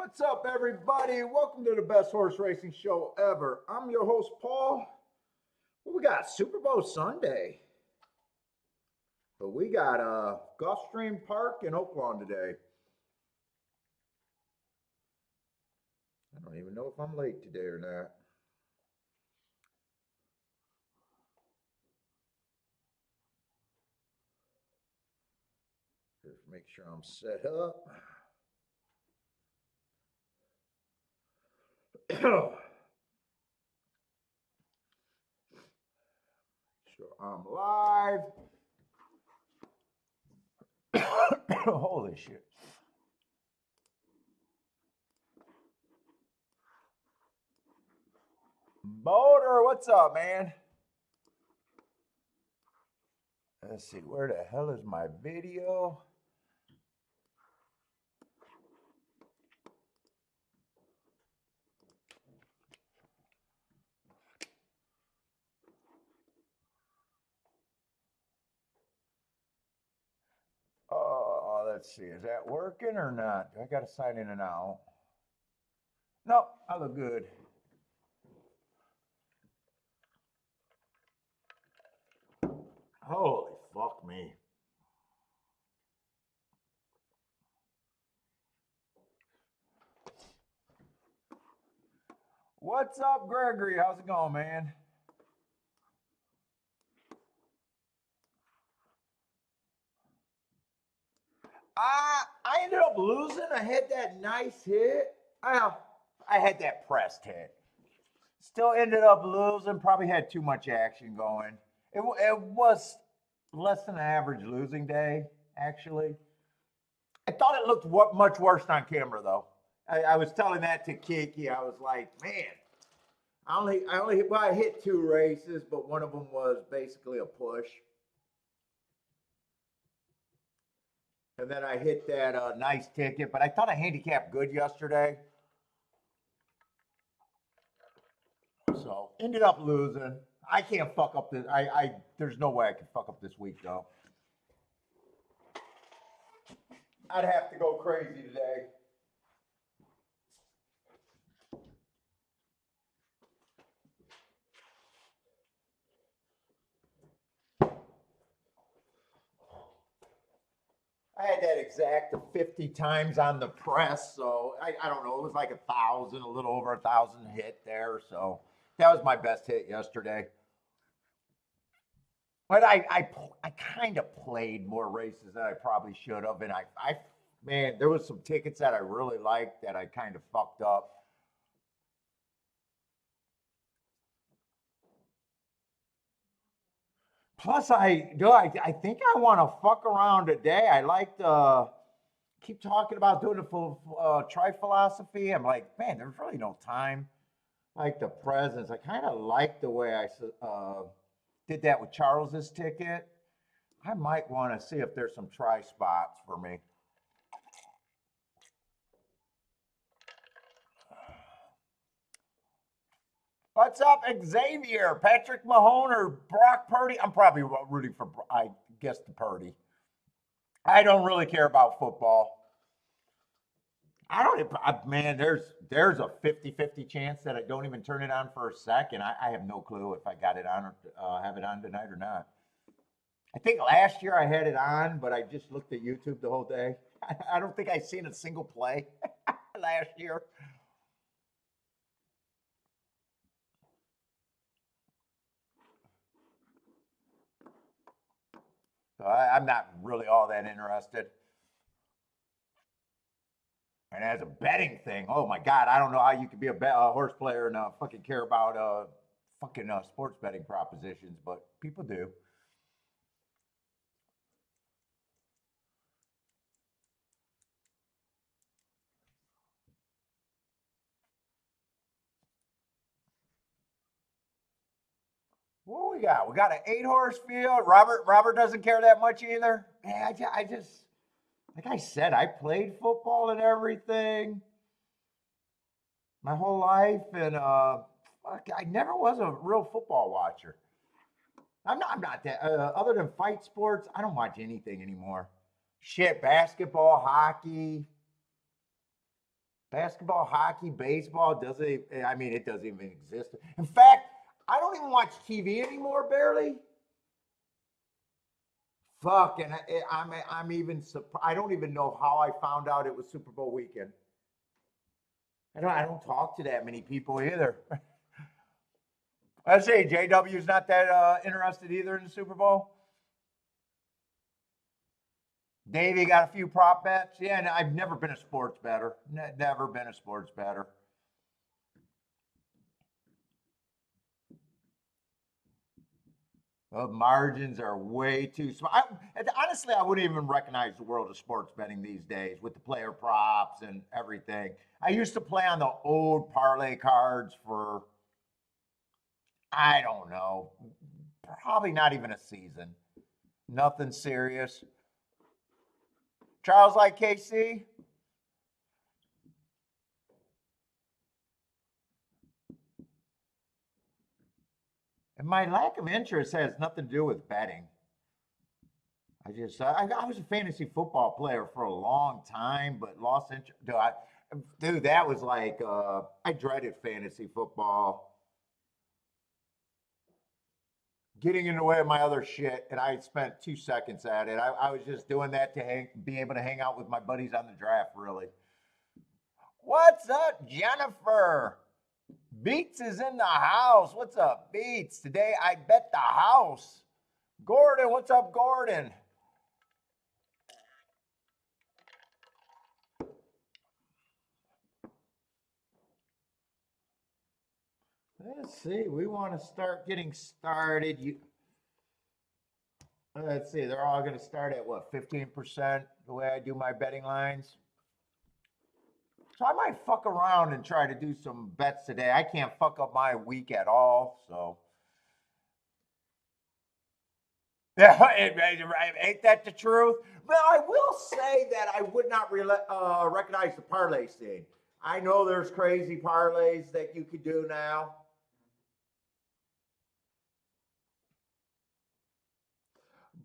What's up, everybody? Welcome to the best horse racing show ever. I'm your host, Paul. We got Super Bowl Sunday, but we got Gulfstream Park in Oaklawn today. I don't even know if I'm late today or not. Just make sure I'm set up. Sure, I'm live. Holy shit. Motor, what's up, man? Let's see, where the hell is my video? Oh, let's see, is that working or not? Do I got to sign in and out? Nope, I look good. Holy fuck me. What's up, Gregory? How's it going, man? I ended up losing. I had that nice hit. I had that pressed hit. Still ended up losing. Probably had too much action going. It was less than an average losing day, actually. I thought it looked much worse on camera, though. I was telling that to Kiki. I was like, man, I hit 2 races, but one of them was basically a push. And then I hit that nice ticket, but I thought I handicapped good yesterday. So ended up losing. I can't fuck up this. There's no way I can fuck up this week, though. I'd have to go crazy today. I had that exact 50 times on the press, so I don't know. It was like 1,000, a little over 1,000 hit there. So that was my best hit yesterday. But I kind of played more races than I probably should have, and man, there was some tickets that I really liked that I kind of fucked up. Plus, I think I want to fuck around today. I like to keep talking about doing the full tri philosophy. I'm like, man, there's really no time. Like the presence. I kind of like the way I did that with Charles's ticket. I might want to see if there's some try spots for me. What's up, Xavier? Patrick Mahone or Brock Purdy? I'm probably rooting for, I guess, the Purdy. I don't really care about football. Man, there's a 50-50 chance that I don't even turn it on for a second. I have no clue if I got it on or have it on tonight or not. I think last year I had it on, but I just looked at YouTube the whole day. I don't think I seen a single play last year. So I'm not really all that interested. And as a betting thing, oh my God, I don't know how you could be a horse player and fucking care about fucking sports betting propositions, but people do. What we got? We got an 8-horse field. Robert doesn't care that much either. Man, I just like I said, I played football and everything my whole life, and I never was a real football watcher. I'm not that. Other than fight sports, I don't watch anything anymore. Shit, basketball, hockey. Basketball, hockey, baseball doesn't. I mean, it doesn't even exist. In fact, I don't even watch TV anymore, barely. Fuck, and I'm even I don't even know how I found out it was Super Bowl weekend. I don't talk to that many people either. I say JW's not that interested either in the Super Bowl. Davey got a few prop bets. Yeah, and I've never been a sports bettor. Never been a sports bettor. Margins are way too small. Honestly, I wouldn't even recognize the world of sports betting these days with the player props and everything. I used to play on the old parlay cards for, I don't know, probably not even a season. Nothing serious. Charles, like KC? And my lack of interest has nothing to do with betting. I was a fantasy football player for a long time, but lost interest. Dude, that was like I dreaded fantasy football, getting in the way of my other shit, and I spent 2 seconds at it. I was just doing that to be able to hang out with my buddies on the draft. Really. What's up, Jennifer? Beats is in the house. What's up, Beats? Today I bet the house. Gordon, what's up, Gordon? Let's see. We want to start getting started. Let's see. They're all going to start at what, 15%? The way I do my betting lines. So I might fuck around and try to do some bets today. I can't fuck up my week at all. So yeah, ain't that the truth? Well, I will say that I would not recognize the parlay scene. I know there's crazy parlays that you could do now.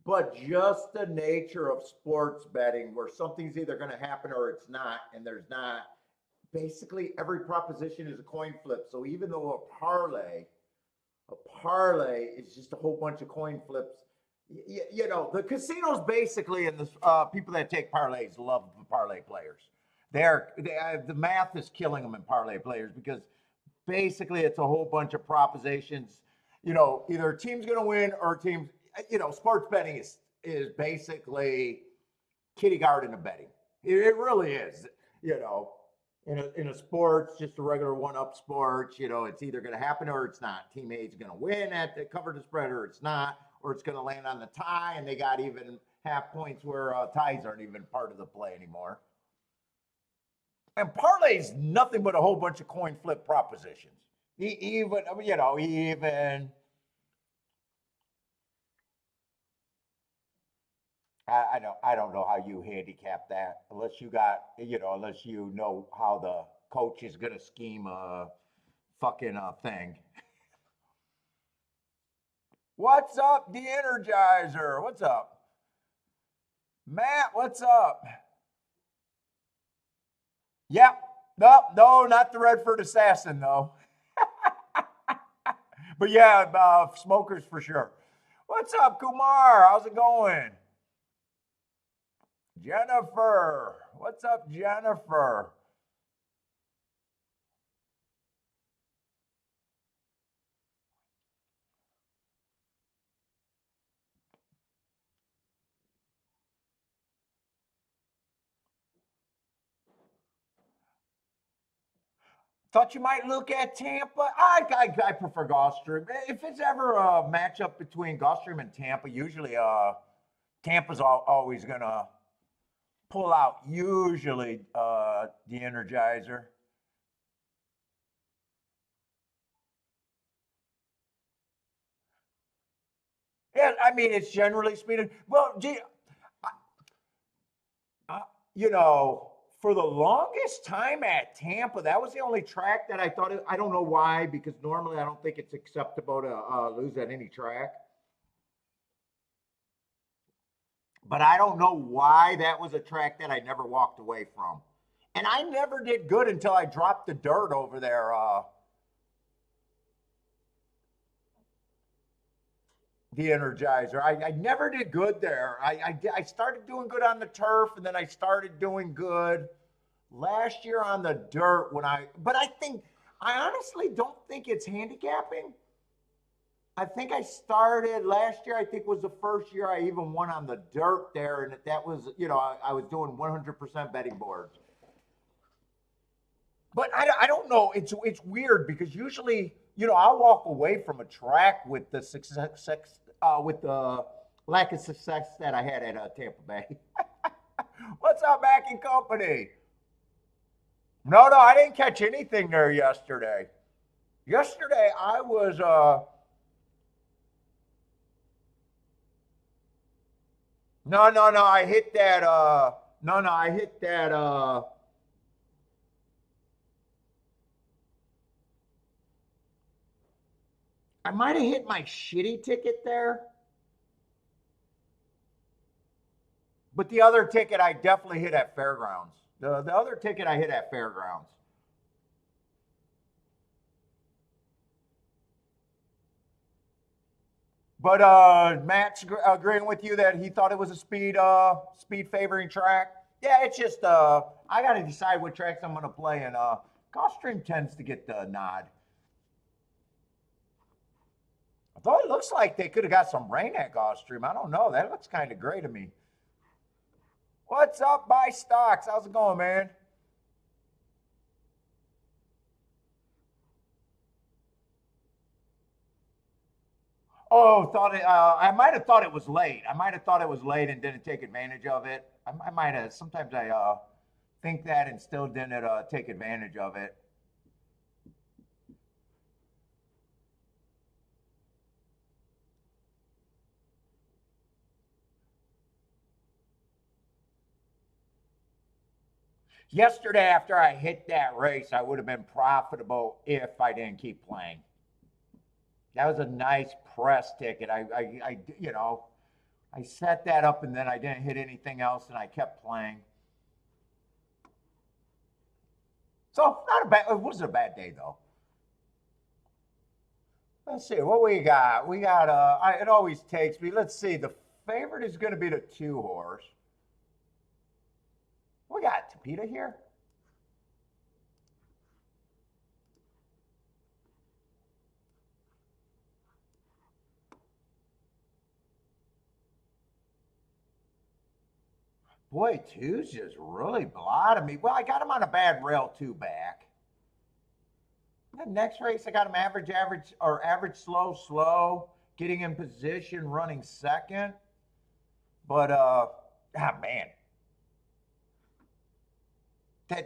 But just the nature of sports betting, where something's either going to happen or it's not, and there's not, basically every proposition is a coin flip. So even though a parlay is just a whole bunch of coin flips. The casinos basically, and the people that take parlays love the parlay players. The math is killing them in parlay players because basically it's a whole bunch of propositions. Either a team's going to win or a team's. Sports betting is basically kitty garden of betting. It really is. You know, in a sports, just a regular one-up sports, it's either going to happen or it's not. Team A is going to win at the cover the spread or it's not, or it's going to land on the tie, and they got even half points where ties aren't even part of the play anymore. And parlays nothing but a whole bunch of coin flip propositions. Even I don't know how you handicap that unless you know how the coach is gonna scheme a fucking thing. What's up, the Energizer? What's up, Matt? What's up? Yep. No, not the Redford Assassin though. But yeah, smokers for sure. What's up, Kumar? How's it going? Jennifer. What's up, Jennifer? Thought you might look at Tampa. I prefer Gulfstream. If it's ever a matchup between Gulfstream and Tampa, usually Tampa's always gonna pull out. Usually the Energizer. Yeah, I mean it's generally speeding. Well, gee, uh, you know, for the longest time at Tampa, that was the only track that I thought. I don't know why, because normally I don't think it's acceptable to lose at any track. But I don't know why that was a track that I never walked away from. And I never did good until I dropped the dirt over there. The Energizer. I never did good there. I started doing good on the turf, and then I started doing good last year on the dirt but I honestly don't think it's handicapping. I think I started last year. I think was the first year I even won on the dirt there, and that was, I was doing 100% betting boards. But I don't know. It's weird because usually, I'll walk away from a track with the success, with the lack of success that I had at Tampa Bay. What's up, Mac and Company? No, I didn't catch anything there yesterday. Yesterday I was no, I hit that no, I hit that I might have hit my shitty ticket there. But the other ticket I definitely hit at Fairgrounds. The other ticket I hit at Fairgrounds. But Matt's agreeing with you that he thought it was a speed favoring track. Yeah, it's just I got to decide what tracks I'm going to play, and Gulfstream tends to get the nod. Although it looks like they could have got some rain at Gulfstream. I don't know. That looks kind of gray to me. What's up, Buy Stocks? How's it going, man? Oh, I might have thought it was late. I might have thought it was late and didn't take advantage of it. I might have. Sometimes I think that and still didn't take advantage of it. Yesterday, after I hit that race, I would have been profitable if I didn't keep playing. That was a nice press ticket. I set that up and then I didn't hit anything else and I kept playing. So not a bad. It wasn't a bad day though. Let's see what we got. We got. It always takes me. Let's see. The favorite is going to be the 2 horse. We got Tapita here. Boy, two's just really blotted me. Well, I got him on a bad rail two back. The next race, I got him average, slow, getting in position, running second. But man,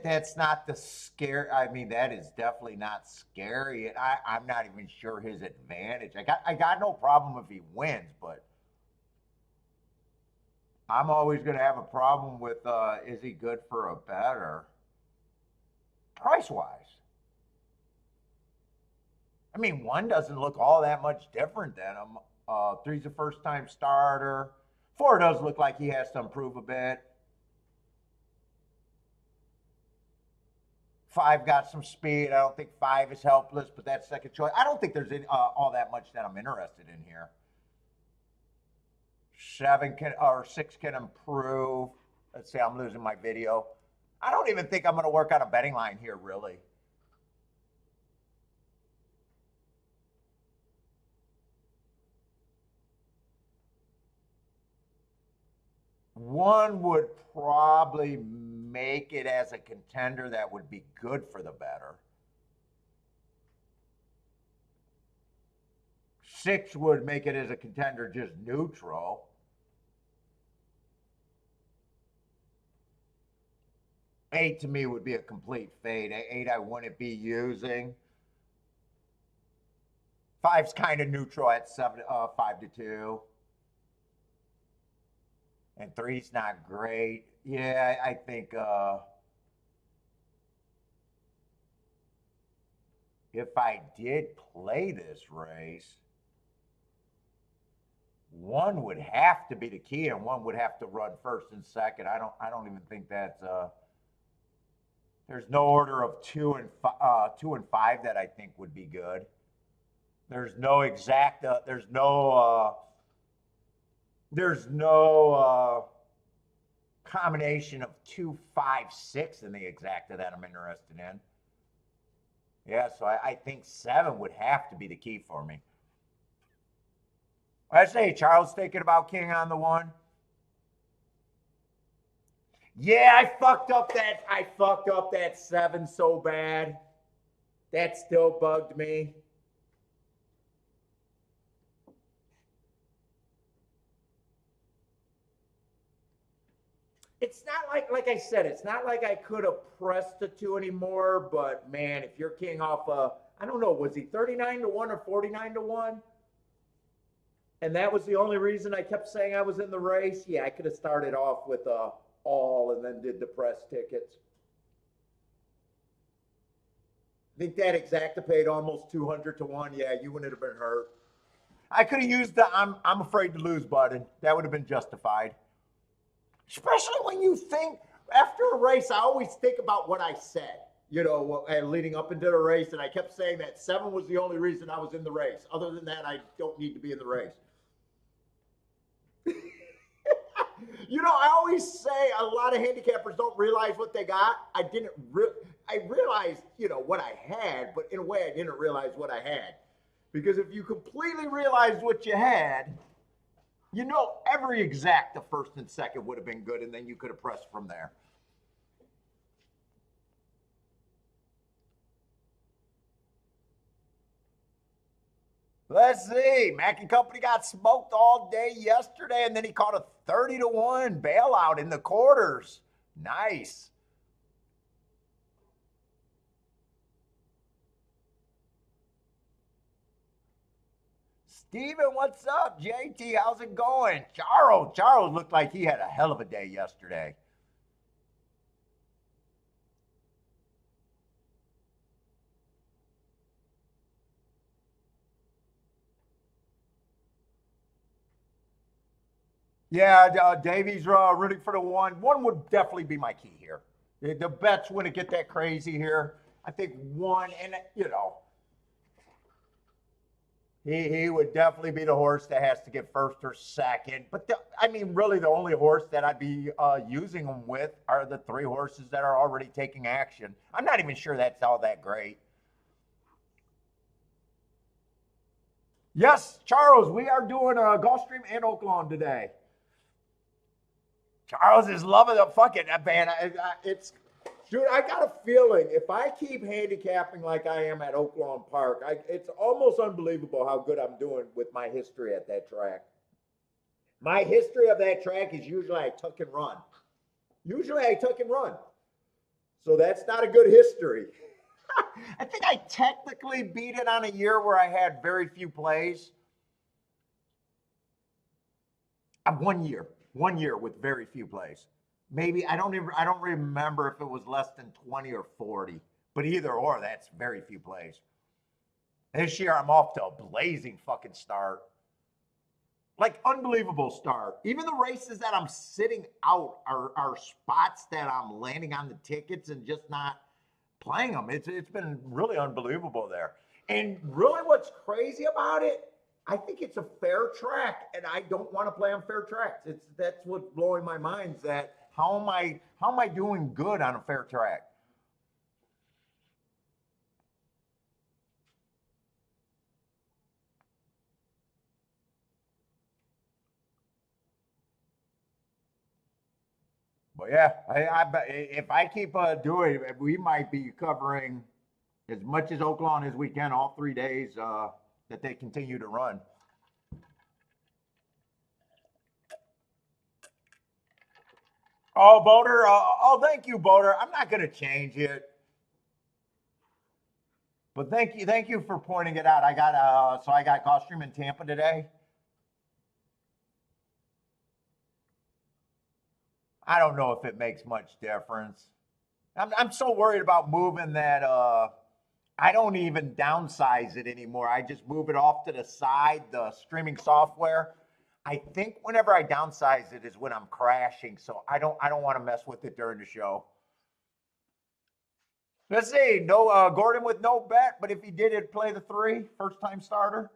that's not the scare. I mean, that is definitely not scary. And I'm not even sure his advantage. I got no problem if he wins, but I'm always going to have a problem with is he good for a bettor price wise? I mean, one doesn't look all that much different than him. Three's a first time starter. Four does look like he has to improve a bit. Five got some speed. I don't think five is helpless, but that's second choice. I don't think there's all that much that I'm interested in here. Seven can or six can improve. Let's see, I'm losing my video. I don't even think I'm going to work on a betting line here, really. One would probably make it as a contender that would be good for the bettor. Six would make it as a contender just neutral. Eight to me would be a complete fade. Eight I wouldn't be using. Five's kind of neutral at 5-2. And three's not great. Yeah, I think if I did play this race, one would have to be the key, and one would have to run first and second. I don't even think that's There's no order of 2 and 5 that I think would be good. There's no exact. There's no combination of 2, 5, 6 in the exacta that I'm interested in. Yeah, so I think 7 would have to be the key for me. I say Charles thinking about king on the 1. Yeah, I fucked up that 7 so bad. That still bugged me. It's not like I said, it's not like I could have pressed the 2 anymore, but man, if you're king off I don't know, was he 39 to 1 or 49 to 1? And that was the only reason I kept saying I was in the race. Yeah, I could have started off with all and then did the press tickets. I think that exacta paid almost 200 to 1. Yeah, you wouldn't have been hurt. I could have used the I'm afraid to lose button. That would have been justified. Especially when you think, after a race, I always think about what I said, leading up into the race. And I kept saying that 7 was the only reason I was in the race. Other than that, I don't need to be in the race. I always say a lot of handicappers don't realize what they got. I realized, what I had, but in a way I didn't realize what I had. Because if you completely realized what you had, every exact, the first and second would have been good, and then you could have pressed from there. Let's see. Mack and Company got smoked all day yesterday, and then he caught a 30 to 1 bailout in the quarters. Nice. Steven, what's up? JT, how's it going? Charles looked like he had a hell of a day yesterday. Yeah, Davey's rooting for the 1. 1 would definitely be my key here. The bets wouldn't get that crazy here. I think 1, and he would definitely be the horse that has to get first or second. But really, the only horse that I'd be using them with are the 3 horses that are already taking action. I'm not even sure that's all that great. Yes, Charles, we are doing Gulfstream and Oaklawn today. Charles is loving the fucking man. Dude, I got a feeling if I keep handicapping like I am at Oaklawn Park, it's almost unbelievable how good I'm doing with my history at that track. My history of that track is usually I tuck and run. So that's not a good history. I think I technically beat it on a year where I had very few plays. 1 year with very few plays. Maybe I don't remember if it was less than 20 or 40, but either or, that's very few plays. This year I'm off to a blazing fucking start. Like unbelievable start. Even the races that I'm sitting out are spots that I'm landing on the tickets and just not playing them. It's been really unbelievable there. And really what's crazy about it, I think it's a fair track, and I don't want to play on fair tracks. That's what's blowing my mind. Is that how am I doing good on a fair track? But yeah, if I keep doing it, we might be covering as much as Oaklawn as we can all 3 days that they continue to run. Oh, Boater. Thank you, Boater. I'm not going to change it. But thank you for pointing it out. I got Gulfstream in Tampa today. I don't know if it makes much difference. I'm so worried about moving that I don't even downsize it anymore. I just move it off to the side, the streaming software. I think whenever I downsize it is when I'm crashing, so I don't want to mess with it during the show. Let's see. No, Gordon with no bet, but if he did, it'd play the 3, first time starter.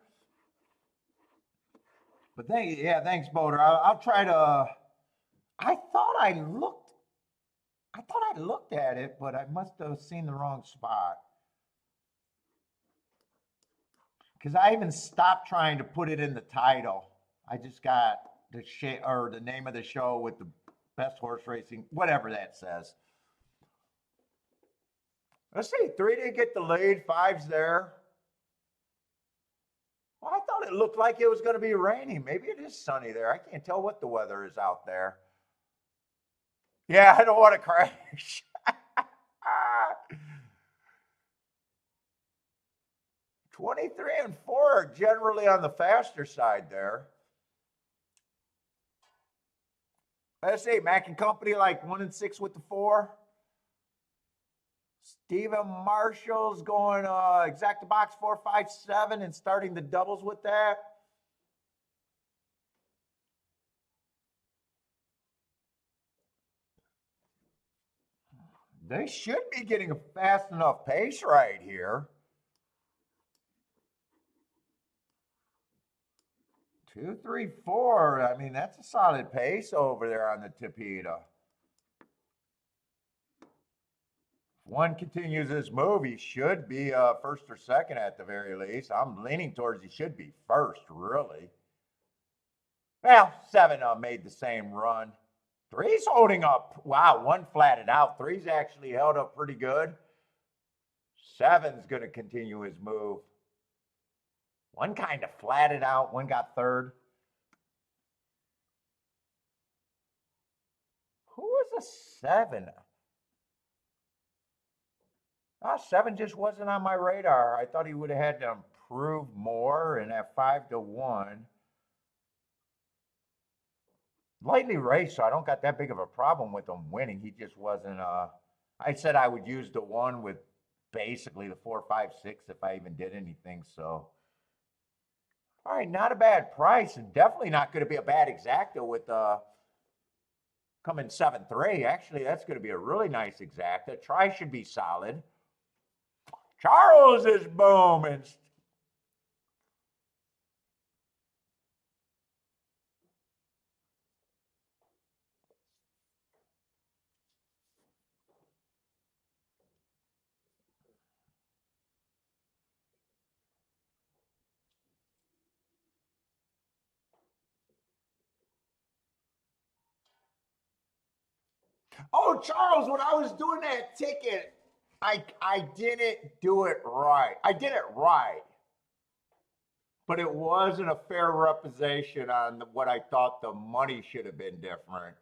But thanks, Boater. I'll try to. I thought I looked. I thought I looked at it, but I must have seen the wrong spot. Because I even stopped trying to put it in the title. I just got the name of the show with the best horse racing, whatever that says. Let's see, 3 didn't get the lead, 5's there. Well, I thought it looked like it was going to be rainy. Maybe it is sunny there. I can't tell what the weather is out there. Yeah, I don't want to crash. 23 and 4 are generally on the faster side there. Let's see, Mac and Company like 1 and 6 with the 4. Stephen Marshall's going exact box 4, 5, 7 and starting the doubles with that. They should be getting a fast enough pace right here. 2, 3, 4. I mean, that's a solid pace over there on the Tipita. If one continues this move, he should be first or second at the very least. I'm leaning towards he should be first, really. Well, 7 made the same run. 3's holding up. Wow, 1 flatted out. 3's actually held up pretty good. 7's going to continue his move. 1 kind of flatted out. 1 got 3rd. Who was a 7? 7 just wasn't on my radar. I thought he would have had to improve more, and at 5-1. Lightly raced, so I don't got that big of a problem with him winning. He just wasn't. I said I would use the 1 with basically the 4, 5, 6 if I even did anything. So, all right, not a bad price, and definitely not going to be a bad exacta with coming 7-3. Actually, that's going to be a really nice exacta. Try should be solid. Charles is booming. Oh, Charles, when I was doing that ticket, I didn't do it right. I did it right, but it wasn't a fair representation on what I thought the money should have been different.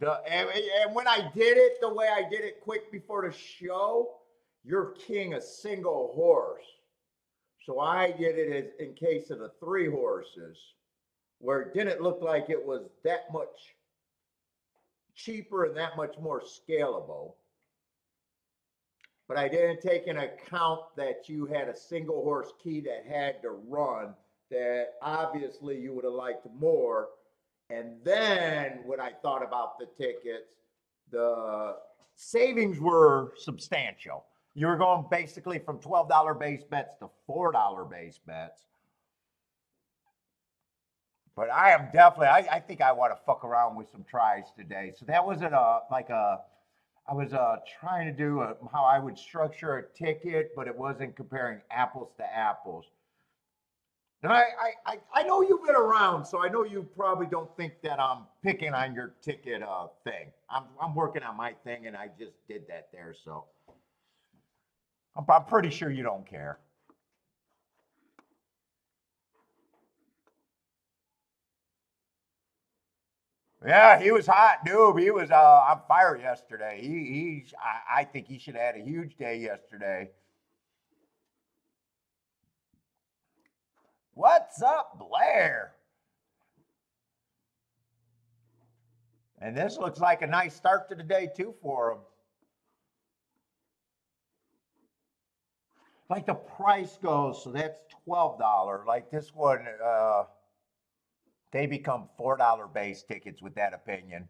And when I did it the way I did it quick before the show, you're king a single horse. So I did it as in case of the 3 horses, where it didn't look like it was that much cheaper and that much more scalable. But I didn't take into account that you had a single horse key that had to run that obviously you would have liked more. And then when I thought about the tickets, the savings were substantial. You were going basically from $12 base bets to $4 base bets. But I am definitely, I think I want to fuck around with some tries today. So that wasn't I was trying to do how I would structure a ticket, but it wasn't comparing apples to apples. And I know you've been around, so I know you probably don't think that I'm picking on your ticket thing. I'm working on my thing, and I just did that there, so I'm pretty sure you don't care. Yeah, he was hot, dude. He was on fire yesterday. I think he should have had a huge day yesterday. What's up, Blair? And this looks like a nice start to the day too for him. Like the price goes, so that's $12. Like this one, they become $4 base tickets with that opinion.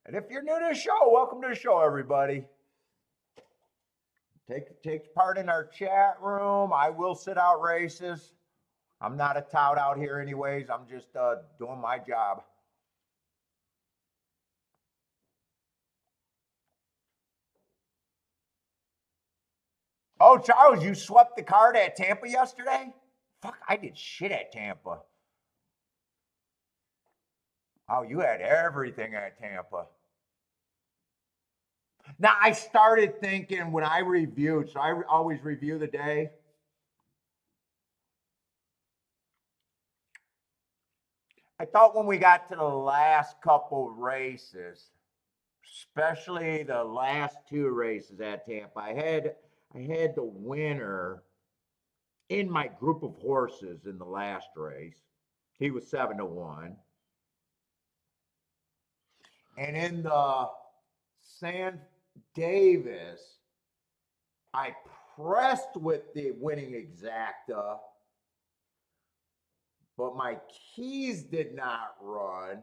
And if you're new to the show, welcome to the show, everybody. Take part in our chat room. I will sit out races. I'm not a tout out here anyways. I'm just doing my job. Oh, Charles, you swept the card at Tampa yesterday? Fuck, I did shit at Tampa. Oh, you had everything at Tampa. Now, I started thinking when I reviewed, so I always review the day. I thought when we got to the last couple races, especially the last two races at Tampa, I had the winner in my group of horses in the last race. He was 7-1. And in the San Davis, I pressed with the winning exacta, but my keys did not run.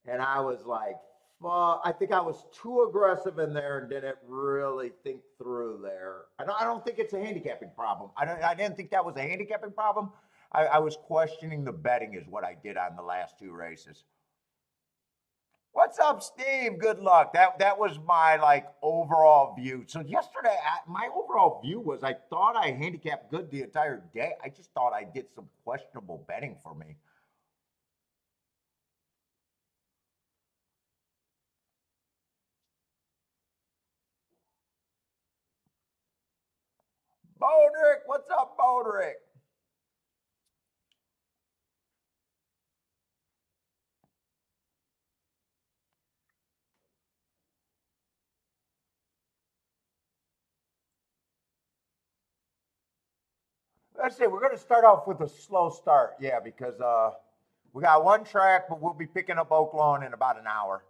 And I was like, fuck, I think I was too aggressive in there and didn't really think through there. I don't think it's a handicapping problem. I didn't think that was a handicapping problem. I was questioning the betting is what I did on the last two races. What's up, Steve? Good luck. That was my like overall view. So yesterday, my overall view was I thought I handicapped good the entire day. I just thought I did some questionable betting for me. Bodrick, what's up, Bodrick? Let's see, we're going to start off with a slow start. Yeah, because we got one track, but we'll be picking up Oaklawn in about an hour.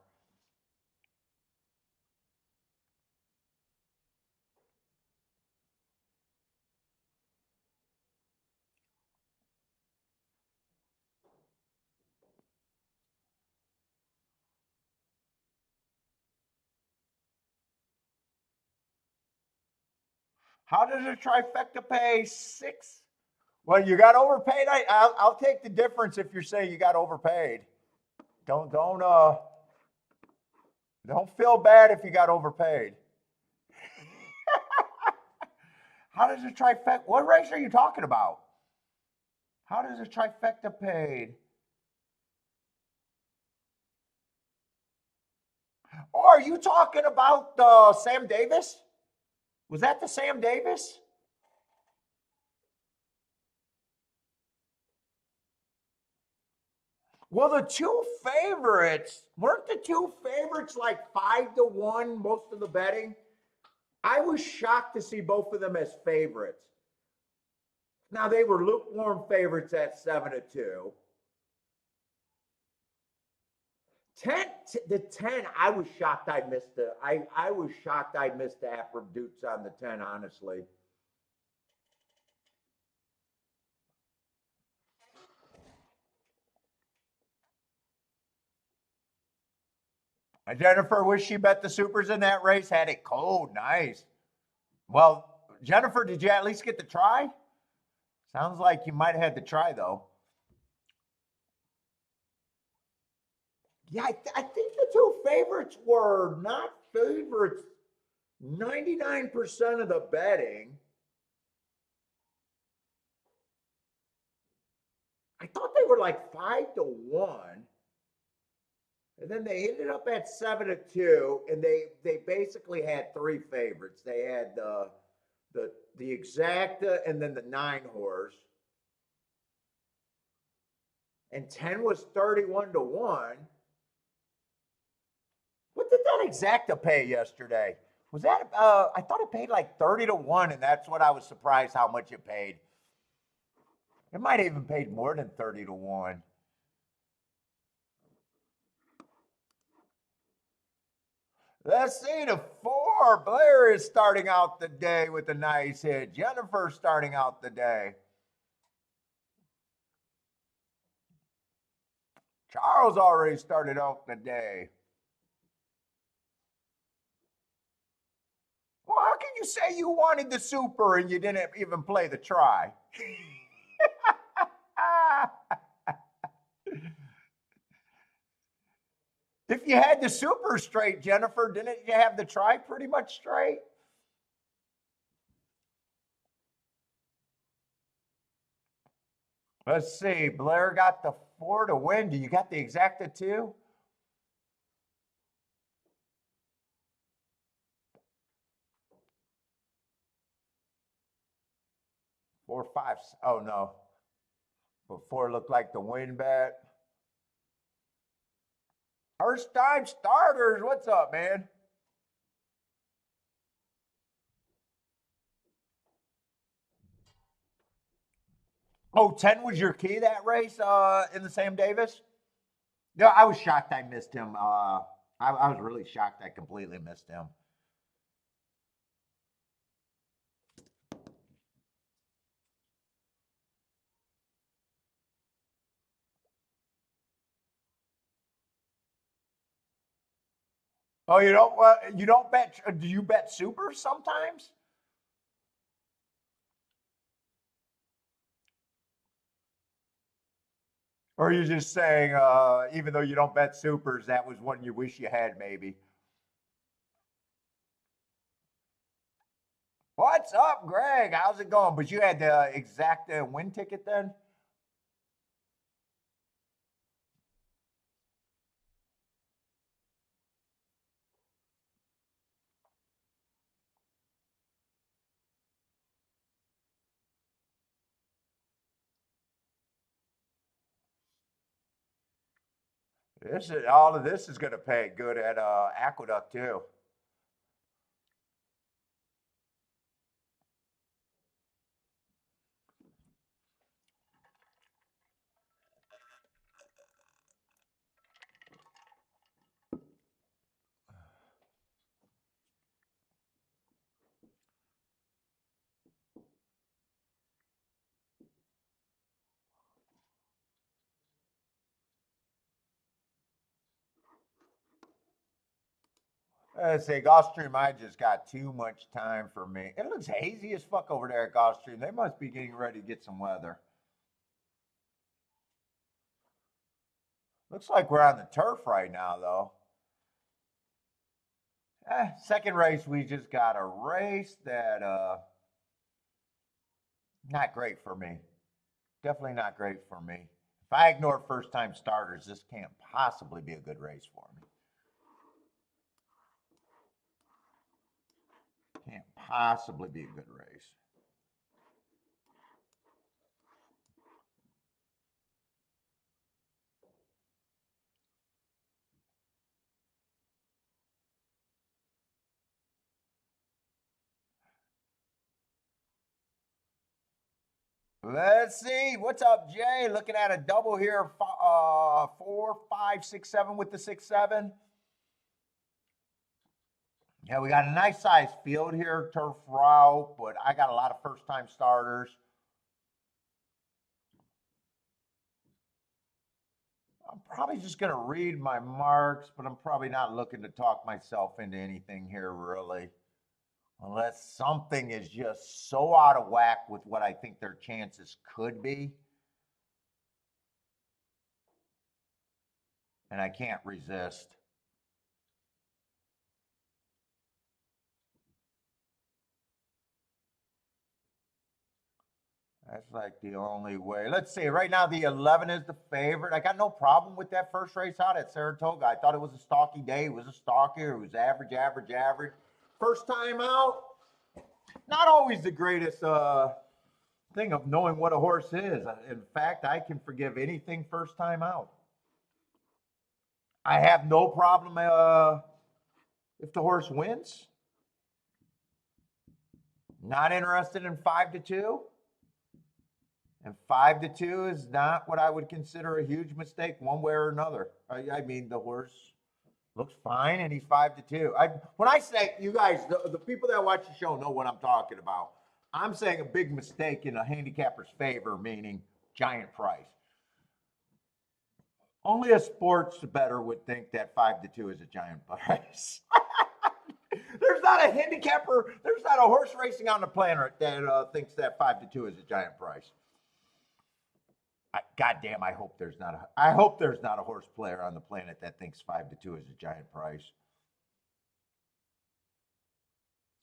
How does a trifecta pay 6? Well, you got overpaid. I'll take the difference if you're saying you got overpaid. Don't feel bad if you got overpaid. How does a trifecta? What race are you talking about? How does a trifecta paid? Or are you talking about Sam Davis? Was that the Sam Davis? Well, the two favorites weren't the two favorites like 5-1 most of the betting. I was shocked to see both of them as favorites. Now they were lukewarm favorites at 7-2. 10, the 10, I was shocked I missed it. I was shocked I missed the Apram Dukes on the 10, honestly. Jennifer, wish she bet the supers in that race. Had it cold. Nice. Well, Jennifer, did you at least get to try? Sounds like you might have had to try, though. Yeah, I think the two favorites were not favorites 99% of the betting. I thought they were like 5-1. And then they ended up at 7-2, and they basically had three favorites. They had the exacta and then the 9 horse. And 10 was 31-1. What did that exacta pay yesterday? Was that I thought it paid like 30-1, and that's what I was surprised how much it paid. It might have even paid more than 30-1. Let's see, the 4. Blair is starting out the day with a nice hit. Jennifer starting out the day. Charles already started out the day. Well, how can you say you wanted the super and you didn't even play the try? If you had the super straight, Jennifer, didn't you have the try pretty much straight? Let's see. Blair got the 4 to win. Do you got the exacta 2? 4, 5. Oh, no. But 4 looked like the win bet. First time starters. What's up, man? Oh, 10 was your key that race in the Sam Davis? No, I was shocked I missed him. I was really shocked I completely missed him. Oh, you don't bet? Do you bet super sometimes? Or are you just saying, even though you don't bet supers, that was one you wish you had, maybe? What's up, Greg? How's it going? But you had the exact win ticket then? All of this is going to pay good at Aqueduct too. Let's say Gulfstream, I just got too much time for me. It looks hazy as fuck over there at Gulfstream. They must be getting ready to get some weather. Looks like we're on the turf right now, though. Second race, we just got a race that not great for me. Definitely not great for me. If I ignore first time starters, this can't possibly be a good race for me. Can't possibly be a good race. Let's see. What's up, Jay? Looking at a double here. 4, 5, 6, 7 with the 6, 7. Yeah, we got a nice size field here, turf route, but I got a lot of first time starters. I'm probably just going to read my marks, but I'm probably not looking to talk myself into anything here, really. Unless something is just so out of whack with what I think their chances could be. And I can't resist. That's like the only way. Let's see. Right now, the 11 is the favorite. I got no problem with that first race out at Saratoga. I thought it was a stocky day. It was a stalker. It was average, average, average. First time out, not always the greatest thing of knowing what a horse is. In fact, I can forgive anything first time out. I have no problem if the horse wins. Not interested in 5 to 2. And 5 to 2 is not what I would consider a huge mistake one way or another. I mean, the horse looks fine and he's 5 to 2. When I say, you guys, the people that watch the show know what I'm talking about. I'm saying a big mistake in a handicapper's favor, meaning giant price. Only a sports bettor would think that 5 to 2 is a giant price. There's not a handicapper, there's not a horse racing on the planet that thinks that 5-2 is a giant price. Goddamn, I hope there's not a horse player on the planet that thinks 5-2 is a giant price.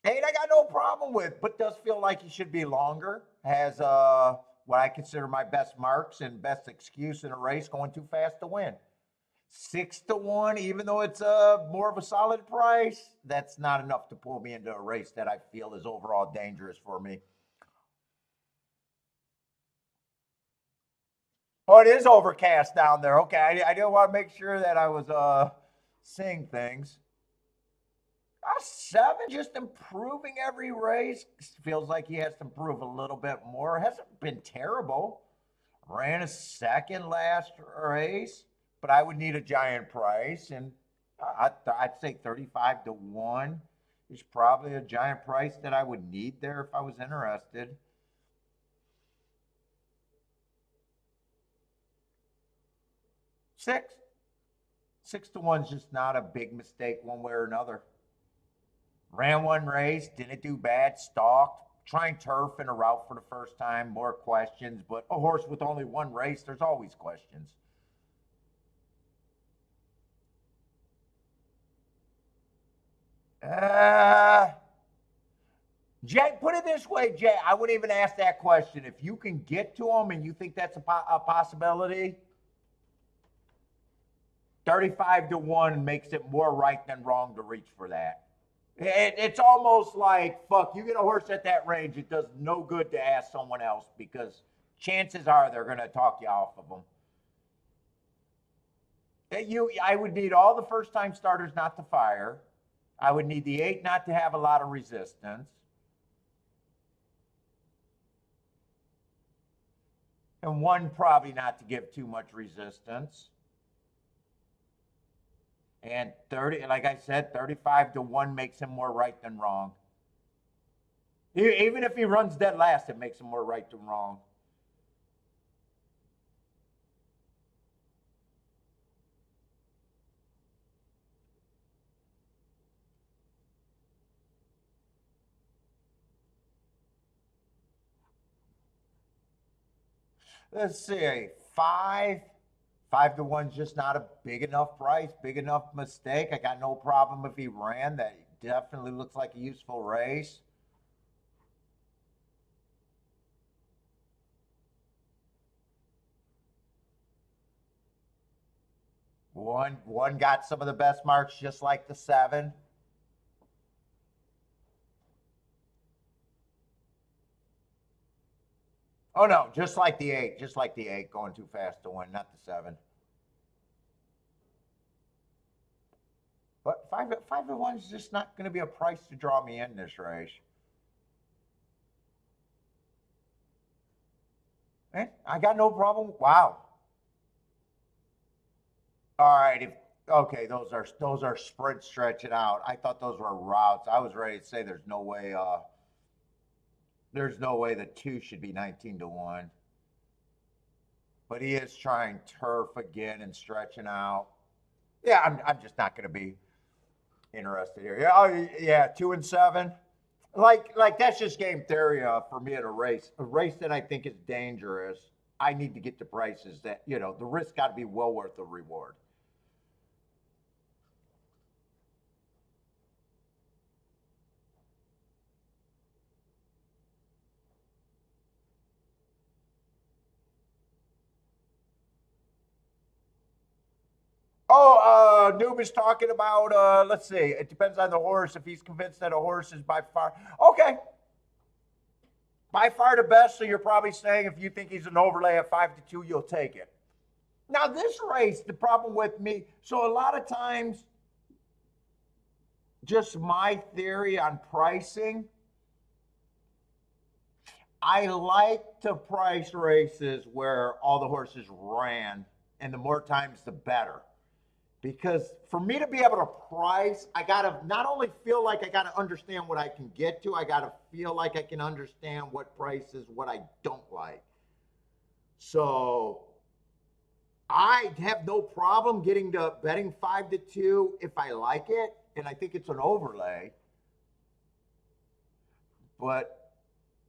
8 I got no problem with, but does feel like he should be longer. Has what I consider my best marks and best excuse in a race, going too fast to win. 6-1, even though it's more of a solid price, that's not enough to pull me into a race that I feel is overall dangerous for me. Oh, it is overcast down there. Okay, I didn't want to make sure that I was seeing things. 7, just improving every race. Feels like he has to improve a little bit more. Hasn't been terrible. Ran a second last race, but I would need a giant price, and I'd say 35-1 is probably a giant price that I would need there if I was interested. 6. 6-1 is just not a big mistake one way or another. Ran one race, didn't do bad, stalked, trying turf in a route for the first time, more questions, but a horse with only one race, there's always questions. Jay, put it this way, Jay, I wouldn't even ask that question. If you can get to him and you think that's a possibility, 35-1 makes it more right than wrong to reach for that. It's almost like, fuck, you get a horse at that range, it does no good to ask someone else because chances are they're going to talk you off of them. I would need all the first-time starters not to fire. I would need the 8 not to have a lot of resistance. And 1 probably not to give too much resistance. And 30, like I said, 35-1 makes him more right than wrong. Even if he runs dead last, it makes him more right than wrong. Let's see, 5. 5-1 is just not a big enough price, big enough mistake. I got no problem if he ran. That definitely looks like a useful race. One got some of the best marks, just like the 7. Oh no, just like the 8, going too fast to win, not the 7. But 5-1 is just not going to be a price to draw me in this race. I got no problem. Wow. All right. Okay, those are sprint stretching out. I thought those were routes. I was ready to say there's no way. There's no way the 2 should be 19-1. But he is trying turf again and stretching out. Yeah, I'm just not going to be interested here. Yeah, yeah, 2 and 7. Like that's just game theory for me at a race that I think is dangerous. I need to get to prices that the risk got to be well worth the reward. Oh, Noob is talking about, let's see, it depends on the horse. If he's convinced that a horse is by far, okay, by far the best, so you're probably saying if you think he's an overlay at 5-2, you'll take it. Now, this race, the problem with me, so a lot of times, just my theory on pricing, I like to price races where all the horses ran, and the more times, the better. Because for me to be able to price, I got to not only feel like I got to understand what I can get to, I got to feel like I can understand what prices, what I don't like. So I have no problem getting to betting 5-2 if I like it, and I think it's an overlay. But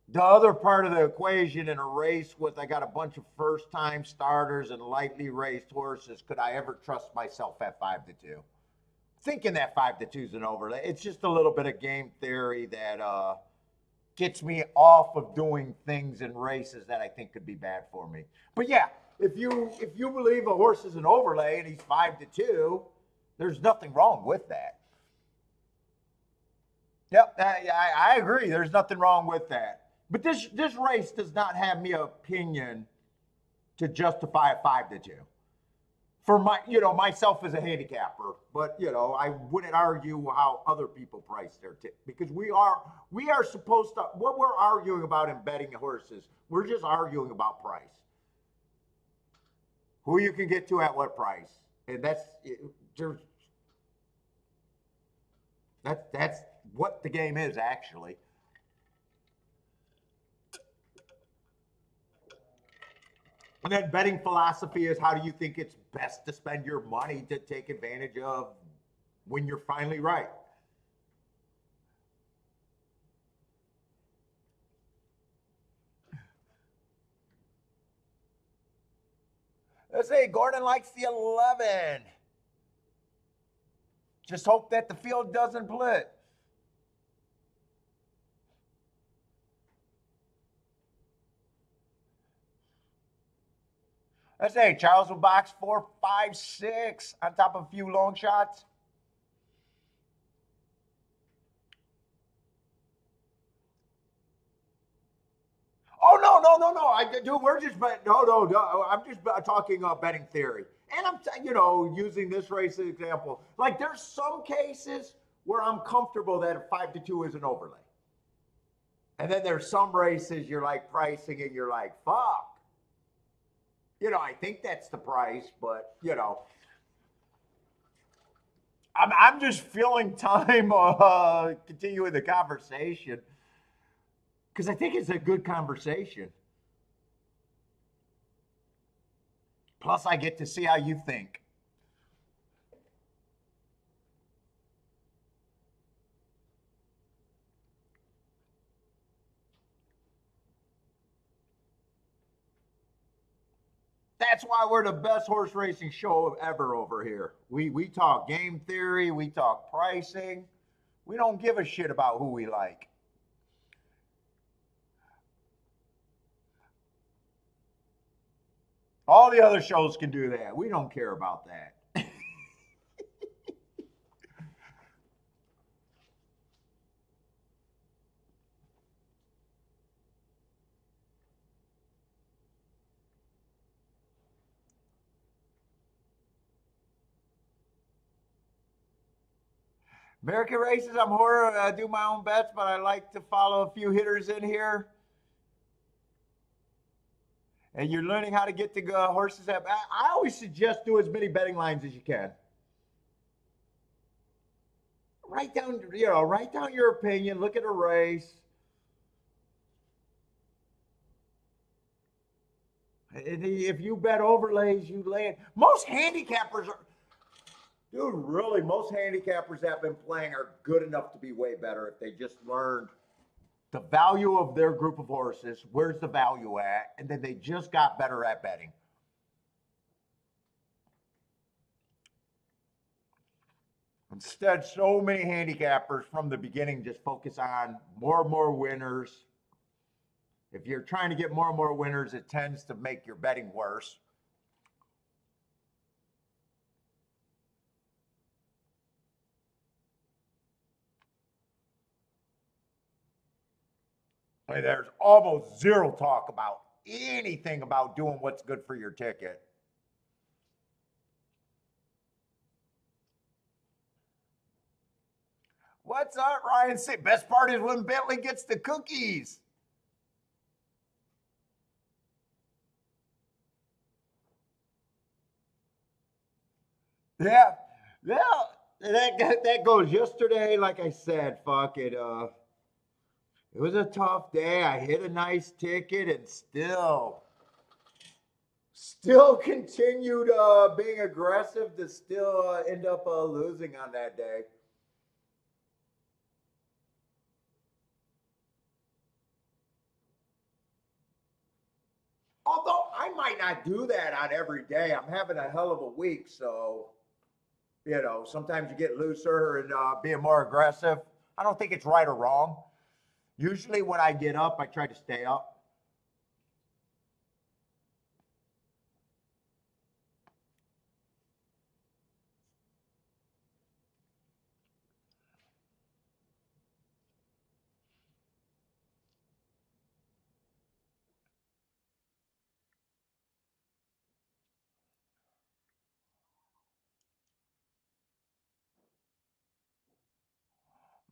the other part of the equation in a race with I got a bunch of first-time starters and lightly raced horses. Could I ever trust myself at 5-2? Thinking that 5-2 is an overlay. It's just a little bit of game theory that gets me off of doing things in races that I think could be bad for me. But yeah, if you believe a horse is an overlay and he's 5-2, there's nothing wrong with that. Yep, I agree. There's nothing wrong with that. But this race does not have me opinion to justify a 5-2 for myself as a handicapper. But I wouldn't argue how other people price their ticket, because we are supposed to. What we're arguing about in betting horses, we're just arguing about price. Who you can get to at what price, and that's what the game is actually. And then betting philosophy is, how do you think it's best to spend your money to take advantage of when you're finally right? Let's say Gordon likes the 11. Just hope that the field doesn't blitz. Let's say Charles will box 4, 5, 6 on top of a few long shots. Oh, no. We're just no. I'm just talking betting theory. And I'm, using this race as an example. Like, there's some cases where I'm comfortable that a 5-2 is an overlay. And then there's some races you're like pricing and you're like, fuck. I think that's the price, but, I'm just feeling time continuing the conversation, because I think it's a good conversation. Plus, I get to see how you think. That's why we're the best horse racing show ever over here. We talk game theory, we talk pricing. We don't give a shit about who we like. All the other shows can do that. We don't care about that. American races, I'm horror. I do my own bets, but I like to follow a few hitters in here. And you're learning how to get the horses. I always suggest do as many betting lines as you can. Write down your opinion. Look at a race. And if you bet overlays, you land. Most handicappers are. Dude, really, most handicappers that have been playing are good enough to be way better if they just learned the value of their group of horses. Where's the value at? And then they just got better at betting. Instead, so many handicappers from the beginning just focus on more and more winners. If you're trying to get more and more winners, it tends to make your betting worse. There's almost zero talk about anything about doing what's good for your ticket. What's up, Ryan? Say, best part is when Bentley gets the cookies. Yeah. That goes yesterday. Like I said, fuck it. It was a tough day. I hit a nice ticket and still continued being aggressive to still end up losing on that day. might not do that on every day. I'm having a hell of a week, so you know, sometimes you get looser and being more aggressive. I don't think it's right or wrong. Usually when I get up, I try to stay up.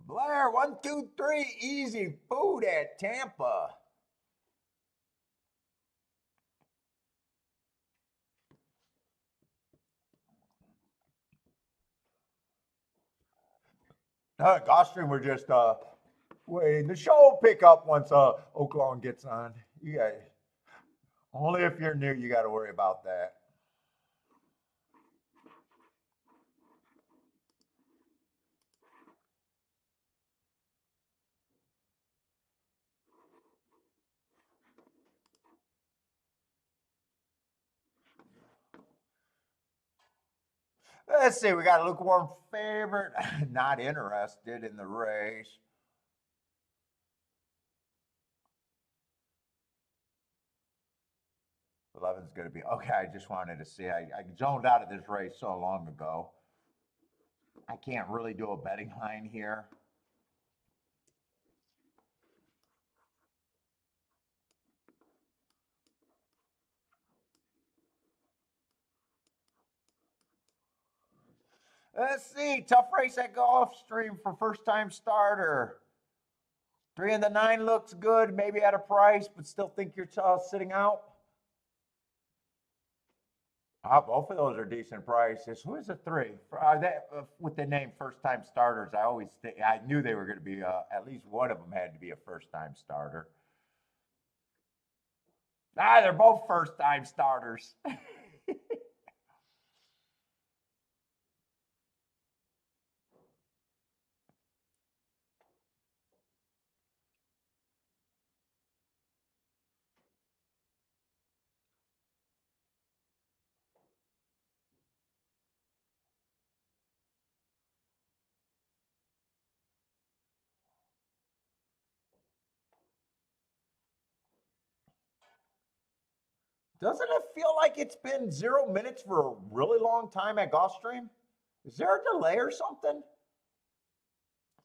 Blair, 1, 2, 3, easy food at Tampa. Gulfstream, we're just waiting. The show will pick up once Oaklawn gets on. You got only if you're new, you got to worry about that. Let's see, we got a lukewarm favorite. Not interested in the race. 11's going to be okay. I just wanted to see. I zoned out of this race so long ago. I can't really do a betting line here. Let's see. Tough race at Gulfstream for first time starter. 3 and the 9 looks good, maybe at a price, but still think you're sitting out. Both of those are decent prices. Who is the 3? With the name first time starters, I knew they were going to be at least one of them had to be a first time starter. They're both first time starters. Doesn't it feel like it's been 0 minutes for a really long time at Gulfstream? Is there a delay or something?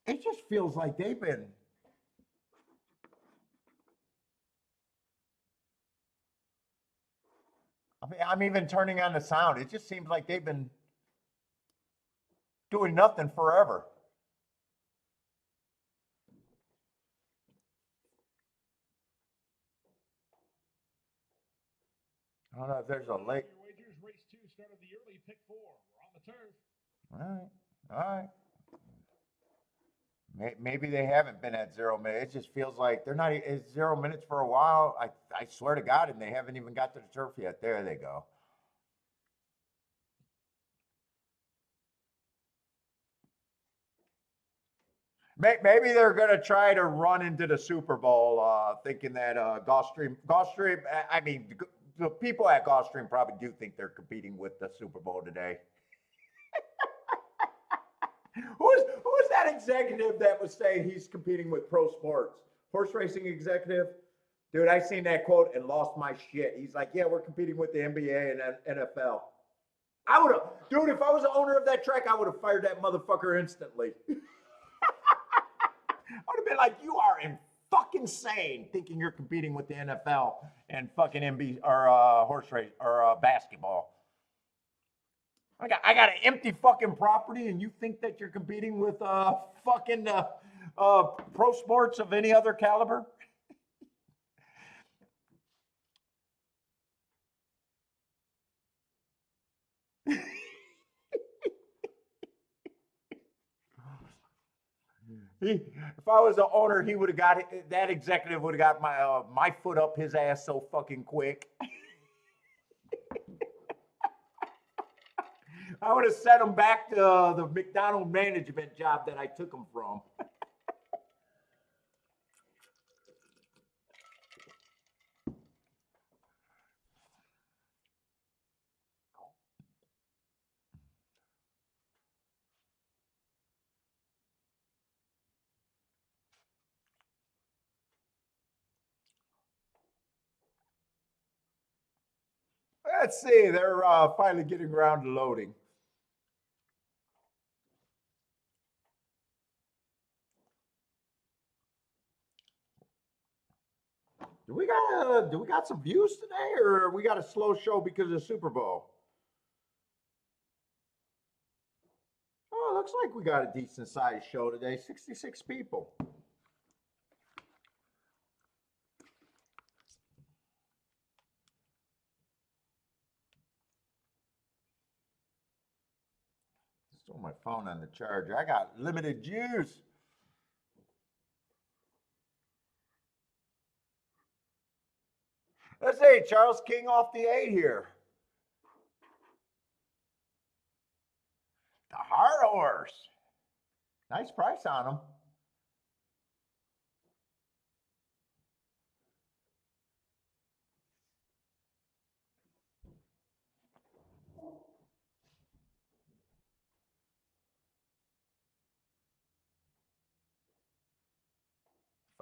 It just feels like they've been. I mean, I'm even turning on the sound. It just seems like they've been doing nothing forever. I don't know if there's a late. Race 2 started the early pick 4. We're on the turf. All right. Maybe they haven't been at 0 minutes. It just feels like they're not at 0 minutes for a while. I swear to God, and they haven't even got to the turf yet. There they go. Maybe they're going to try to run into the Super Bowl, thinking that Gulfstream. I mean, the people at Gulfstream probably do think they're competing with the Super Bowl today. Who's that executive that was saying he's competing with pro sports? Horse racing executive? Dude, I seen that quote and lost my shit. He's like, yeah, we're competing with the NBA and NFL. I would have, dude, if I was the owner of that track, I would have fired that motherfucker instantly. I would have been like, you are in fucking insane thinking you're competing with the NFL and fucking NBA or horse race or basketball. I got an empty fucking property, and you think that you're competing with fucking pro sports of any other caliber? If I was the owner, he would have got that executive would have got my foot up his ass so fucking quick. I would have sent him back to the McDonald's management job that I took him from. Let's see. They're finally getting around to loading. Do we got some views today, or we got a slow show because of the Super Bowl? Oh, it looks like we got a decent sized show today. 66 people. Throw my phone on the charger. I got limited juice. Let's see, Charles King off the 8 here. The Heart Horse. Nice price on him.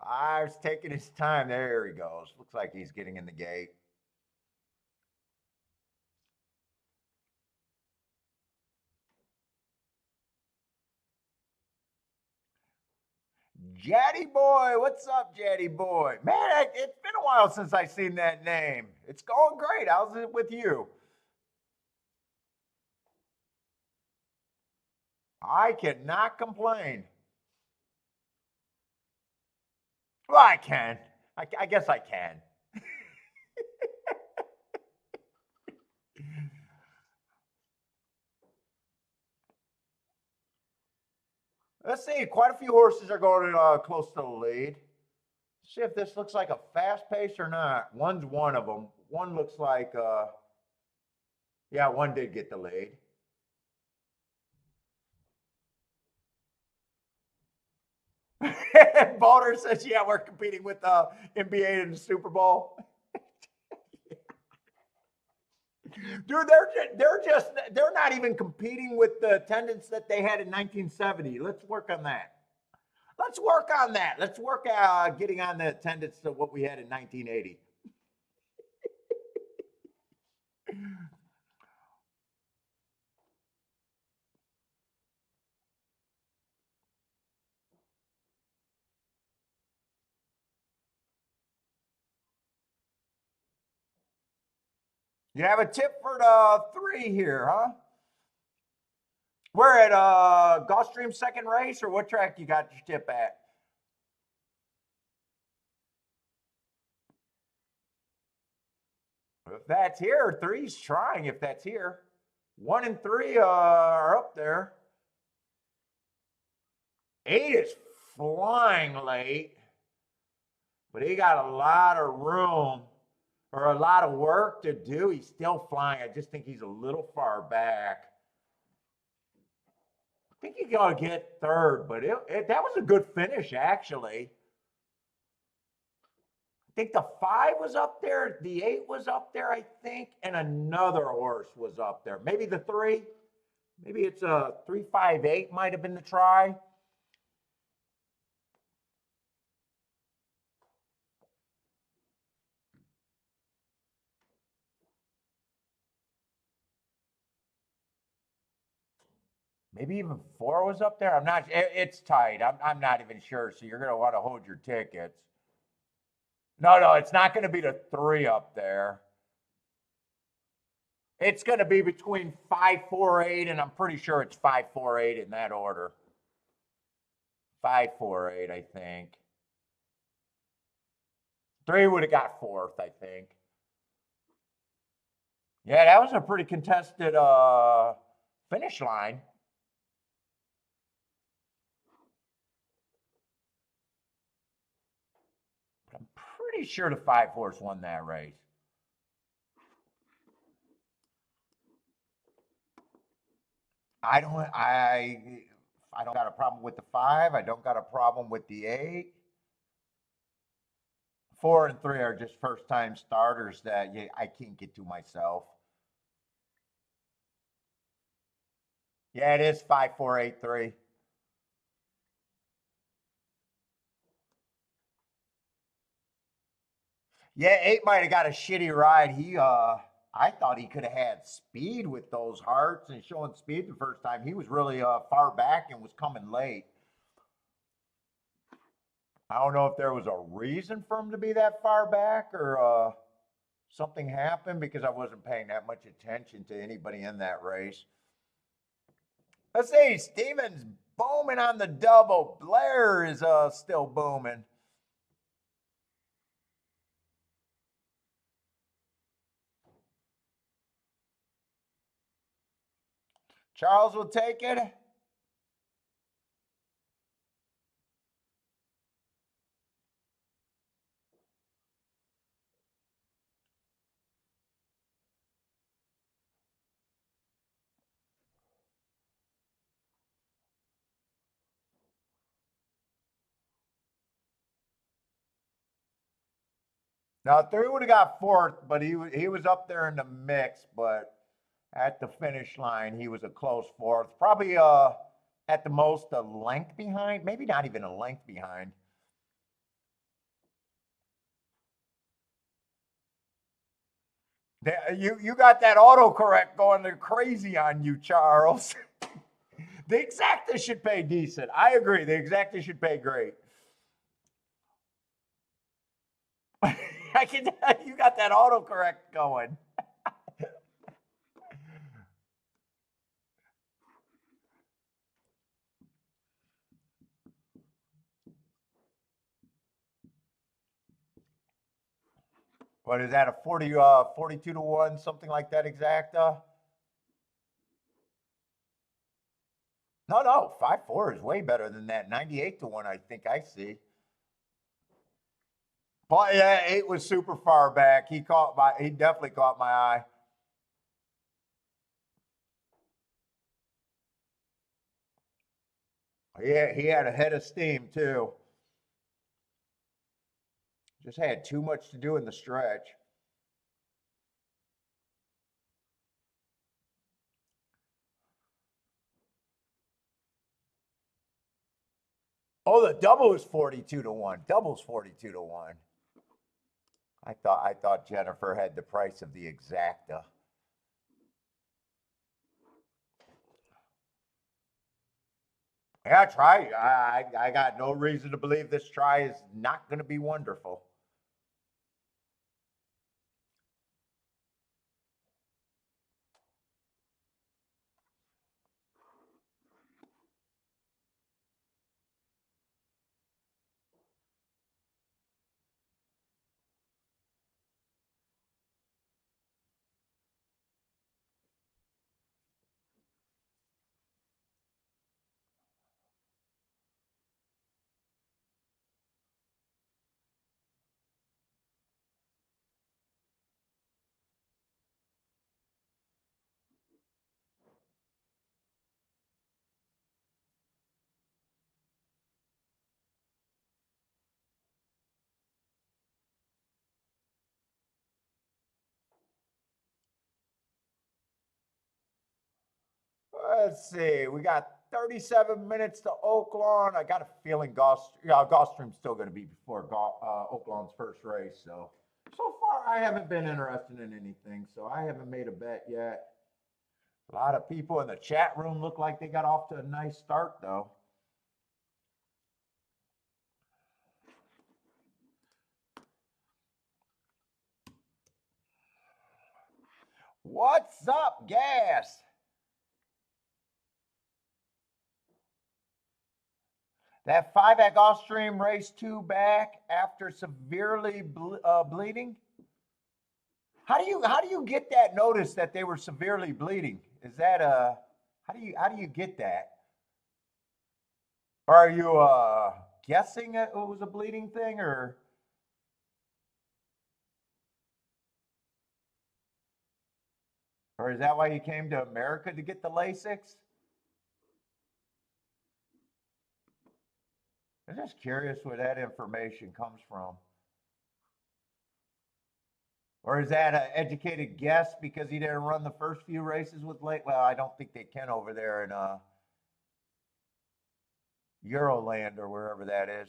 Five's taking his time. There he goes. Looks like he's getting in the gate. Jaddy Boy, what's up, Jaddy Boy? Man, it's been a while since I seen that name. It's going great. How's it with you? I cannot complain. Well, I can. I guess I can. Let's see. Quite a few horses are going close to the lead. See if this looks like a fast pace or not. One's one of them. One looks like, yeah, one did get the lead. Boulder says, yeah, we're competing with NBA in the Super Bowl. Dude, they're not even competing with the attendance that they had in 1970. Let's work on that. Let's work on that. Let's work getting on the attendance to what we had in 1980. You have a tip for the 3 here, huh? We're at Gulfstream second race, or what track you got your tip at? If that's here, 3's trying if that's here. 1 and 3 are up there. 8 is flying late, but he got a lot of room or a lot of work to do. He's still flying. I just think he's a little far back. I think he's going to get 3rd, but that was a good finish, actually. I think the 5 was up there, the 8 was up there, I think, and another horse was up there. Maybe the 3. Maybe it's a 358 might have been the try. Maybe even 4 was up there. I'm not. It's tight. I'm not even sure. So you're going to want to hold your tickets. No, it's not going to be the 3 up there. It's going to be between 548 and I'm pretty sure it's 548 in that order. 548, I think. 3 would have got 4th, I think. Yeah, that was a pretty contested finish line. But I'm pretty sure the 5 horse won that race. I don't got a problem with the 5. I don't got a problem with the 8. 4 and 3 are just first time starters that I can't get to myself. Yeah, it is 5483. Yeah, 8 might have got a shitty ride. I thought he could have had speed with those hearts and showing speed the first time. He was really far back and was coming late. I don't know if there was a reason for him to be that far back or something happened because I wasn't paying that much attention to anybody in that race. Let's see, Steven's booming on the double. Blair is still booming. Charles will take it. Now, three would have got fourth, but he was up there in the mix. But at the finish line, he was a close fourth. Probably at the most a length behind, maybe not even a length behind. You got that autocorrect going crazy on you, Charles. The exacta should pay decent. I agree. The exacta should pay great. I can tell you got that autocorrect going. What is that, a 42 to 1, something like that exacta? No, 5-4 is way better than that. 98 to 1, I think I see. But yeah, 8 was super far back. He definitely caught my eye. Yeah, he had a head of steam too. Just had too much to do in the stretch. Oh, the double is 42 to 1. Double's 42 to 1. I thought Jennifer had the price of the exacta. Yeah, try. I got no reason to believe this try is not going to be wonderful. Let's see. We got 37 minutes to Oaklawn. I got a feeling Gulfstream's still going to be before Oaklawn's first race. So far, I haven't been interested in anything. So I haven't made a bet yet. A lot of people in the chat room look like they got off to a nice start, though. What's up, Gas? That 5 at Gulfstream race 2 back after severely bleeding. How do you get that notice that they were severely bleeding? Is that how do you get that? Or are you guessing it was a bleeding thing, or is that why you came to America to get the LASIX? I'm just curious where that information comes from. Or is that an educated guess because he didn't run the first few races with late? Well, I don't think they can over there in Euroland or wherever that is.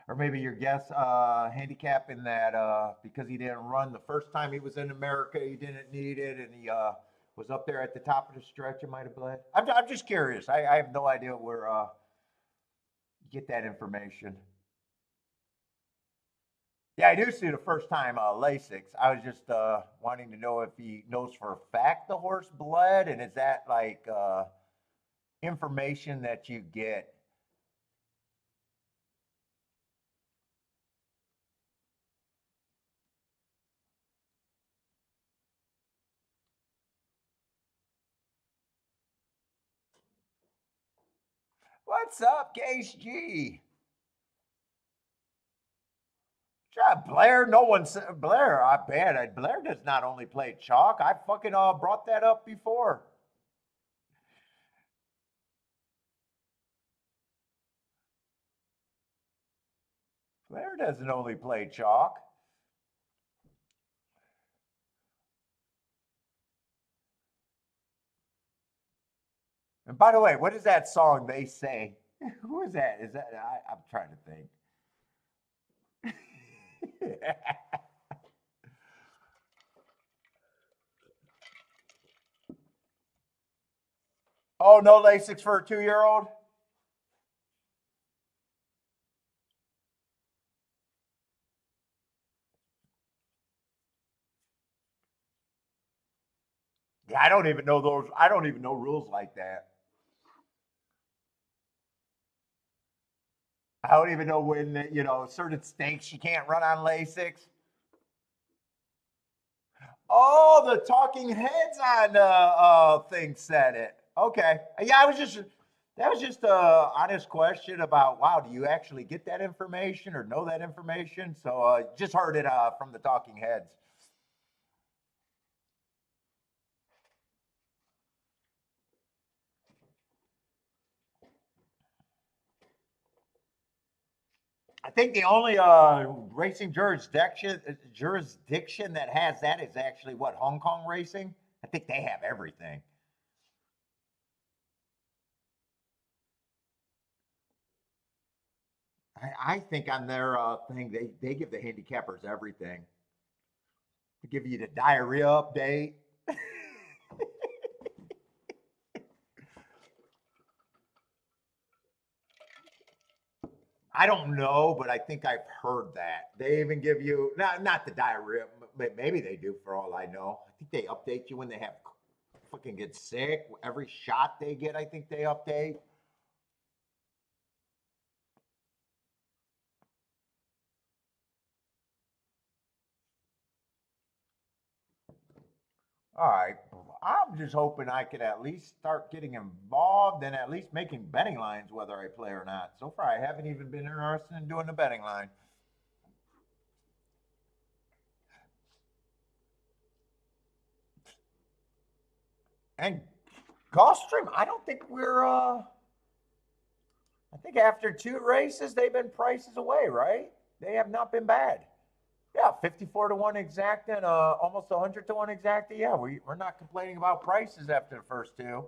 Or maybe your guess handicapping that because he didn't run the first time he was in America, he didn't need it, and he was up there at the top of the stretch. It might have bled. I'm just curious. I have no idea where get that information. Yeah, I do see the first time Lasix. I was just wanting to know if he knows for a fact the horse bled, and is that like information that you get? What's up, Case G? Blair, no one said Blair. I bet Blair does not only play chalk. I fucking brought that up before. Blair doesn't only play chalk. And by the way, what is that song they say? Who is that? Is that I'm trying to think. Oh, no Lasix for a 2-year-old? Yeah, I don't even know those. I don't even know rules like that. I don't even know when, certain stakes you can't run on Lasix. Oh, the talking heads on thing said it. Okay. Yeah, that was just a honest question about, wow, do you actually get that information or know that information? So just heard it from the talking heads. I think the only racing jurisdiction that has that is actually what, Hong Kong racing. I think they have everything. I think on their thing they give the handicappers everything. They give you the diarrhea update. I don't know, but I think I've heard that they even give you not the diarrhea. Maybe they do for all I know. I think they update you when they have fucking get sick. Every shot they get, I think they update. All right. I'm just hoping I could at least start getting involved and at least making betting lines whether I play or not. So far, I haven't even been interested in doing the betting line. And Gulfstream, I don't think we're. I think after 2 races, they've been prices away, right? They have not been bad. Yeah, 54 to 1 exact and almost 100 to 1 exact. Yeah, we're not complaining about prices after the first two.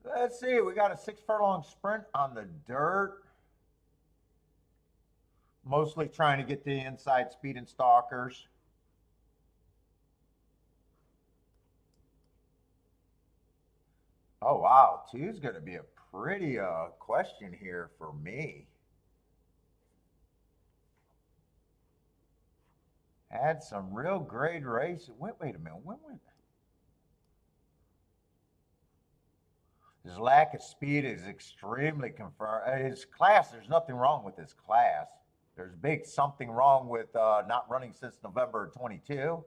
Let's see. We got a 6 furlong sprint on the dirt. Mostly trying to get the inside speed and stalkers. Oh, wow. Two's going to be a pretty question here for me. Had some real grade race. Wait a minute. When went? His lack of speed is extremely confirmed. His class, there's nothing wrong with his class. There's big something wrong with not running since November 22.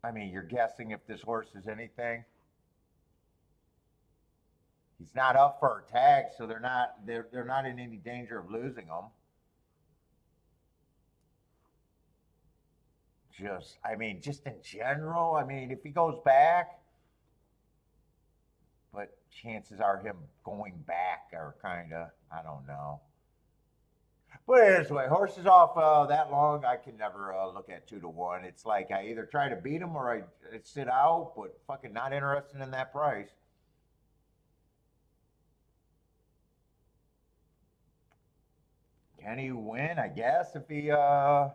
I mean, you're guessing if this horse is anything. He's not up for a tag, so they're not in any danger of losing him. Just in general, I mean, if he goes back, but chances are him going back are kind of, I don't know. But anyway, horses off that long, I can never look at 2 to 1. It's like I either try to beat him or I sit out, but fucking not interested in that price. Can he win? I guess if he is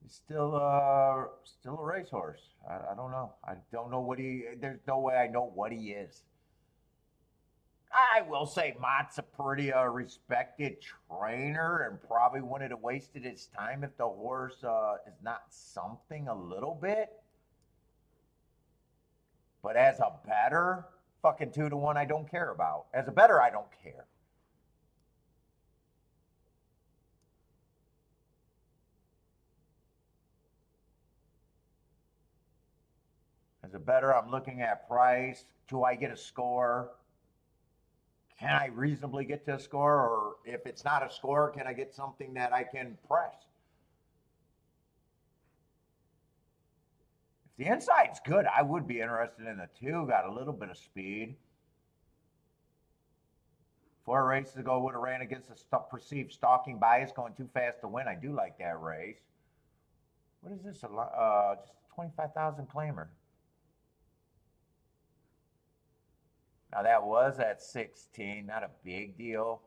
still a racehorse. I don't know. I don't know what he. There's no way I know what he is. I will say Mott's a pretty respected trainer and probably wouldn't have wasted his time if the horse is not something a little bit. But as a bettor, fucking 2 to 1, I don't care about. As a bettor, I don't care. As a bettor, I'm looking at price. Do I get a score? Can I reasonably get to a score? Or if it's not a score, can I get something that I can press? If the inside's good, I would be interested in the 2. Got a little bit of speed. 4 races ago, would have ran against a perceived stalking bias, going too fast to win. I do like that race. What is this? Just a 25,000 claimer. Now that was at 16, not a big deal.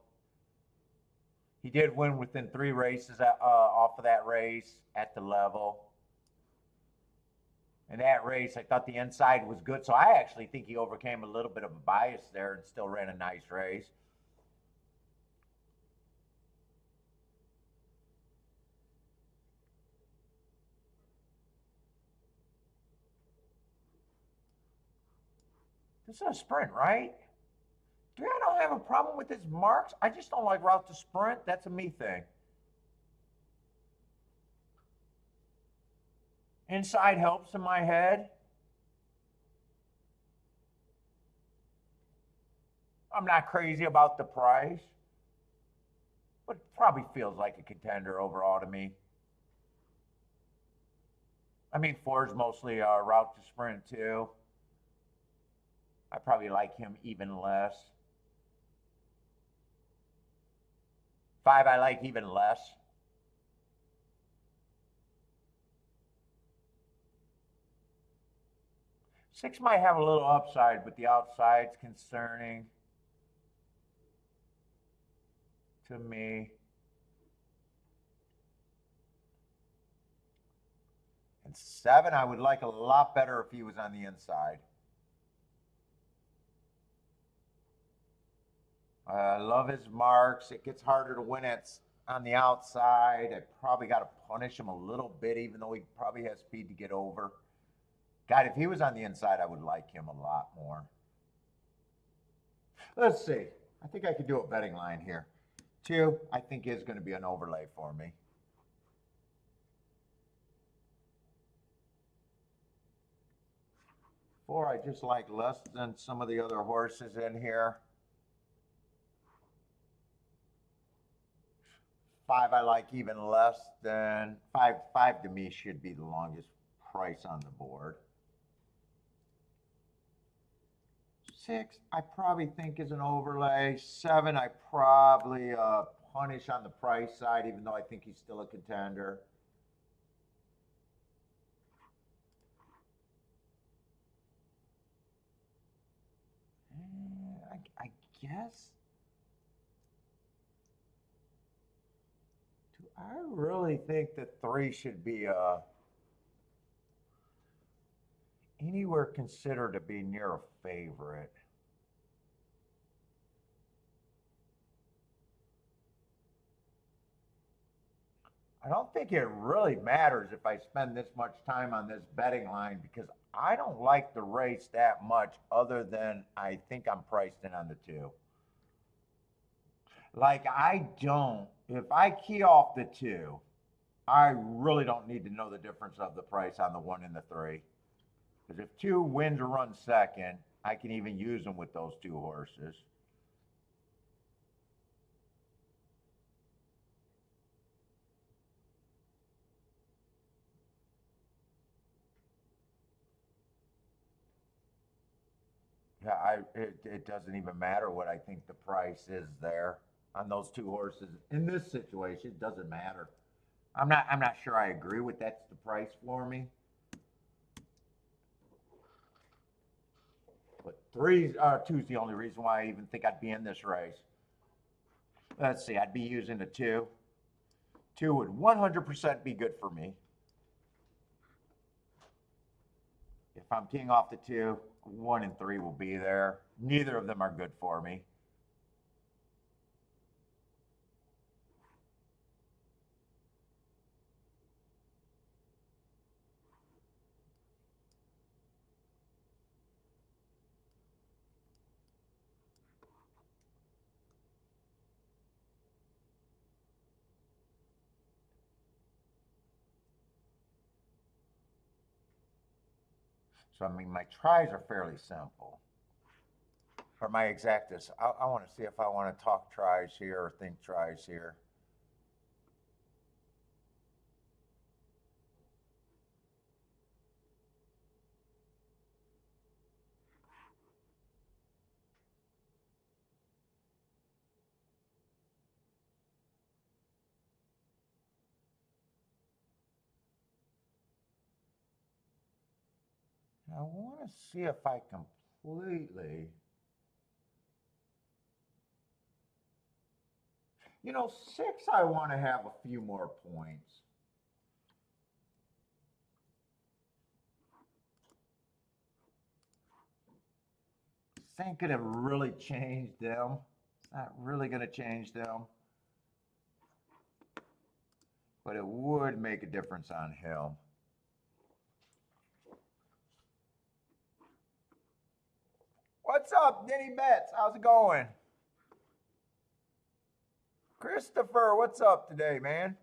He did win within 3 races off of that race at the level. In that race, I thought the inside was good, so I actually think he overcame a little bit of a bias there and still ran a nice race. This is a sprint, right? Dude, I don't have a problem with his marks. I just don't like route to sprint. That's a me thing. Inside helps in my head. I'm not crazy about the price, but it probably feels like a contender overall to me. I mean, 4 is mostly route to sprint too. I probably like him even less. 5, I like even less. Six might have a little upside, but the outside's concerning to me. And 7, I would like a lot better if he was on the inside. I love his marks. It gets harder to win on the outside. I probably got to punish him a little bit, even though he probably has speed to get over. God, if he was on the inside, I would like him a lot more. Let's see. I think I could do a betting line here. 2, I think is going to be an overlay for me. 4, I just like less than some of the other horses in here. 5, I like even less than 5. 5 to me should be the longest price on the board. 6, I probably think is an overlay. 7, I probably punish on the price side, even though I think he's still a contender. I guess. Do I really think that 3 should be anywhere considered to be near a favorite? I don't think it really matters if I spend this much time on this betting line because I don't like the race that much other than I think I'm priced in on the 2. Like if I key off the 2, I really don't need to know the difference of the price on the 1 and the 3. Because if 2 wins or runs second, I can even use them with those 2 horses. Yeah, it doesn't even matter what I think the price is there on those two horses. In this situation, it doesn't matter. I'm not sure I agree with that's the price for me. But two's the only reason why I even think I'd be in this race. Let's see, I'd be using a two. Two would 100% be good for me. If I'm teeing off the two, one and three will be there. Neither of them are good for me. So, I mean, my tries are fairly simple. For my exactas, I want to see if I want to talk tries here or think tries here. I want to see if I completely, six, I want to have a few more points. This ain't going to really change them. It's not really going to change them. But it would make a difference on him. What's up, Denny Betts? How's it going? Christopher, what's up today, man?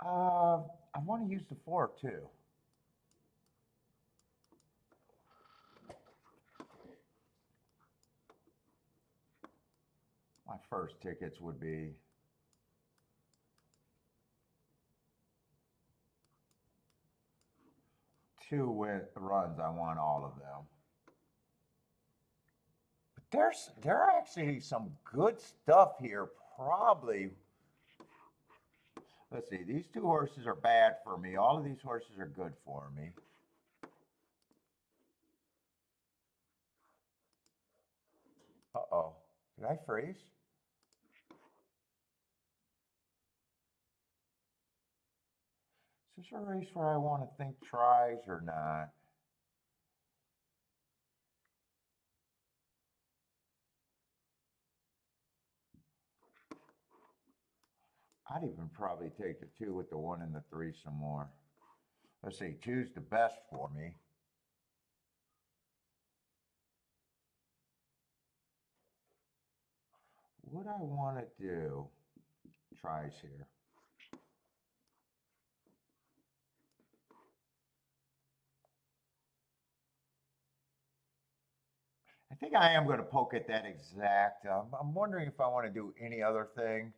I want to use the four too. My first tickets would be two runs. I want all of them. But there are actually some good stuff here. Probably. Let's see. These two horses are bad for me. All of these horses are good for me. Uh-oh. Did I freeze? Is this a race where I want to think tries or not? I'd even probably take the two with the one and the three some more. Let's see, two's the best for me. What I want to do, tries here. I think I am going to poke at that exact. I'm wondering if I want to do any other thing.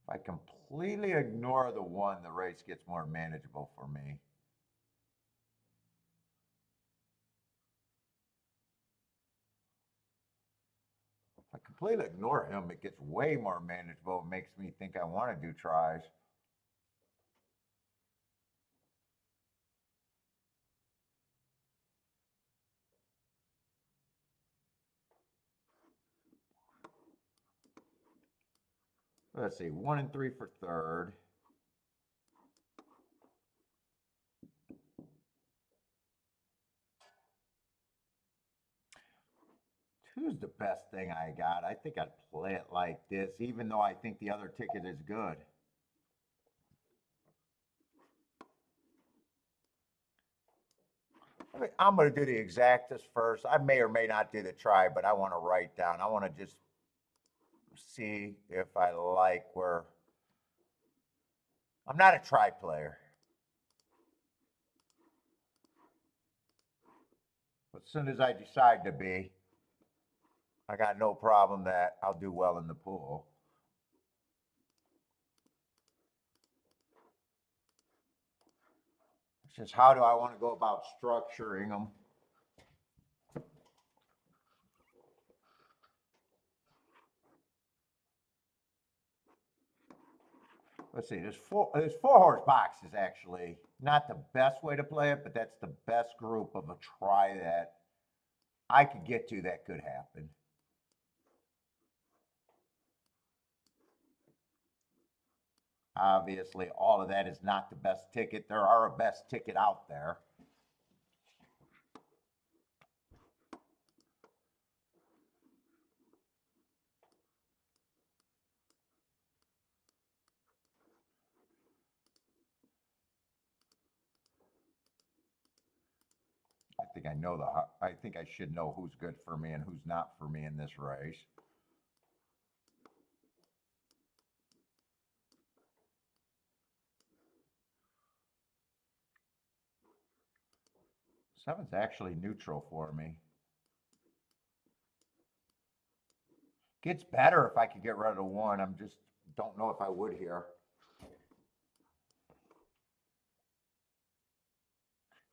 If I completely ignore the one, the race gets more manageable for me. If I completely ignore him, it gets way more manageable. It makes me think I want to do tries. Let's see, one and three for third. Two's the best thing I got. I think I'd play it like this, even though I think the other ticket is good. I'm going to do the exactas first. I may or may not do the try, but I want to write down. I want to just see if I like where. I'm not a try player. But as soon as I decide to be, I got no problem that I'll do well in the pool. It's just how do I want to go about structuring them? Let's see, this four horse box is actually not the best way to play it, but that's the best group of a try that I could get to that could happen. Obviously, all of that is not the best ticket. There are a best ticket out there. I think I should know who's good for me and who's not for me in this race. Seven's actually neutral for me. Gets better if I could get rid of the one. I'm just don't know if I would here.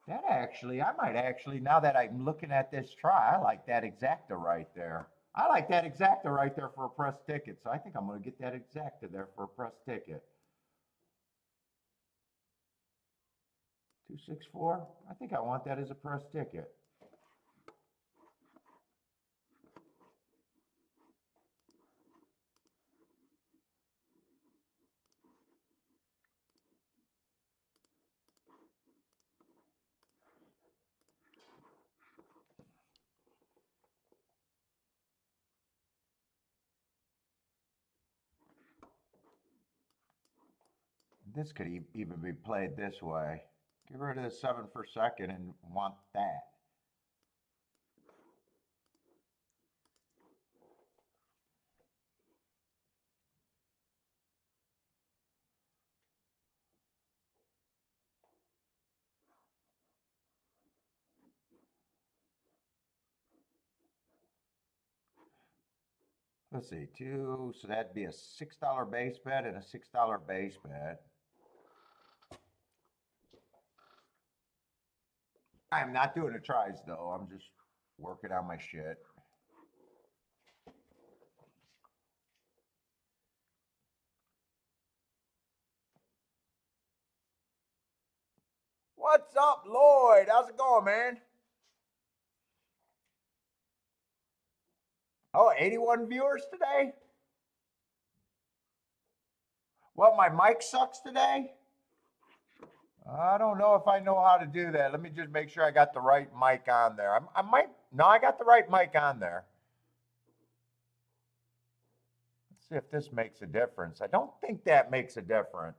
That actually, I might actually, now that I'm looking at this try, I like that exacta right there. I like that exacta right there for a press ticket. So I think I'm going to get that exacta there for a press ticket. 264. I think I want that as a press ticket. This could even be played this way. Get rid of the 7 for second and want that. Let's see, so that'd be a $6 base bet and a $6 base bet. I'm not doing the tries though. I'm just working on my shit. What's up, Lloyd? How's it going, man? Oh, 81 viewers today? What, my mic sucks today? I don't know if I know how to do that. Let me just make sure I got the right mic on there. I got the right mic on there. Let's see if this makes a difference. I don't think that makes a difference.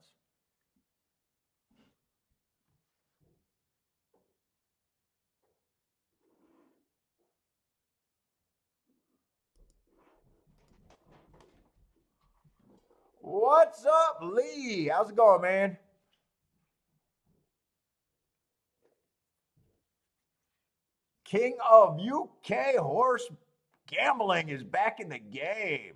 What's up, Lee? How's it going, man? King of UK horse gambling is back in the game.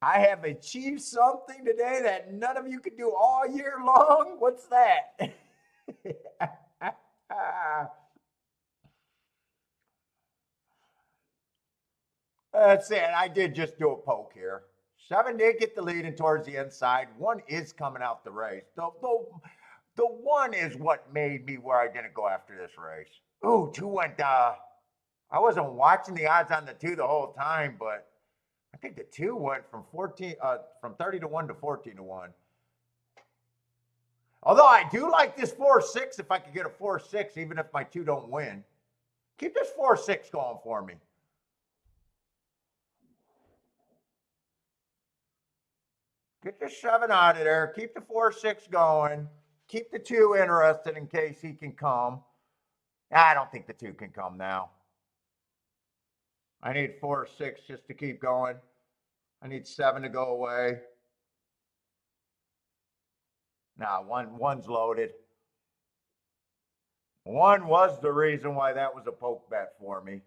I have achieved something today that none of you can do all year long. What's that? That's it. I did just do a poke here. 7 did get the lead and towards the inside. 1 is coming out the race. The 1 is what made me where I didn't go after this race. Ooh, 2 went, I wasn't watching the odds on the 2 the whole time, but I think the 2 went from 30 to 1 to 14 to 1. Although I do like this 4-6 if I could get a 4-6, even if my 2 don't win. Keep this 4-6 going for me. Get the 7 out of there. Keep the 4-6 going. Keep the 2 interested in case he can come. I don't think the 2 can come now. I need 4-6 just to keep going. I need 7 to go away. Nah, one's loaded. 1 was the reason why that was a poke bet for me.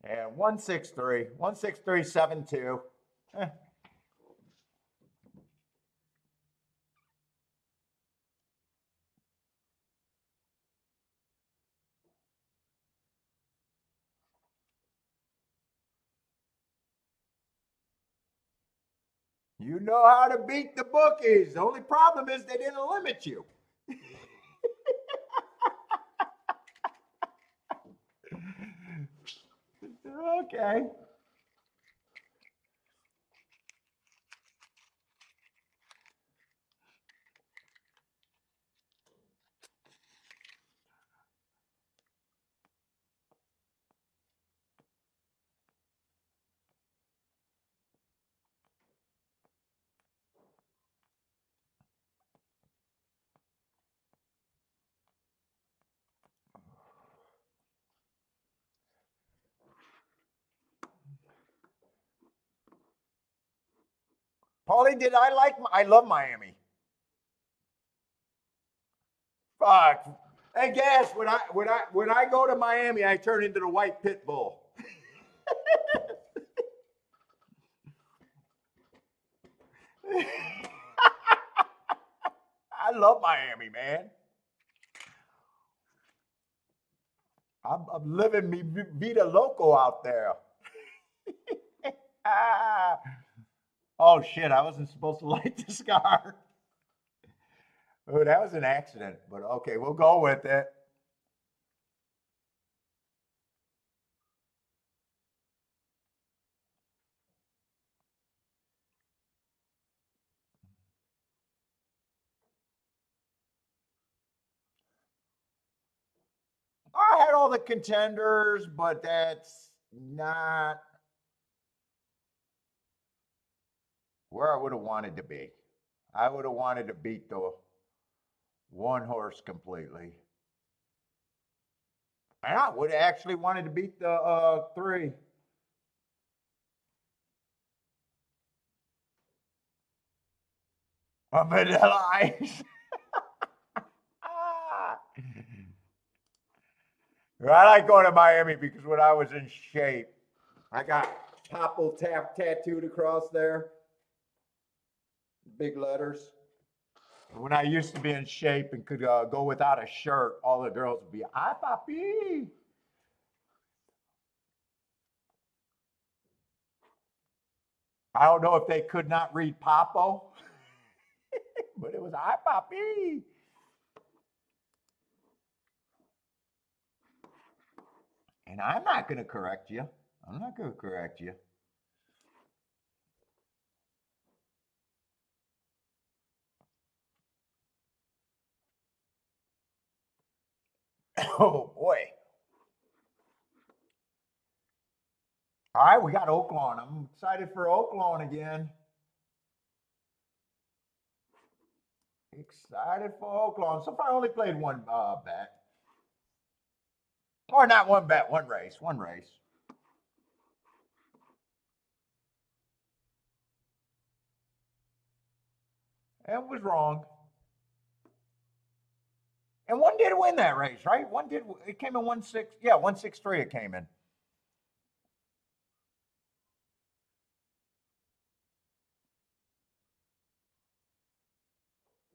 And 163, 163.72. You know how to beat the bookies. The only problem is they didn't limit you. Okay. Paulie, I love Miami. Fuck. And guess when I go to Miami, I turn into the white pit bull. I love Miami, man. I'm living me vida loco out there. Oh shit! I wasn't supposed to light the cigar. Oh, that was an accident, but okay, we'll go with it. I had all the contenders, but that's not where I would have wanted to be. I would have wanted to beat the 1 horse completely. And I would have actually wanted to beat the 3. A Vanilla Ice. I like going to Miami because when I was in shape, I got Popple tattooed across there. Big letters. When I used to be in shape and could go without a shirt, all the girls would be, "Hi, papi." I don't know if they could not read Papo, but it was, "Hi, papi." And I'm not going to correct you. I'm not going to correct you. Oh, boy. All right, we got Oaklawn. I'm excited for Oaklawn again. Excited for Oaklawn. So far, I only played one bet. Or not one bet, one race. One race. And was wrong. And one did win that race, right? One did. It came in 1-6. Yeah, 163. It came in.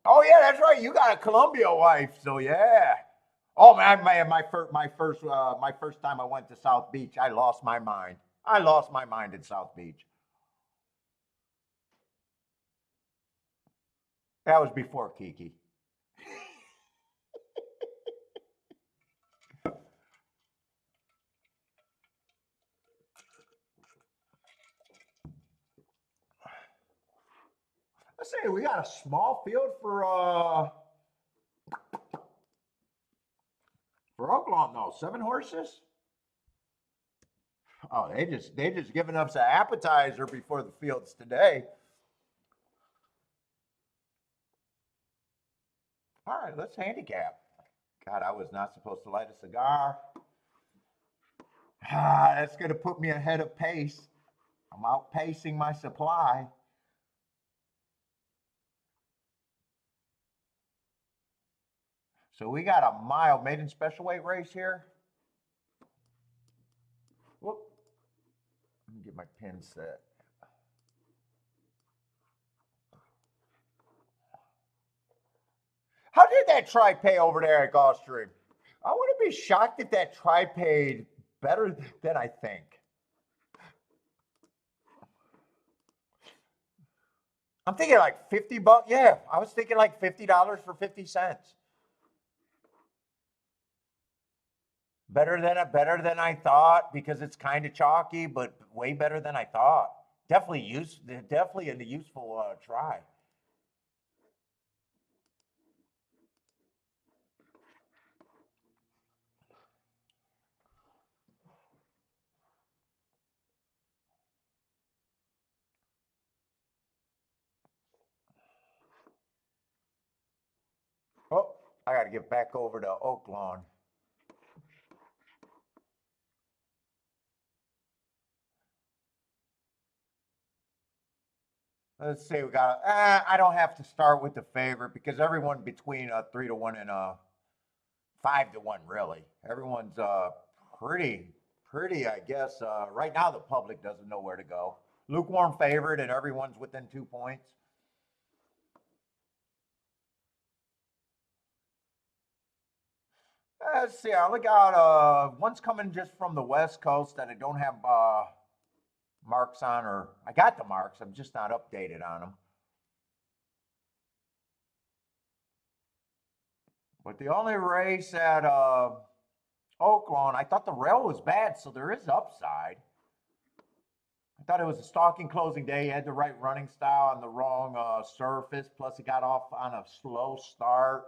Oh yeah, that's right. You got a Columbia wife, so yeah. Oh man, my first time I went to South Beach, I lost my mind. I lost my mind in South Beach. That was before Kiki. Let's say we got a small field for Oaklawn though. 7 horses. Oh, they just giving us an appetizer before the fields today. All right, let's handicap. God, I was not supposed to light a cigar. That's going to put me ahead of pace. I'm outpacing my supply. So we got a mile maiden special weight race here. Whoop. Let me get my pin set. How did that try pay over there at Gulfstream? I wouldn't be shocked if that try paid better than I think. I'm thinking like 50 bucks. Yeah, I was thinking like $50 for 50 cents. Better than I thought because it's kind of chalky, but way better than I thought. Definitely a useful try. Oh, I got to get back over to Oaklawn. Let's see, we got. I don't have to start with the favorite because everyone between 3-1 and 5-1, really. Everyone's pretty. I guess right now the public doesn't know where to go. Lukewarm favorite, and everyone's within 2 points. Let's see. I look out. One's coming just from the West Coast that I don't have marks on, or I got the marks. I'm just not updated on them. But the only race at Oaklawn, I thought the rail was bad, so there is upside. I thought it was a stalking closing day. He had the right running style on the wrong surface. Plus, he got off on a slow start.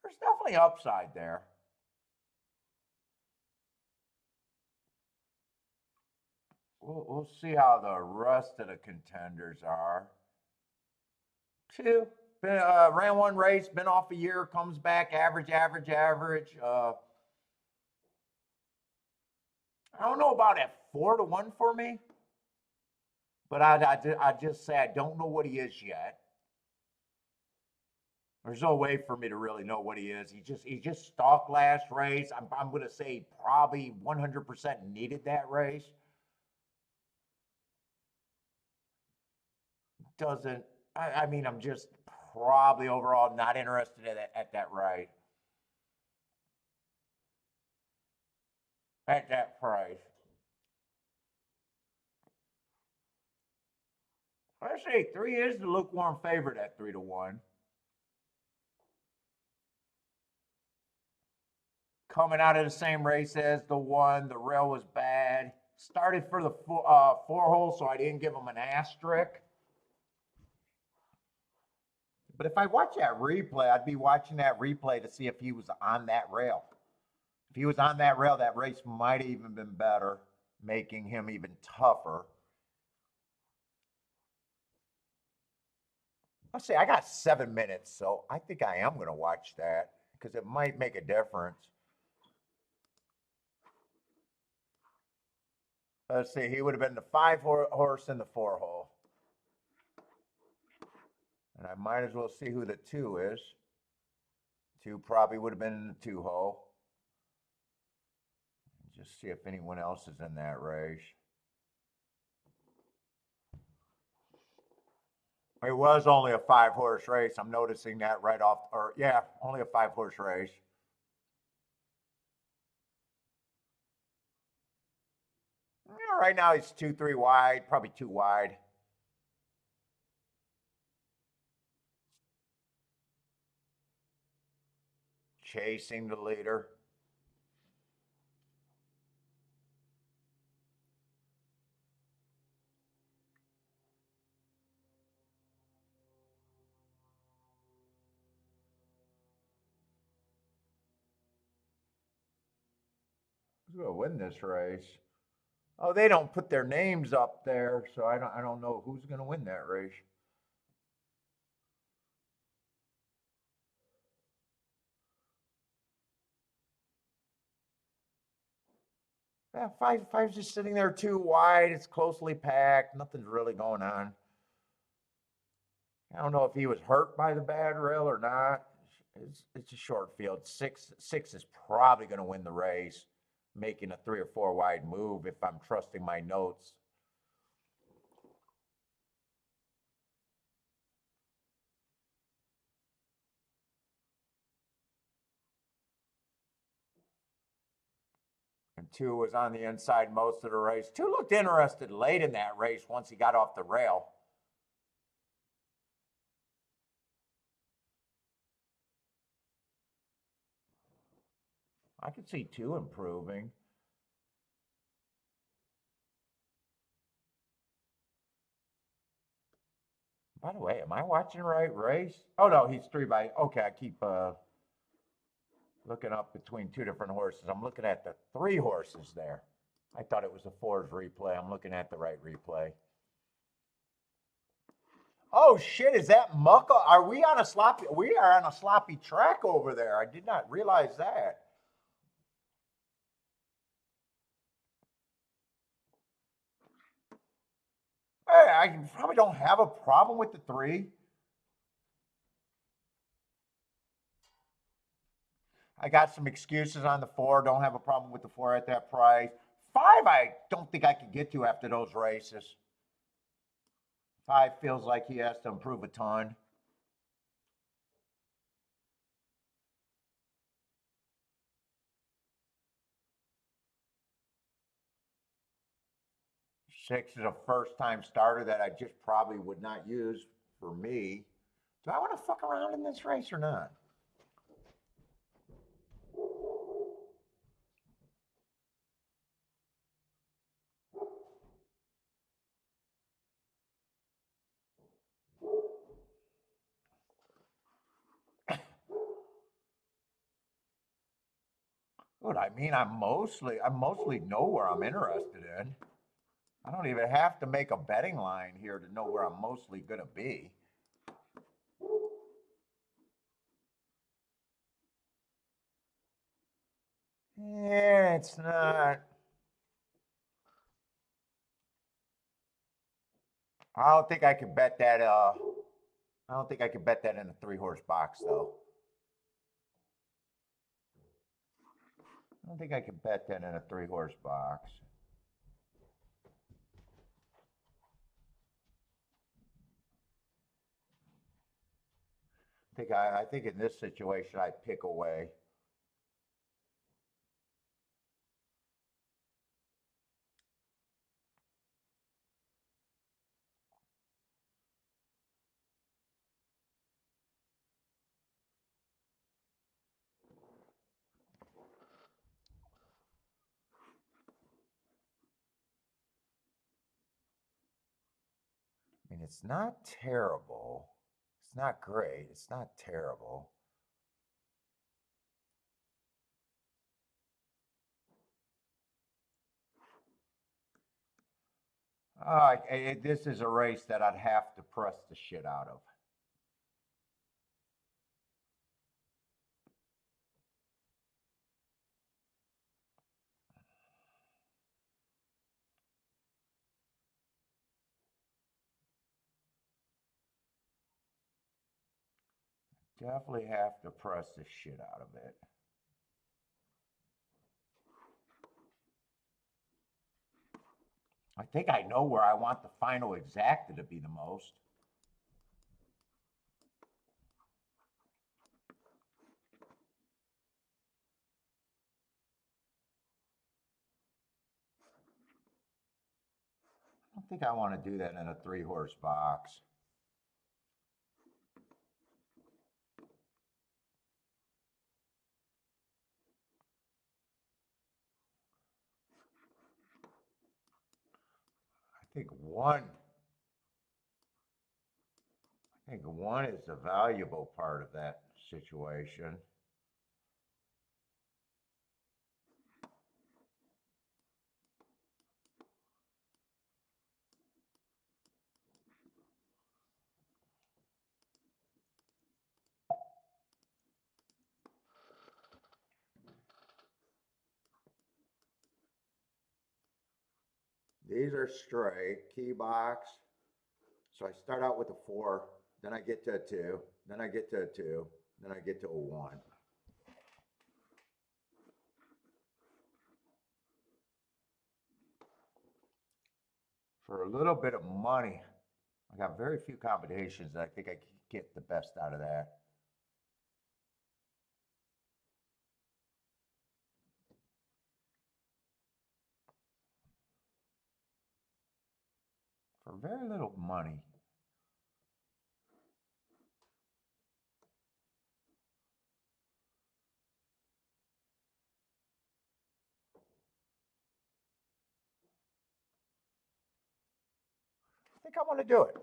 There's definitely upside there. We'll see how the rest of the contenders are. 2. Ran 1 race, been off a year, comes back, average. I don't know about at 4-1 for me, but I just say I don't know what he is yet. There's no way for me to really know what he is. He just stalked last race. I'm going to say probably 100% needed that race. Doesn't. I mean, I'm just probably overall not interested at that right. At that price. I say 3 is the lukewarm favorite at 3-1. Coming out of the same race as the 1, the rail was bad. Started for the 4-hole, so I didn't give him an asterisk. But if I watch that replay, I'd be watching that replay to see if he was on that rail. If he was on that rail, that race might have even been better, making him even tougher. Let's see, I got 7 minutes, so I think I am going to watch that because it might make a difference. Let's see, he would have been the 5-horse in the 4-hole. And I might as well see who the 2 is. 2 probably would have been in the 2-hole. Just see if anyone else is in that race. It was only a 5-horse race. I'm noticing that right off. Or yeah, only a 5-horse race. Yeah, right now he's 2-3 wide, probably 2 wide. Chasing the leader. Who's going to win this race? Oh, they don't put their names up there, so I don't know who's going to win that race. Yeah, five's just sitting there too wide. It's closely packed. Nothing's really going on. I don't know if he was hurt by the bad rail or not. It's a short field. Six is probably going to win the race, making a 3 or 4 wide move if I'm trusting my notes. And 2 was on the inside most of the race. 2 looked interested late in that race once he got off the rail. I could see 2 improving. By the way, am I watching the right race? Oh no, he's 3 by. Okay, I keep looking up between 2 different horses. I'm looking at the 3 horses there. I thought it was a 4's replay. I'm looking at the right replay. Oh shit, is that Muckle? Are we on a sloppy? We are on a sloppy track over there. I did not realize that. Hey, I probably don't have a problem with the 3. I got some excuses on the 4. Don't have a problem with the 4 at that price. 5, I don't think I could get to after those races. 5 feels like he has to improve a ton. Six is a first-time starter that I just probably would not use for me. Do I want to fuck around in this race or not? What I mean, I mostly know where I'm interested in. I don't even have to make a betting line here to know where I'm mostly gonna be. Yeah, it's not. I don't think I could bet that. I don't think I could bet that in a 3-horse box though. I don't think I could bet that in a 3-horse box. I think in this situation I'd pick away. I mean, it's not terrible. It's not great. It's not terrible. This is a race that I'd have to press the shit out of. Definitely have to press the shit out of it. I think I know where I want the final exacta to be the most. I don't think I want to do that in a 3-horse box. I think one is the valuable part of that situation. These are straight, key box. So I start out with a 4, then I get to a 2, then I get to a 2, then I get to a 1. For a little bit of money, I got very few combinations, and I think I can get the best out of that. For very little money. I think I want to do it.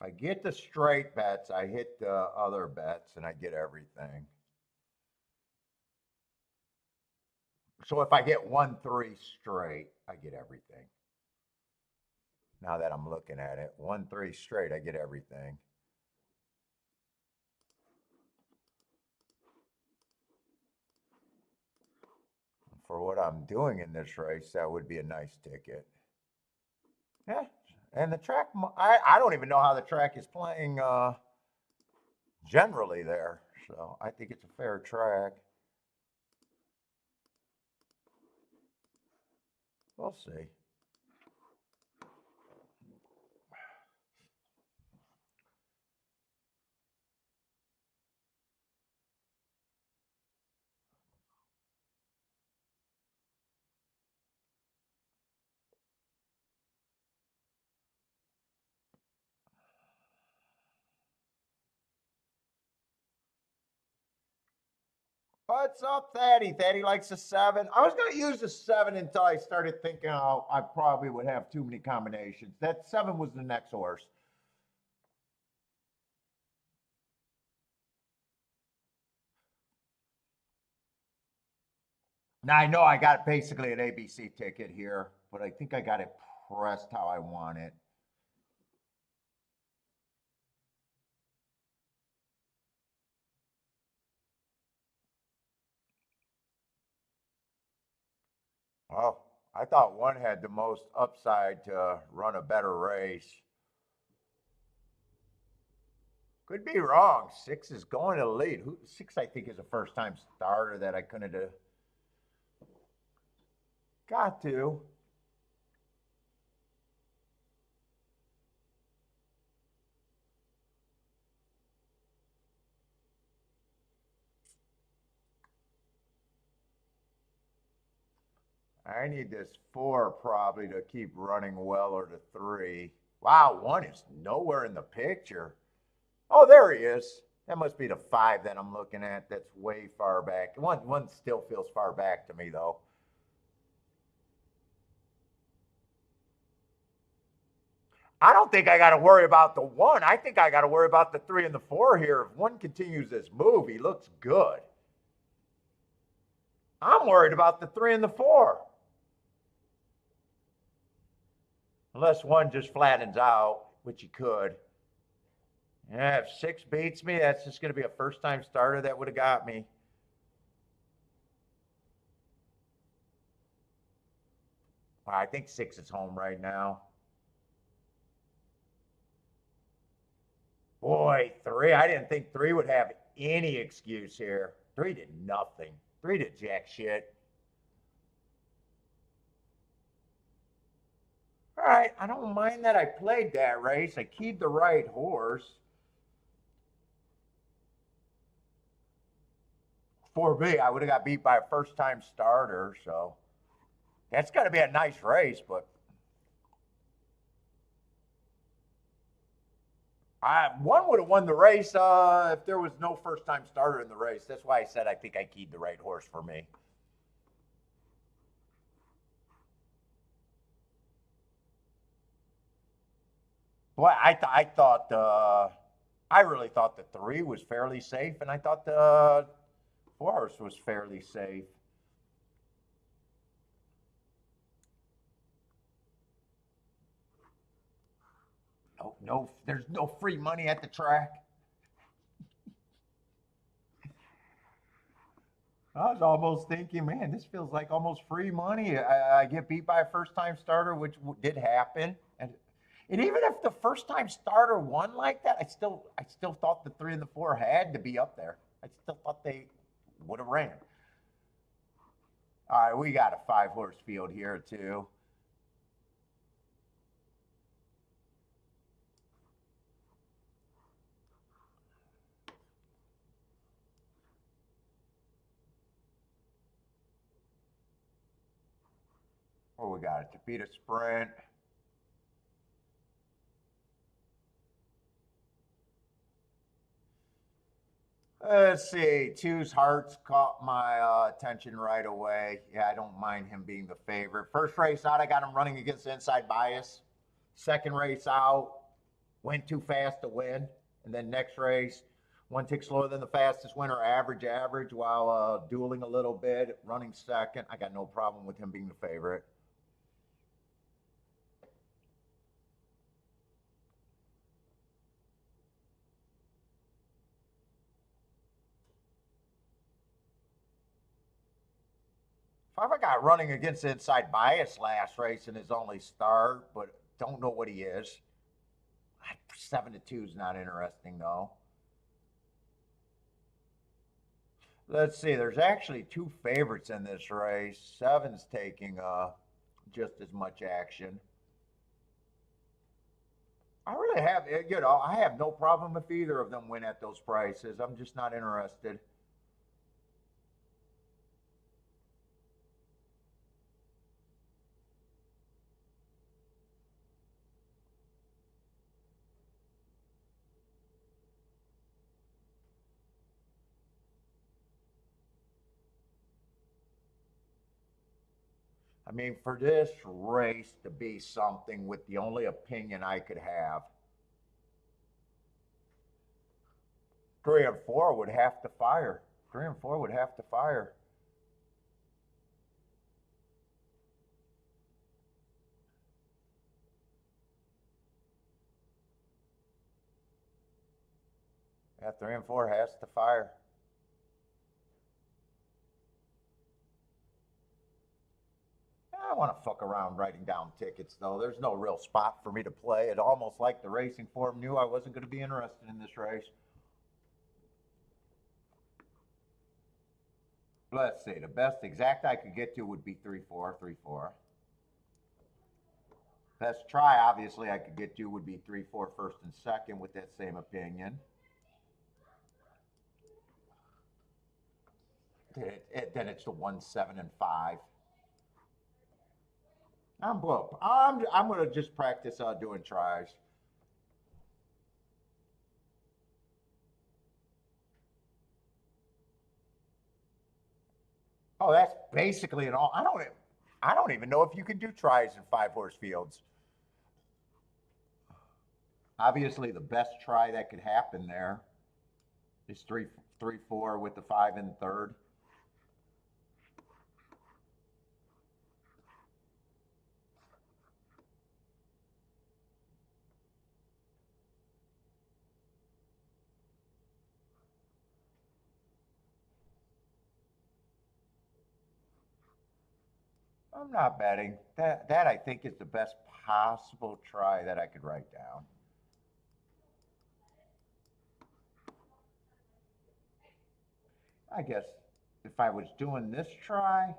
If I get the straight bets, I hit the other bets and I get everything. So if I get 1-3 straight, I get everything. Now that I'm looking at it, 1-3 straight, I get everything. For what I'm doing in this race, that would be a nice ticket. Yeah, and the track, I don't even know how the track is playing generally there. So I think it's a fair track. We'll see. What's up, Thaddy? Thaddy likes a 7. I was going to use a 7 until I started thinking, oh, I probably would have too many combinations. That 7 was the next horse. Now, I know I got basically an ABC ticket here, but I think I got it pressed how I want it. Oh, I thought 1 had the most upside to run a better race. Could be wrong. 6 is going to the lead. 6, I think, is a first-time starter that I couldn't have got to. I need this 4 probably to keep running well, or the 3. Wow, 1 is nowhere in the picture. Oh, there he is. That must be the 5 that I'm looking at. That's way far back. One still feels far back to me, though. I don't think I got to worry about the 1. I think I got to worry about the 3 and the 4 here. If 1 continues this move, he looks good. I'm worried about the 3 and the 4. Unless 1 just flattens out, which he could. Yeah, if 6 beats me, that's just going to be a first-time starter that would have got me. I think 6 is home right now. Boy, 3. I didn't think 3 would have any excuse here. 3 did nothing. 3 did jack shit. All right, I don't mind that I played that race. I keyed the right horse. 4B, I would have got beat by a first-time starter, so that's got to be a nice race, but one would have won the race if there was no first-time starter in the race. That's why I said I think I keyed the right horse for me. Boy, I really thought the 3 was fairly safe, and I thought the 4 horse was fairly safe. No, there's no free money at the track. I was almost thinking, man, this feels like almost free money. I get beat by a first-time starter, which did happen, and even if the first-time starter won like that, I still thought the 3 and the 4 had to be up there. I still thought they would have ran. All right, we got a 5-horse field here too. Oh, we got a Torpedo Sprint. Let's see. Two's Hearts caught my attention right away. Yeah, I don't mind him being the favorite. First race out, I got him running against inside bias. Second race out, went too fast to win. And then next race, 1 tick slower than the fastest winner, average, while dueling a little bit, running second. I got no problem with him being the favorite. I got running against inside bias last race in his only start, but don't know what he is. 7-2 is not interesting though. Let's see. There's actually 2 favorites in this race. 7's taking just as much action. I really have, I have no problem if either of them win at those prices. I'm just not interested. I mean, for this race to be something with the only opinion I could have, 3 and 4 would have to fire. 3 and 4 would have to fire. Yeah, 3 and 4 has to fire. I want to fuck around writing down tickets, though. There's no real spot for me to play. It almost like the racing form knew I wasn't going to be interested in this race. Let's see. The best exact I could get to would be 3-4, 3-4. Best try, obviously, I could get to would be 3-4 first and second with that same opinion. Then it's the 1, 7, and 5. I'm broke. I'm going to just practice doing tries. Oh, that's basically an all. I don't even know if you can do tries in 5-horse fields. Obviously, the best try that could happen there is 3-4 with the 5 in third. I'm not betting. That I think is the best possible try that I could write down. I guess if I was doing this try,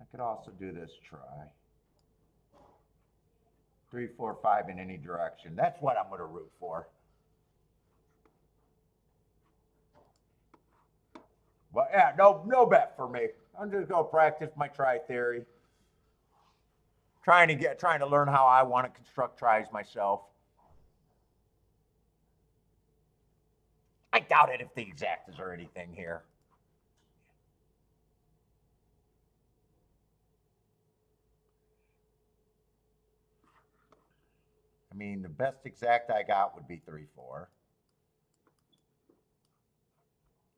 I could also do this try. 3, 4, 5 in any direction. That's what I'm going to root for. Well, yeah, no bet for me. I'm just going to practice my try theory. Trying to learn how I want to construct tries myself. I doubt it if the exactas or anything here. I mean, the best exact I got would be 3-4.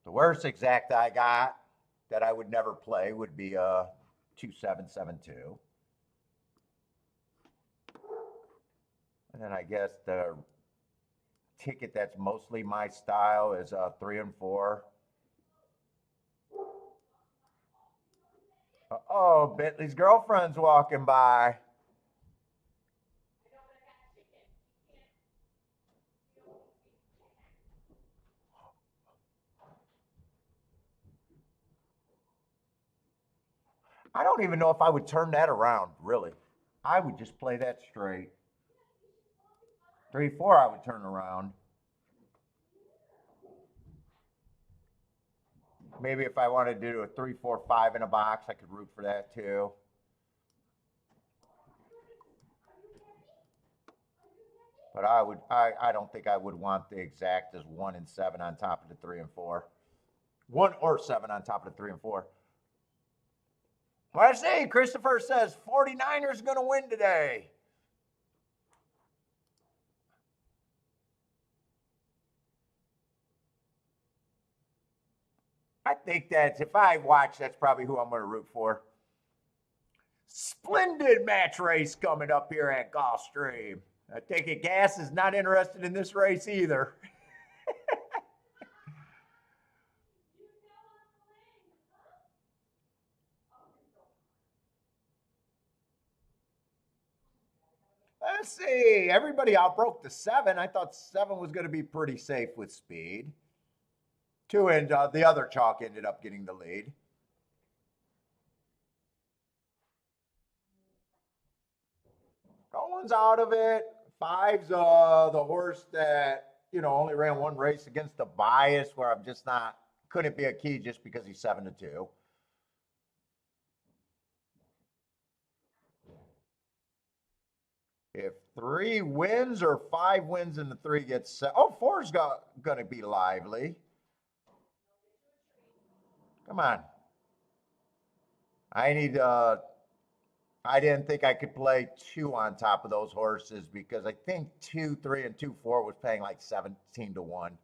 The worst exact I got that I would never play would be 2-7, 7-2. And then I guess the ticket that's mostly my style is 3 and 4. Oh, Bentley's girlfriend's walking by. I don't even know if I would turn that around, really. I would just play that straight. 3, 4, I would turn around. Maybe if I wanted to do a 3, 4, 5 in a box, I could root for that too. But I don't think I would want the exact as 1 and 7 on top of the 3 and 4. 1 or 7 on top of the 3 and 4. Well, I say, Christopher says 49ers going to win today. I think that's, if I watch, that's probably who I'm going to root for. Splendid match race coming up here at Gulfstream. I take it Gas is not interested in this race either. Let's see. Everybody outbroke the 7. I thought 7 was going to be pretty safe with speed. 2 and the other chalk ended up getting the lead. No one's out of it. 5's the horse that, only ran 1 race against the bias where I'm just not, couldn't be a key just because he's 7 to 2. If 3 wins or 5 wins and the 3 gets set. Oh, 4's going to be lively. Come on. I didn't think I could play 2 on top of those horses because I think 2, 3, and 2, 4 was paying like 17 to 1.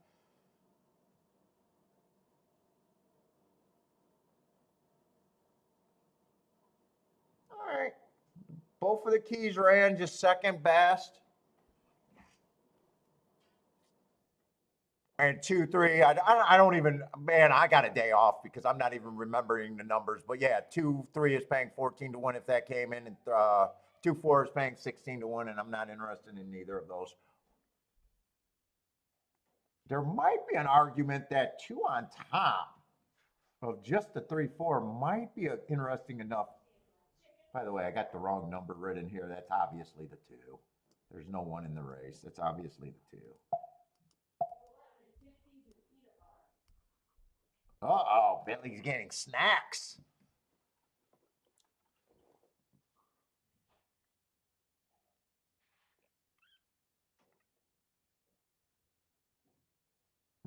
All right. Both of the keys ran just second best. And 2, 3, I don't even, man, I got a day off because I'm not even remembering the numbers. But yeah, 2, 3 is paying 14 to 1 if that came in, and 2, 4 is paying 16 to 1, and I'm not interested in either of those. There might be an argument that 2 on top of just the 3, 4 might be interesting enough. By the way, I got the wrong number written here. That's obviously the 2. There's no 1 in the race. That's obviously the 2. Uh-oh, Bentley's getting snacks.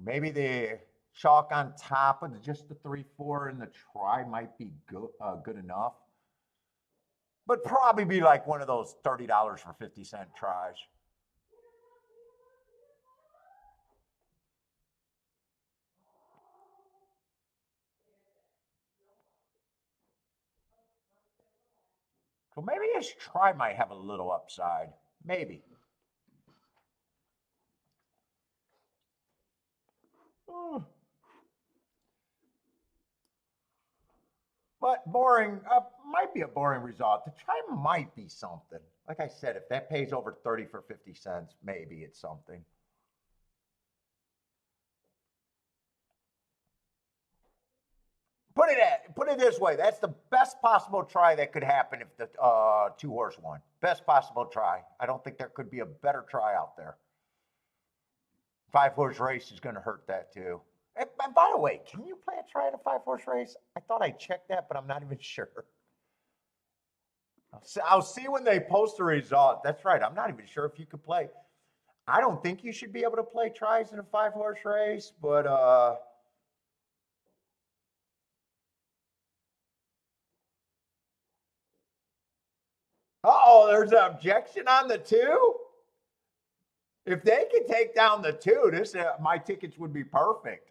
Maybe the chalk on top of just the 3, 4 and the try might be good enough. But probably be like one of those $30 for 50-cent tries. So maybe his try might have a little upside. Maybe. But boring, might be a boring result. The try might be something. Like I said, if that pays over 30 for 50 cents, maybe it's something. Put it this way. That's the best possible try that could happen if the 2-horse won. Best possible try. I don't think there could be a better try out there. 5-horse race is going to hurt that too. And by the way, can you play a try in a 5-horse race? I thought I checked that, but I'm not even sure. I'll see when they post the result. That's right. I'm not even sure if you could play. I don't think you should be able to play tries in a 5-horse race, but uh-oh, there's an objection on the 2. If they could take down the 2, my tickets would be perfect.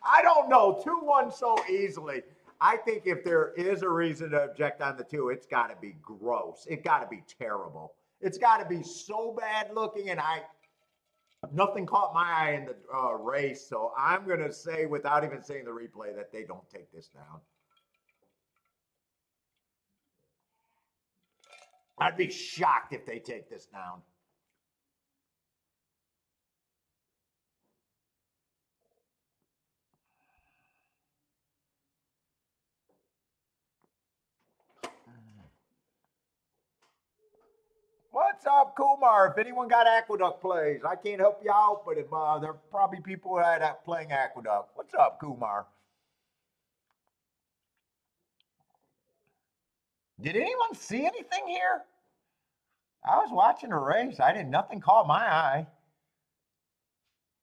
I don't know. 2 won so easily. I think if there is a reason to object on the 2, it's got to be gross. It got to be terrible. It's got to be so bad looking, and nothing caught my eye in the race. So I'm gonna say, without even seeing the replay, that they don't take this down. I'd be shocked if they take this down. What's up, Kumar? If anyone got Aqueduct plays, I can't help you out, but if there are probably people that are playing Aqueduct. What's up, Kumar? Did anyone see anything here? I was watching the race. Nothing caught my eye.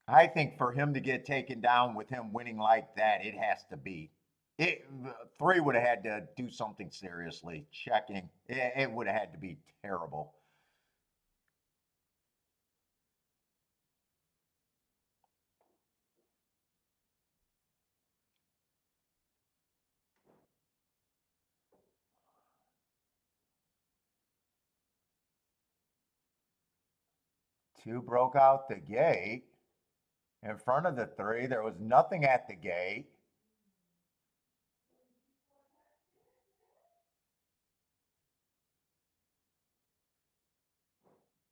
I think for him to get taken down with him winning like that, it has to be. It 3 would have had to do something seriously. Checking. It would have had to be terrible. Two broke out the gate. In front of the 3, there was nothing at the gate.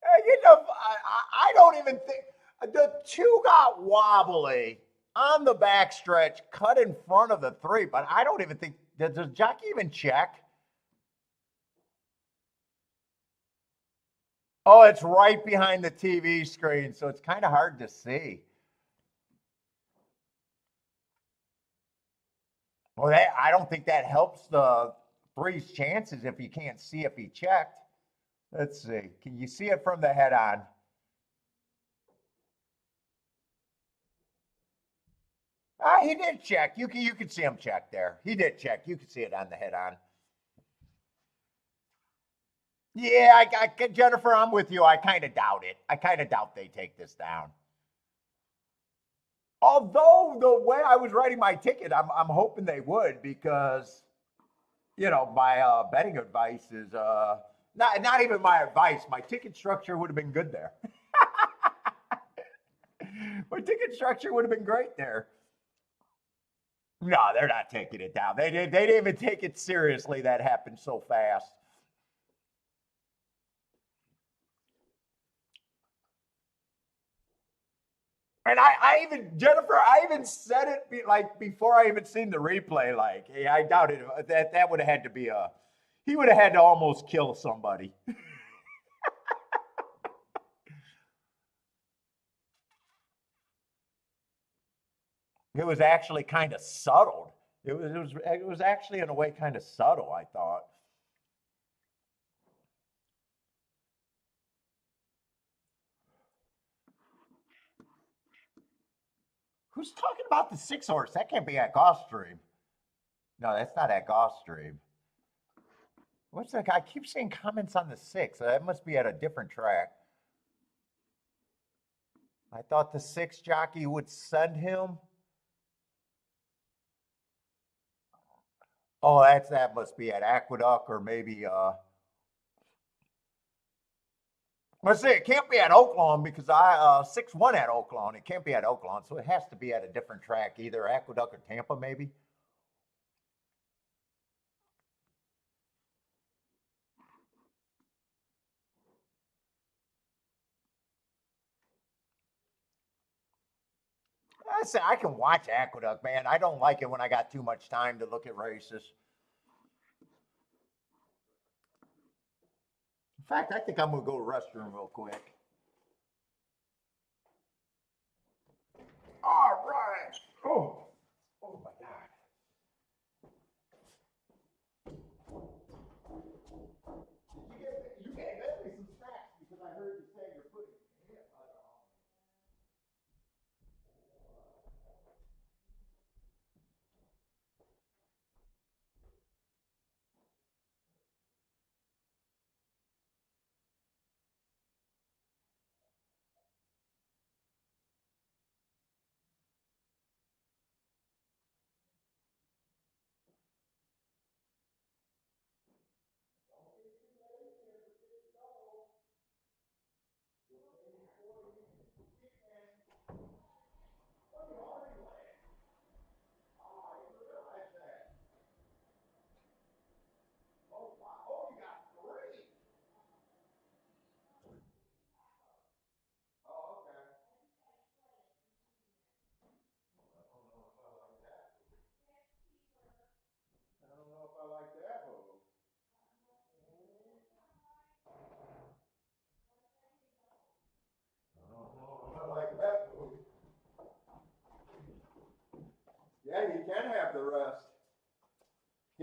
I don't even think the 2 got wobbly on the backstretch, cut in front of the 3, but I don't even think, does jockey even check? Oh, it's right behind the TV screen, so it's kind of hard to see. Well, I don't think that helps the 3's chances if you can't see if he checked. Let's see. Can you see it from the head on? He did check. You can see him check there. He did check. You can see it on the head on. Yeah, Jennifer, I'm with you. I kind of doubt it. I kind of doubt they take this down. Although the way I was writing my ticket, I'm hoping they would, because, my betting advice is not even my advice. My ticket structure would have been good there. My ticket structure would have been great there. No, they're not taking it down. They didn't even take it seriously. That happened so fast. And Jennifer, I even said it before I even seen the replay. Like, hey, I doubted that would have had to be he would have had to almost kill somebody. It was actually kind of subtle. It was actually in a way kind of subtle, I thought. Who's talking about the 6 horse? That can't be at Gulfstream. No, that's not at Gulfstream. What's that guy? I keep seeing comments on the 6. That must be at a different track. I thought the 6 jockey would send him. Oh, that must be at Aqueduct, or maybe let's see, it can't be at Oaklawn, because I 6-1 at Oaklawn. It can't be at Oaklawn, so it has to be at a different track, either Aqueduct or Tampa, maybe. I say I can watch Aqueduct, man. I don't like it when I got too much time to look at races. In fact, I think I'm gonna go to the restroom real quick. All right. Oh my God. You gave me some snacks, because I heard you say you're putting peanut butter on.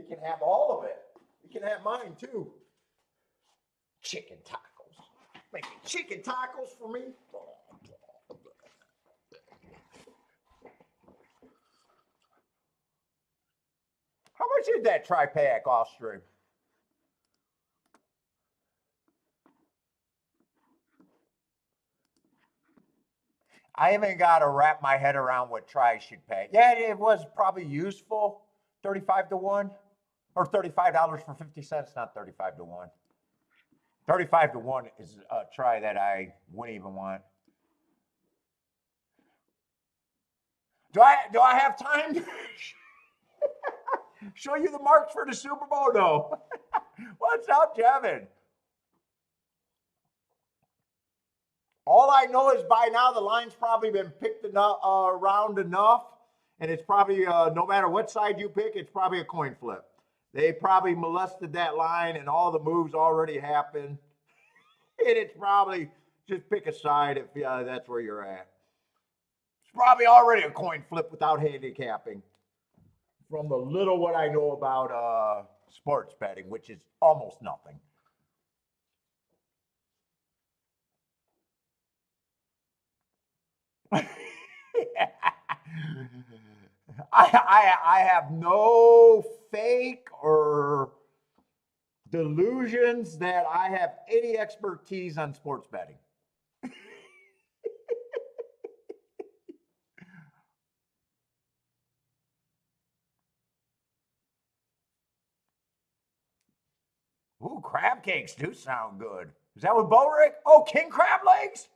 can have all of it. You can have mine too. Chicken tacos. Making chicken tacos for me. How much is that tri-pack Gulfstream? I haven't got to wrap my head around what tri should pay. Yeah, it was probably useful. 35 to 1 or $35 for 50 cents, not 35 to 1. 35 to 1 is a try that I wouldn't even want. Do I have time to show you the marks for the Super Bowl? No. What's up, Kevin? All I know is by now the line's probably been picked enough, around enough, and it's probably, no matter what side you pick, it's probably a coin flip. They probably molested that line, and all the moves already happened. And it's probably just pick a side if that's where you're at. It's probably already a coin flip without handicapping. From the little what I know about sports betting, which is almost nothing. I have no fake or delusions that I have any expertise on sports betting. Ooh, crab cakes do sound good. Is that what Boric? Oh, king crab legs?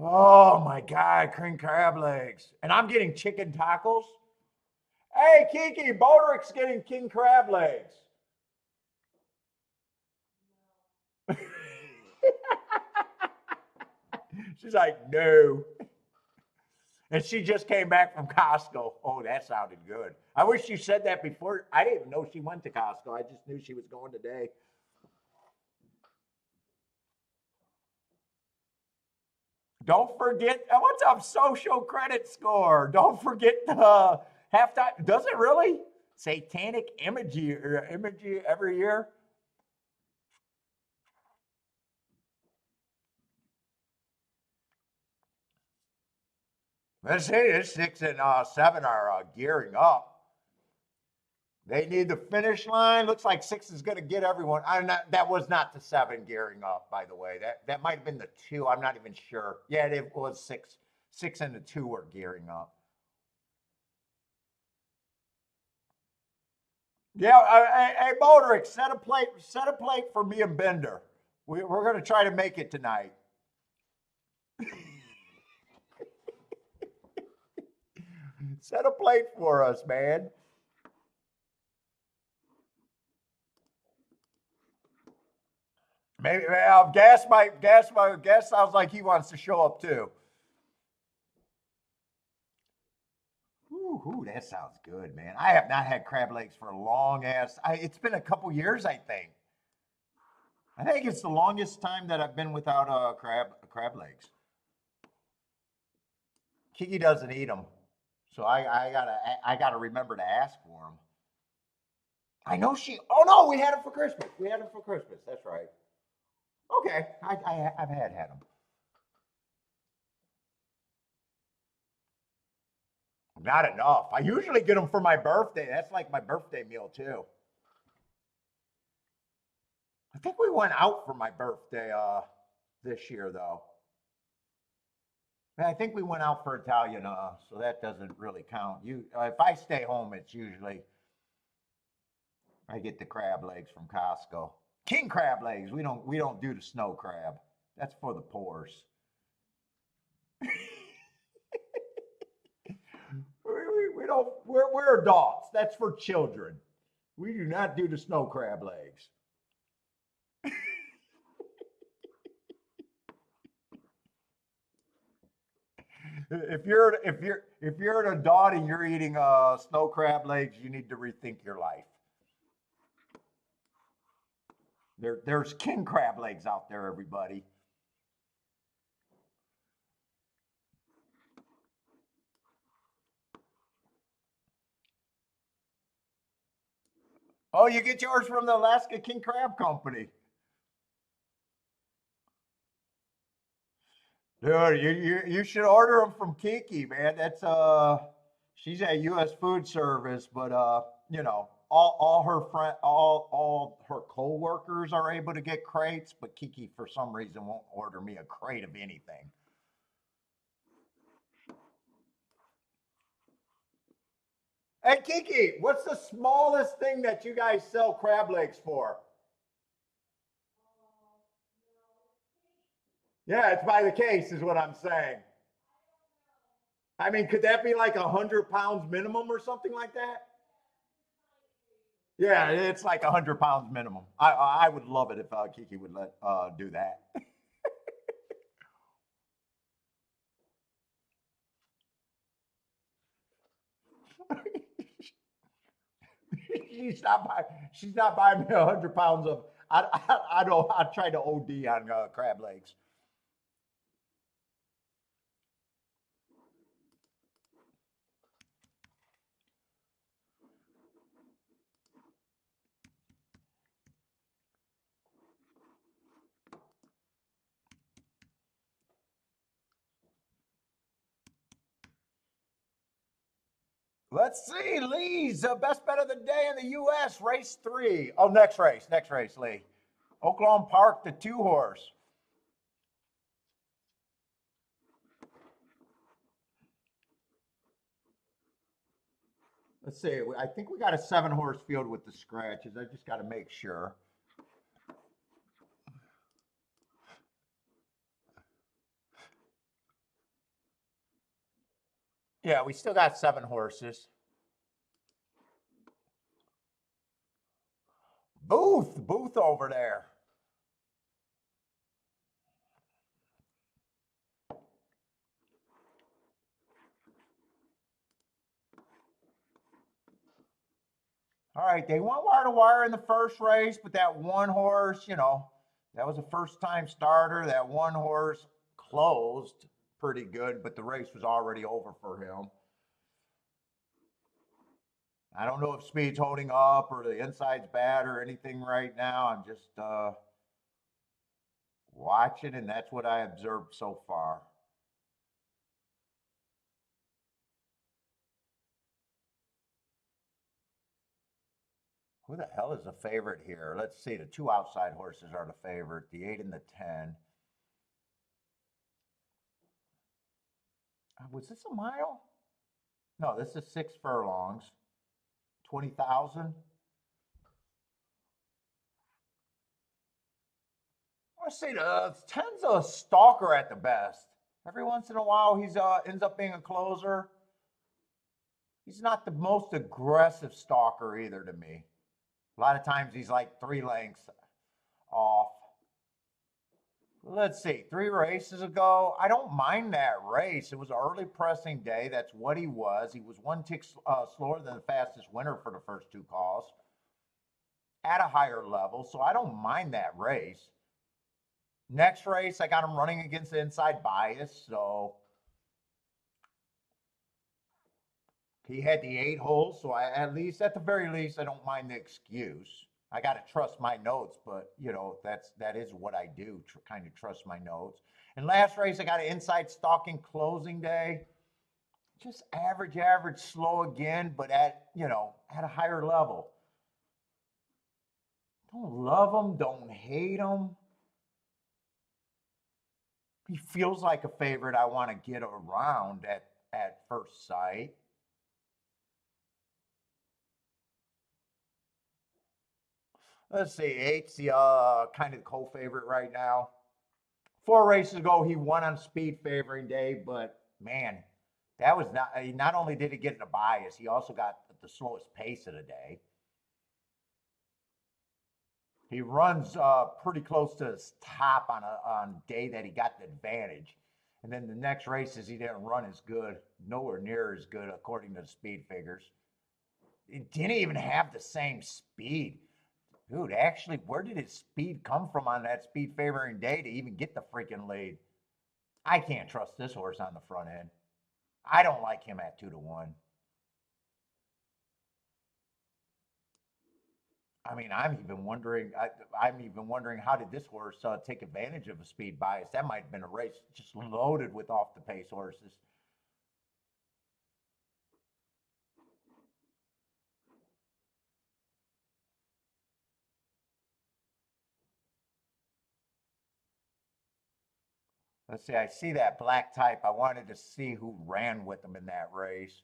Oh my God, king crab legs. And I'm getting chicken tacos? Hey, Kiki, Bodrick's getting king crab legs. She's like, no. And she just came back from Costco. Oh, that sounded good. I wish you said that before. I didn't even know she went to Costco. I just knew she was going today. Don't forget, what's up, social credit score? Don't forget the halftime. Does it really? Satanic imagery every year? Let's see, this 6 and 7 are gearing up. They need the finish line. Looks like 6 is going to get everyone. That was not the 7 gearing up, by the way. That might have been the 2. I'm not even sure. Yeah, it was 6. 6 and the 2 were gearing up. Yeah, hey, Modric, set a plate for me and Bender. We're going to try to make it tonight. Set a plate for us, man. Maybe Gas sounds like he wants to show up too. Ooh, that sounds good, man. I have not had crab legs for a long ass. It's been a couple years, I think. I think it's the longest time that I've been without crab legs. Kiki doesn't eat them, so I gotta remember to ask for them. I know she. Oh no, we had them for Christmas. That's right. Okay, I've had them. Not enough. I usually get them for my birthday. That's like my birthday meal too. I think we went out for my birthday this year though. I think we went out for Italian, so that doesn't really count. If I stay home, it's usually I get the crab legs from Costco. King crab legs. We don't do the snow crab. That's for the poors. we don't. We're adults. That's for children. We do not do the snow crab legs. If you're an adult and you're eating snow crab legs, you need to rethink your life. There's king crab legs out there, everybody. Oh, you get yours from the Alaska King Crab Company. Dude, you should order them from Kiki, man. That's she's at U.S. Food Service, but you know, all her friend, all her coworkers are able to get crates, but Kiki for some reason won't order me a crate of anything. Hey Kiki, what's the smallest thing that you guys sell crab legs for? Yeah, it's by the case, is what I'm saying. I mean, could that be like 100 pounds minimum or something like that? Yeah, it's like 100 pounds minimum. I would love it if Kiki would let do that. She's not buying me 100 pounds of. I don't. I try to OD on crab legs. Let's see, Lee's best bet of the day in the U.S. Race 3. Oh, next race, Lee. Oaklawn Park, the 2 horse. Let's see. I think we got a 7 horse field with the scratches. I just got to make sure. Yeah, we still got 7 horses. Booth over there. All right, they went wire to wire in the first race, but that 1 horse, you know, that was a first time starter. That 1 horse closed pretty good, but the race was already over for him. I don't know if speed's holding up or the inside's bad or anything right now. I'm just watching, and that's what I observed so far. Who the hell is the favorite here? Let's see. The 2 outside horses are the favorite, the 8 and the 10. Was this a mile? No, this is 6 furlongs, 20,000. Let's see. The 10's a stalker at the best. Every once in a while, he's ends up being a closer. He's not the most aggressive stalker either to me. A lot of times he's like 3 lengths off. Let's see, 3 races ago, I don't mind that race. It was an early pressing day. That's what he was. He was 1 tick slower than the fastest winner for the first 2 calls at a higher level. So I don't mind that race. Next race, I got him running against the inside bias. So he had the 8 holes. So at least, at the very least, I don't mind the excuse. I got to trust my notes, but you know, that is what I do, kind of trust my notes. And last race, I got an inside stalking closing day. Just average, slow again, but at, you know, at a higher level. Don't love him, don't hate him. He feels like a favorite I want to get around at first sight. Let's see, eight's the kind of co-favorite right now. 4 races ago, he won on speed favoring day, but man, that was not only did he get in a bias, he also got the slowest pace of the day. He runs pretty close to his top on day that he got the advantage. And then the next races, he didn't run as good, nowhere near as good, according to the speed figures. He didn't even have the same speed. Dude, actually, where did his speed come from on that speed favoring day to even get the freaking lead? I can't trust this horse on the front end. I don't like him at 2 to 1. I mean, I'm even wondering. I'm even wondering how did this horse take advantage of a speed bias? That might have been a race just loaded with off the pace horses. Let's see. I see that black type. I wanted to see who ran with him in that race.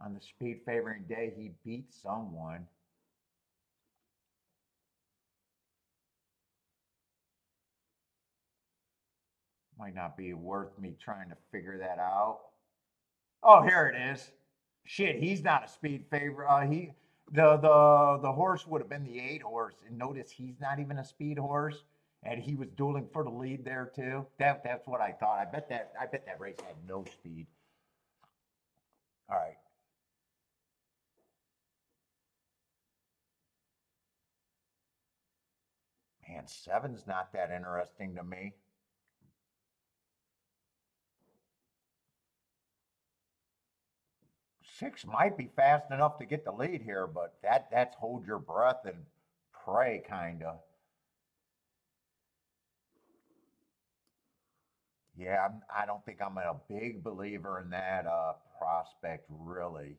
On the speed favoring day, he beat someone. Might not be worth me trying to figure that out. Oh, here it is. Shit, he's not a speed favorite. He the horse would have been the 8 horse, and notice he's not even a speed horse, and he was dueling for the lead there too. That's what I thought. I bet that race had no speed. All right. Man, 7's not that interesting to me. 6 might be fast enough to get the lead here, but that's hold your breath and pray kinda. Yeah, I don't think I'm a big believer in that prospect, really.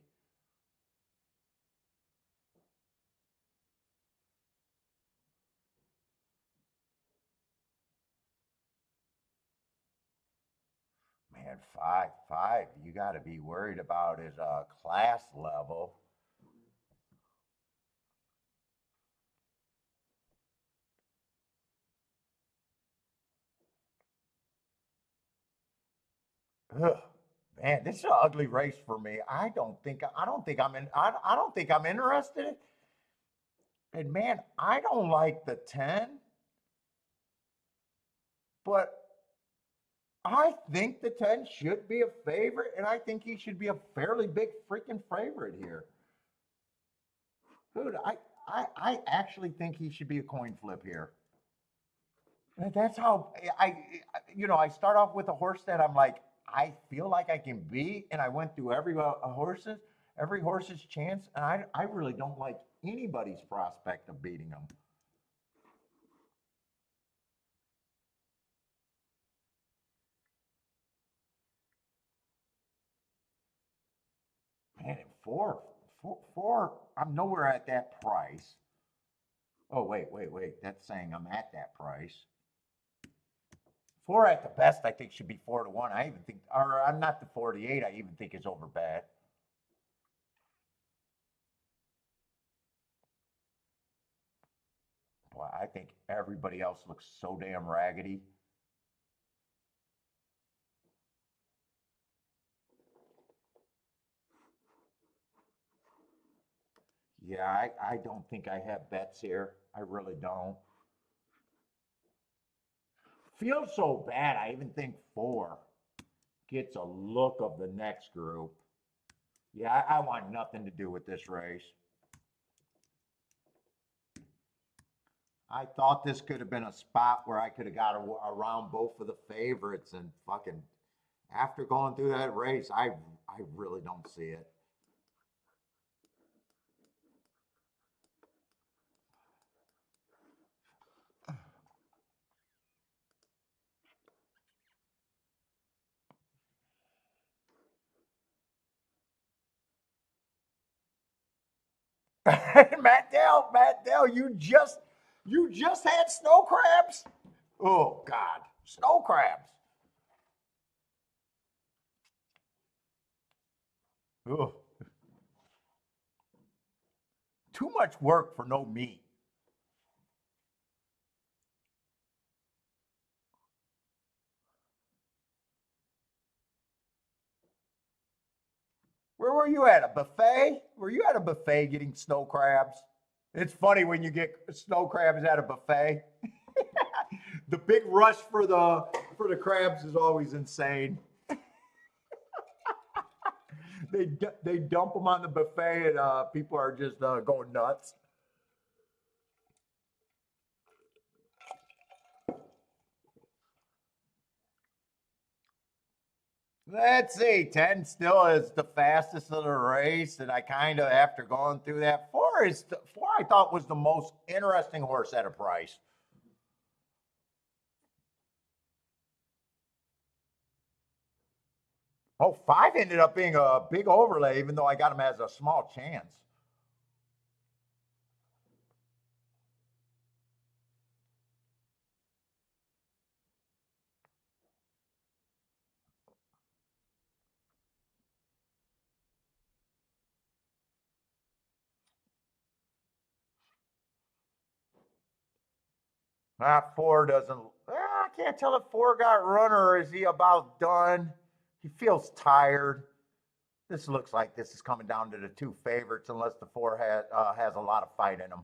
Man, 5 you got to be worried about his class level. Ugh. Man, this is an ugly race for me. I don't think I'm interested. And man, I don't like the 10, but I think the 10 should be a favorite, and I think he should be a fairly big freaking favorite here. Dude, I actually think he should be a coin flip here. That's how I start off with a horse that I'm like, I feel like I can beat, and I went through every horse's chance, and I really don't like anybody's prospect of beating them. Man, at four, I'm nowhere at that price. Oh, wait. That's saying I'm at that price. 4 at the best, I think should be 4-1. I even think, or I'm not the 48. I even think is over bad. Boy, I think everybody else looks so damn raggedy. Yeah, I don't think I have bets here. I really don't. Feels so bad. I even think 4 gets a look of the next group. Yeah, I want nothing to do with this race. I thought this could have been a spot where I could have got around both of the favorites, and fucking after going through that race, I really don't see it. Matt Dell, you just had snow crabs. Oh God, snow crabs. Ugh. Too much work for no meat. Where were you at? A buffet? Were you at a buffet getting snow crabs? It's funny when you get snow crabs at a buffet. The big rush for the crabs is always insane. They dump them on the buffet, and people are just going nuts. Let's see. 10 still is the fastest of the race, and I kind of, after going through that, four I thought was the most interesting horse at a price. Oh, 5 ended up being a big overlay, even though I got him as a small chance. Not 4 doesn't. I can't tell if 4 got runner or is he about done. He feels tired. This looks like this is coming down to the 2 favorites, unless the 4 has a lot of fight in him.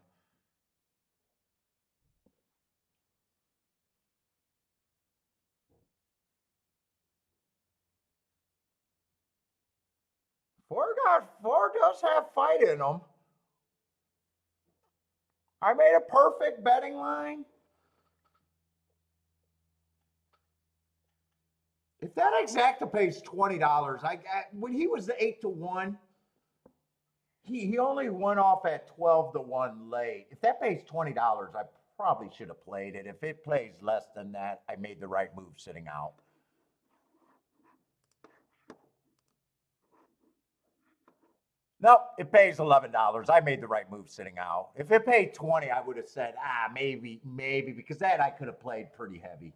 Four does have fight in him. I made a perfect betting line. If that exacta pays $20, when he was the 8-1, he only went off at 12-1 late. If that pays $20, I probably should have played it. If it plays less than that, I made the right move sitting out. Nope, it pays $11. I made the right move sitting out. If it paid 20, I would have said, maybe, because that I could have played pretty heavy.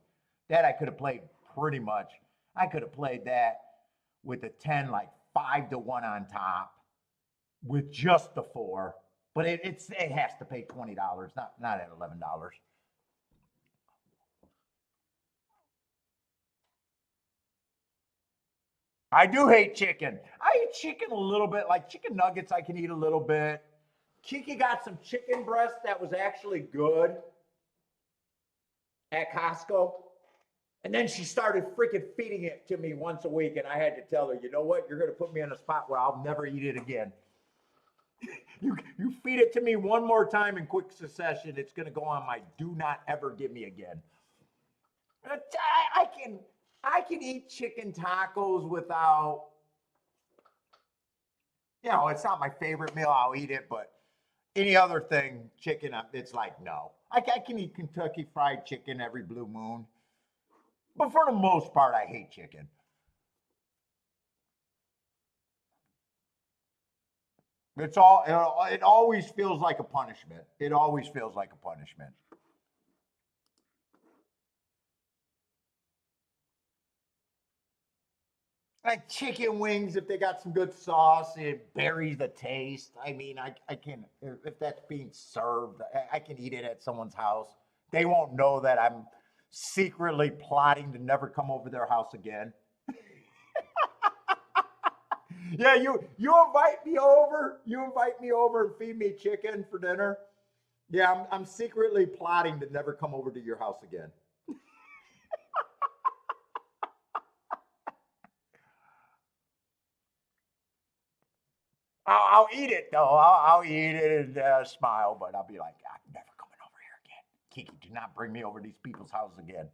That I could have played pretty much. I could have played that with a 10, like 5-1 on top, with just the 4. But it has to pay $20, not at $11. I do hate chicken. I eat chicken a little bit, like chicken nuggets. I can eat a little bit. Kiki got some chicken breast that was actually good at Costco. And then she started freaking feeding it to me once a week. And I had to tell her, you know what? You're going to put me in a spot where I'll never eat it again. You feed it to me one more time in quick succession, it's going to go on my do not ever give me again. I can eat chicken tacos without, it's not my favorite meal. I'll eat it, but any other thing, chicken, it's like, no. I can eat Kentucky Fried Chicken every blue moon. But for the most part, I hate chicken. It always feels like a punishment. It always feels like a punishment. Like chicken wings, if they got some good sauce, it buries the taste. I mean, I can, if that's being served, I can eat it at someone's house. They won't know that I'm secretly plotting to never come over their house again. Yeah, you invite me over. You invite me over and feed me chicken for dinner. Yeah, I'm secretly plotting to never come over to your house again. I'll eat it though. I'll eat it and smile, but I'll be like, I'm never coming over here again. Kiki, do not bring me over to these people's houses again.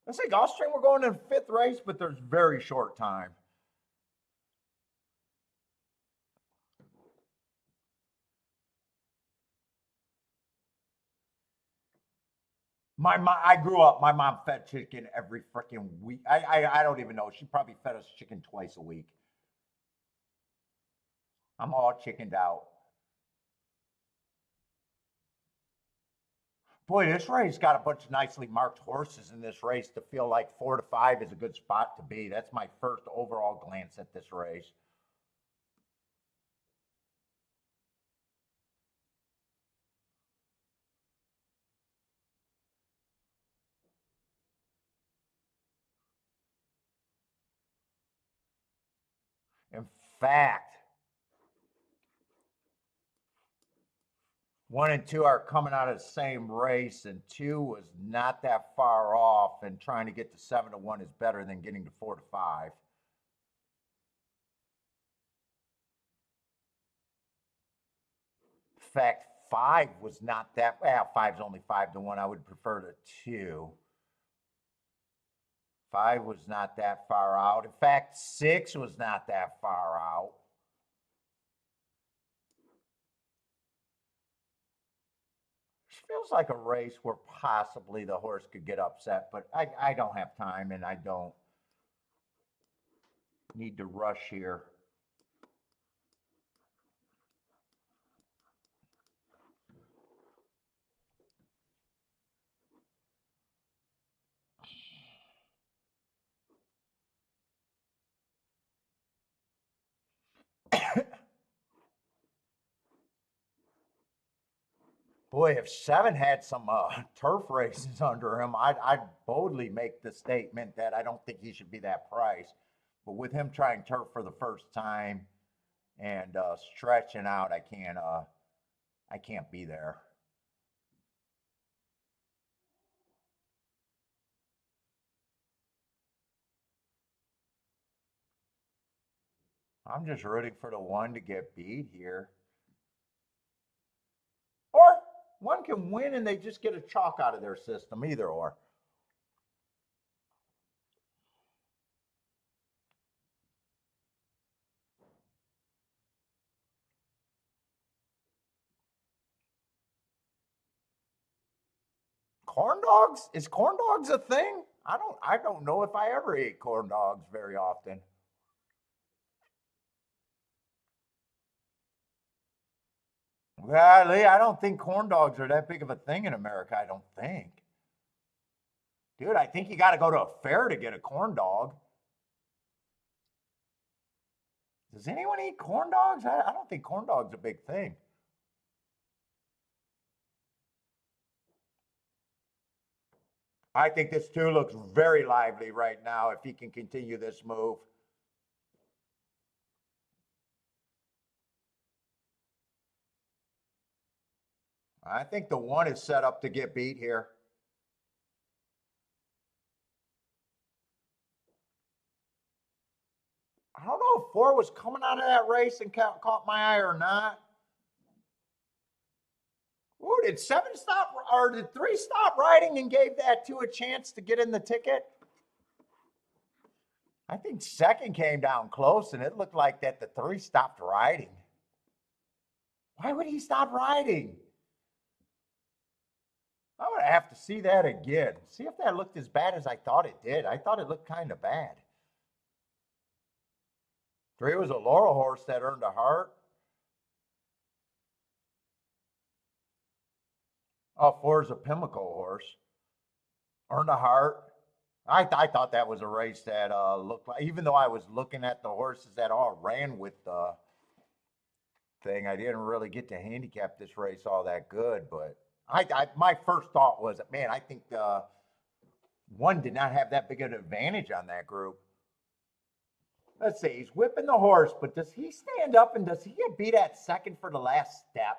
I say Gulfstream, we're going to the 5th race, but there's very short time. I grew up. My mom fed chicken every freaking week. I don't even know. She probably fed us chicken twice a week. I'm all chickened out. Boy, this race got a bunch of nicely marked horses in this race to feel like 4-5 is a good spot to be. That's my first overall glance at this race. In fact, 1 and 2 are coming out of the same race, and 2 was not that far off, and trying to get to 7 to 1 is better than getting to 4 to 5. In fact, 5 was not that, well, 5's only 5 to 1. I would prefer to 2. 5 was not that far out. In fact, 6 was not that far out. Feels like a race where possibly the horse could get upset, but I don't have time and I don't need to rush here. Boy, if 7 had some turf races under him, I'd boldly make the statement that I don't think he should be that price. But with him trying turf for the first time and stretching out, I can't be there. I'm just rooting for the 1 to get beat here. Or 1 can win and they just get a chalk out of their system, either or. Corn dogs? Is corn dogs a thing? I don't know if I ever ate corn dogs very often. Well, Lee, I don't think corn dogs are that big of a thing in America, I don't think. Dude, I think you got to go to a fair to get a corn dog. Does anyone eat corn dogs? I don't think corn dogs a big thing. I think this 2 looks very lively right now if he can continue this move. I think the 1 is set up to get beat here. I don't know if 4 was coming out of that race and caught my eye or not. Ooh, did 7 stop, or did 3 stop riding and gave that 2 a chance to get in the ticket? I think 2nd came down close, and it looked like that the 3 stopped riding. Why would he stop riding? I'm going to have to see that again. See if that looked as bad as I thought it did. I thought it looked kind of bad. 3 was a Laurel horse that earned a heart. Oh, 4 is a Pimlico horse. Earned a heart. I thought that was a race that looked like, even though I was looking at the horses that all ran with the thing, I didn't really get to handicap this race all that good. But my first thought was, man, I think 1 did not have that big of an advantage on that group. Let's see, he's whipping the horse, but does he stand up and does he get beat at 2nd for the last step?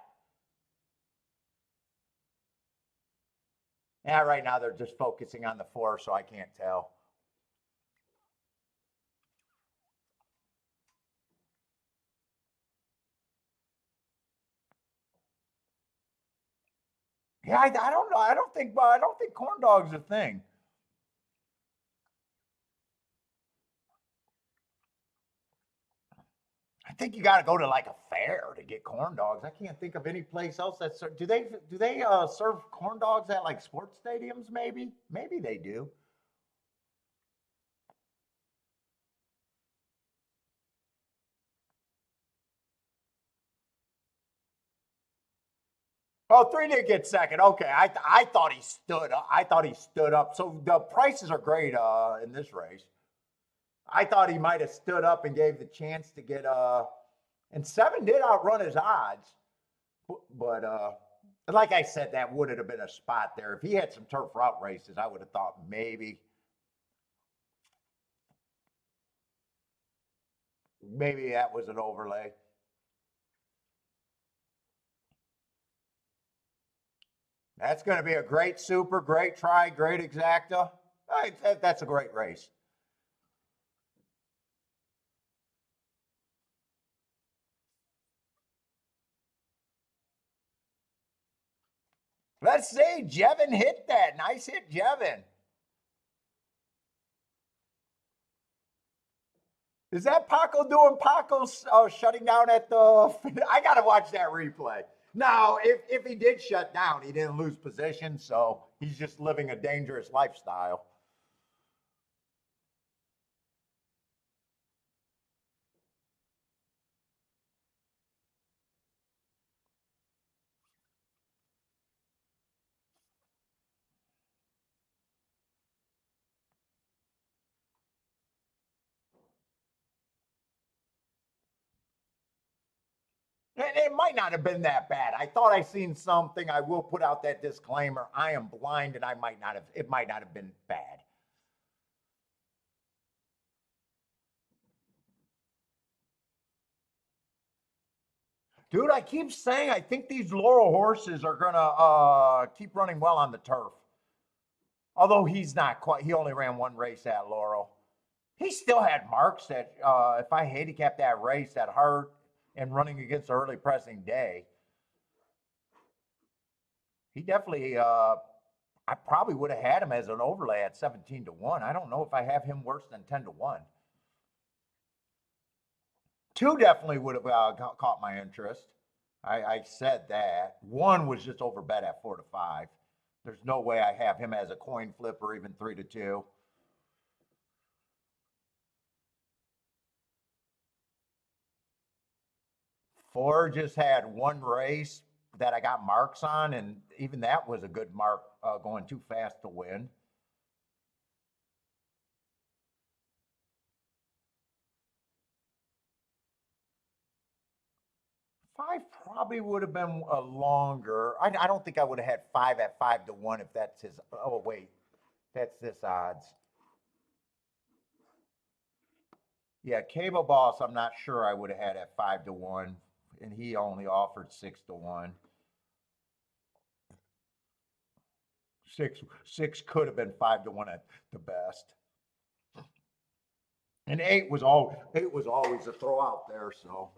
Yeah, right now they're just focusing on the 4, so I can't tell. Yeah, I don't know. I don't think corn dogs a thing. I think you got to go to like a fair to get corn dogs. I can't think of any place else that do they serve corn dogs at like sports stadiums? Maybe they do. Oh, 3 did get 2nd. Okay, I thought he stood up. I thought he stood up. So the prices are great in this race. I thought he might have stood up and gave the chance to get and 7 did outrun his odds, but like I said, that would have been a spot there. If he had some turf route races, I would have thought maybe that was an overlay. That's going to be a great super, great try, great exacta. That's a great race. Let's see. Jevin hit that. Nice hit, Jevin. Is that Paco doing Paco's shutting down at the? I got to watch that replay. Now, if he did shut down, he didn't lose position, so he's just living a dangerous lifestyle. And it might not have been that bad. I thought I seen something. I will put out that disclaimer. I am blind, and it might not have been bad. Dude, I keep saying I think these Laurel horses are gonna keep running well on the turf. Although he's not quite. He only ran one race at Laurel. He still had marks that if I handicapped that race that hurt and running against the early pressing day, he definitely. I probably would have had him as an overlay at 17-1. I don't know if I have him worse than 10-1. 2 definitely would have caught my interest. I said that. 1 was just over bet at 4-5. There's no way I have him as a coin flip or even 3-2. 4 just had 1 race that I got marks on, and even that was a good mark going too fast to win. 5 probably would have been longer. I don't think I would have had 5 at 5-1 if that's his. Oh, wait. That's this odds. Yeah, Cable Boss, I'm not sure I would have had at 5-1, and he only offered 6-1. 6 could have been 5-1 at the best. And 8 was always a throw out there, so.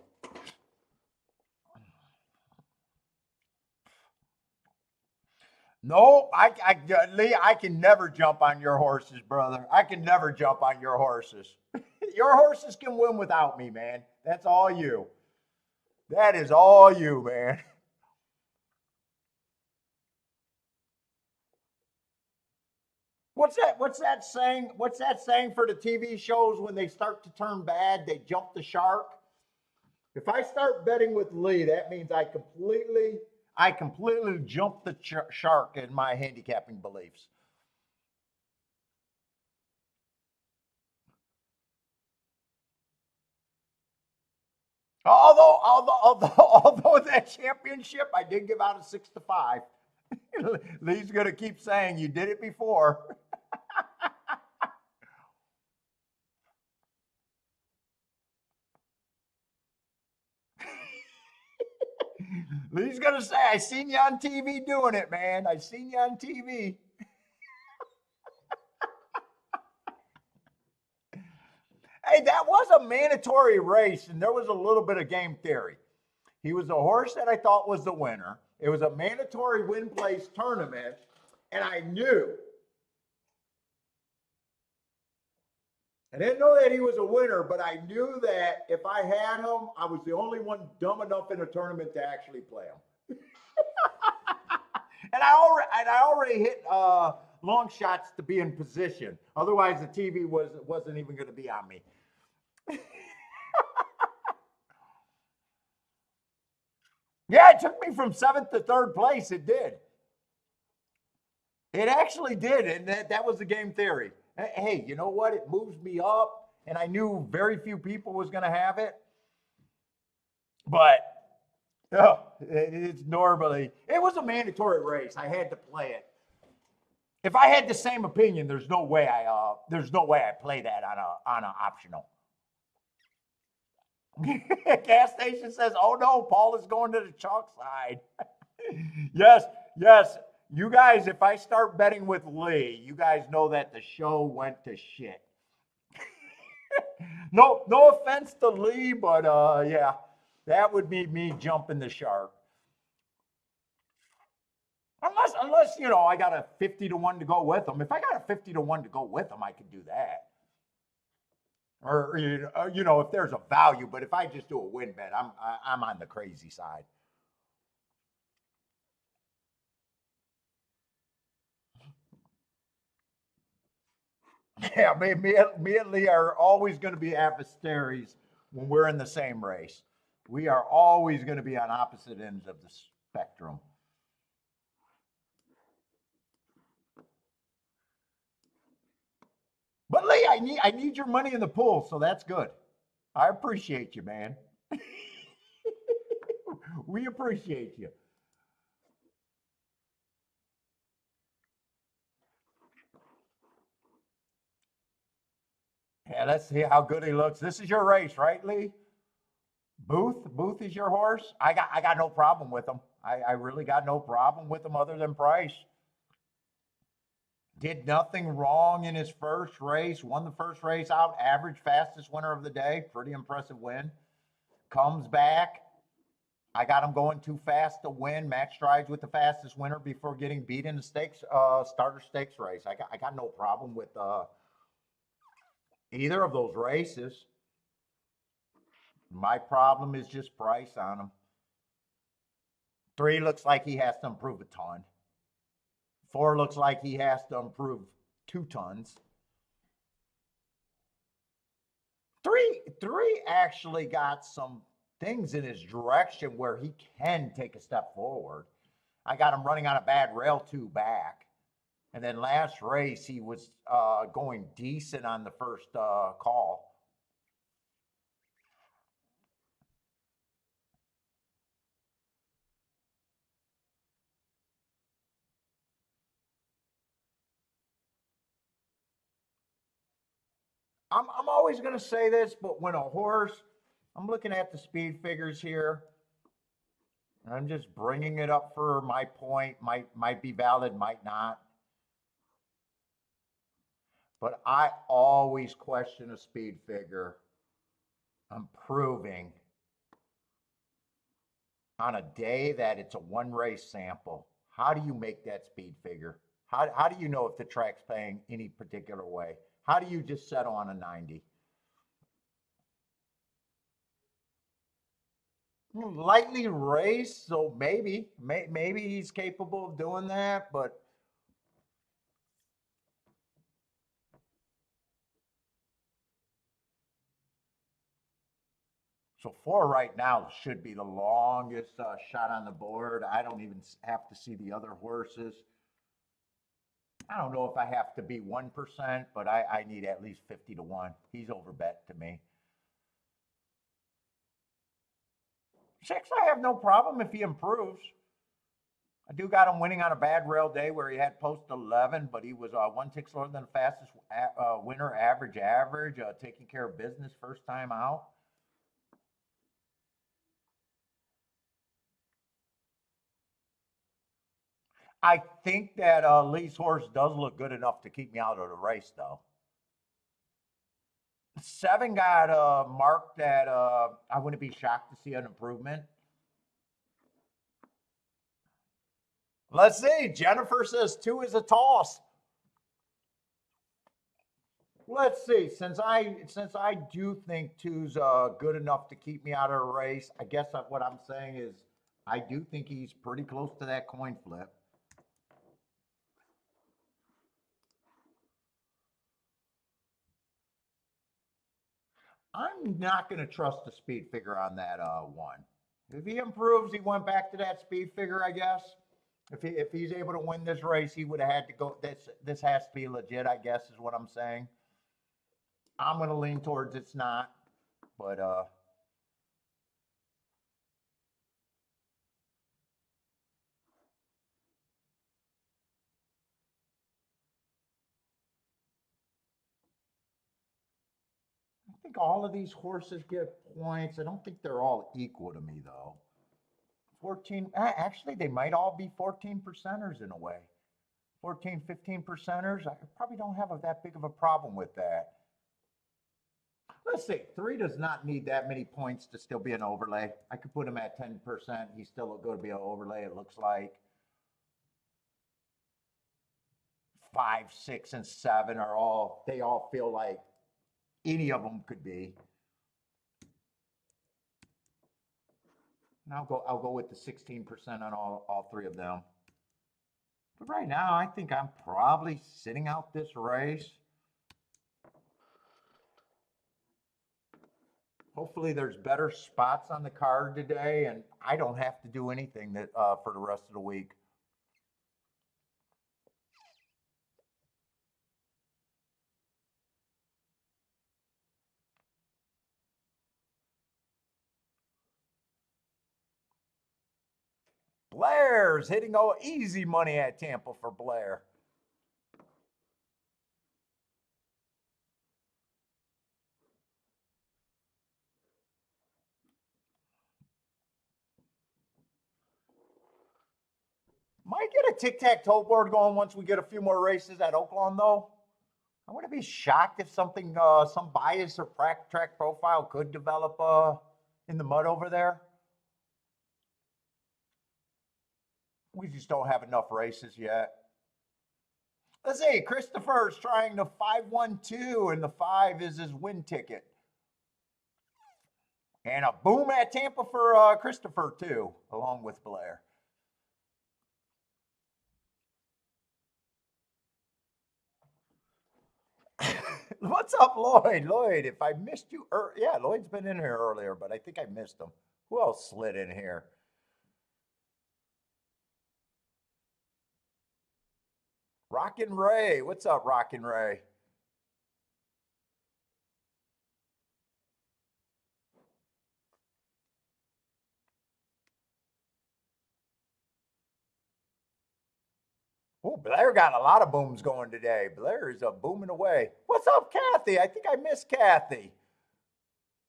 No, Lee, I can never jump on your horses, brother. I can never jump on your horses. Your horses can win without me, man. That's all you. That is all you, man. What's that saying? What's that saying for the TV shows when they start to turn bad, they jump the shark? If I start betting with Lee, that means I completely jump the shark in my handicapping beliefs. Although that championship, I did give out a 6-5. Lee's gonna keep saying you did it before. Lee's gonna say, I seen you on TV doing it, man. I seen you on TV. Hey, that was a mandatory race, and there was a little bit of game theory. He was a horse that I thought was the winner. It was a mandatory win place tournament, and I didn't know that he was a winner, but I knew that if I had him, I was the only one dumb enough in a tournament to actually play him. And I already hit long shots to be in position. Otherwise, the TV wasn't even going to be on me. Yeah, it took me from 7th to 3rd place. It did. It actually did, and that was the game theory. Hey, you know what? It moves me up, and I knew very few people was going to have it. But it's normally it was a mandatory race. I had to play it. If I had the same opinion, there's no way I play that on a optional. Gas station says, "Oh no, Paul is going to the chalk side." Yes, yes, You guys, if I start betting with Lee, you guys know that the show went to shit. No offense to Lee, but yeah, that would be me jumping the shark. Unless I got a 50-1 to go with them. If I got a 50-1 to go with them, I could do that. Or if there's a value, but if I just do a win bet, I'm on the crazy side. Yeah, me and Lee are always going to be adversaries when we're in the same race. We are always going to be on opposite ends of the spectrum. But Lee, I need your money in the pool, so that's good. I appreciate you, man. We appreciate you. Yeah, let's see how good he looks. This is your race, right, Lee? Booth is your horse. I got no problem with him. I really got no problem with him other than price. Did nothing wrong in his first race. Won the first race out. Average fastest winner of the day. Pretty impressive win. Comes back. I got him going too fast to win. Match strides with the fastest winner before getting beat in the stakes starter stakes race. I got no problem with either of those races. My problem is just price on him. 3 looks like he has to improve a ton. 4 looks like he has to improve 2 tons. Three actually got some things in his direction where he can take a step forward. I got him running on a bad rail 2 back. And then last race, he was going decent on the first call. I'm always going to say this, but when a horse, I'm looking at the speed figures here. I'm just bringing it up for my point. Might be valid, might not. But I always question a speed figure. I'm proving on a day that it's a 1 race sample. How do you make that speed figure? How do you know if the track's playing any particular way? How do you just settle on a 90? Lightly raced, so maybe he's capable of doing that, but so 4 right now should be the longest shot on the board. I don't even have to see the other horses. I don't know if I have to be 1%, but I need at least 50-1. He's overbet to me. 6, I have no problem if he improves. I do got him winning on a bad rail day where he had post 11, but he was 1 tick slower than the fastest winner, average, taking care of business first time out. I think that Lee's horse does look good enough to keep me out of the race, though. 7 got marked at, I wouldn't be shocked to see an improvement. Let's see. Jennifer says 2 is a toss. Let's see. Since I do think 2's good enough to keep me out of a race, I guess what I'm saying is I do think he's pretty close to that coin flip. I'm not going to trust the speed figure on that 1. If he improves, he went back to that speed figure, I guess. If he's able to win this race, he would have had to go. This has to be legit, I guess, is what I'm saying. I'm going to lean towards it's not, but I think all of these horses get points. I don't think they're all equal to me, though. 14, actually, they might all be 14 percenters in a way. 14, 15 percenters. I probably don't have that big of a problem with that. Let's see, 3 does not need that many points to still be an overlay. I could put him at 10%. He's still going to be an overlay, it looks like. 5, 6, and 7 are all, they all feel like any of them could be. And I'll go with the 16% on all 3 of them. But right now, I think I'm probably sitting out this race. Hopefully there's better spots on the card today, and I don't have to do anything that for the rest of the week. Blair's hitting all easy money at Tampa for Blair. Might get a tic-tac-toe board going once we get a few more races at Oaklawn, though. I wouldn't be shocked if something, some bias or track profile could develop in the mud over there. We just don't have enough races yet. Let's see, Christopher's trying the 5-1-2, and the 5 is his win ticket. And a boom at Tampa for Christopher, too, along with Blair. What's up, Lloyd? Lloyd, if I missed you, yeah, Lloyd's been in here earlier, but I think I missed him. Who else slid in here? Rockin' Ray. What's up, Rockin' Ray? Oh, Blair got a lot of booms going today. Blair is booming away. What's up, Kathy? I think I missed Kathy.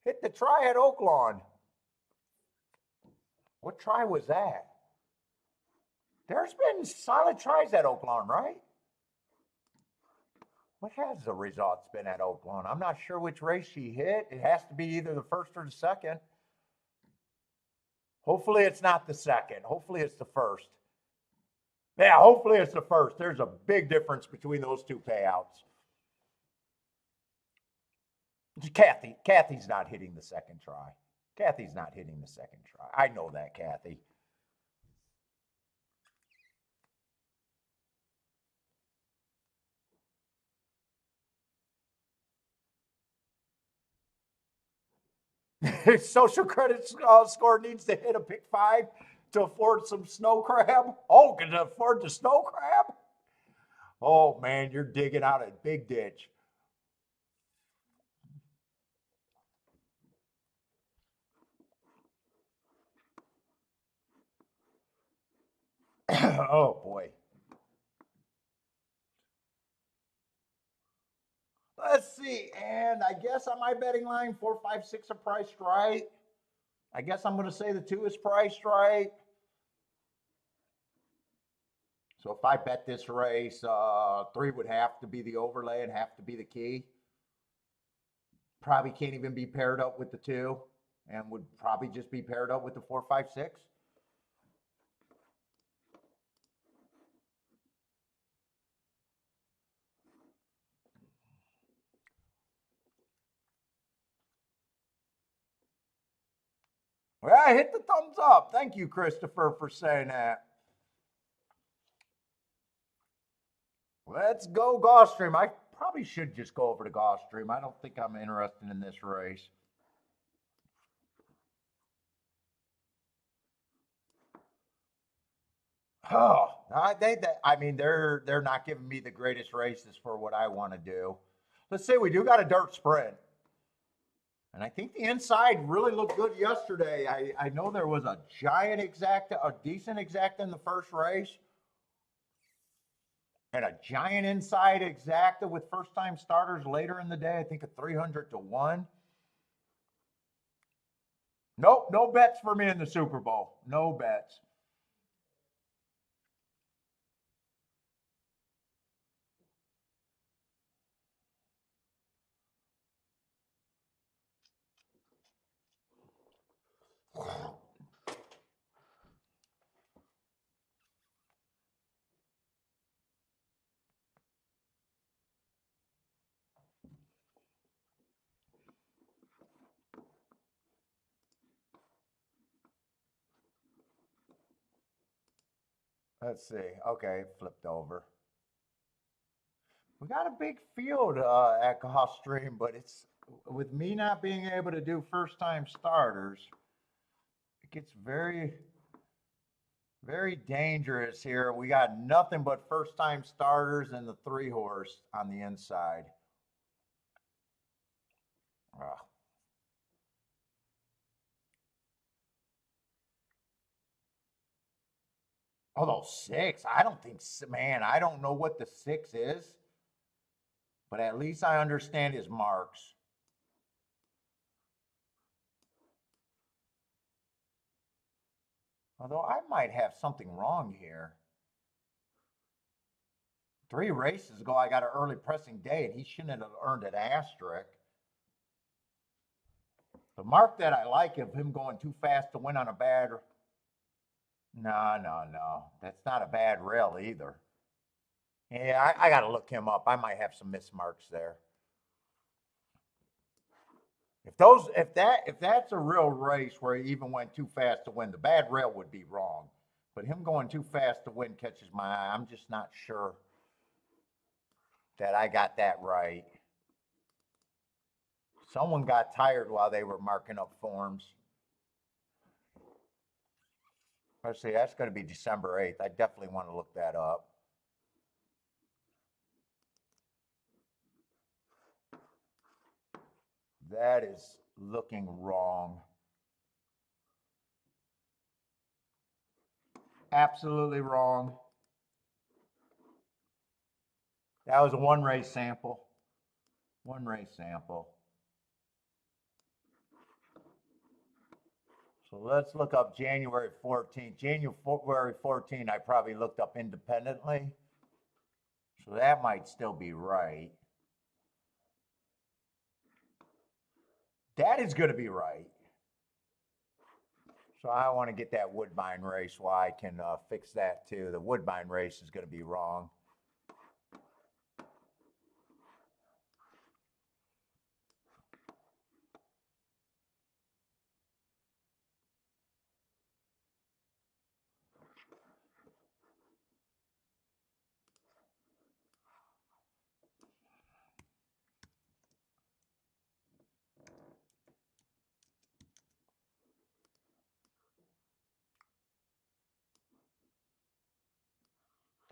Hit the try at Oaklawn. What try was that? There's been solid tries at Oaklawn, right? What has the results been at Oaklawn? I'm not sure which race she hit. It has to be either the first or the second. Hopefully it's not the second. Hopefully it's the first. Yeah, hopefully it's the first. There's a big difference between those 2 payouts. Kathy's not hitting the second try. Kathy's not hitting the second try. I know that, Kathy. Social credit score needs to hit a pick 5 to afford some snow crab. Oh, can afford the snow crab? Oh, man, you're digging out a big ditch. Oh, boy. Let's see, and I guess on my betting line, 4, 5, 6 are priced right. I guess I'm going to say the 2 is priced right. So if I bet this race, 3 would have to be the overlay and have to be the key. Probably can't even be paired up with the 2, and would probably just be paired up with the 4, 5, 6. Well, I hit the thumbs up. Thank you, Christopher, for saying that. Let's go Gulfstream. I probably should just go over to Gulfstream. I don't think I'm interested in this race. Oh, I mean, they're not giving me the greatest races for what I want to do. Let's say we do got a dirt sprint. And I think the inside really looked good yesterday. I know there was a giant exacta, a decent exacta in the first race. And a giant inside exacta with first-time starters later in the day. I think a 300 to 1. Nope, no bets for me in the Super Bowl. No bets. Let's see. Okay, it flipped over. We got a big field at Gulfstream, but it's with me not being able to do first time starters, it gets very, very dangerous here. We got nothing but first time starters and the 3-horse on the inside. Ugh. Although 6, I don't think, man, I don't know what the 6 is, but at least I understand his marks. Although I might have something wrong here. 3 races ago, I got an early pressing day, and he shouldn't have earned an asterisk. The mark that I like of him going too fast to win on a bad. No, no, no. That's not a bad rail either. Yeah, I got to look him up. I might have some mismarks there. If that's a real race where he even went too fast to win, the bad rail would be wrong. But him going too fast to win catches my eye. I'm just not sure that I got that right. Someone got tired while they were marking up forms. Let's see, that's going to be December 8th. I definitely want to look that up. That is looking wrong. Absolutely wrong. That was a 1 race sample. 1 race sample. So let's look up January 14th. January 14th, I probably looked up independently. So that might still be right. That is going to be right. So I want to get that Woodbine race so I can fix that too. The Woodbine race is going to be wrong.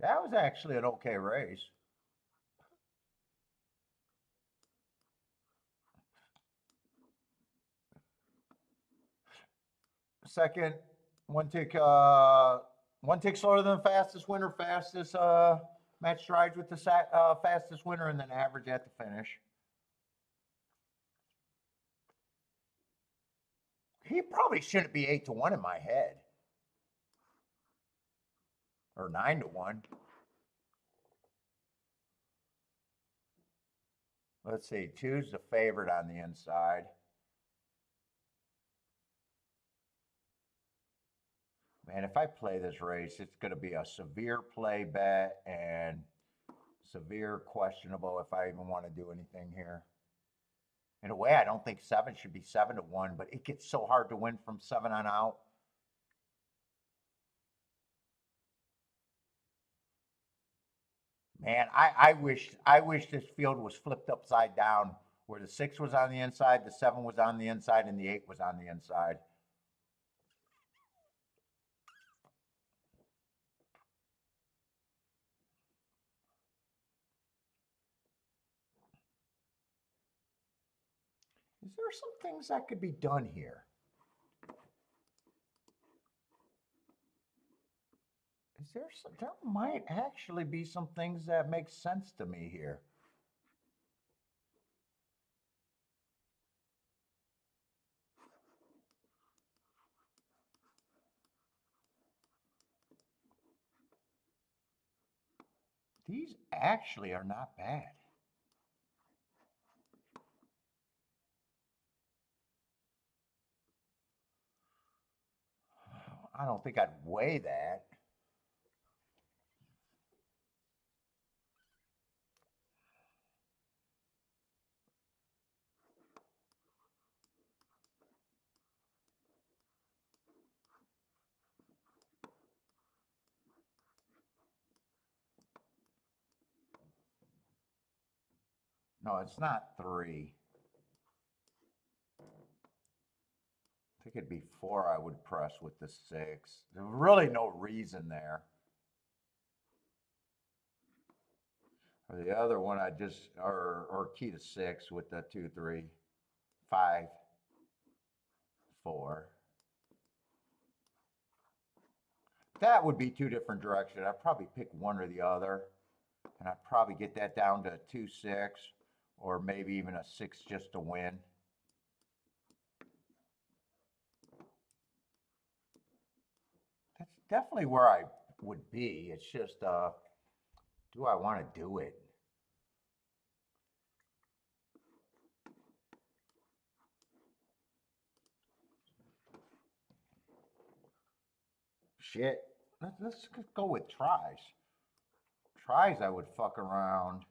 That was actually an okay race. Second, one tick slower than the fastest winner, fastest match strides with the fastest winner, and then average at the finish. He probably shouldn't be 8-1 in my head, or 9-1. Let's see, 2's the favorite on the inside. Man, if I play this race, it's going to be a severe play bet and severe questionable if I even want to do anything here. In a way, I don't think 7 should be 7-1, but it gets so hard to win from 7 on out. Man, I wish this field was flipped upside down, where the 6 was on the inside, the 7 was on the inside, and the 8 was on the inside. Is there some things that could be done here? There might actually be some things that make sense to me here. These actually are not bad. I don't think I'd weigh that. No, it's not 3. I think it'd be 4 I would press with the 6. There's really no reason there. Or the other one I just, or key to 6 with the 2, 3, 5, 4. That would be 2 different directions. I'd probably pick one or the other. And I'd probably get that down to 2, 6, or maybe even a 6 just to win. That's definitely where I would be. It's just, do I want to do it? Shit. Let's go with tries. Tries I would fuck around.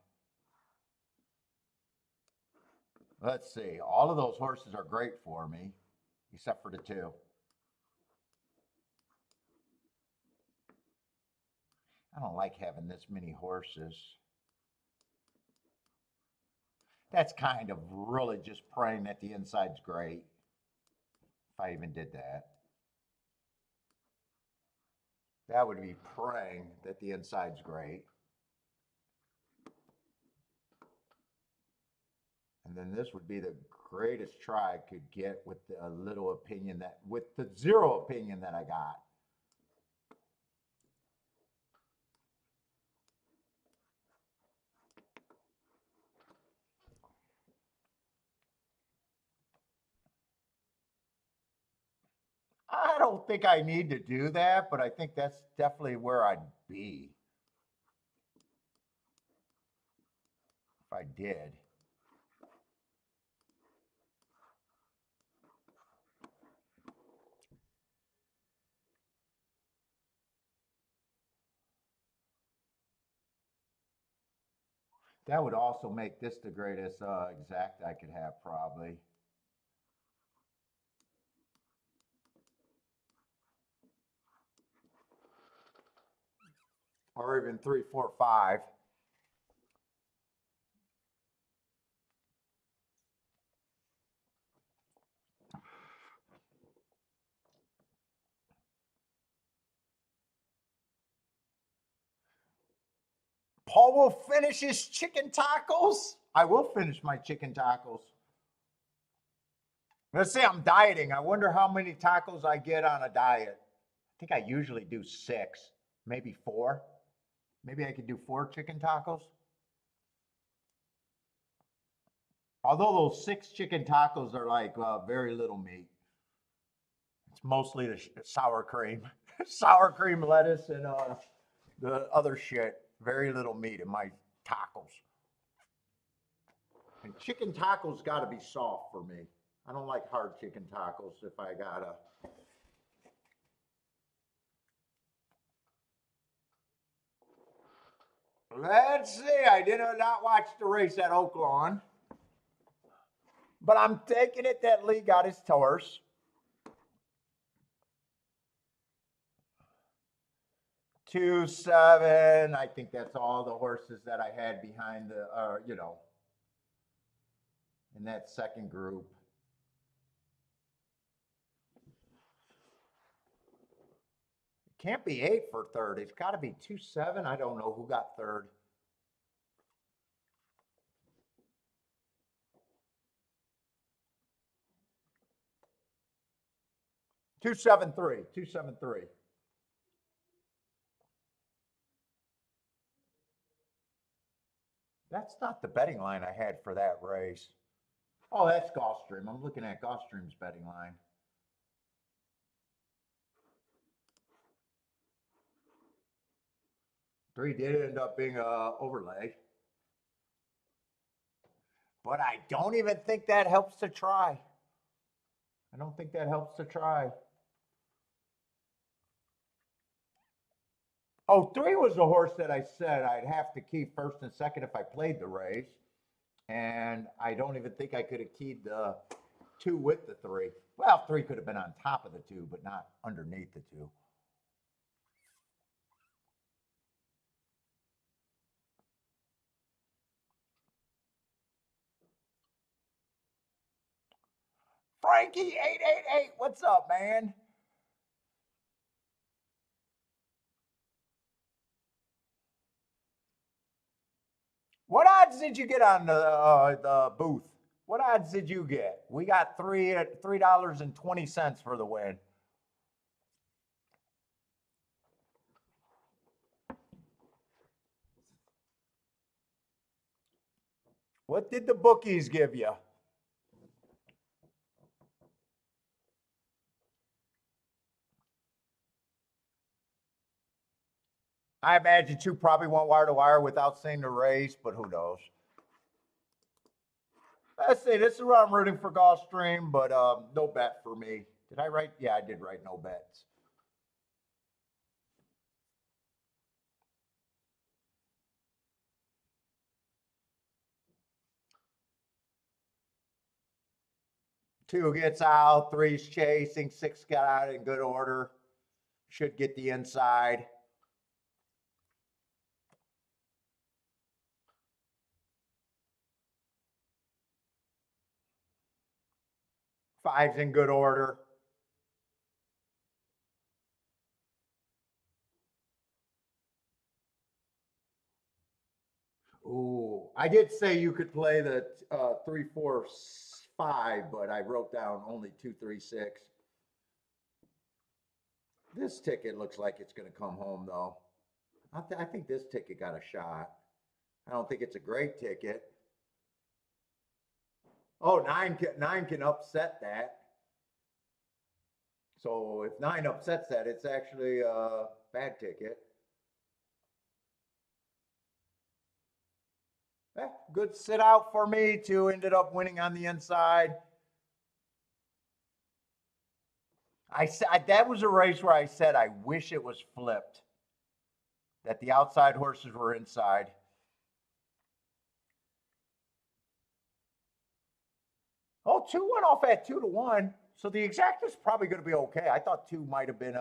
Let's see. All of those horses are great for me, except for the 2. I don't like having this many horses. That's kind of really just praying that the inside's great. If I even did that. That would be praying that the inside's great. And then this would be the greatest try I could get with the little opinion that, with the 0 opinion that I got. I don't think I need to do that, but I think that's definitely where I'd be if I did. That would also make this the greatest exact I could have, probably. Or even 3, 4, 5. Paul will finish his chicken tacos. I will finish my chicken tacos. Let's say I'm dieting. I wonder how many tacos I get on a diet. I think I usually do 6, maybe 4. Maybe I could do 4 chicken tacos. Although those 6 chicken tacos are like very little meat. It's mostly the sour cream, sour cream, lettuce, and the other shit. Very little meat in my tacos. And chicken tacos got to be soft for me. I don't like hard chicken tacos if I gotta. Let's see. I did not watch the race at Oaklawn, but I'm taking it that Lee got his horse. 2, 7. I think that's all the horses that I had behind the, in that second group. It can't be 8 for third. It's got to be 2, 7. I don't know who got third. Two, 7, 3. 2, 7, 3. That's not the betting line I had for that race. Oh, that's Gulfstream. I'm looking at Gulfstream's betting line. 3 did end up being a overlay. But I don't even think that helps to try. I don't think that helps to try. Oh, 3 was the horse that I said I'd have to keep first and second if I played the race. And I don't even think I could have keyed the 2 with the 3. Well, 3 could have been on top of the 2, but not underneath the 2. Frankie 888, what's up, man? What odds did you get on the booth? What odds did you get? We got $3.20 for the win. What did the bookies give you? I imagine you probably went wire to wire without seeing the race, but who knows? Let's see. This is where I'm rooting for Gulfstream, but no bet for me. Did I write? Yeah, I did write no bets. Two gets out, three's chasing, 6 got out in good order. Should get the inside. Five's in good order. Ooh, I did say you could play the 3, 4, 5, but I wrote down only 2, 3, 6. This ticket looks like it's going to come home though. I think this ticket got a shot. I don't think it's a great ticket. Oh, 9 can upset that. So if 9 upsets that, it's actually a bad ticket. Good sit out for me too. Ended up winning on the inside. I said that was a race where I said I wish it was flipped, that the outside horses were inside. Oh, 2 went off at 2-1. So the exact is probably going to be okay. I thought 2 might have been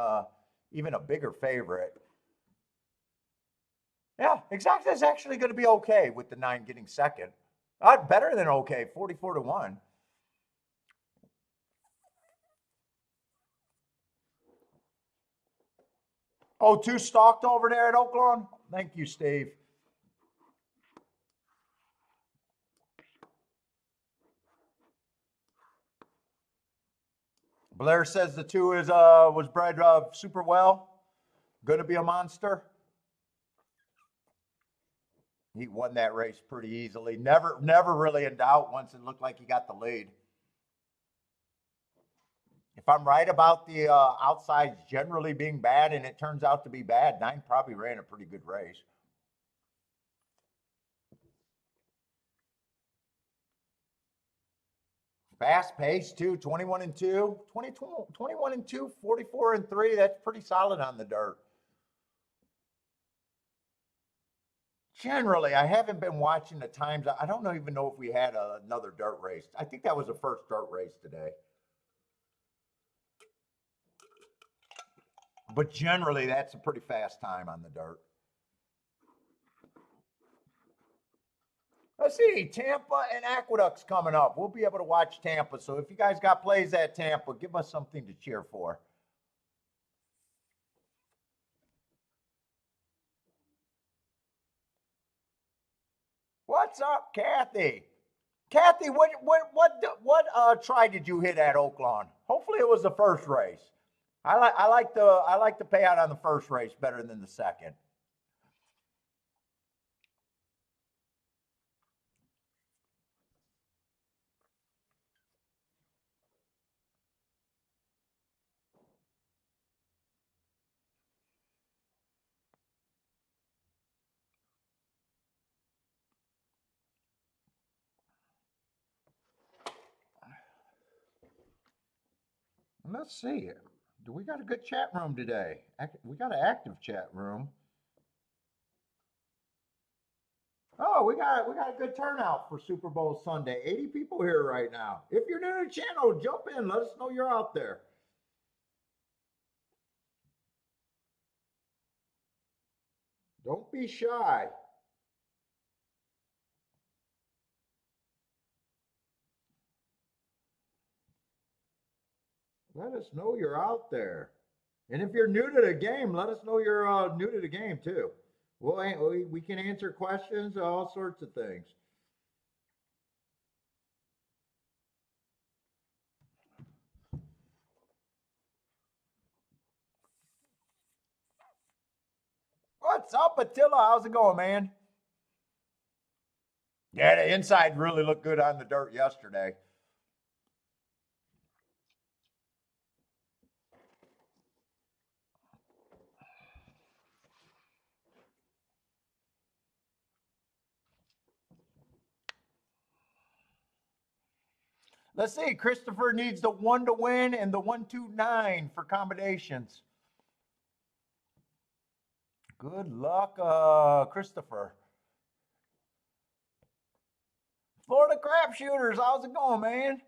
even a bigger favorite. Yeah, exact is actually going to be okay with the 9 getting second. Better than okay, 44-1. Oh, 2 stalked over there at Oaklawn. Thank you, Steve. Blair says the 2 is was bred super well. Going to be a monster. He won that race pretty easily. Never really in doubt once it looked like he got the lead. If I'm right about the outsides generally being bad and it turns out to be bad, 9 probably ran a pretty good race. Fast pace too, 21-2, 21-2, 44-3. That's pretty solid on the dirt. Generally, I haven't been watching the times. I don't even know if we had another dirt race. I think that was the first dirt race today. But generally, that's a pretty fast time on the dirt. Let's see, Tampa and Aqueduct's coming up. We'll be able to watch Tampa. So if you guys got plays at Tampa, give us something to cheer for. What's up, Kathy? Kathy, what try did you hit at Oaklawn? Hopefully, it was the first race. I like the payout on the first race better than the second. Let's see. Do we got a good chat room today? We got an active chat room. Oh, we got a good turnout for Super Bowl Sunday. 80 people here right now. If you're new to the channel, jump in. Let us know you're out there. Don't be shy. Let us know you're out there. And if you're new to the game, let us know you're new to the game too. We can answer questions, all sorts of things. What's up, Attila? How's it going, man? Yeah, the inside really looked good on the dirt yesterday. Let's see. Christopher needs the 1 to win and the 129 for combinations. Good luck, Christopher. Florida Crapshooters, how's it going, man?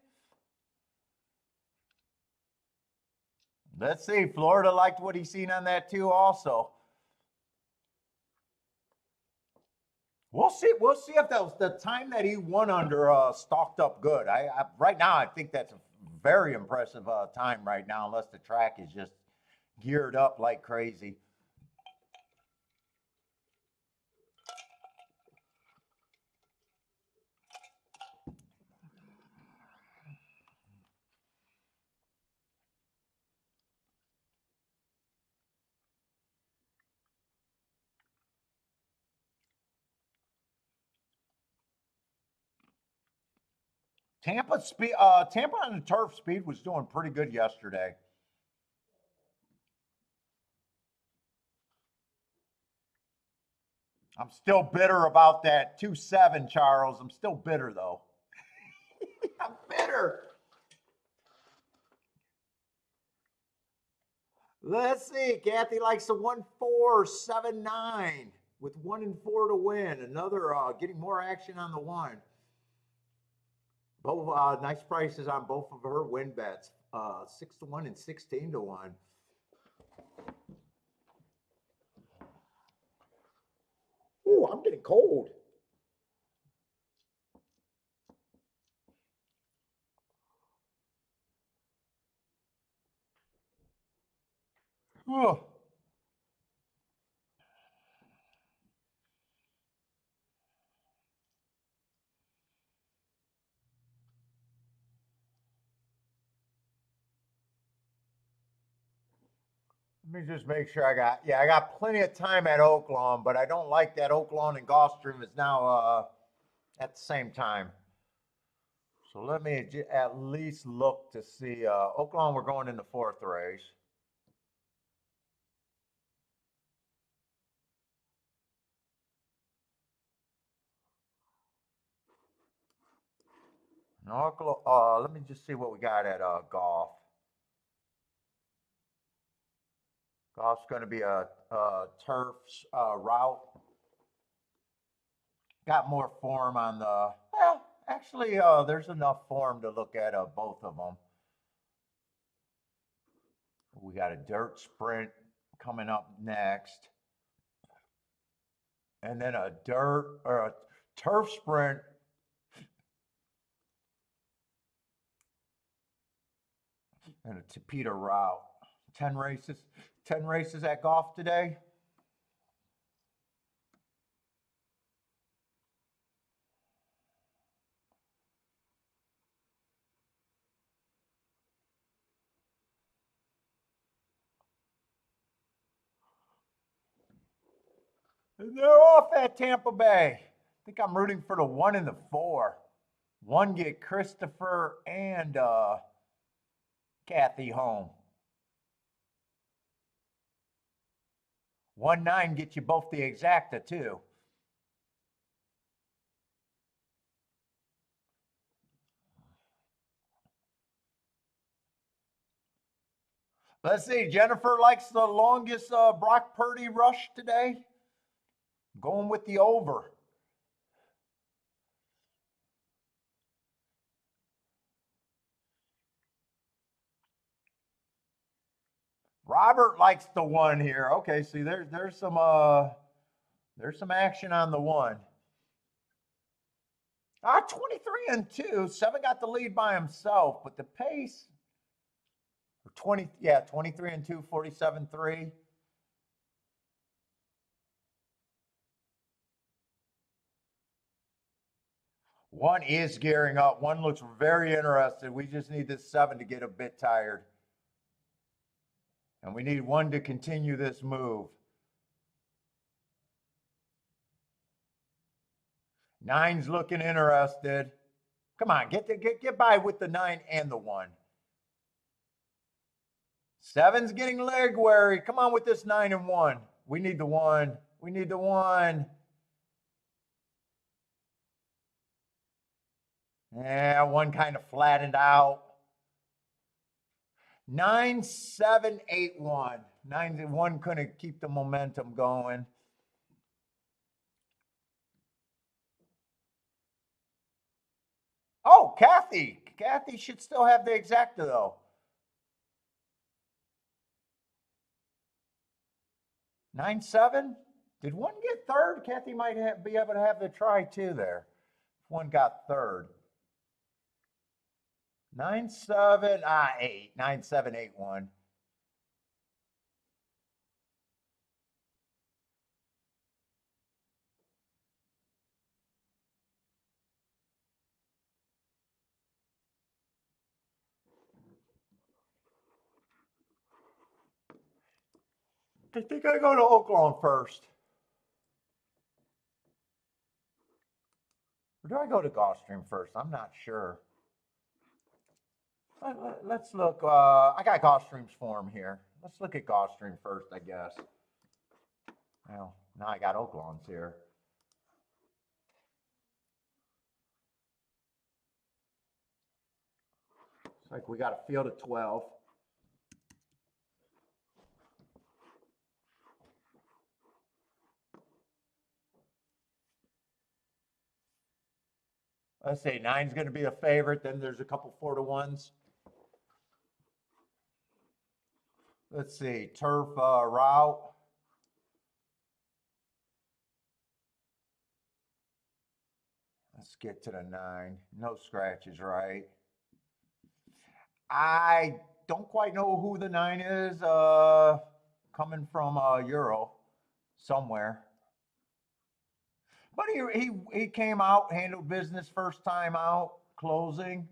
Let's see. Florida liked what he seen on that too, also. We'll see. We'll see if that was the time that he won under stalked up good. Right now I think that's a very impressive time right now, unless the track is just geared up like crazy. Tampa on the turf speed was doing pretty good yesterday. I'm still bitter about that 2-7, Charles. I'm still bitter though. I'm bitter. Let's see. Kathy likes the 1-4-7-9 with 1 and 4 to win. Another getting more action on the one. Both nice prices on both of her win bets. 6 to 1 and 16 to 1. Ooh, I'm getting cold. Oh. Let me just make sure I got plenty of time at Oaklawn, but I don't like that Oaklawn and Gulfstream is now at the same time. So let me at least look to see. Oaklawn, we're going in the 4th race. Let me just see what we got at golf. Golf's going to be a turf route. Got more form on the. Well, actually, there's enough form to look at both of them. We got a dirt sprint coming up next, and then a dirt or a turf sprint. And a Tapeta route. 10 races at golf today. And they're off at Tampa Bay. I think I'm rooting for the 1 and the 4. 1 get Christopher and Kathy home. 1-9 get you both the exacta too. Let's see. Jennifer likes the longest Brock Purdy rush today. Going with the over. Robert likes the one here. Okay, see there's some action on the one. 23-2. 7 got the lead by himself, but the pace 23-2, 47-3. One is gearing up. One looks very interested. We just need this 7 to get a bit tired. And we need one to continue this move. 9's looking interested. Come on, get by with the 9 and the 1. 7's getting leg wary. Come on with this 9 and 1. We need the 1. We need the 1. Yeah, 1 kind of flattened out. 9, 7, 8, 1. 9 and 1 couldn't keep the momentum going. Oh, Kathy. Kathy should still have the exacta though. 9, 7. Did 1 get third? Kathy might be able to have the try too there. If 1 got third. 9, 7, 8. 9, 7, 8, 1. I think I go to Oaklawn first. Or do I go to Gulfstream first? I'm not sure. Let's look. I got Gulfstream's form here. Let's look at Gulfstream first, I guess. Well, now I got Oaklawn's here. It's like we got a field of 12. Let's say 9's going to be a favorite. Then there's a couple 4-to-1s. Let's see, turf route. Let's get to the 9. No scratches, right? I don't quite know who the 9 is. Coming from Euro somewhere. But he came out, handled business first time out, closing.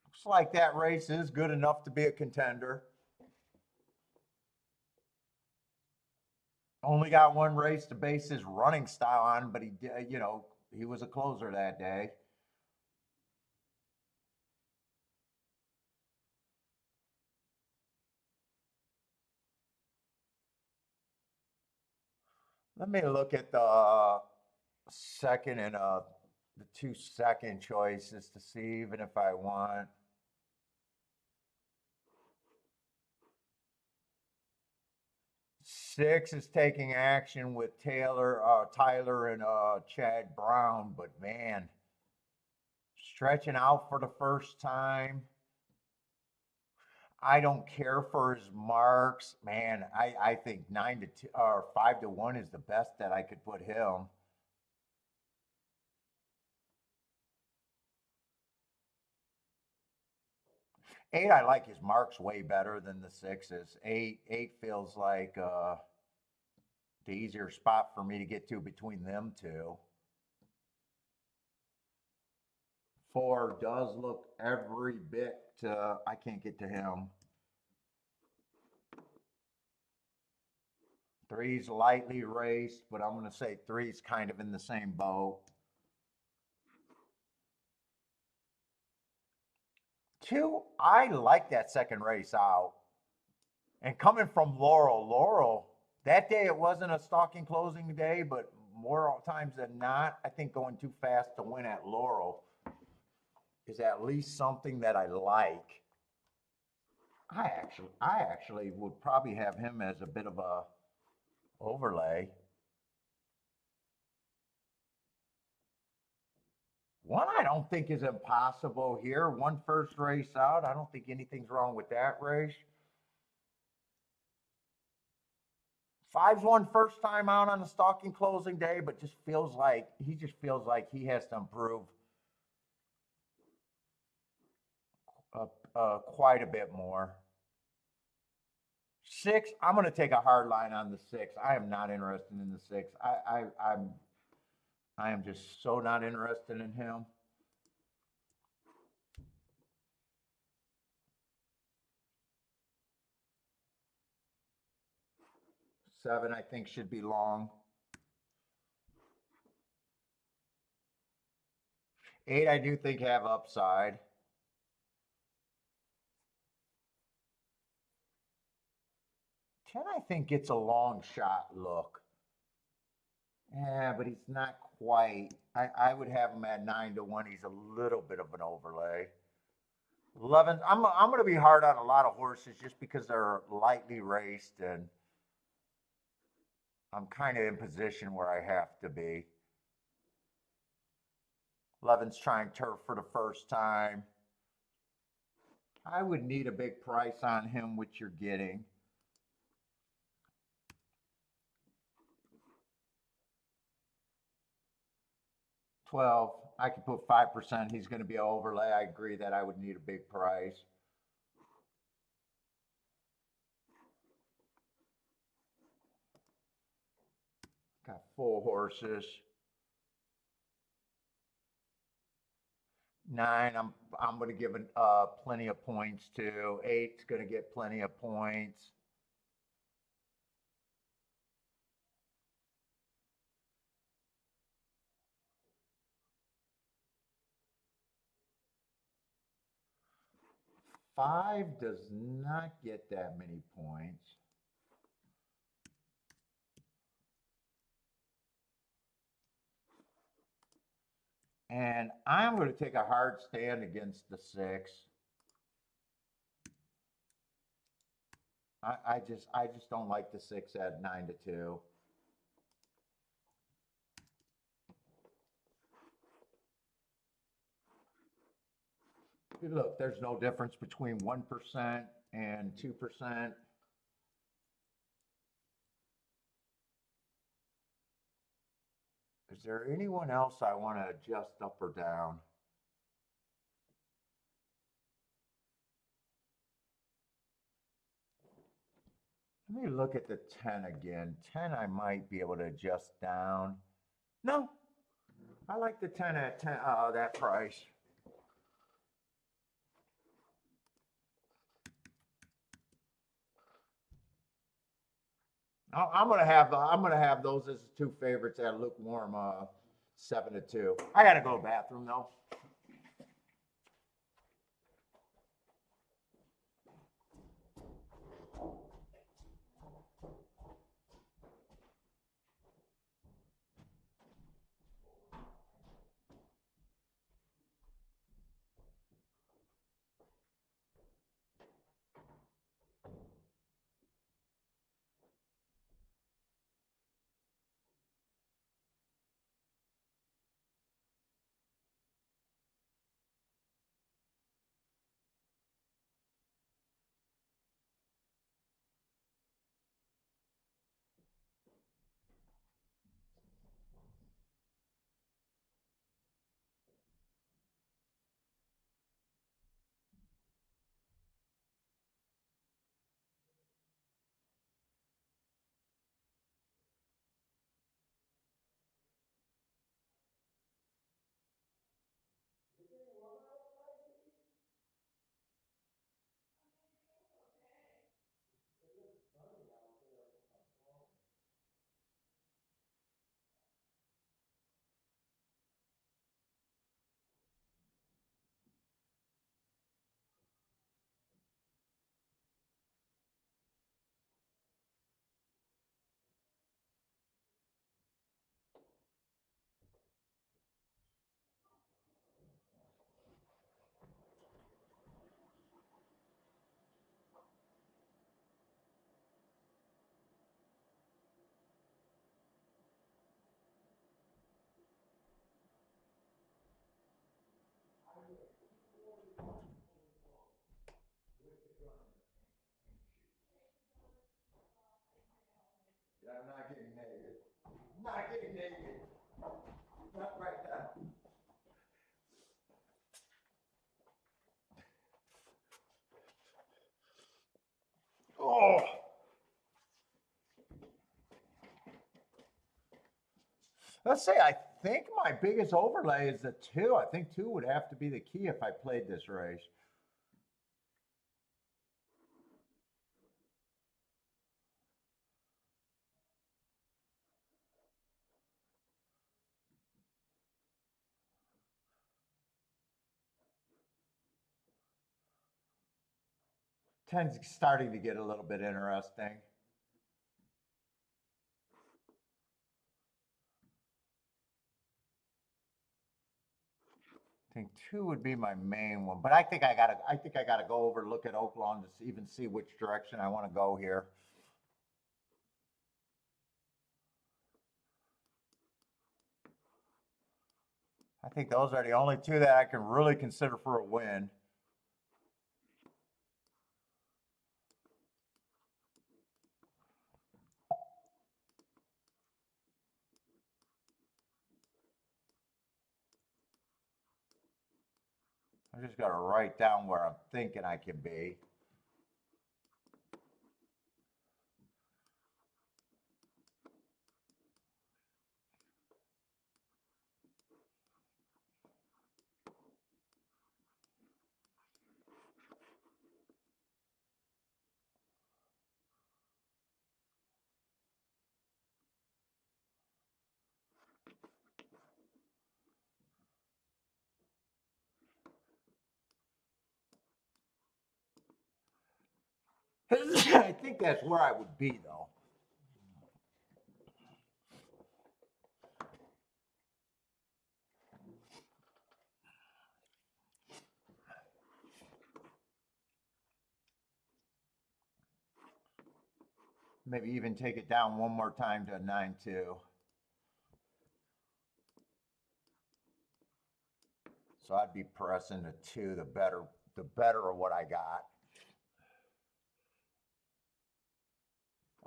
Looks like that race is good enough to be a contender. Only got 1 race to base his running style on, but he was a closer that day. Let me look at the second and the 2 second choices to see even if I want. Six is taking action with Tyler and Chad Brown, but man, stretching out for the first time. I don't care for his marks, man. I think 9-2 or 5-1 is the best that I could put him. Eight, I like his marks way better than the 6s. Eight feels like the easier spot for me to get to between them 2. 4 does look every bit. I can't get to him. 3's lightly raced, but I'm going to say 3's kind of in the same boat. 2, I like that second race out. And coming from Laurel, that day it wasn't a stalking closing day, but more times than not, I think going too fast to win at Laurel is at least something that I like. I actually would probably have him as a bit of a overlay. One I don't think is impossible here. One first race out. I don't think anything's wrong with that race. Five's one first time out on the stalking closing day, but just feels like he has to improve quite a bit more. Six, I'm going to take a hard line on the six. I am not interested in the six. I am just so not interested in him. Seven, I think, should be long. Eight, I do think have upside. 10, I think, gets a long shot look. Yeah, but he's not quite. I would have him at 9-1. He's a little bit of an overlay. 11, I'm going to be hard on a lot of horses just because they're lightly raced, and I'm kind of in position where I have to be. 11's trying turf for the first time. I would need a big price on him, which you're getting. 12, I could put 5%. He's going to be an overlay. I agree that I would need a big price. Got full horses. 9, I'm going to give it plenty of points to. 8's going to get plenty of points. Five does not get that many points. And I'm going to take a hard stand against the 6. I just don't like the 6 at 9-2. Look, there's no difference between 1% and 2%. Is there anyone else I want to adjust up or down? Let me look at the 10 again. 10 I might be able to adjust down. No, I like the 10 at 10, that price. I'm gonna have those as two favorites at lukewarm 7-2. I gotta go to the bathroom though. Yeah, I'm not getting naked. Not getting naked. Not right now. Oh. Let's say I think my biggest overlay is the 2. I think 2 would have to be the key if I played this race. Ten's starting to get a little bit interesting. I think 2 would be my main one, but I think I gotta go over, look at Oaklawn to even see which direction I want to go here. I think those are the only 2 that I can really consider for a win. I just got to write down where I'm thinking I can be. I think that's where I would be, though. Maybe even take it down one more time to a 9-2. So I'd be pressing the 2, the better of what I got.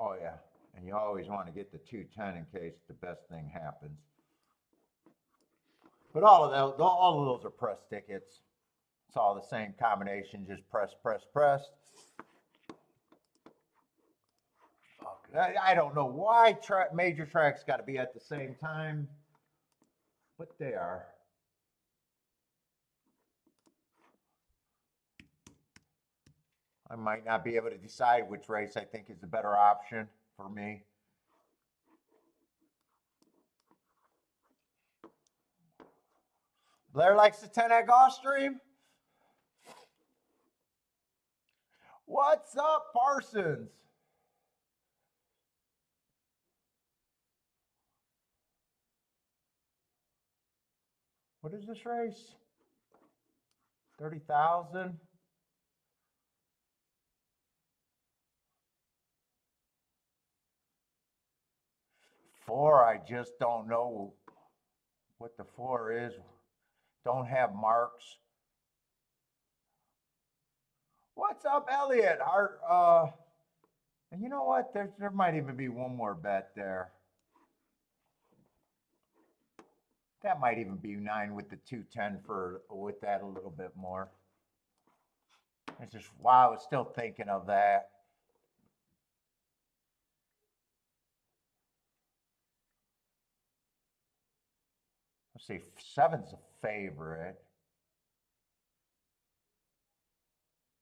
Oh yeah, and you always want to get the 2-10 in case the best thing happens. But all of those are press tickets. It's all the same combination, just press, press, press. I don't know why major tracks got to be at the same time, but they are. I might not be able to decide which race I think is the better option for me. Blair likes the 10 at Gulfstream. What's up, Parsons? What is this race? 30,000. Four, I just don't know what the 4 is. Don't have marks. What's up, Elliot? And you know what? There might even be one more bet there. That might even be 9 with the 210 with that a little bit more. It's just, wow, I was still thinking of that. Let's see, 7's a favorite.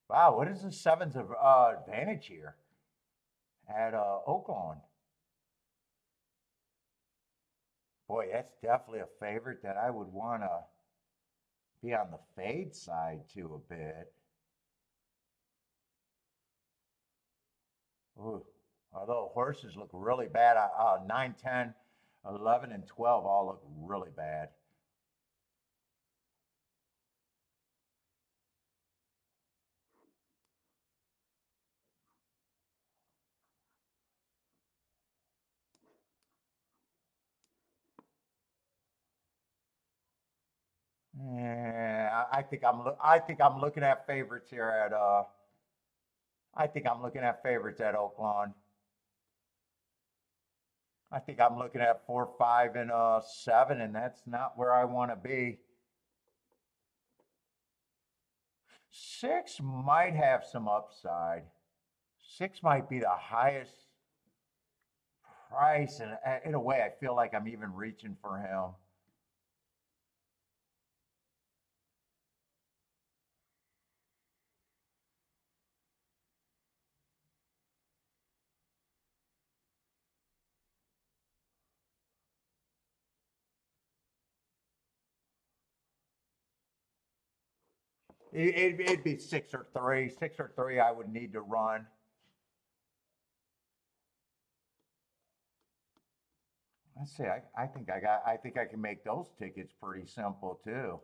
Wow, what is the 7's advantage here at Oaklawn? Boy, that's definitely a favorite that I would want to be on the fade side to a bit. Ooh, although horses look really bad. 9, 10, 11, and 12 all look really bad. Yeah, I think I'm looking at favorites here at I think I'm looking at favorites at Oaklawn. I think I'm looking at 4, 5, and 7, and that's not where I want to be. 6 might have some upside. 6 might be the highest price, and in a way, I feel like I'm even reaching for him. It'd be 6 or 3. 6 or 3 I would need to run. Let's see. I think I can make those tickets pretty simple too.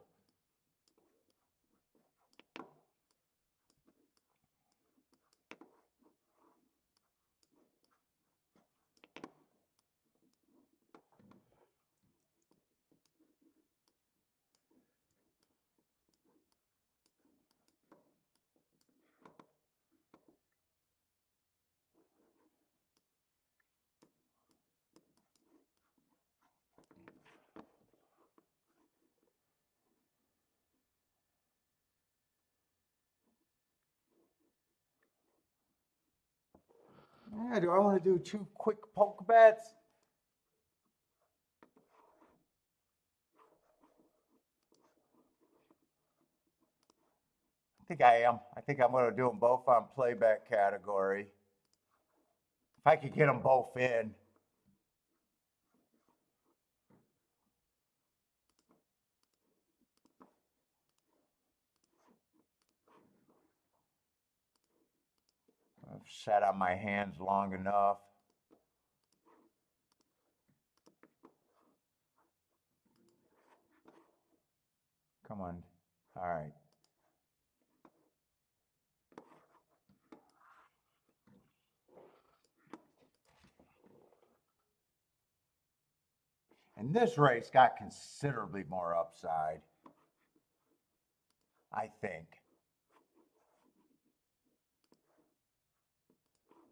Yeah, do I want to do 2 quick poke bets? I think I am. I think I'm going to do them both on playback category. If I could get them both in. I've sat on my hands long enough. Come on. All right. And this race got considerably more upside, I think.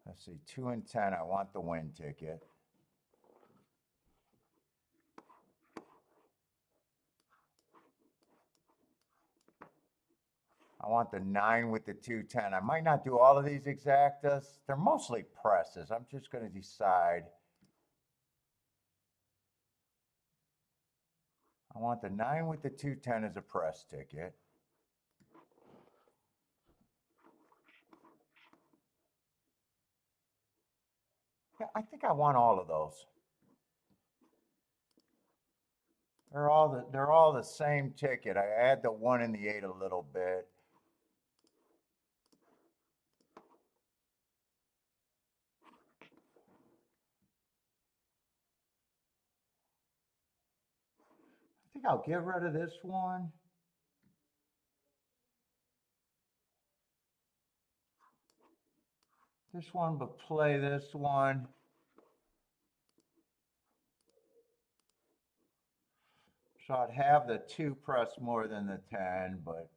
Let's see, 2 and 10, I want the win ticket. I want the 9 with the 210. I might not do all of these exactas. They're mostly presses. I'm just going to decide. I want the 9 with the 210 as a press ticket. Yeah, I think I want all of those. They're all the same ticket. I add the 1 and the 8 a little bit. I think I'll get rid of this one. This one, but play this one. So I'd have the 2 press more than the 10, but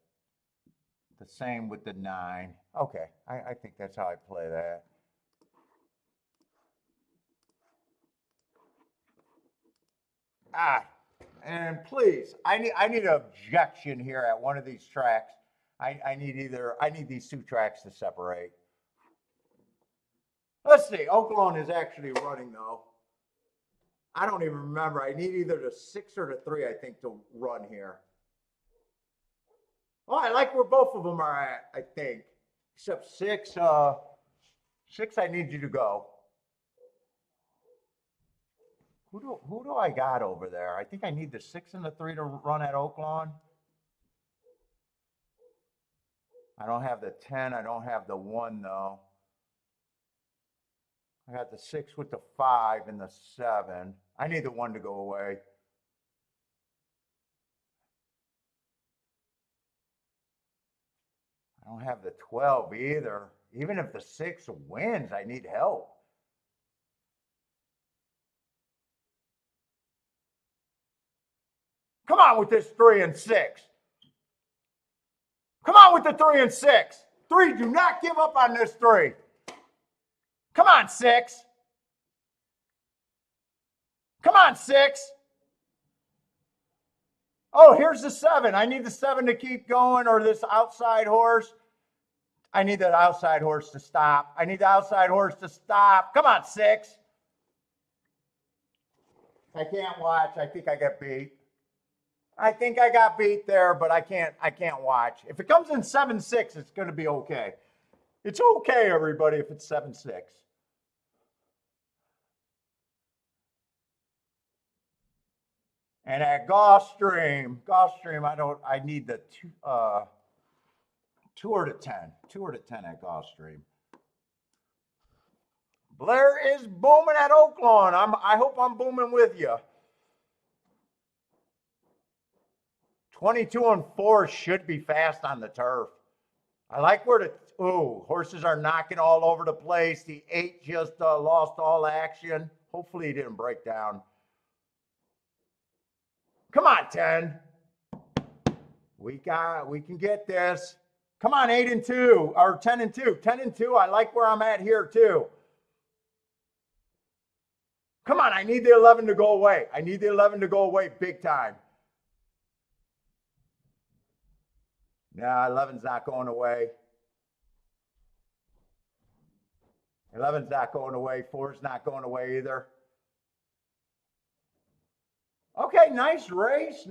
the same with the 9. Okay, I think that's how I play that. And please, I need an objection here at one of these tracks. I need these 2 tracks to separate. Let's see, Oaklawn is actually running though. I don't even remember. I need either the 6 or the 3, I think, to run here. Oh, I like where both of them are at, I think. Except 6, 6, I need you to go. Who do I got over there? I think I need the 6 and the 3 to run at Oaklawn. I don't have the 10. I don't have the 1 though. I got the 6 with the 5 and the 7. I need the 1 to go away. I don't have the 12 either. Even if the 6 wins, I need help. Come on with this 3 and 6. Come on with the 3 and 6. 3, do not give up on this 3. Come on, 6. Come on, 6. Oh, here's the 7. I need the 7 to keep going, or this outside horse. I need that outside horse to stop. I need the outside horse to stop. Come on, 6. I can't watch. I think I got beat. I think I got beat there, but I can't watch. If it comes in 7-6, it's going to be okay. It's okay, everybody, if it's 7-6. And at Gulfstream, I need the 2 or to 10. 2 or to 10 at Gulfstream. Blair is booming at Oaklawn. I hope I'm booming with you. 22-4 should be fast on the turf. I like where horses are knocking all over the place. The 8 just lost all action. Hopefully he didn't break down. Come on, 10. We can get this. Come on, 8-2 or 10-2. 10-2. I like where I'm at here too. Come on, I need the 11 to go away. I need the 11 to go away big time. Nah, 11's not going away. 11's not going away. 4's not going away either. Okay, nice race,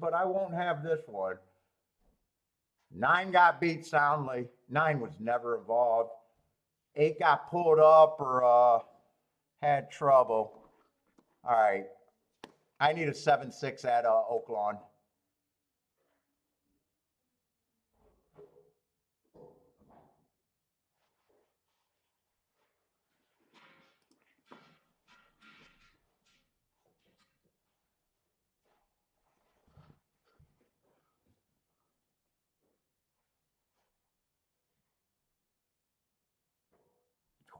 but I won't have this one. 9 got beat soundly. 9 was never involved. 8 got pulled up or had trouble. All right. I need a 7-6 at Oaklawn.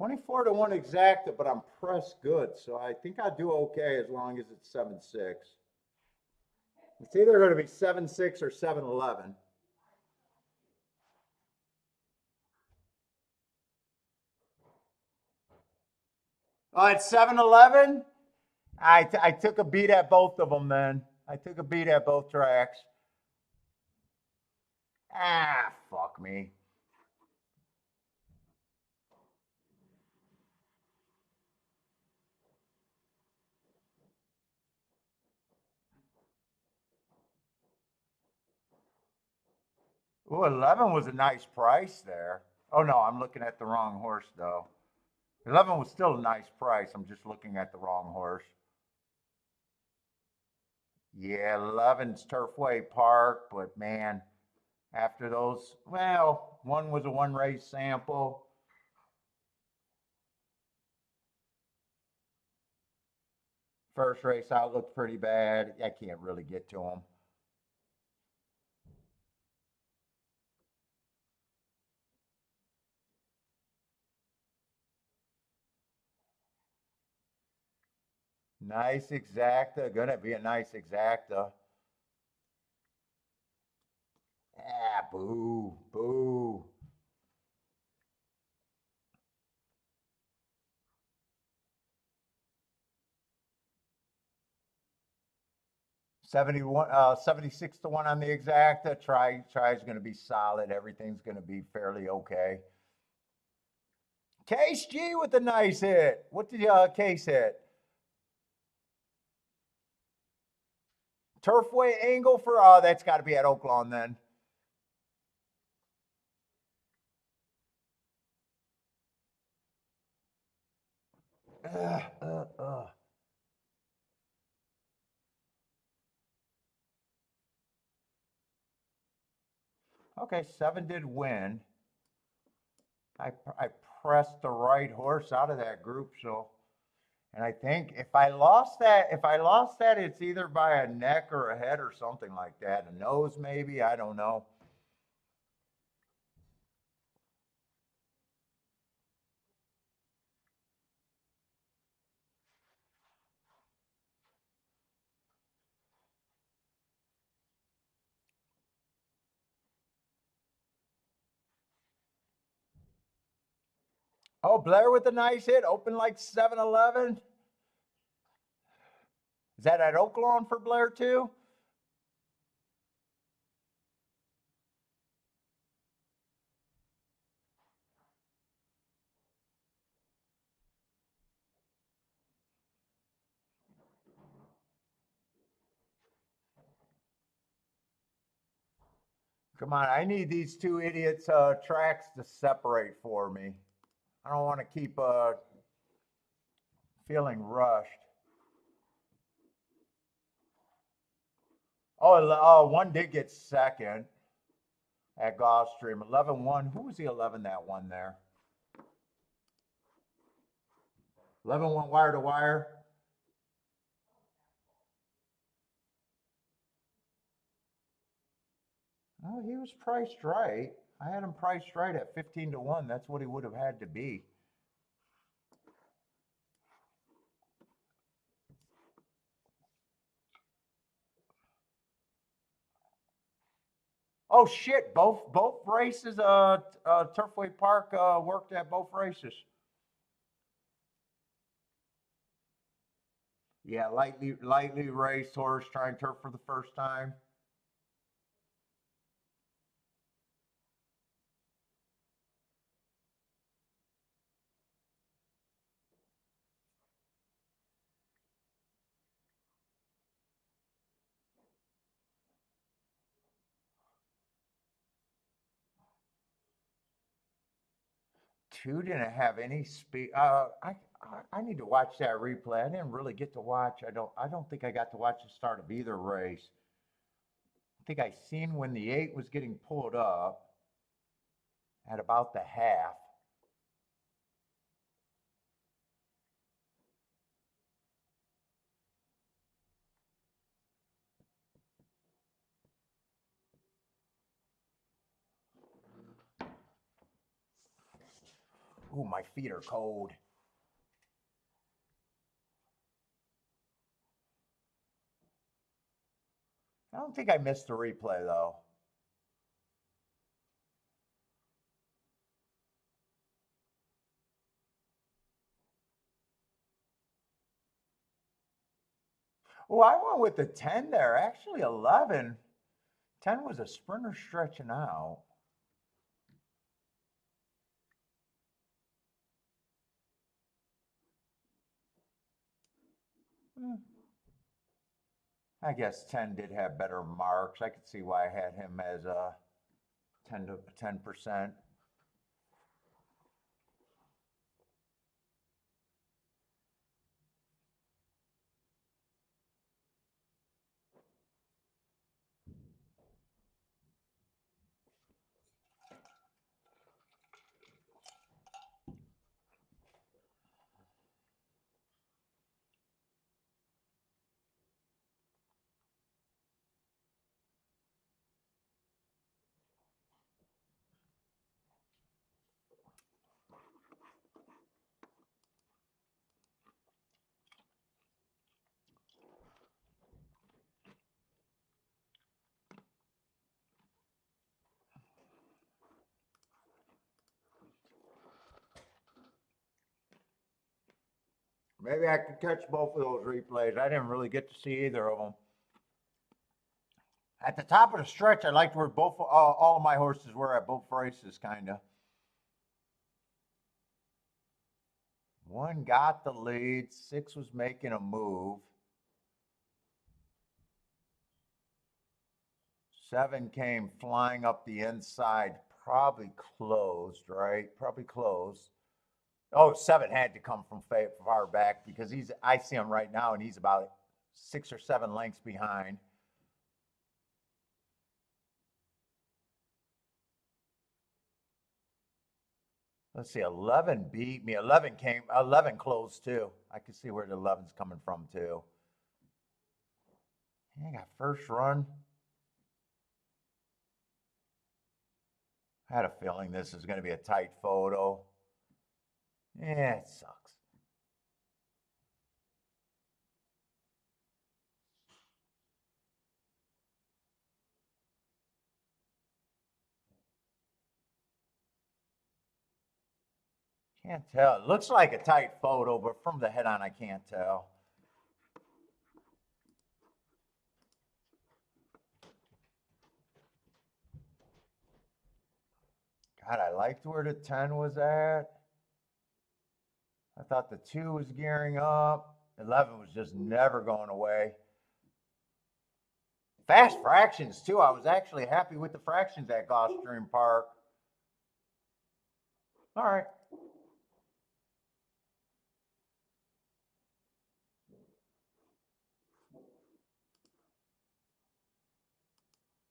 $24-1 exacta, but I'm pressed good, so I think I'll do okay as long as it's 7-6. It's either going to be 7-6 or 7-11. Oh, it's 7-11? I took a beat at both of them then. I took a beat at both tracks. Ah, fuck me. Ooh, 11 was a nice price there. Oh, no, I'm looking at the wrong horse, though. 11 was still a nice price. I'm just looking at the wrong horse. Yeah, 11's Turfway Park, but man, after those, well, one was a one-race sample. First race out looked pretty bad. I can't really get to him. Nice exacta. Gonna be a nice exacta. Ah, boo, boo. $71, 76-1 on the exacta. Try's gonna be solid. Everything's gonna be fairly okay. Case G with a nice hit. What did Case hit? Turfway angle for, oh, that's got to be at Oaklawn then. Okay, 7 did win. I pressed the right horse out of that group, so, and I think if I lost that, it's either by a neck or a head or something like that. A nose maybe, I don't know. Oh, Blair with a nice hit, open like 7-11. Is that at Oaklawn for Blair too? Come on, I need these two idiots tracks to separate for me. I don't want to keep feeling rushed. Oh, one did get second at Gulfstream. 11-1. Who was the 11 that won there? 11-1 wire to wire. Oh, he was priced right. I had him priced right at 15-1. That's what he would have had to be. Oh shit! Both races. Turfway Park worked at both races. Yeah, lightly raced horse trying turf for the first time. Two didn't have any speed. I need to watch that replay. I didn't really get to watch. I don't think I got to watch the start of either race. I think I seen when the 8 was getting pulled up at about the half. Ooh, my feet are cold. I don't think I missed the replay though. Oh, I went with the 10 there. Actually, 11. 10 was a sprinter stretching out. I guess 10 did have better marks. I could see why I had him as a 10%. Maybe I could catch both of those replays. I didn't really get to see either of them. At the top of the stretch, I liked where both all of my horses were at both races, kind of. One got the lead. 6 was making a move. 7 came flying up the inside, probably closed, right? Probably closed. Oh, 7 had to come from far back because I see him right now and he's about 6 or 7 lengths behind. Let's see, 11 beat me. 11 closed too. I can see where the 11's coming from too. I got first run. I had a feeling this is going to be a tight photo. Yeah, it sucks. Can't tell. It looks like a tight photo, but from the head on, I can't tell. God, I liked where the 10 was at. I thought the 2 was gearing up. 11 was just never going away. Fast fractions, too. I was actually happy with the fractions at Gulfstream Park. All right.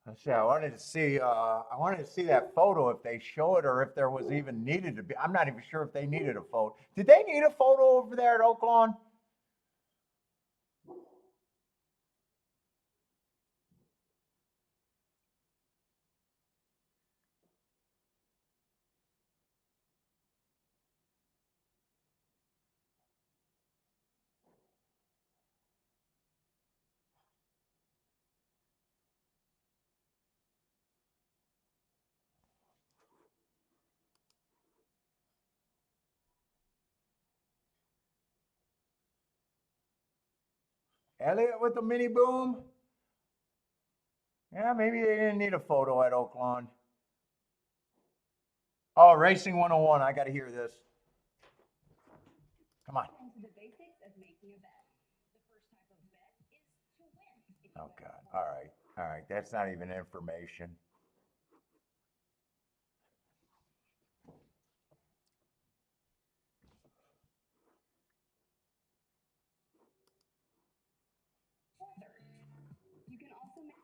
Let's see. I wanted to see that photo if they show it or if there was even needed to be. I'm not even sure if they needed a photo. Did they need a photo over there at Oaklawn? Elliot with the mini boom? Yeah, maybe they didn't need a photo at Oaklawn. Oh, Racing 101. I got to hear this. Come on. Into the basics of making a bet. The first type of bet is to win. Oh, God. All right. All right. That's not even information. You can also make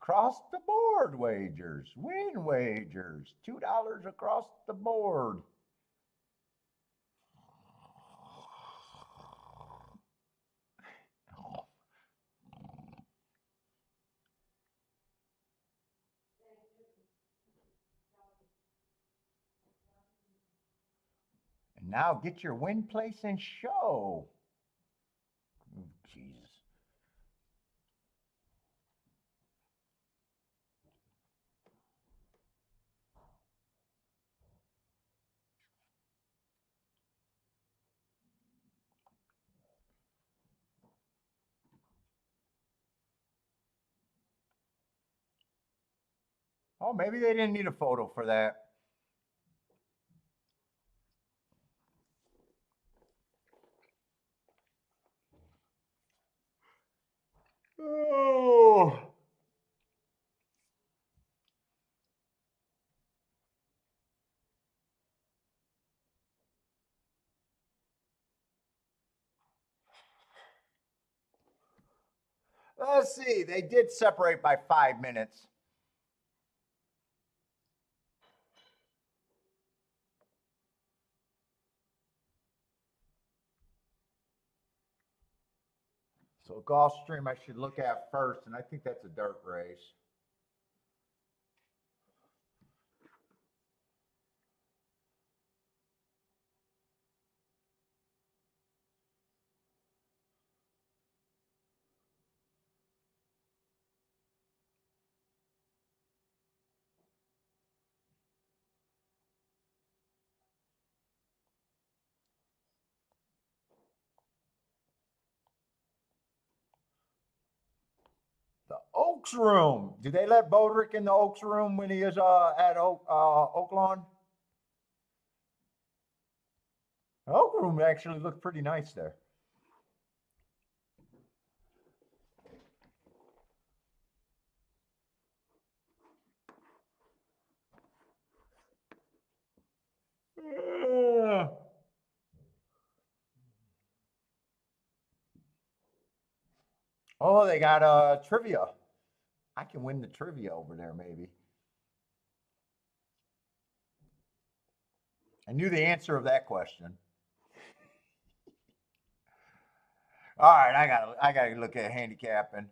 Across the board wagers, win wagers, $2 across the board. And now get your win, place, and show. Oh, Jesus. Oh, maybe they didn't need a photo for that. Oh. Let's see. They did separate by 5 minutes. So Gulfstream I should look at first, and I think that's a dirt race. The Oaks Room. Do they let Bodrick in the Oaks Room when he is at Oaklawn? The Oak Room actually looked pretty nice there. Oh, they got trivia. I can win the trivia over there, maybe. I knew the answer of that question. All right, I gotta look at handicapping.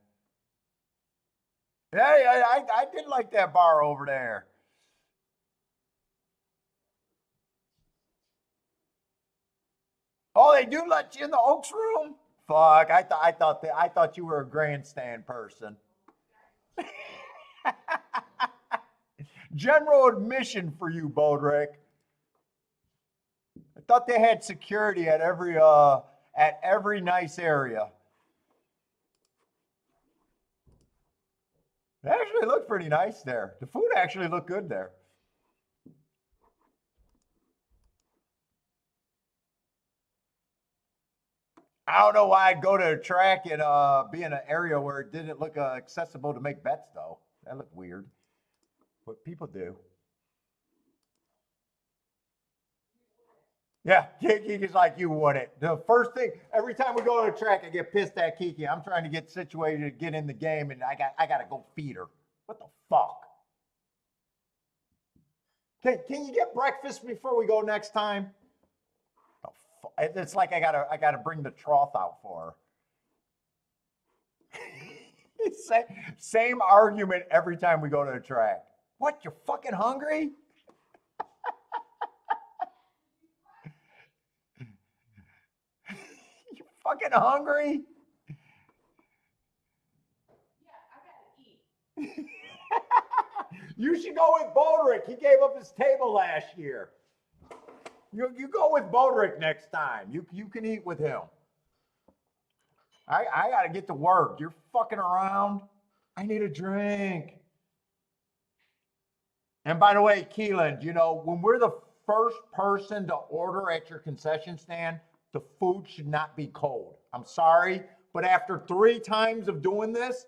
Yeah, I did like that bar over there. Oh, they do let you in the Oaks Room? Fuck, I thought you were a grandstand person. General admission for you, Bodrick. I thought they had security at every nice area. It actually looked pretty nice there. The food actually looked good there. I don't know why I'd go to a track and be in an area where it didn't look accessible to make bets, though. That looked weird. What people do. Yeah, Kiki's like, you wouldn't. The first thing, every time we go to a track, I get pissed at Kiki. I'm trying to get situated to get in the game, and I got to go feed her. What the fuck? Can you get breakfast before we go next time? It's like I gotta bring the trough out for her. Same argument every time we go to a track. What, you're fucking hungry? You fucking hungry? Yeah, I gotta eat. You should go with Bodrick. He gave up his table last year. You go with Bodrick next time. You can eat with him. I gotta get to work. You're fucking around. I need a drink. And by the way, Keelan, you know, when we're the first person to order at your concession stand, the food should not be cold. I'm sorry, but after 3 times of doing this,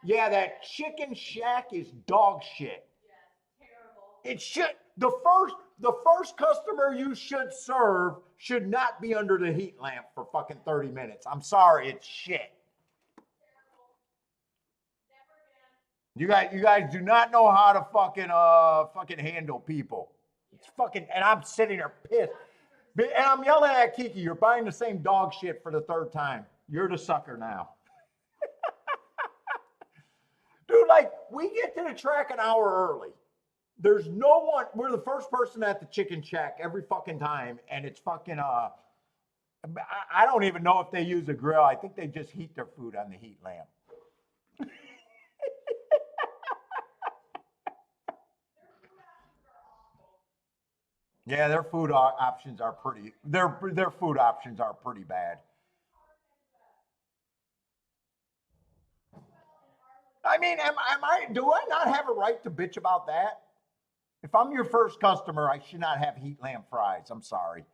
yeah, that Chicken Shack is dog shit. Yes, terrible. It should, the first customer you should serve should not be under the heat lamp for fucking 30 minutes. I'm sorry, it's shit. Terrible. Never again. You guys do not know how to fucking handle people. It's fucking, and I'm sitting there pissed. And I'm yelling at Kiki, you're buying the same dog shit for the 3rd time. You're the sucker now. Dude, like, we get to the track an hour early. There's no one, we're the first person at the Chicken Shack every fucking time, and it's fucking, I don't even know if they use a grill. I think they just heat their food on the heat lamp. Yeah, their food options are pretty, their food options are pretty bad. I mean, do I not have a right to bitch about that? If I'm your first customer, I should not have heat lamp fries. I'm sorry.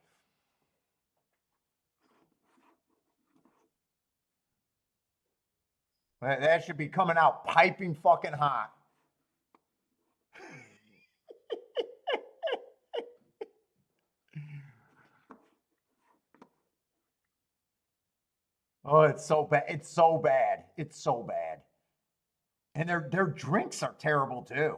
That should be coming out piping fucking hot. Oh, it's so bad. It's so bad. It's so bad. And their drinks are terrible too.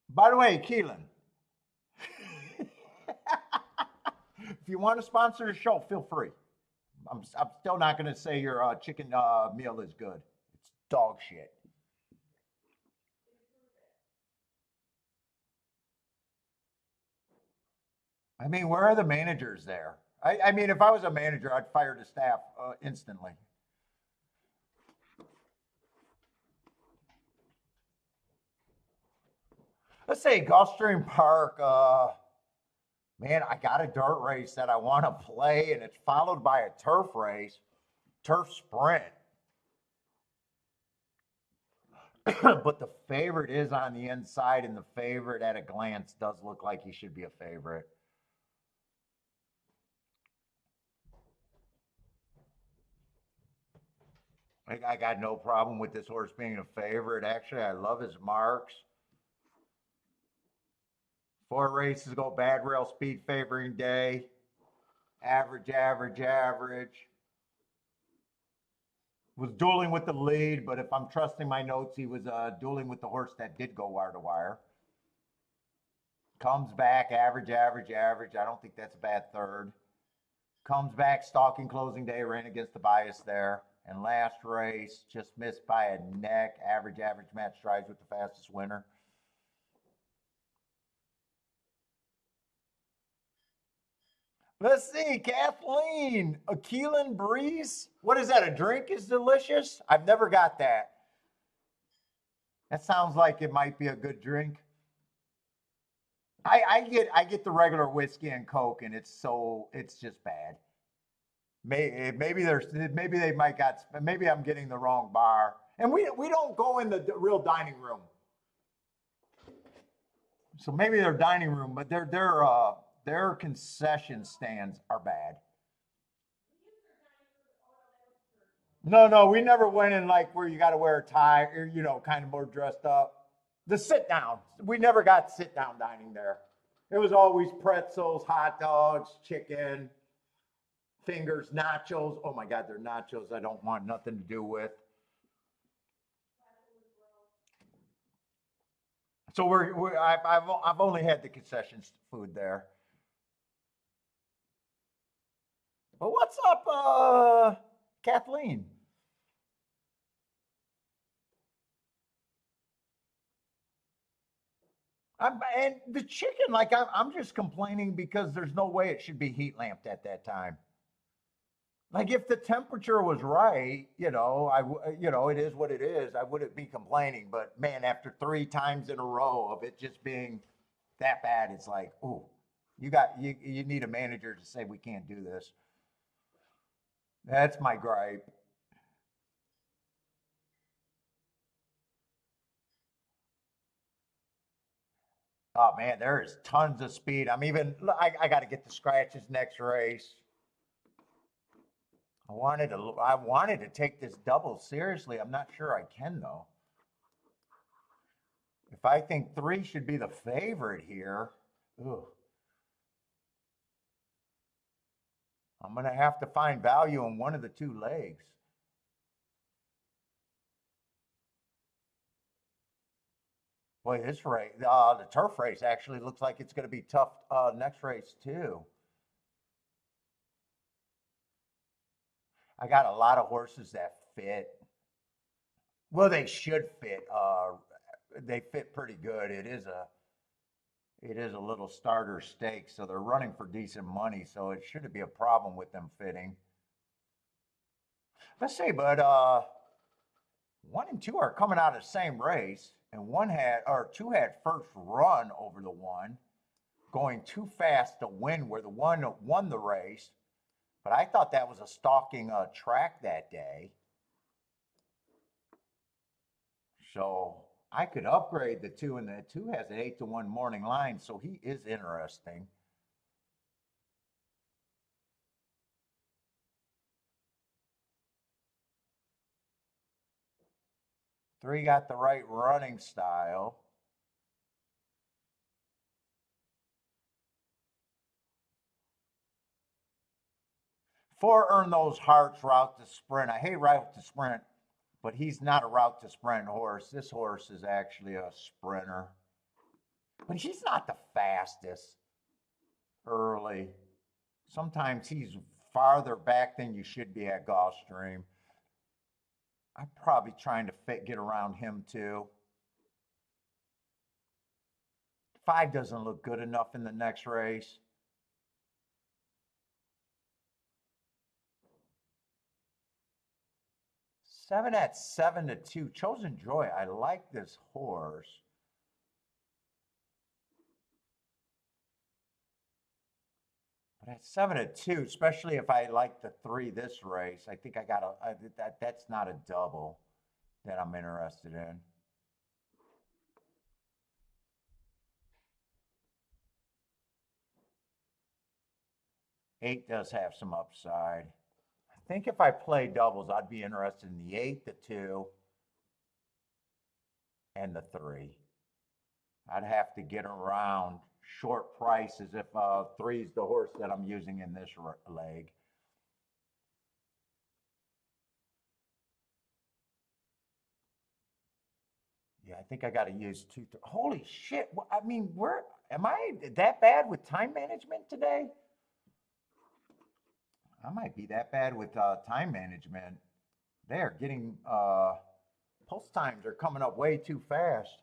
By the way, Keelan, if you want to sponsor the show, feel free. I'm still not going to say your chicken meal is good. It's dog shit. I mean, where are the managers there? I mean, if I was a manager, I'd fire the staff instantly. Let's say Gulfstream Park. Man, I got a dirt race that I want to play, and it's followed by a turf race, turf sprint. But the favorite is on the inside, and the favorite at a glance does look like he should be a favorite. I got no problem with this horse being a favorite. Actually, I love his marks. 4 races ago, bad rail speed favoring day. Average, average, average. Was dueling with the lead, but if I'm trusting my notes, he was dueling with the horse that did go wire to wire. Comes back, average, average, average. I don't think that's a bad 3rd. Comes back, stalking closing day, ran against the bias there. And last race, just missed by a neck. Average, average, match strides with the fastest winner. Let's see, Kathleen, a Keelan Breeze. What is that? A drink is delicious? I've never got that. That sounds like it might be a good drink. I get the regular whiskey and Coke, and it's just bad. Maybe they might got maybe I'm getting the wrong bar, and we don't go in the real dining room, so maybe their dining room, but their concession stands are bad. No, we never went in like where you got to wear a tie or kind of more dressed up. The sit down, we never got sit down dining there. It was always pretzels, hot dogs, chicken, fingers, nachos. Oh my God, they're nachos. I don't want nothing to do with. So I've only had the concessions food there. But what's up, Kathleen? And the chicken, like I'm just complaining because there's no way it should be heat lamped at that time. Like if the temperature was right, it is what it is. I wouldn't be complaining. But man, after 3 times in a row of it just being that bad, it's like, oh, you need a manager to say we can't do this. That's my gripe. Oh man, there is tons of speed. I got to get the scratches next race. I wanted to take this double seriously. I'm not sure I can though. If I think 3 should be the favorite here, ugh, I'm gonna have to find value in one of the 2 legs. Boy, this race, the turf race actually looks like it's gonna be tough next race too. I got a lot of horses that fit. Well, they should fit. They fit pretty good. It is a little starter stake, so they're running for decent money, so it shouldn't be a problem with them fitting. Let's see, but 1 and 2 are coming out of the same race, and 2 had first run over the 1, going too fast to win where the 1 won the race. But I thought that was a stalking track that day. So I could upgrade the 2, and the 2 has an 8-1 morning line, so he is interesting. Three got the right running style. Four earned those hearts route to sprint. I hate route to sprint, but he's not a route to sprint horse. This horse is actually a sprinter. But he's not the fastest early. Sometimes he's farther back than you should be at Gulfstream. I'm probably trying to get around him too. 5 doesn't look good enough in the next race. 7 at 7-2. Chosen Joy. I like this horse. But at 7-2, especially if I like the 3 this race, I think that's not a double that I'm interested in. 8 does have some upside. I think if I play doubles, I'd be interested in the 8, the 2, and the 3. I'd have to get around short prices if 3 is the horse that I'm using in this leg. Yeah, I think I got to use 2. Holy shit! I mean, where am I that bad with time management today? I might be that bad with time management. They're getting pulse times are coming up way too fast.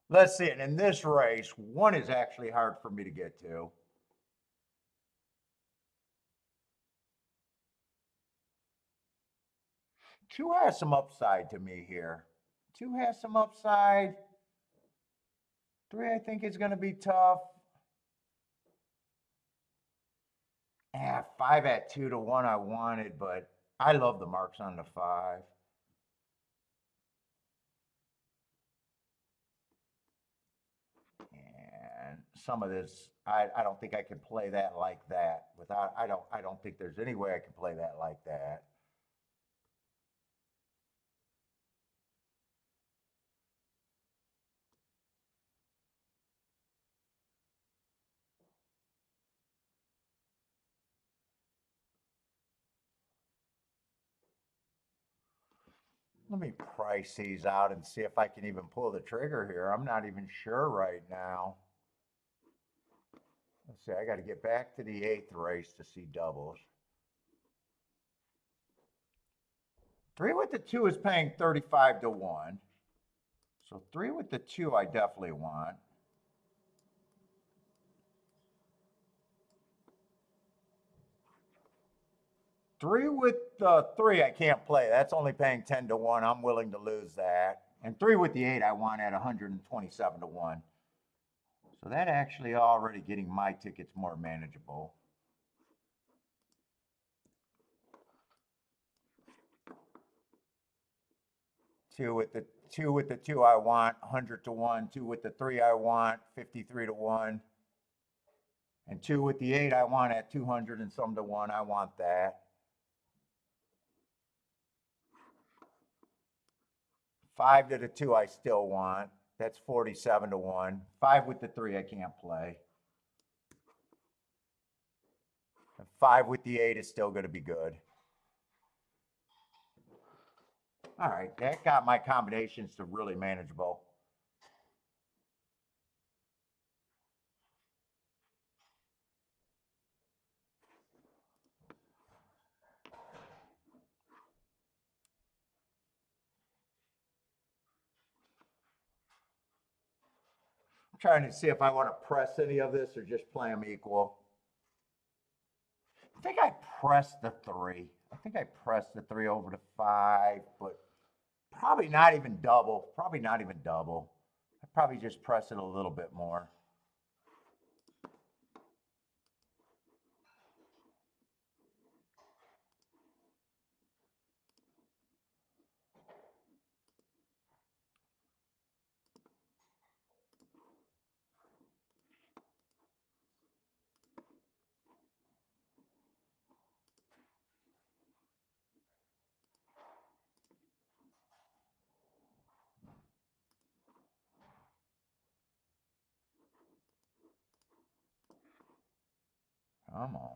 Let's see it. In this race, 1 is actually hard for me to get to. 2 has some upside to me here. 2 has some upside. 3, I think, is going to be tough. 5 at 2 to 1 I wanted, but I love the marks on the 5. And some of this, I don't think I can play that like that without, I don't think there's any way I can play that like that. Let me price these out and see if I can even pull the trigger here. I'm not even sure right now. Let's see, I got to get back to the 8th race to see doubles. 3 with the 2 is paying 35 to 1. So 3 with the 2 I definitely want. Three with the 3 I can't play. That's only paying 10 to 1. I'm willing to lose that. And 3 with the 8 I want at 127 to 1. So that actually already getting my tickets more manageable. Two with the 2 I want 100 to 1. 2 with the 3 I want 53 to 1. And 2 with the 8 I want at 200 and some to 1. I want that. 5 to the 2 I still want. That's 47 to 1. 5 with the 3 I can't play. And 5 with the 8 is still going to be good. All right, that got my combinations to really manageable. I'm trying to see if I want to press any of this or just play them equal. I think I pressed the 3. I think I pressed the 3 over to 5, but probably not even double. Probably not even double. I'd probably just press it a little bit more. Come on.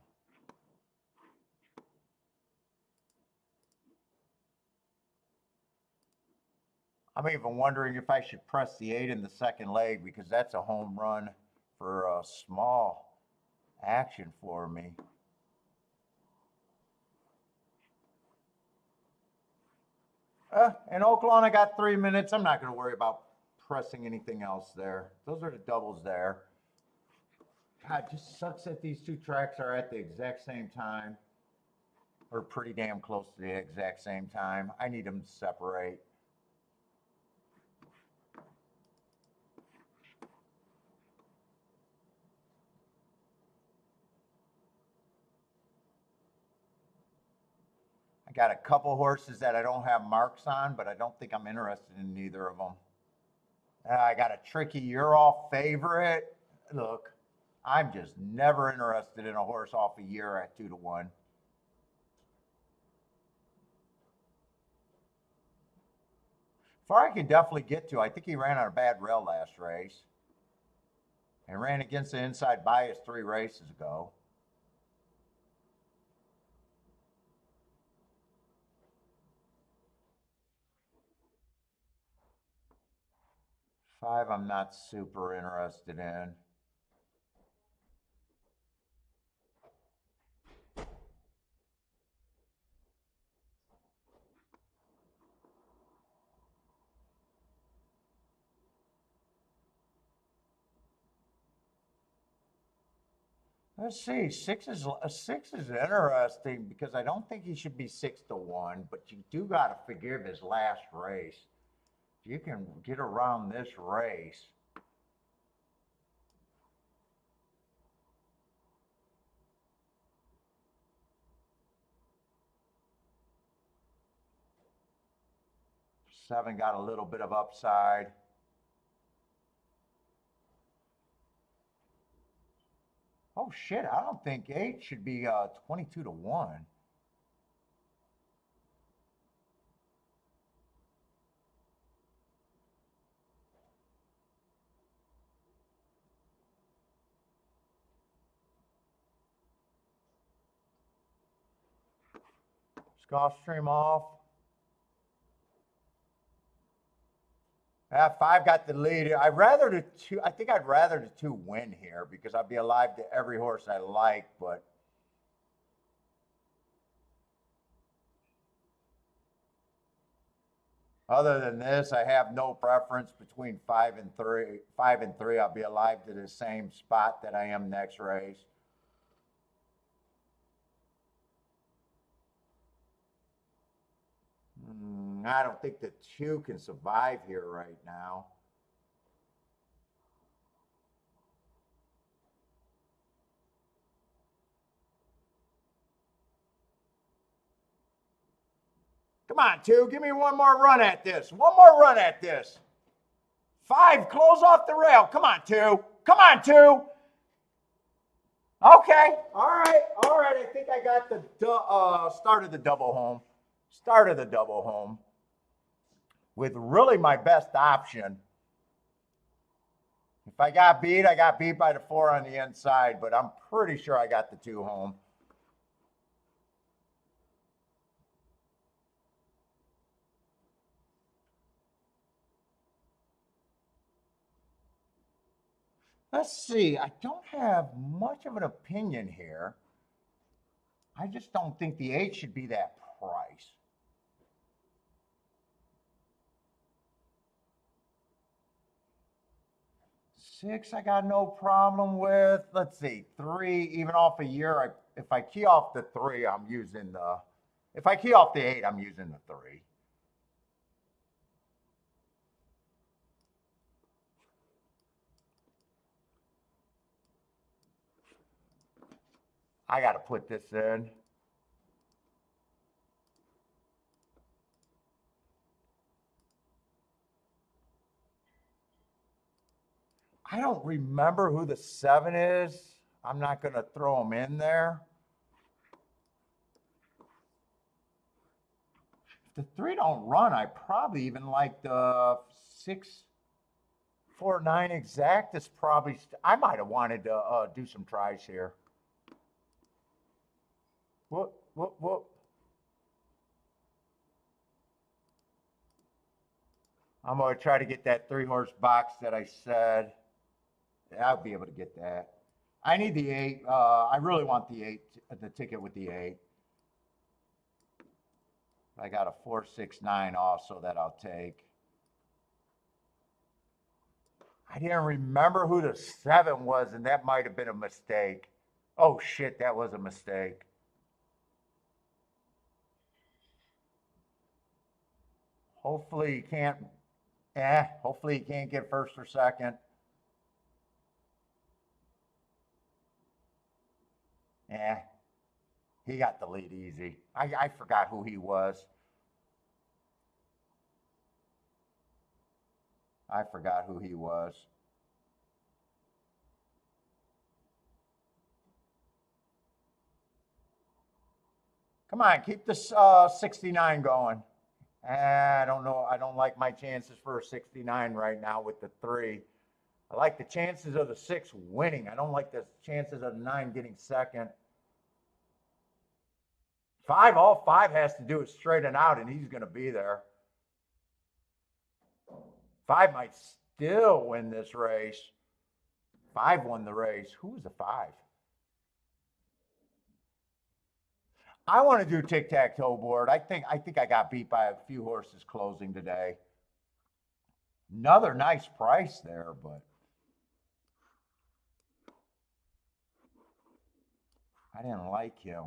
I'm even wondering if I should press the 8 in the second leg because that's a home run for a small action for me. In Oaklawn, I got 3 minutes. I'm not going to worry about pressing anything else there. Those are the doubles there. God, it just sucks that these 2 tracks are at the exact same time. Or pretty damn close to the exact same time. I need them to separate. I got a couple horses that I don't have marks on, but I don't think I'm interested in neither of them. I got a tricky Ural favorite. Look, I'm just never interested in a horse off a year at 2 to 1. Far I can definitely get to. I think he ran on a bad rail last race. And ran against the inside bias 3 races ago. Five, I'm not super interested in. Let's see. Six is interesting because I don't think he should be 6 to 1, but you do got to forgive his last race. if you can get around this race. Seven got a little bit of upside. Oh shit, I don't think 8 should be 22 to 1. Gulfstream off. 5 got the lead. I think I'd rather the 2 win here because I'd be alive to every horse I like, but other than this, I have no preference between 5 and 3. 5 and 3, I'll be alive to the same spot that I am next race. I don't think the 2 can survive here right now. Come on, 2, give me one more run at this. One more run at this. 5, close off the rail. Come on, 2. Come on, 2. Okay, all right. I think I got the start of the double home. Start of the double home with really my best option. If I got beat by the 4 on the inside, but I'm pretty sure I got the 2 home. Let's see. I don't have much of an opinion here. I just don't think the 8 should be that price. 6, I got no problem with. Let's see, 3, even off a year. If I key off the 3, I'm using the. If I key off the 8, I'm using the 3. I got to put this in. I don't remember who the 7 is. I'm not going to throw him in there. If the 3 don't run, I probably even like the 6, 4, 9 exact. Is probably. I might have wanted to do some tries here. Whoop, whoop, whoop. I'm going to try to get that 3-horse box that I said. I'll be able to get that. I need the 8. I really want the 8, the ticket with the 8. I got a 4, 6, 9 also that I'll take. I didn't remember who the 7 was, and that might have been a mistake. Oh, shit, that was a mistake. Hopefully you can't, hopefully you can't get first or second. He got the lead easy. I forgot who he was. I forgot who he was. Come on, keep this 69 going. I don't know. I don't like my chances for a 69 right now with the 3. I like the chances of the 6 winning. I don't like the chances of the 9 getting second. 5, all 5 has to do is straighten out, and he's going to be there. 5 might still win this race. 5 won the race. Who was the 5? I want to do tic-tac-toe board. I think I got beat by a few horses closing today. Another nice price there, but I didn't like him.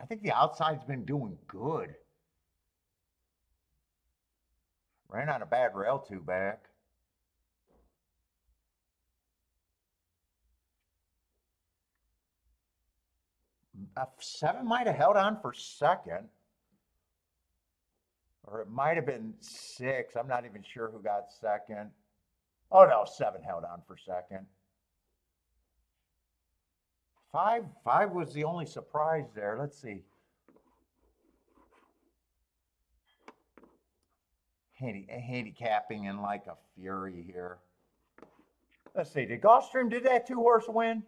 think the outside's been doing good. Ran on a bad rail two back. Seven might have held on for second. Or it might have been six. I'm not even sure who got second. Oh no, seven held on for second. Five was the only surprise there. Let's see. Handicapping in like a fury here. Let's see. Did Gulfstream, did that 2-horse win?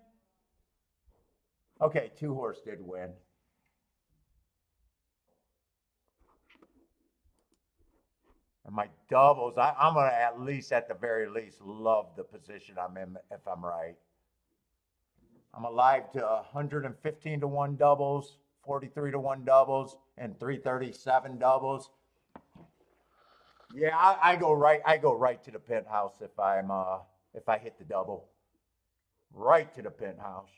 Okay, 2-horse did win. And my doubles, I'm going to at least, at the very least, love the position I'm in if I'm right. I'm alive to 115 to 1 doubles, 43 to 1 doubles, and 337 doubles. Yeah, I go right. I go right to the penthouse if I hit the double. Right to the penthouse.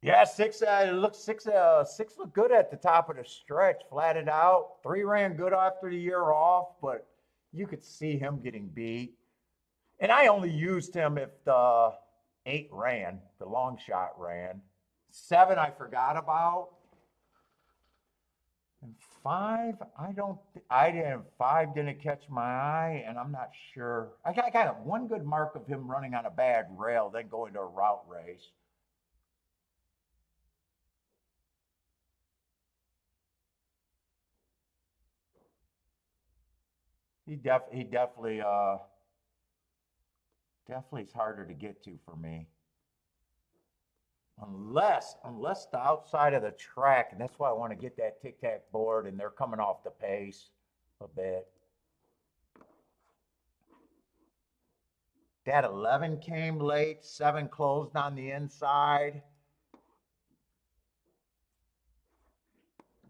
Yeah, six looked good at the top of the stretch, flatted out. 3 ran good after the year off, but you could see him getting beat. And I only used him if the 8 ran, the long shot ran. 7 I forgot about. And 5, five didn't catch my eye, and I'm not sure. I got one good mark of him running on a bad rail, then going to a route race. He definitely is harder to get to for me. Unless the outside of the track, and that's why I want to get that tic-tac board, and they're coming off the pace a bit. That 11 came late, 7 closed on the inside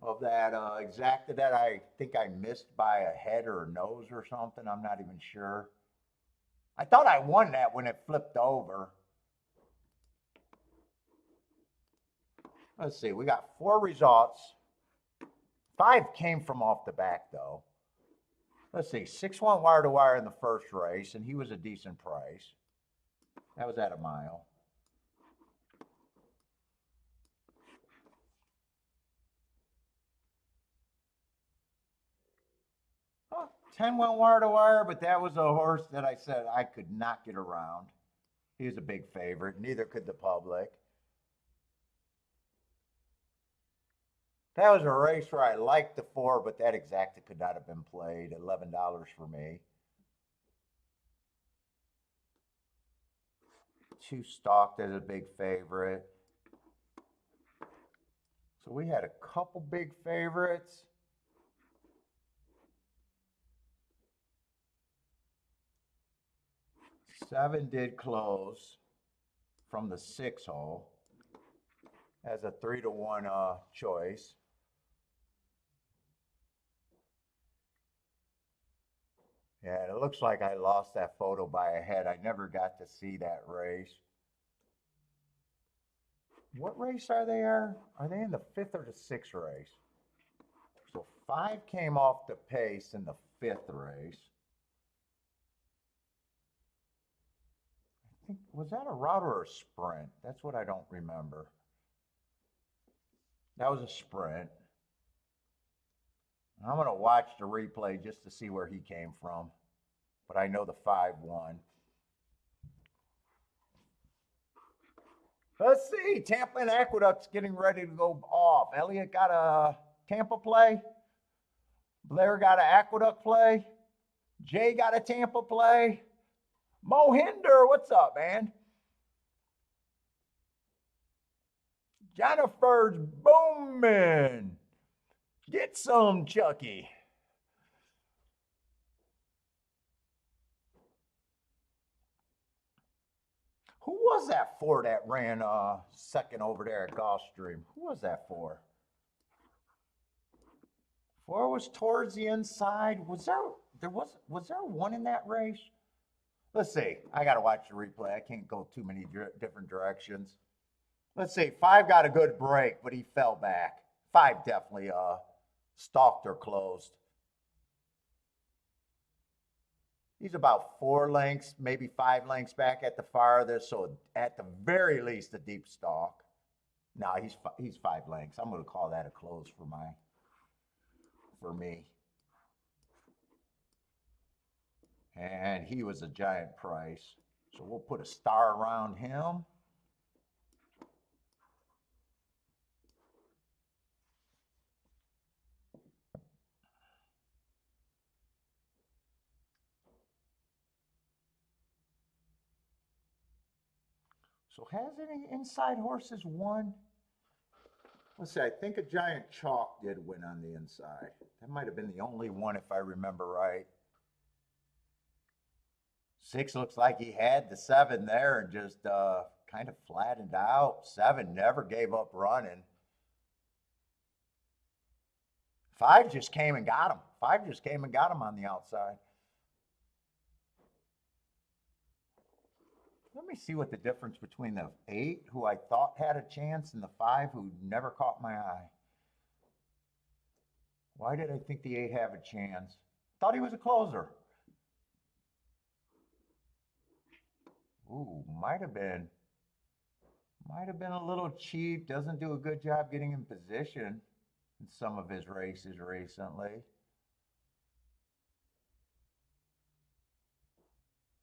of that exacta that I think I missed by a head or a nose or something. I'm not even sure. I thought I won that when it flipped over. Let's see, we got 4 results. 5 came from off the back though. Let's see, 6 went wire to wire in the first race, and he was a decent price. That was at a mile. Oh, 10 went wire to wire, but that was a horse that I said I could not get around. He was a big favorite, neither could the public. That was a race where I liked the 4, but that exacta could not have been played. $11 for me. 2 stalked as a big favorite. So we had a couple big favorites. Seven did close from the 6 hole as a 3 to 1 choice. Yeah, it looks like I lost that photo by a head. I never got to see that race. What race are they in? Are they in the 5th or the 6th race? So 5 came off the pace in the 5th race. I think, was that a route or a sprint? That's what I don't remember. That was a sprint. I'm going to watch the replay just to see where he came from. But I know the 5 won. Let's see. Tampa and Aqueduct's getting ready to go off. Elliott got a Tampa play. Blair got an Aqueduct play. Jay got a Tampa play. Mo Hinder, what's up, man? Jennifer's booming. Get some, Chucky. Who was that for that ran second over there at Gulfstream? Who was that for? 4 was towards the inside. Was there Was there a 1 in that race? Let's see. I got to watch the replay. I can't go too many different directions. Let's see. 5 got a good break, but he fell back. 5 definitely stalked or closed. He's about 4 lengths, maybe 5 lengths back at the farthest, so at the very least a deep stalk. No, he's 5 lengths. I'm going to call that a close for me. And he was a giant price, so we'll put a star around him. So has any inside horses won? Let's see, I think a giant chalk did win on the inside. That might have been the only one if I remember right. 6 looks like he had the 7 there and just kind of flattened out. 7 never gave up running. 5 just came and got him. 5 just came and got him on the outside. Let me see what the difference between the 8, who I thought had a chance, and the 5, who never caught my eye. Why did I think the 8 have a chance? Thought he was a closer. Ooh, might have been a little cheap. Doesn't do a good job getting in position in some of his races recently.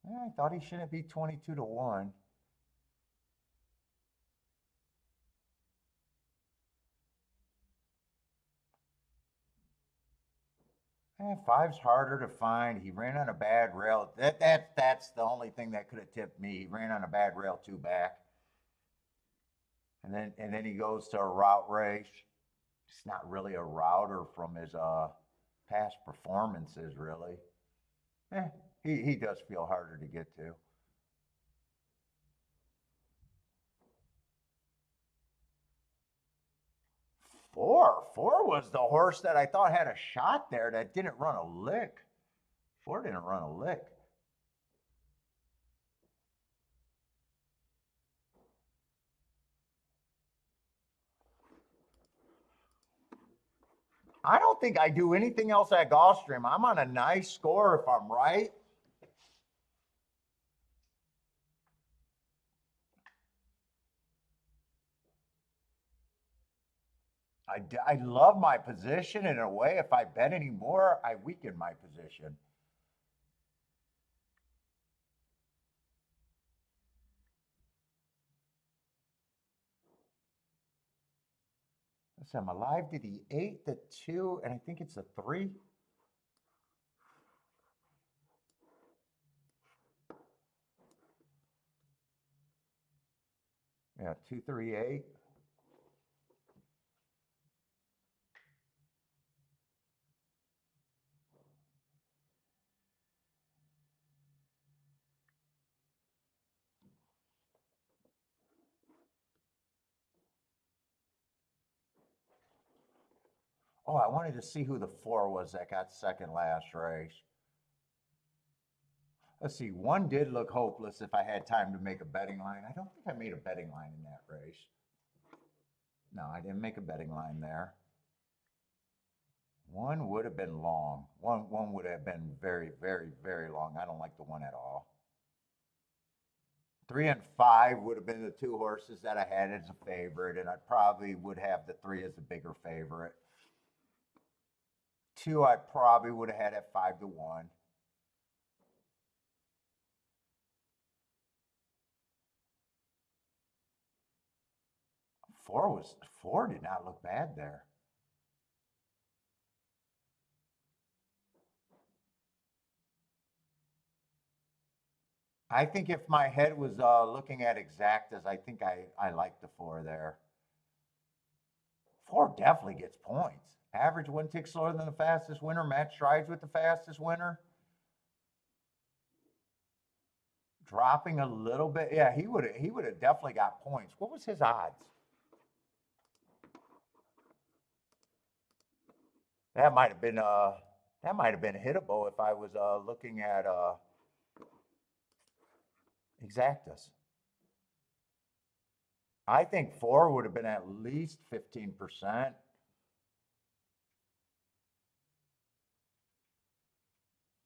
Yeah, I thought he shouldn't be 22 to 1. Yeah, 5's harder to find. He ran on a bad rail. That's the only thing that could have tipped me. He ran on a bad rail 2 back. And then he goes to a route race. It's not really a router from his past performances, really. He does feel harder to get to. Four was the horse that I thought had a shot there that didn't run a lick. 4 didn't run a lick. I don't think I do anything else at Gulfstream. I'm on a nice score if I'm right. I love my position in a way. If I bet any more, I weaken my position. Listen, I'm alive to the 8, the 2, and I think it's a 3. Yeah, 2, 3, 8. Oh, I wanted to see who the 4 was that got second last race. Let's see, 1 did look hopeless if I had time to make a betting line. I don't think I made a betting line in that race. No, I didn't make a betting line there. 1 would have been long. One would have been very, very, very long. I don't like the 1 at all. 3 and 5 would have been the 2 horses that I had as a favorite, and I probably would have the 3 as a bigger favorite. 2, I probably would have had at 5 to 1. Four did not look bad there. I think if my head was looking at exactas, I think I like the 4 there. 4 definitely gets points. Average 1 tick slower than the fastest winner. Match strides with the fastest winner. Dropping a little bit. Yeah, he would have definitely got points. What was his odds? That might have been That might have been hittable if I was looking at exactas. I think 4 would have been at least 15%.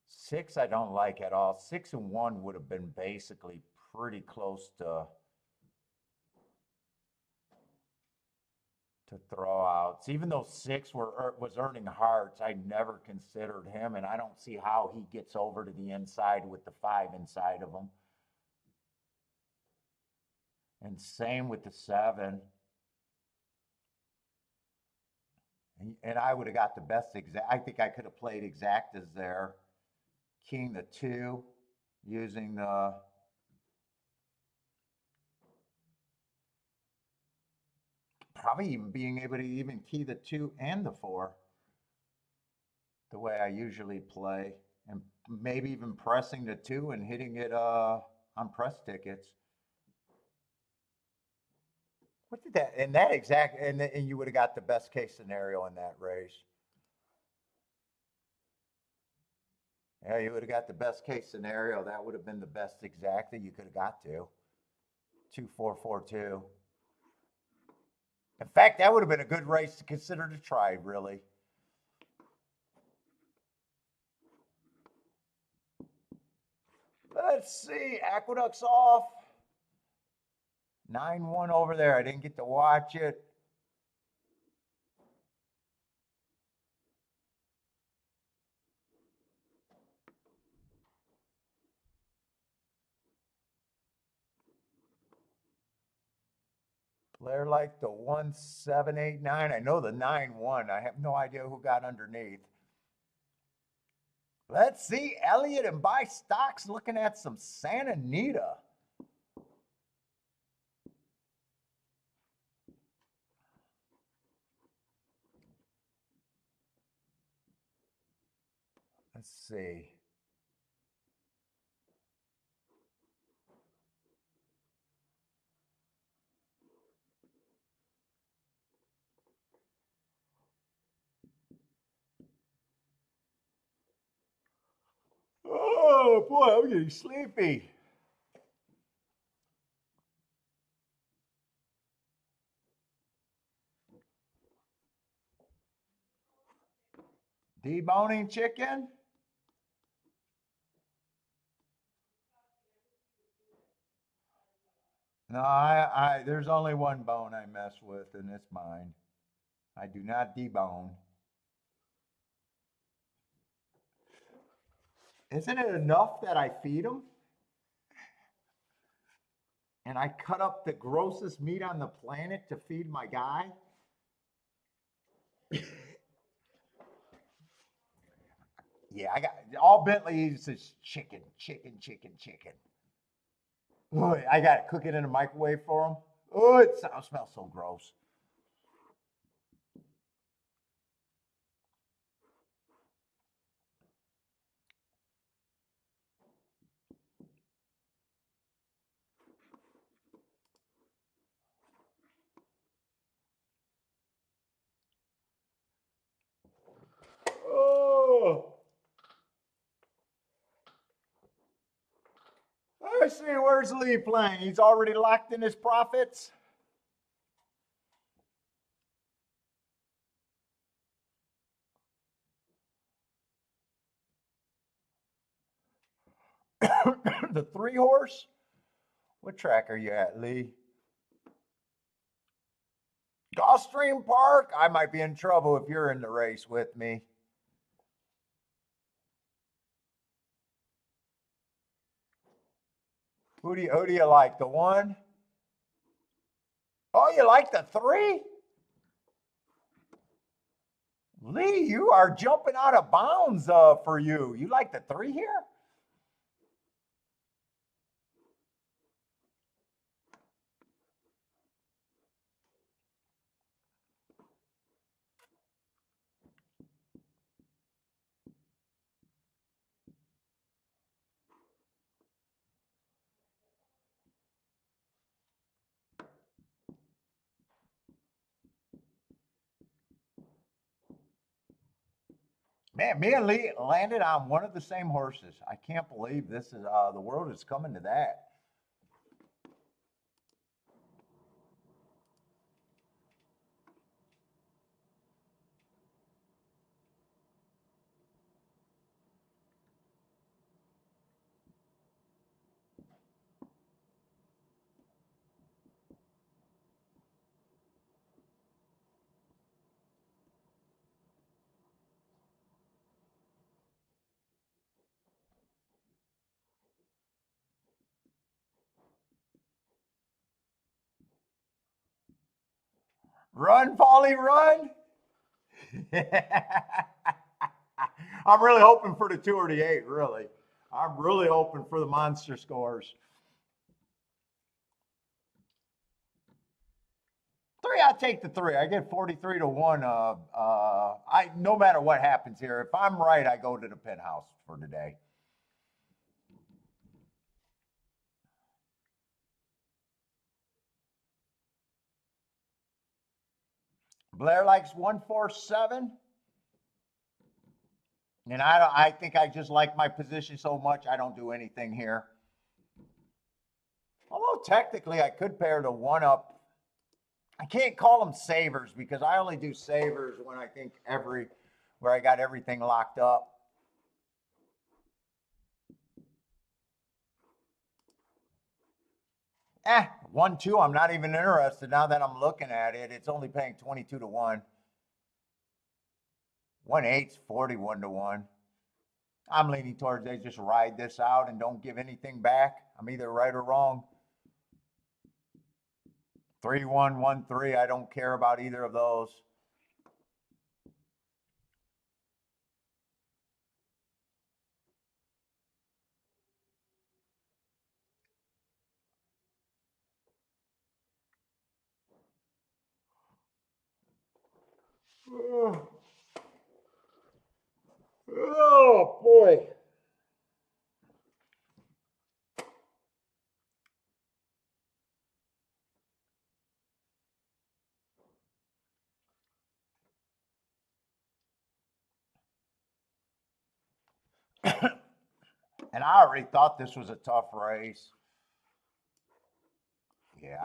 Six, I don't like at all. 6 and 1 would have been basically pretty close to throwouts. Even though 6 was earning hearts, I never considered him, and I don't see how he gets over to the inside with the 5 inside of him. And same with the 7. And I would have got the best exact. I think I could have played exactas there. King the 2, using the probably even being able to even key the 2 and the 4 the way I usually play, and maybe even pressing the 2 and hitting it on press tickets. What did that, and that exact, and you would have got the best case scenario in that race. Yeah, you would have got the best case scenario. That would have been the best exact that you could have got to. 2-4-4-2. In fact, that would have been a good race to consider to try, really. Let's see, Aqueduct's off. 9-1 over there. I didn't get to watch it. Blair liked the 1-7-8-9. I know the 9-1. I have no idea who got underneath. Let's see, Elliott and Buy Stocks looking at some Santa Anita. Let's see. Oh boy, I'm getting sleepy. Deboning chicken? No, there's only one bone I mess with, and it's mine. I do not debone. Isn't it enough that I feed them? And I cut up the grossest meat on the planet to feed my guy? Yeah, I got all Bentley eats is chicken, chicken, chicken, chicken. Oh, I got to cook it in a microwave for him. Oh, it smells so gross. Oh. I see. Where's Lee playing? He's already locked in his profits. The 3-horse? What track are you at, Lee? Gulfstream Park? I might be in trouble if you're in the race with me. Who do you like? The 1? Oh, you like the 3? Lee, you are jumping out of bounds for you. You like the 3 here? Man, me and Lee landed on one of the same horses. I can't believe this is the world is coming to that. Run, Polly, run! I'm really hoping for the 288, really. I'm really hoping for the monster scores. Three, I'll take the three. I get 43 to 1. I no matter what happens here, if I'm right, I go to the penthouse for today. Blair likes 147. And I think I just like my position so much I don't do anything here. Although technically I could pair the one up. I can't call them savers because I only do savers when I think where I got everything locked up. 1-2, I'm not even interested now that I'm looking at it. It's only paying 22 to 1. 1-8's 41 to 1. I'm leaning towards they just ride this out and don't give anything back. I'm either right or wrong. 3-1, 1-3, I don't care about either of those. Oh boy. And I already thought this was a tough race. Yeah,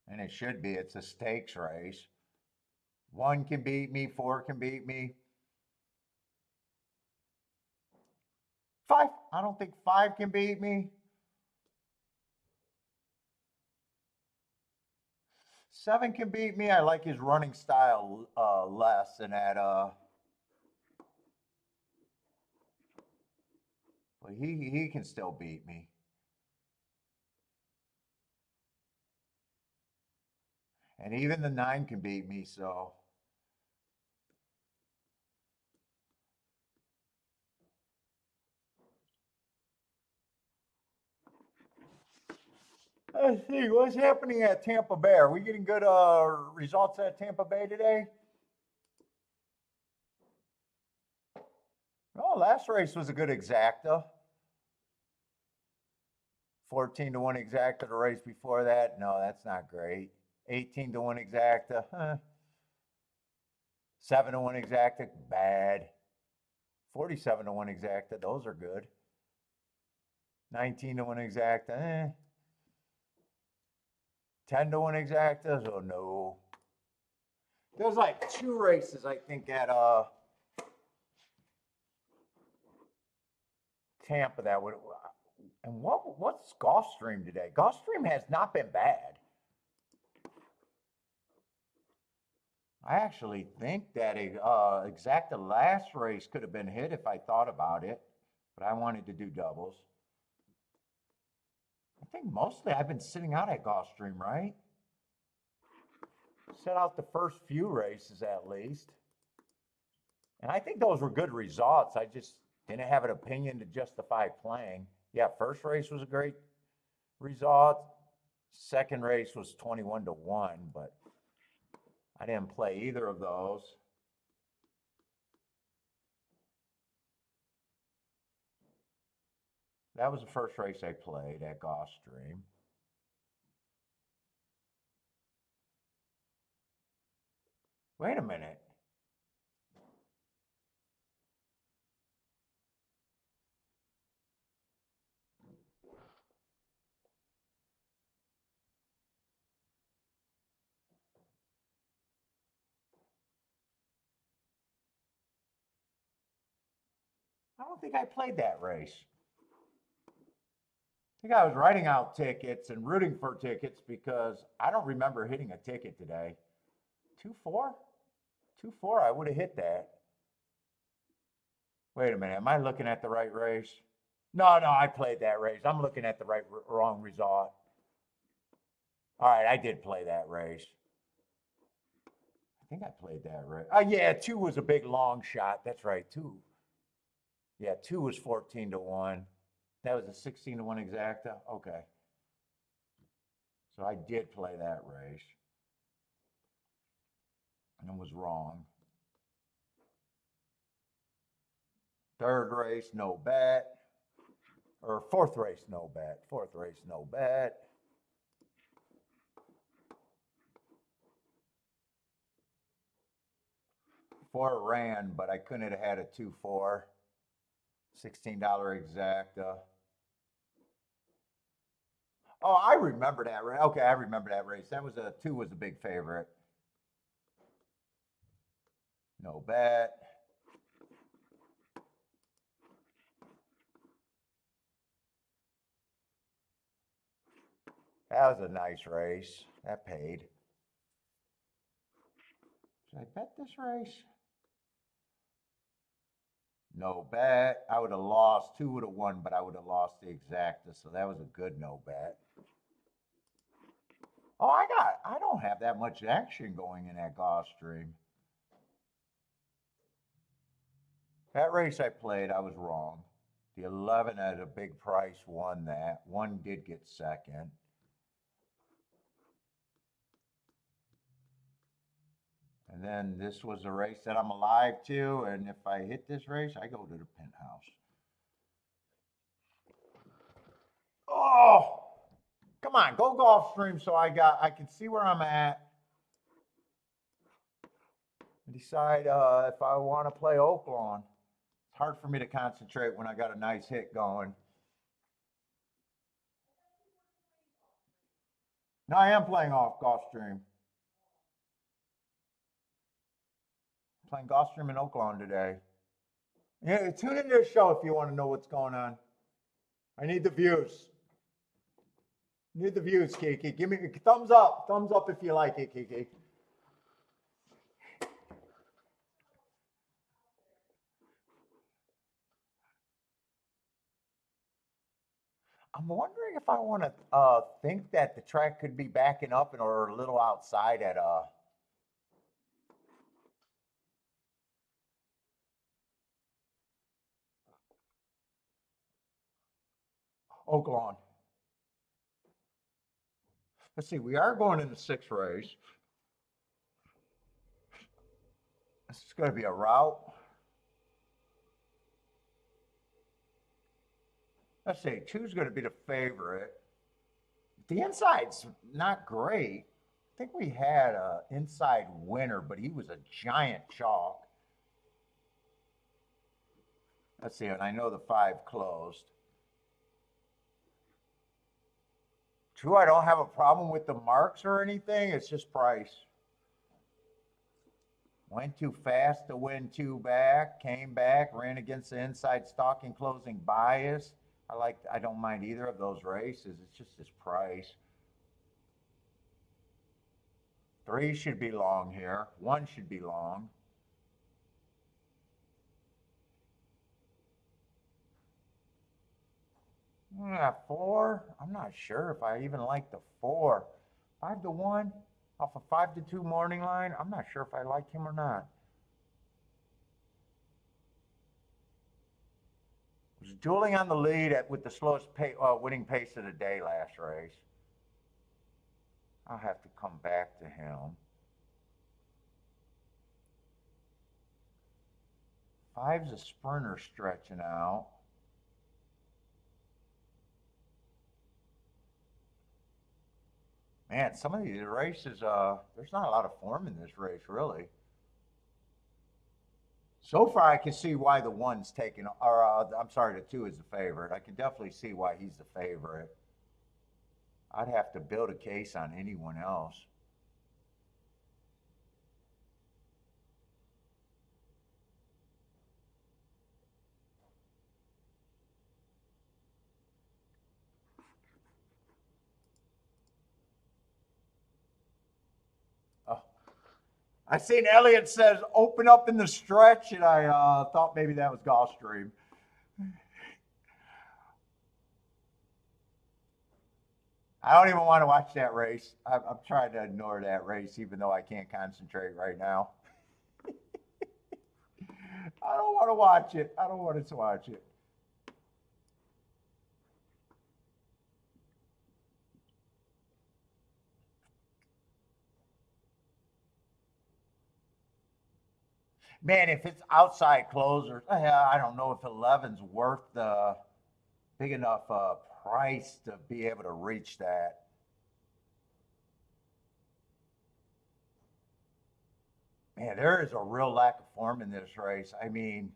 and it should be. It's a stakes race. 1 can beat me, 4 can beat me. 5, I don't think 5 can beat me. 7 can beat me. I like his running style less than that. But he can still beat me. And even the 9 can beat me, so. Let's see, what's happening at Tampa Bay? Are we getting good results at Tampa Bay today? Oh, last race was a good exacta. 14 to 1 exacta. The race before that, no, that's not great. 18 to 1 exacta. 7 to 1 exacta, bad. 47 to 1 exacta, those are good. 19 to 1 exacta, 10 to 1 exactas, oh no. There's like 2 races, I think, at Tampa that would. And what's Gulfstream today? Gulfstream has not been bad. I actually think that exact the last race could have been hit if I thought about it, but I wanted to do doubles. I think mostly I've been sitting out at Gulfstream, right? Set out the first few races at least. And I think those were good results. I just didn't have an opinion to justify playing. Yeah, first race was a great result. Second race was 21 to 1, but I didn't play either of those. That was the first race I played at Gulfstream. Wait a minute. I don't think I played that race. I think I was writing out tickets and rooting for tickets because I don't remember hitting a ticket today. 2-4? 2-4, I would have hit that. Wait a minute, am I looking at the right race? No, I played that race. I'm looking at the wrong result. All right, I did play that race. I think I played that race. Oh, yeah, 2 was a big long shot. That's right, 2. Yeah, 2 was 14-1. That was a 16-1 exacta? Okay. So I did play that race. And was wrong. Third race, no bet. Or fourth race, no bet. Fourth race, no bet. Four ran, but I couldn't have had a 2-4. $16 exacta. Oh, I remember that race. Okay, I remember that race. That was 2 was a big favorite. No bet. That was a nice race. That paid. Should I bet this race? No bet. I would have lost. 2 would have won, but I would have lost the exacta. So that was a good no bet. Oh, I don't have that much action going in that Gulfstream. That race I played, I was wrong. The 11 at a big price won that. 1 did get second. And then this was a race that I'm alive to, and if I hit this race, I go to the penthouse. Oh, come on, go Gulfstream so I can see where I'm at. And decide if I want to play Oaklawn. It's hard for me to concentrate when I got a nice hit going. No, I am playing off Gulfstream. Playing Gulfstream and Oaklawn today. Yeah, tune into the show if you want to know what's going on. I need the views. Need the views, Kiki. Give me a thumbs up. Thumbs up if you like it, Kiki. I'm wondering if I want to think that the track could be backing up or a little outside at Oaklawn. Let's see, we are going in the 6th race. This is going to be a route. Let's see, 2's going to be the favorite. The inside's not great. I think we had an inside winner, but he was a giant chalk. Let's see, and I know the 5 closed. 2, I don't have a problem with the marks or anything. It's just price. Went too fast to win 2 back. Came back, ran against the inside stalking closing bias. I don't mind either of those races. It's just this price. 3 should be long here. 1 should be long. Yeah, 4. I'm not sure if I even like the 4. 5-1 off a 5-2 morning line. I'm not sure if I like him or not. Was dueling on the lead with the slowest winning pace of the day last race. I'll have to come back to him. 5's a sprinter stretching out. Man, some of these races, there's not a lot of form in this race, really. So far, I can see why the one's taken, or I'm sorry, the two is the favorite. I can definitely see why he's the favorite. I'd have to build a case on anyone else. Oh, I seen Elliott says open up in the stretch, and I thought maybe that was Gulfstream. I don't even want to watch that race. I'm trying to ignore that race, even though I can't concentrate right now. I don't want to watch it. I don't want to watch it. Man, if it's outside closers, I don't know if 11's worth the big enough price to be able to reach that. Man, there is a real lack of form in this race. I mean,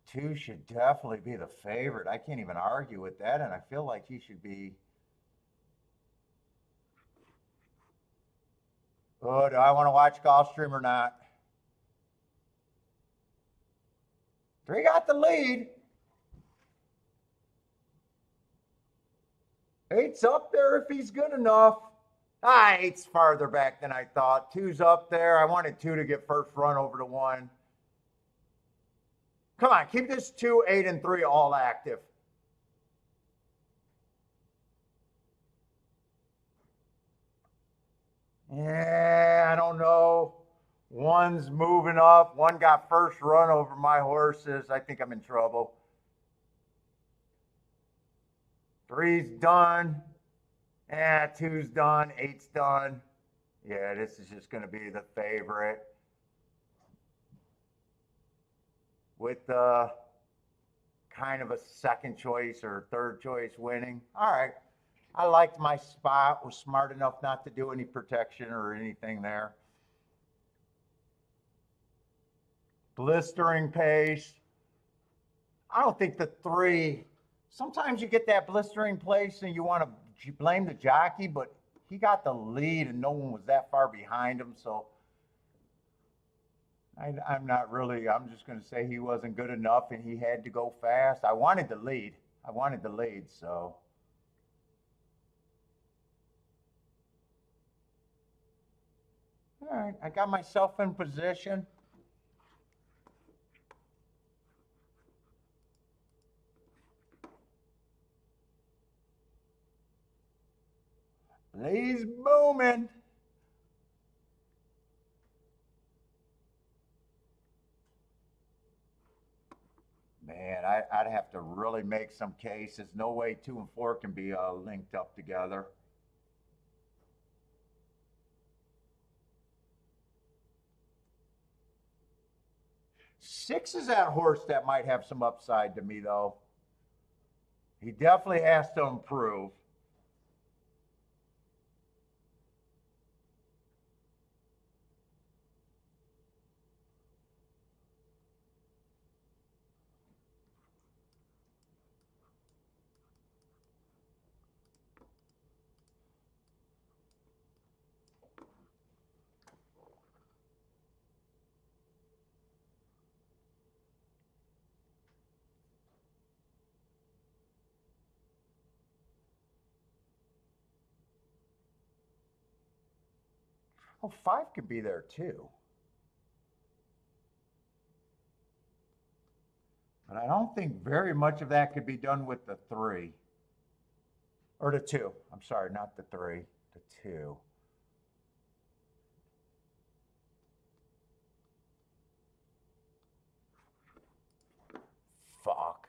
two should definitely be the favorite. I can't even argue with that, and I feel like he should be. Oh, do I want to watch Gulfstream or not? Three got the lead. Eight's up there if he's good enough. Eight's farther back than I thought. Two's up there. I wanted two to get first run over to one. Come on, keep this 2, 8, and 3 all active. Yeah, I don't know. One's moving up. One got first run over my horses. I think I'm in trouble. Three's done. Yeah, two's done. Eight's done. Yeah, this is just going to be the favorite. With kind of a second choice or third choice winning. All right. I liked my spot. Was smart enough not to do any protection or anything there. Blistering pace. I don't think the three. Sometimes you get that blistering pace and you want to blame the jockey, but he got the lead and no one was that far behind him. So I'm not really. I'm just going to say he wasn't good enough and he had to go fast. I wanted the lead. So. All right, I got myself in position. He's booming. Man, I'd have to really make some cases. No way 2 and 4 can be linked up together. Six is that horse that might have some upside to me, though. He definitely has to improve. Oh, 5 could be there too. But I don't think very much of that could be done with the 3. Or the 2. I'm sorry, not the 3. The 2. Fuck.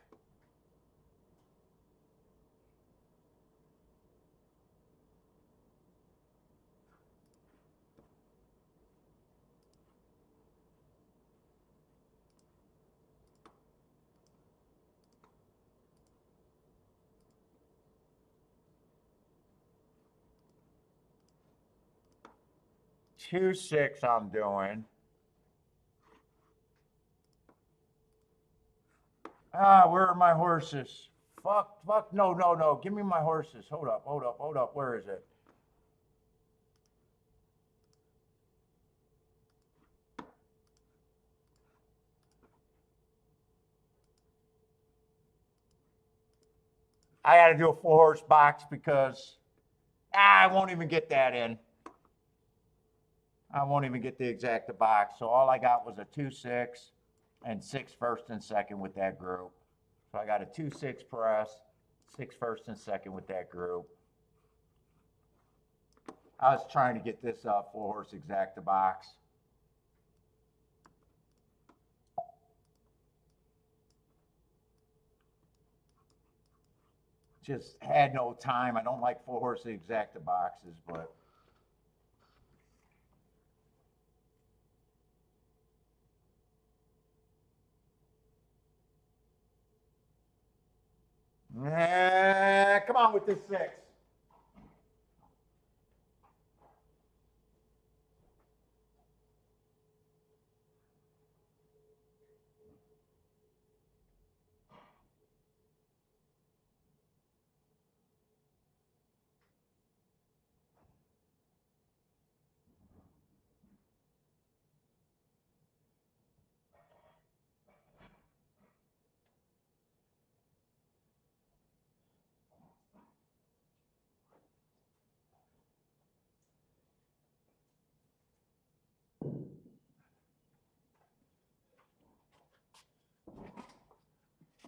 2-6 I'm doing. Where are my horses? Fuck, no. Give me my horses. Hold up. Where is it? I got to do a 4-horse box because I won't even get that in. I won't even get the exact box. So all I got was a 2-6 and 6 first and second with that group. So I got a 2-6 press, 6 first and second with that group. I was trying to get this 4-horse exacta box. Just had no time. I don't like 4-horse exacta boxes, but come on with this 6.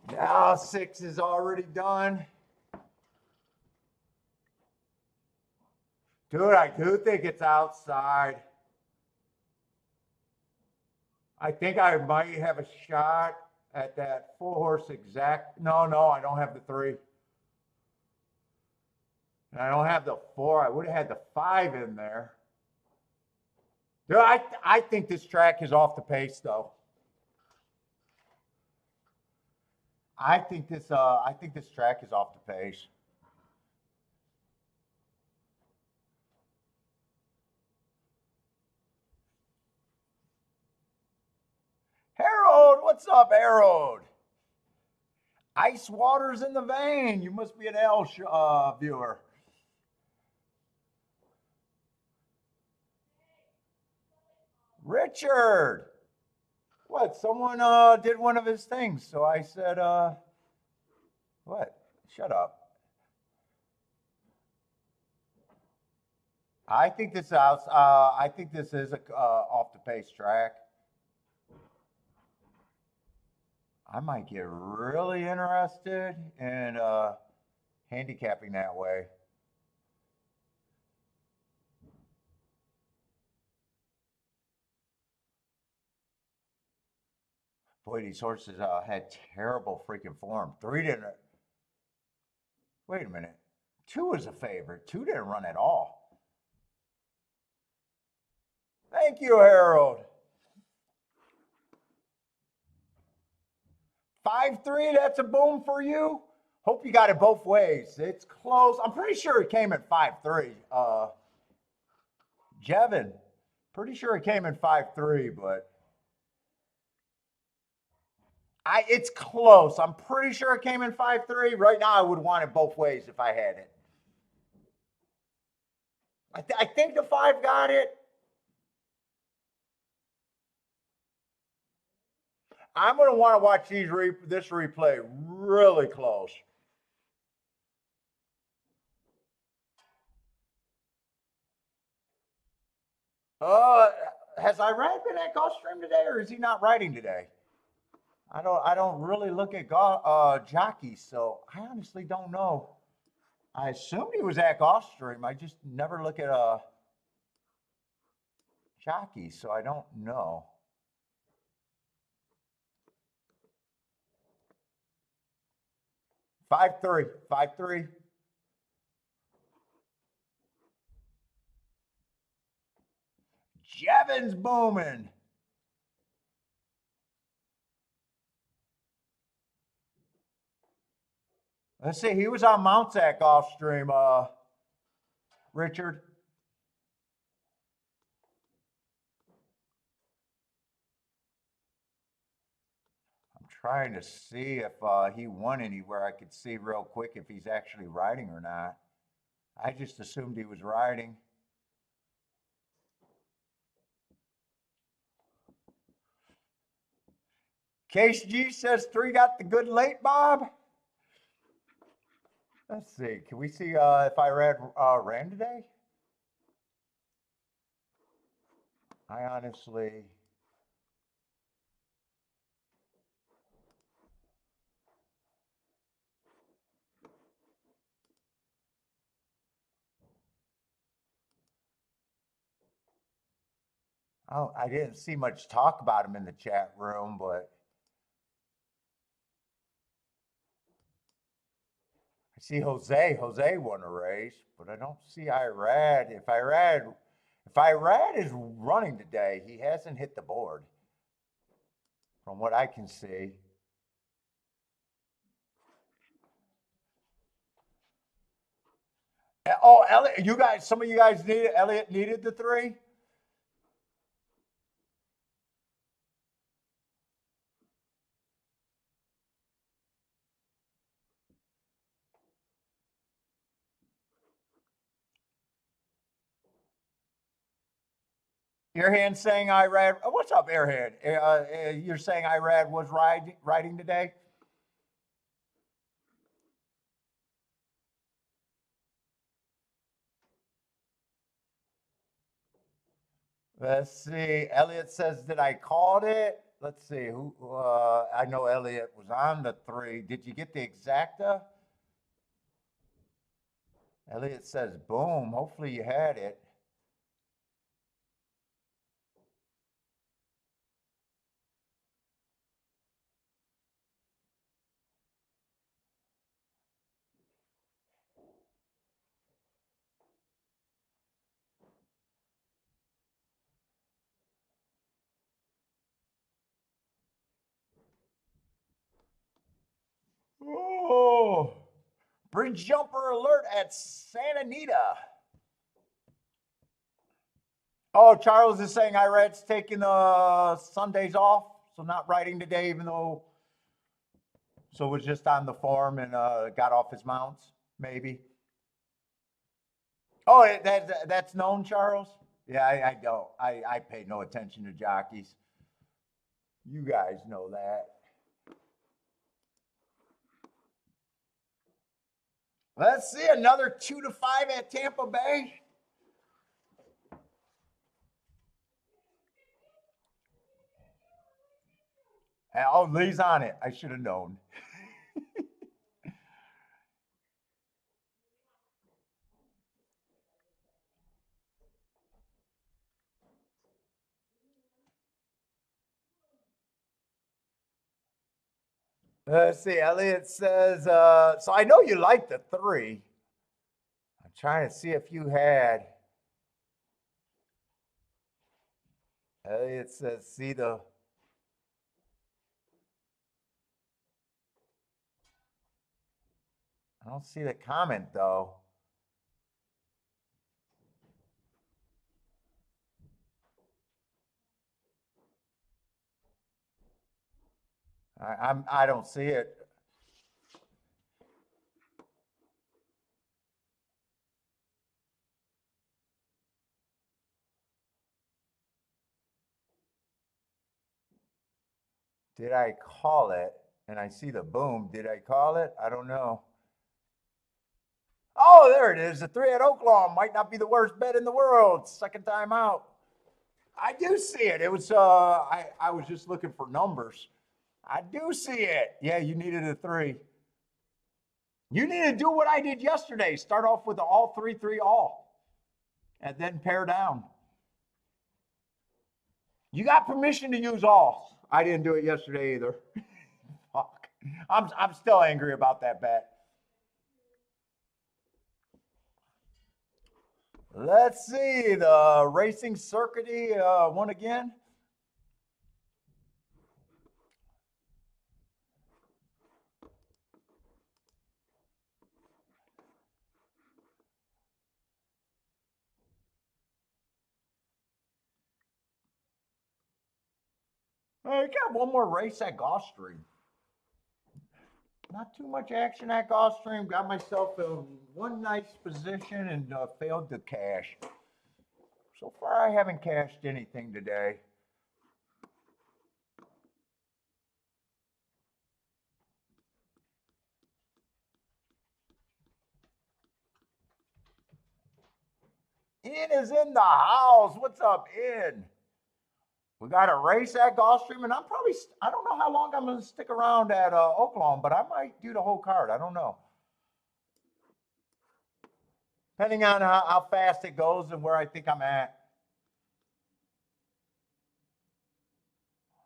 Now 6 is already done. Dude, I do think it's outside. I think I might have a shot at that 4-horse exact. No, I don't have the 3. And I don't have the 4. I would have had the 5 in there. Dude, I think this track is off the pace though. I think this track is off the pace. Harold, what's up, Harold? Ice water's in the vein. You must be an L viewer. Richard, what? Someone did one of his things, so I said, what? Shut up. I think this is a off the pace track. I might get really interested in handicapping that way. Boy, these horses had terrible freaking form. 3 didn't. Wait a minute. 2 was a favorite. 2 didn't run at all. Thank you, Harold. 5-3, that's a boom for you. Hope you got it both ways. It's close. I'm pretty sure it came at 5-3. Jevin, pretty sure it came in 5-3, but it's close. I'm pretty sure it came in 5-3. Right now, I would want it both ways if I had it. I think the 5 got it. I'm going to want to watch this replay really close. Has Irad been at Gulfstream today, or is he not riding today? I don't really look at jockeys, so I honestly don't know. I assumed he was at Gulfstream. I just never look at jockeys, so I don't know. Five three. Jevin's booming. Let's see. He was on mounts at Gulfstream, Richard. trying to see if he won anywhere. I could see real quick if he's actually riding or not. I just assumed he was riding. Case G says 3 got the good late, Bob. Let's see. Can we see if I ran today? I honestly. Oh, I didn't see much talk about him in the chat room, but I see Jose. Jose won a race, but I don't see Irad. If Irad is running today, he hasn't hit the board, from what I can see. Oh, Elliot, you guys, some of you guys needed Elliot needed the 3. Airhand saying Irad. What's up, Airhead? You're saying Irad was riding today? Let's see. Elliot says that I called it. Let's see. Who? I know Elliot was on the 3. Did you get the exacta? Elliot says, boom. Hopefully you had it. Oh, bridge jumper alert at Santa Anita. Oh, Charles is saying Irad's taking Sundays off, so not riding today, even though. So was just on the farm and got off his mounts, maybe. Oh, that's known, Charles. Yeah, I don't. I pay no attention to jockeys. You guys know that. Let's see another 2 to 5 at Tampa Bay. Oh, Lee's on it. I should have known. Let's see. Elliot says, so I know you like the 3. I'm trying to see if you had. Elliot says, see the. I don't see the comment though. I don't see it. Did I call it? And I see the boom. Did I call it? I don't know. Oh, there it is. The 3 at Oaklawn might not be the worst bet in the world. Second time out. I do see it. It was I was just looking for numbers. I do see it. Yeah, you needed a 3. You need to do what I did yesterday. Start off with the all 3-3 all. And then pair down. You got permission to use all. I didn't do it yesterday either. Fuck. I'm still angry about that bet. Let's see, the racing circuity won again. We got one more race at Gulfstream. Not too much action at Gulfstream. Got myself in one nice position and failed to cash. So far, I haven't cashed anything today. Ian is in the house. What's up, Ian? We got a race at Gulfstream, and I don't know how long I'm going to stick around at Oaklawn, but I might do the whole card. I don't know. Depending on how fast it goes and where I think I'm at.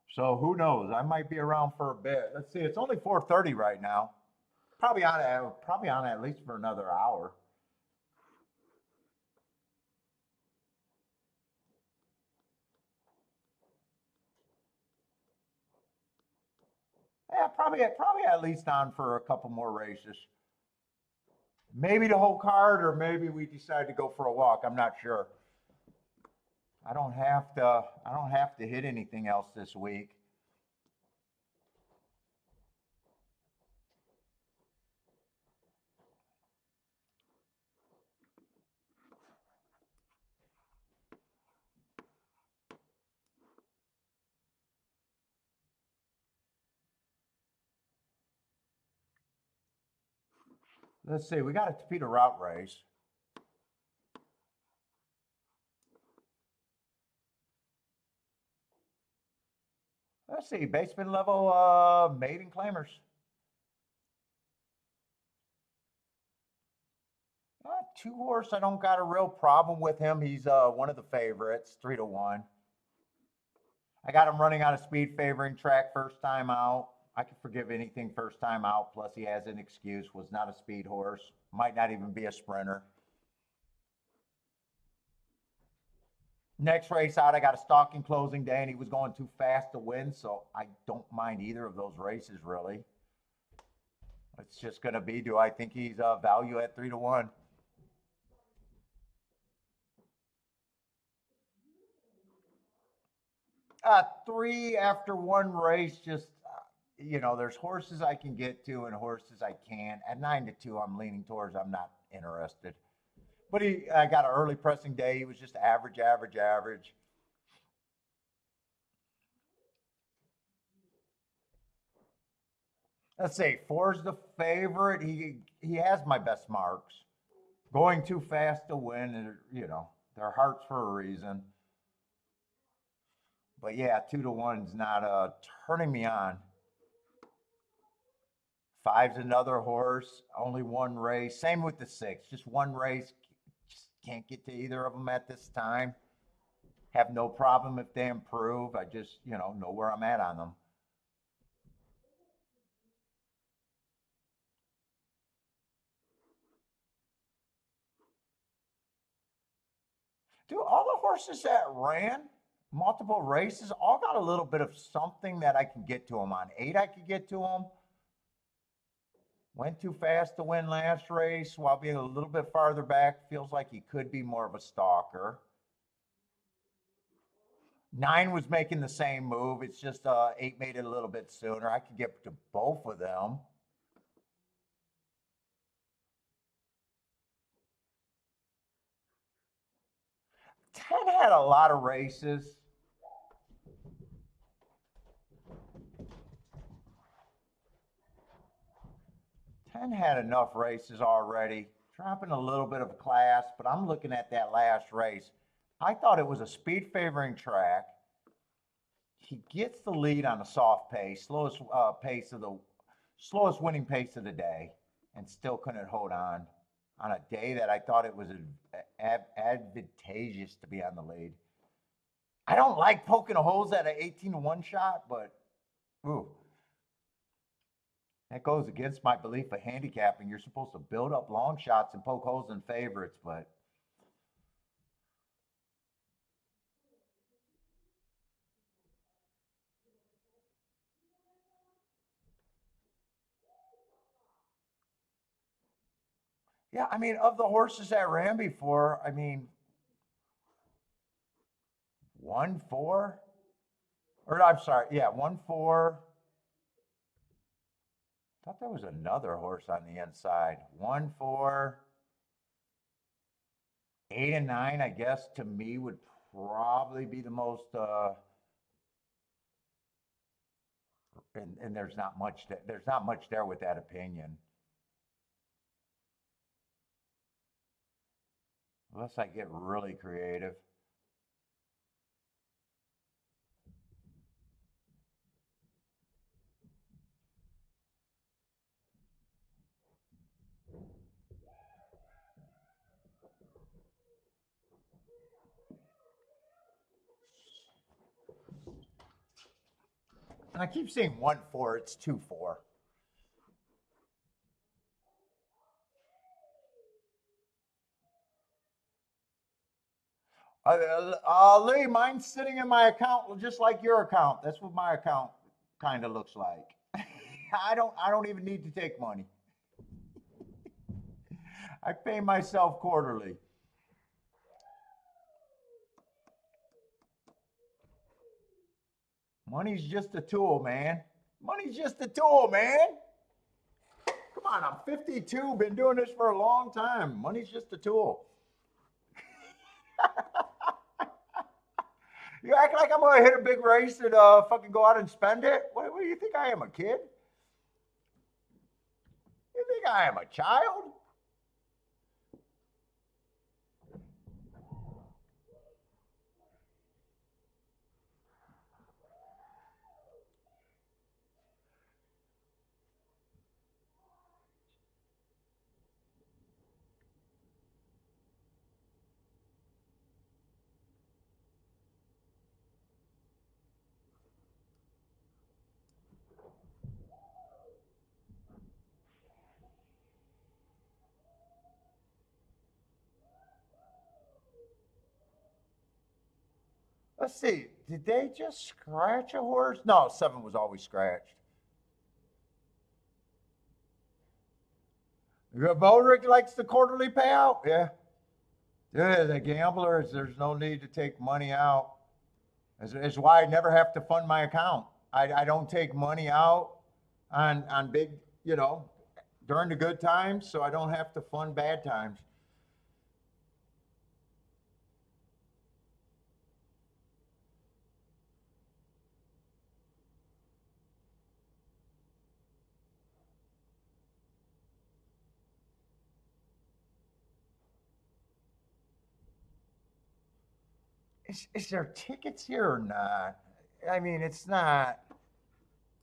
So who knows? I might be around for a bit. Let's see. It's only 4:30 right now. Probably on at least for another hour. Yeah, probably at least on for a couple more races. Maybe the whole card, or maybe we decide to go for a walk. I'm not sure. I don't have to hit anything else this week. Let's see. We got a Topeka route race. Let's see. Basement level maiden claimers. 2 horse. I don't got a real problem with him. He's one of the favorites, 3-1. I got him running on a speed favoring track first time out. I can forgive anything first time out. Plus, he has an excuse. Was not a speed horse. Might not even be a sprinter. Next race out, I got a stalking closing day, and he was going too fast to win. So I don't mind either of those races really. It's just going to be, do I think he's value at 3-1? Three after one race, just there's horses I can get to and horses I can't. At 9-2, I'm leaning towards I'm not interested. But I got an early pressing day. He was just average. Let's say 4's the favorite. He has my best marks. Going too fast to win, their hearts for a reason. But yeah, 2-1's not turning me on. 5's another horse, only one race. Same with the 6, just one race. Just can't get to either of them at this time. Have no problem if they improve. I just, know where I'm at on them. Dude, all the horses that ran multiple races all got a little bit of something that I can get to them on. 8, I could get to them. Went too fast to win last race while being a little bit farther back. Feels like he could be more of a stalker. 9 was making the same move. It's just 8 made it a little bit sooner. I could get to both of them. 10 had a lot of races. Ten had enough races already. Dropping a little bit of class, but I'm looking at that last race. I thought it was a speed favoring track. He gets the lead on a soft pace, slowest winning pace of the day, and still couldn't hold on a day that I thought it was advantageous to be on the lead. I don't like poking holes at an 18-1 shot, but ooh, that goes against my belief of handicapping. You're supposed to build up long shots and poke holes in favorites, but yeah, I mean, of the horses that ran before, I mean, 1-4, or I'm sorry, yeah, 1-4. Thought there was another horse on the inside. 1, 4, 8, and 9, I guess, to me would probably be the most, and there's not much, there's not much there with that opinion. Unless I get really creative. And I keep saying 1, 4, it's 2, 4. Lee, mine's sitting in my account just like your account. That's what my account kind of looks like. I don't even need to take money. I pay myself quarterly. Money's just a tool, man. Money's just a tool, man. Come on, I'm 52, been doing this for a long time. Money's just a tool. You act like I'm gonna hit a big race and fucking go out and spend it? What do you think I am, a kid? You think I am a child? Let's see. Did they just scratch a horse? No, 7 was always scratched. Bodrick likes the quarterly payout? Yeah. Yeah, the gamblers, there's no need to take money out. That's why I never have to fund my account. I don't take money out on big, during the good times, so I don't have to fund bad times. Is there tickets here or not? I mean, it's not,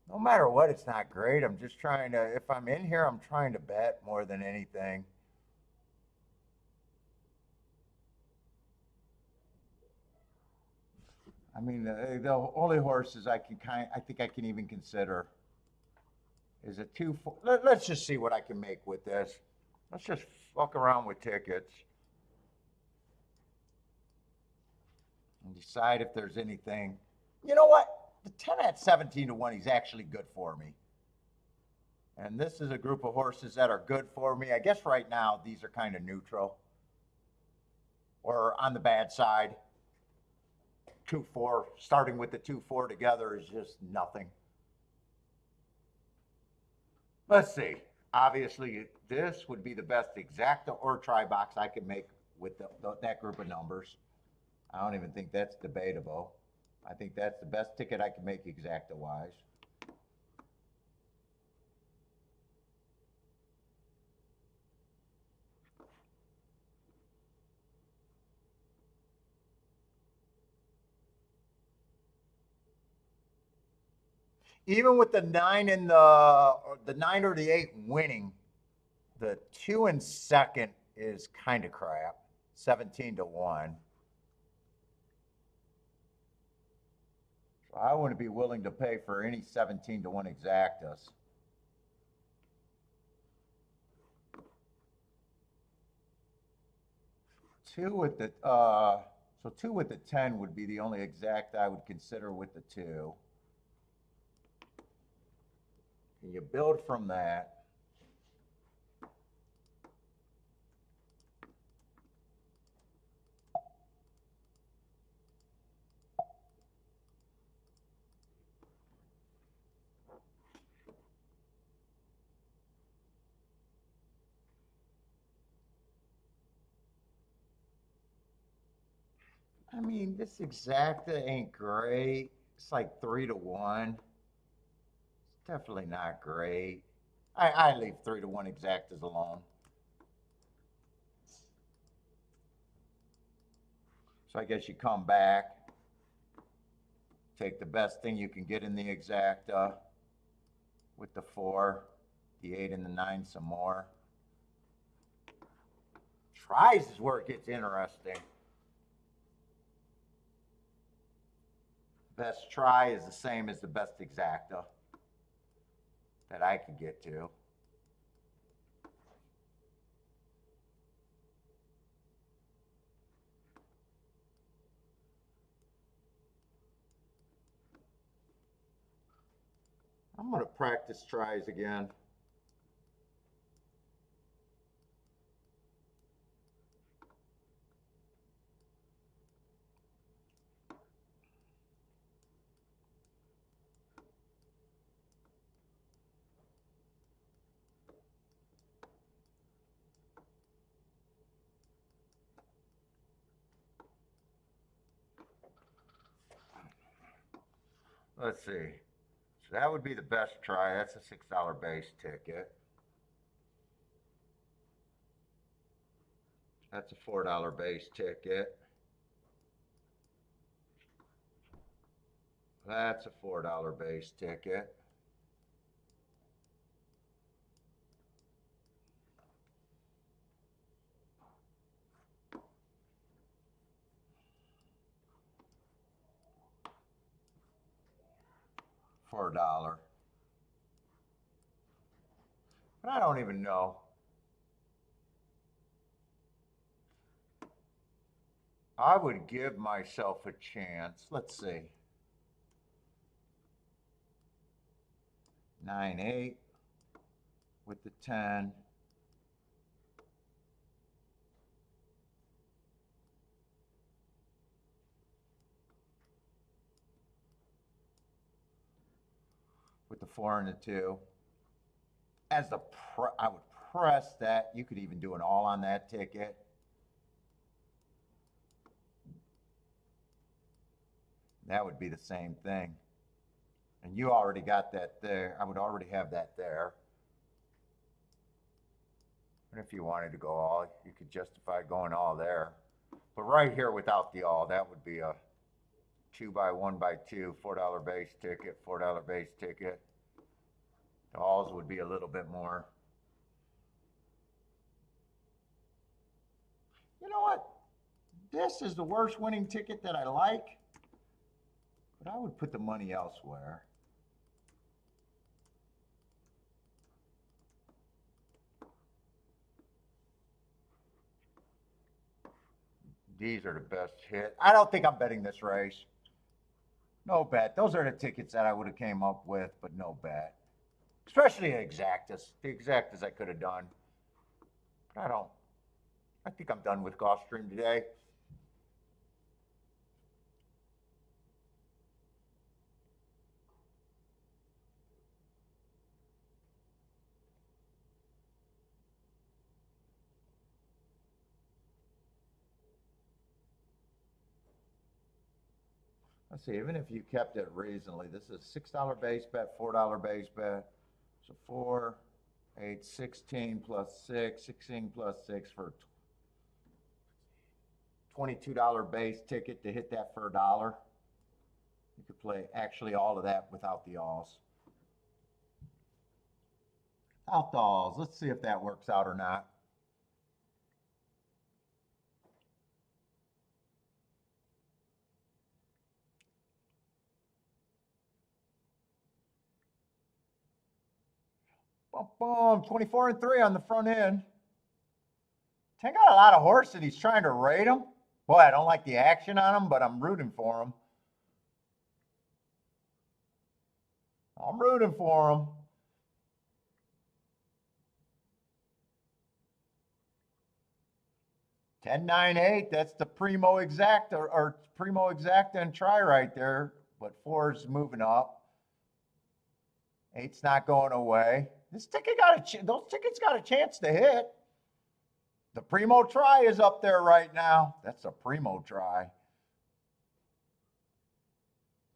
no matter what, it's not great. I'm just trying to, if I'm in here, I'm trying to bet more than anything. I mean, the only horses I think I can even consider is a 2, 4. Let's just see what I can make with this. Let's just fuck around with tickets and decide if there's anything. You know what? The 10 at 17 to 1, he's actually good for me. And this is a group of horses that are good for me. I guess right now these are kind of neutral or on the bad side. 2, 4, starting with the 2, 4 together is just nothing. Let's see. Obviously, this would be the best exacta or try box I could make with that group of numbers. I don't even think that's debatable. I think that's the best ticket I can make exacta-wise. Even with the 9 and the 9 or the 8 winning, the 2 and second is kind of crap. 17 to 1. So I wouldn't be willing to pay for any 17 to 1 exactas. Two with the 10 would be the only exact I would consider with the 2. And you build from that. I mean, this exacta ain't great. It's like 3-1. It's definitely not great. I leave 3-1 exactas alone. So I guess you come back, take the best thing you can get in the exacta with the 4, the 8 and the 9 some more. Tries is where it gets interesting. Best try is the same as the best exacta that I can get to. I'm going to practice tries again. Let's see. So that would be the best try. That's a $6 base ticket. That's a $4 base ticket. That's a $4 base ticket. $4. But I don't even know. I would give myself a chance. Let's see. 9-8 with the 10. With the 4 and the 2. As the I would press that. You could even do an all on that ticket. That would be the same thing. And you already got that there. I would already have that there. And if you wanted to go all, you could justify going all there. But right here without the all, that would be a 2x1x2, $4 base ticket, $4 base ticket. The alls would be a little bit more. You know what? This is the worst winning ticket that I like, but I would put the money elsewhere. These are the best hit. I don't think I'm betting this race. No bet. Those are the tickets that I would have came up with, but no bet. Especially the exactas. The exactas I could have done. But I don't. I think I'm done with Gulfstream today. Let's see, even if you kept it reasonably, this is a $6 base bet, $4 base bet. So 4, 8, 16 plus 6, 16 plus 6 for $22 base ticket to hit that for $1. You could play actually all of that without the alls. Without the alls. Let's see if that works out or not. Boom, boom, 24 and 3 on the front end. 10 got a lot of horse that he's trying to rate him. Boy, I don't like the action on him, but I'm rooting for him. I'm rooting for him. $10-9-8, that's the primo exacta or primo exacta and try right there. But 4's moving up. 8's not going away. This ticket those tickets got a chance to hit. The primo try is up there right now. That's a primo try.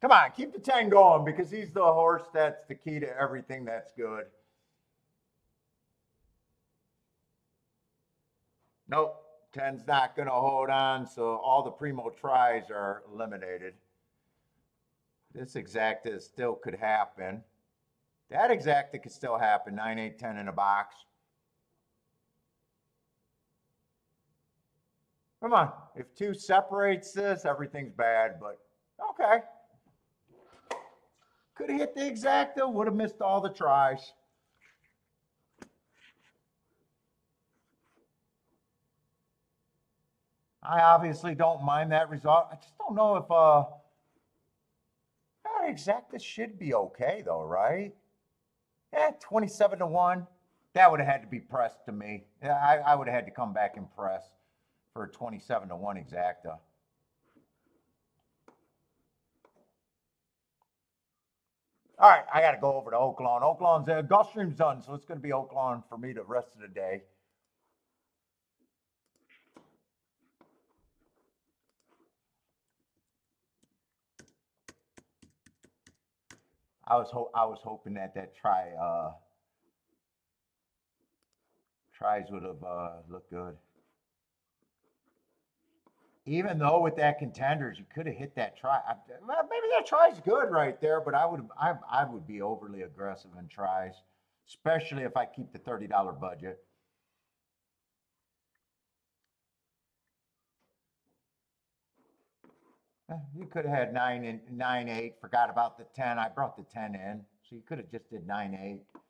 Come on, keep the 10 going because he's the horse that's the key to everything that's good. Nope, 10's not going to hold on, so all the primo tries are eliminated. This exacta still could happen. That exacta could still happen. 9, 8, 10 in a box. Come on. If 2 separates this, everything's bad, but okay. Could have hit the exacta, would have missed all the tries. I obviously don't mind that result. I just don't know if that exacta should be okay though, right? Yeah, 27 to 1. That would have had to be pressed to me. Yeah, I would have had to come back and press for a 27 to 1 exacta. All right, I got to go over to Oaklawn. Oaklawn's Gulfstream's done, so it's going to be Oaklawn for me the rest of the day. I was hoping that tries would have looked good. Even though with that contenders, you could have hit that try. Maybe that try's good right there, but I would be overly aggressive in tries, especially if I keep the $30 budget. You could have had 9 8. Forgot about the 10. I brought the 10 in, so you could have just did 9 8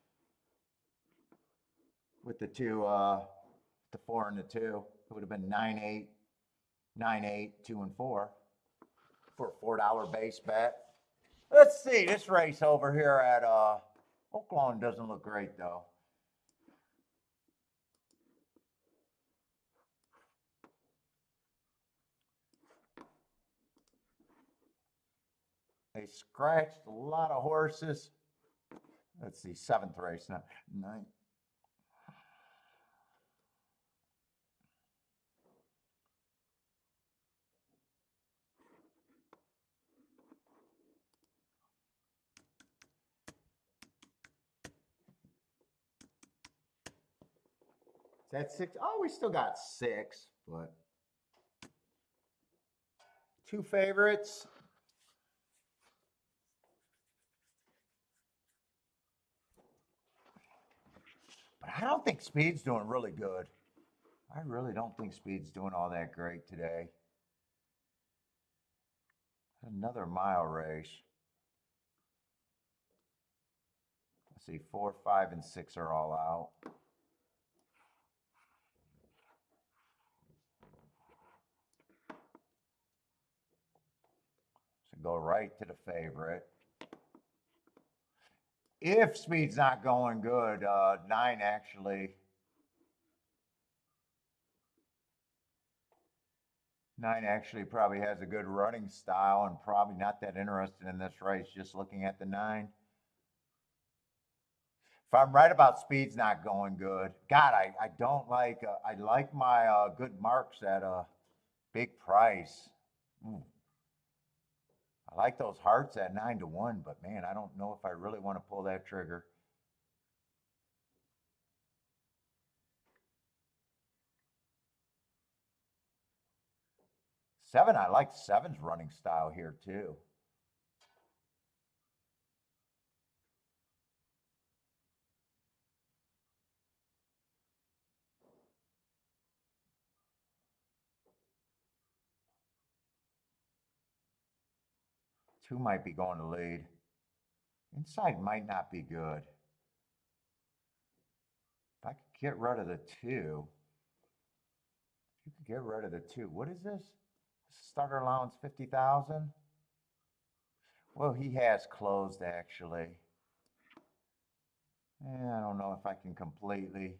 with the 2, the 4 and the 2. It would have been 9 8, 9 8, 2 and 4 for a $4 base bet. Let's see this race over here at Oaklawn doesn't look great though. They scratched a lot of horses. Let's see, 7th race now. 9th. That's 6. Oh, we still got 6, but 2 favorites. But I don't think Speed's doing really good. I really don't think Speed's doing all that great today. Another mile race. Let's see, 4, 5, and 6 are all out. So go right to the favorite. If Speed's not going good, 9 actually. 9 actually probably has a good running style and probably not that interested in this race, just looking at the 9. If I'm right about Speed's not going good, God, I don't like, I like my good marks at a big price. I like those hearts at 9 to 1, but man, I don't know if I really want to pull that trigger. Seven, I like 7's running style here too. Two might be going to lead. Inside might not be good. If I could get rid of the 2, you could get rid of the 2. What is this? Starter allowance 50,000. Well, he has closed actually. I don't know if I can completely.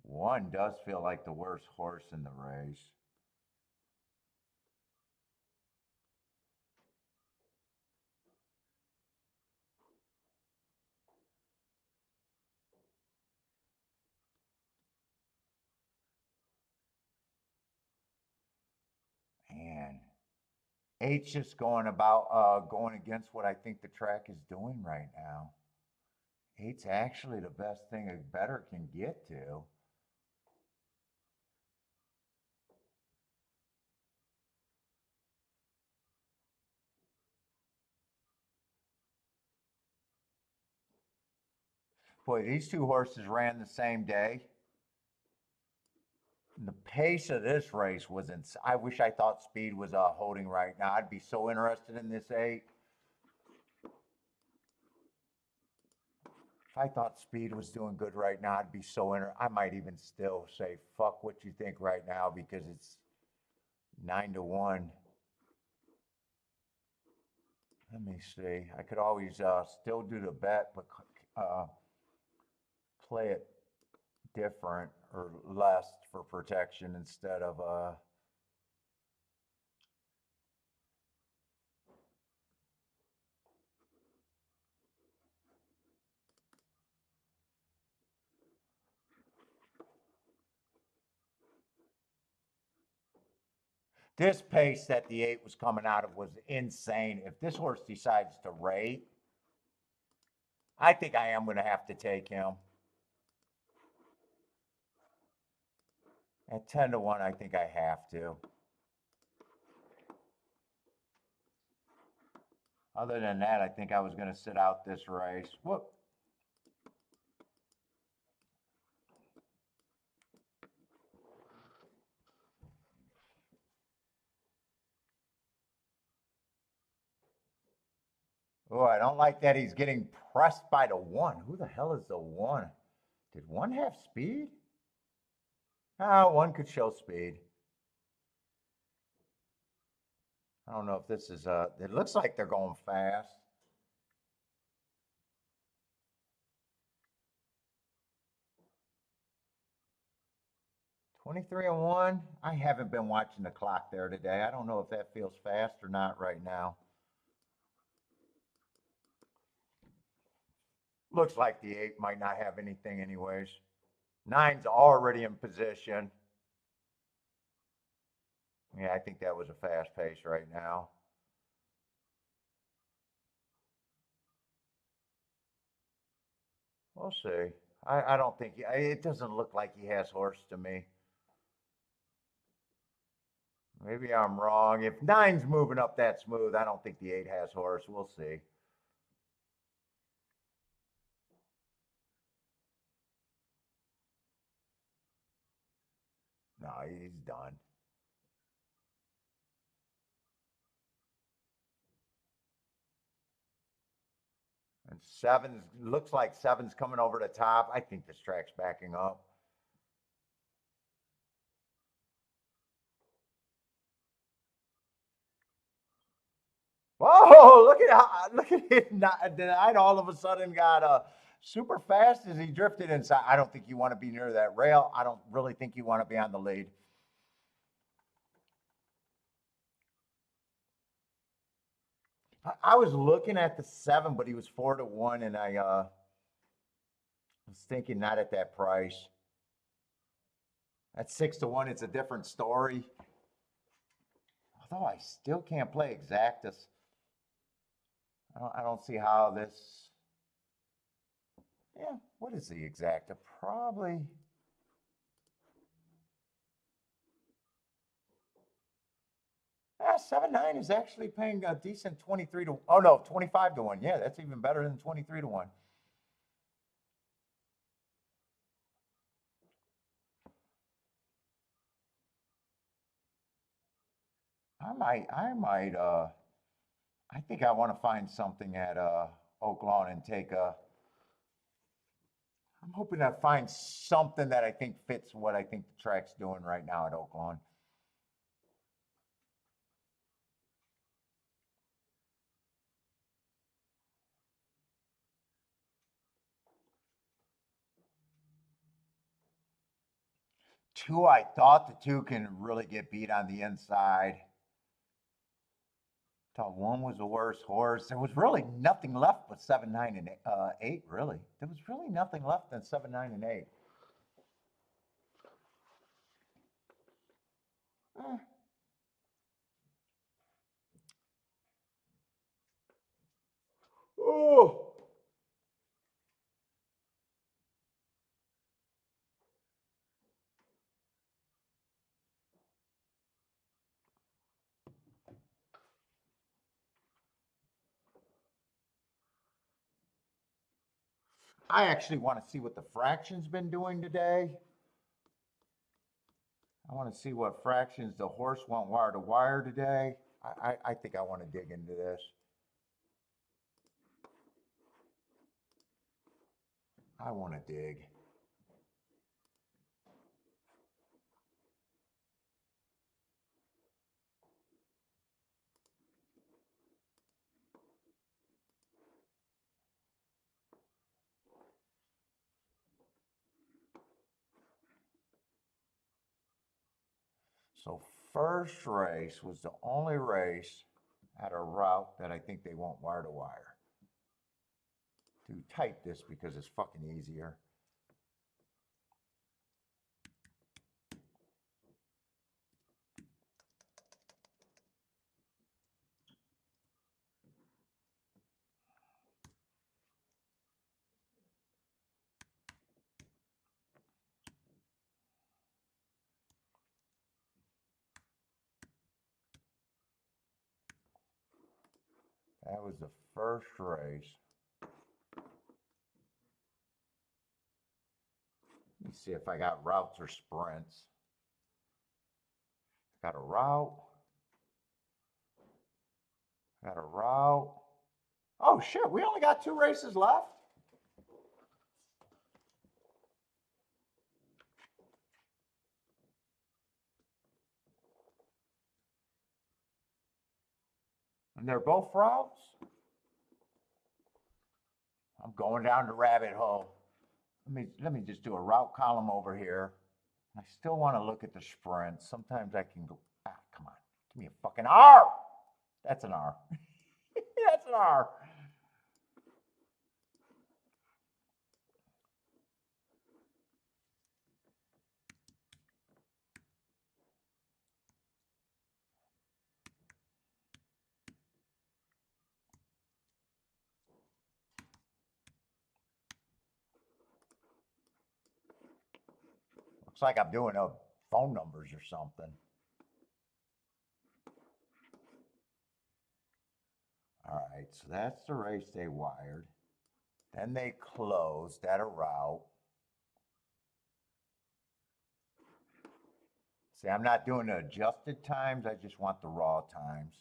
One does feel like the worst horse in the race. Eight's just going against what I think the track is doing right now. Eight's actually the best thing a bettor can get to. Boy, these two horses ran the same day. And the pace of this race was insane. I wish I thought speed was holding right now. I'd be so interested in this 8. If I thought speed was doing good right now, I'd be so I might even still say, fuck what you think right now because it's 9-1. Let me see. I could always still do the bet, but play it different or less for protection instead of this pace that the 8 was coming out of was insane. If this horse decides to rate, I think I am going to have to take him. At 10-1, I think I have to. Other than that, I think I was going to sit out this race. Whoop. Oh, I don't like that he's getting pressed by the 1. Who the hell is the 1? Did 1 have speed? Ah, 1 could show speed. I don't know if this is it looks like they're going fast. $23-1. I haven't been watching the clock there today. I don't know if that feels fast or not right now. Looks like the 8 might not have anything anyways. 9's already in position. Yeah, I think that was a fast pace right now. We'll see. I don't think it doesn't look like he has horse to me. Maybe I'm wrong. If 9's moving up that smooth, I don't think the 8 has horse. We'll see. No, he's done. And 7's looks like 7's coming over the top. I think this track's backing up. Whoa! Look at it! I'd all of a sudden got super fast as he drifted inside. I don't think you want to be near that rail. I don't really think you want to be on the lead. I was looking at the 7, but he was 4-1, and I was thinking not at that price. At 6-1, it's a different story. Although I still can't play exactus. I don't see how this. Yeah, what is the exacta? Probably. 7-9 is actually paying a decent 23-1. Oh no, 25-1. Yeah, that's even better than 23-1. I think I want to find something at Oaklawn and take a. I'm hoping to find something that I think fits what I think the track's doing right now at Oaklawn. Two, I thought the 2 can really get beat on the inside. Thought 1 was the worst horse. There was really nothing left but 7, 9, and 8. Really, there was really nothing left than 7, 9, and 8. Oh. I actually want to see what the fraction's been doing today. I want to see what fractions the horse went wire to wire today. I think I want to dig into this. I want to dig. So first race was the only race at a route that I think they won't wire to wire. To type this because it's fucking easier. That was the first race. Let me see if I got routes or sprints. Got a route. Got a route. Oh shit, we only got 2 races left. And they're both routes. I'm going down the rabbit hole. Let me just do a route column over here. I still want to look at the sprints. Sometimes I can go, come on, give me a fucking R. That's an R. That's an R. Looks like I'm doing phone numbers or something. All right, so that's the race they wired. Then they closed at a route. See, I'm not doing the adjusted times. I just want the raw times.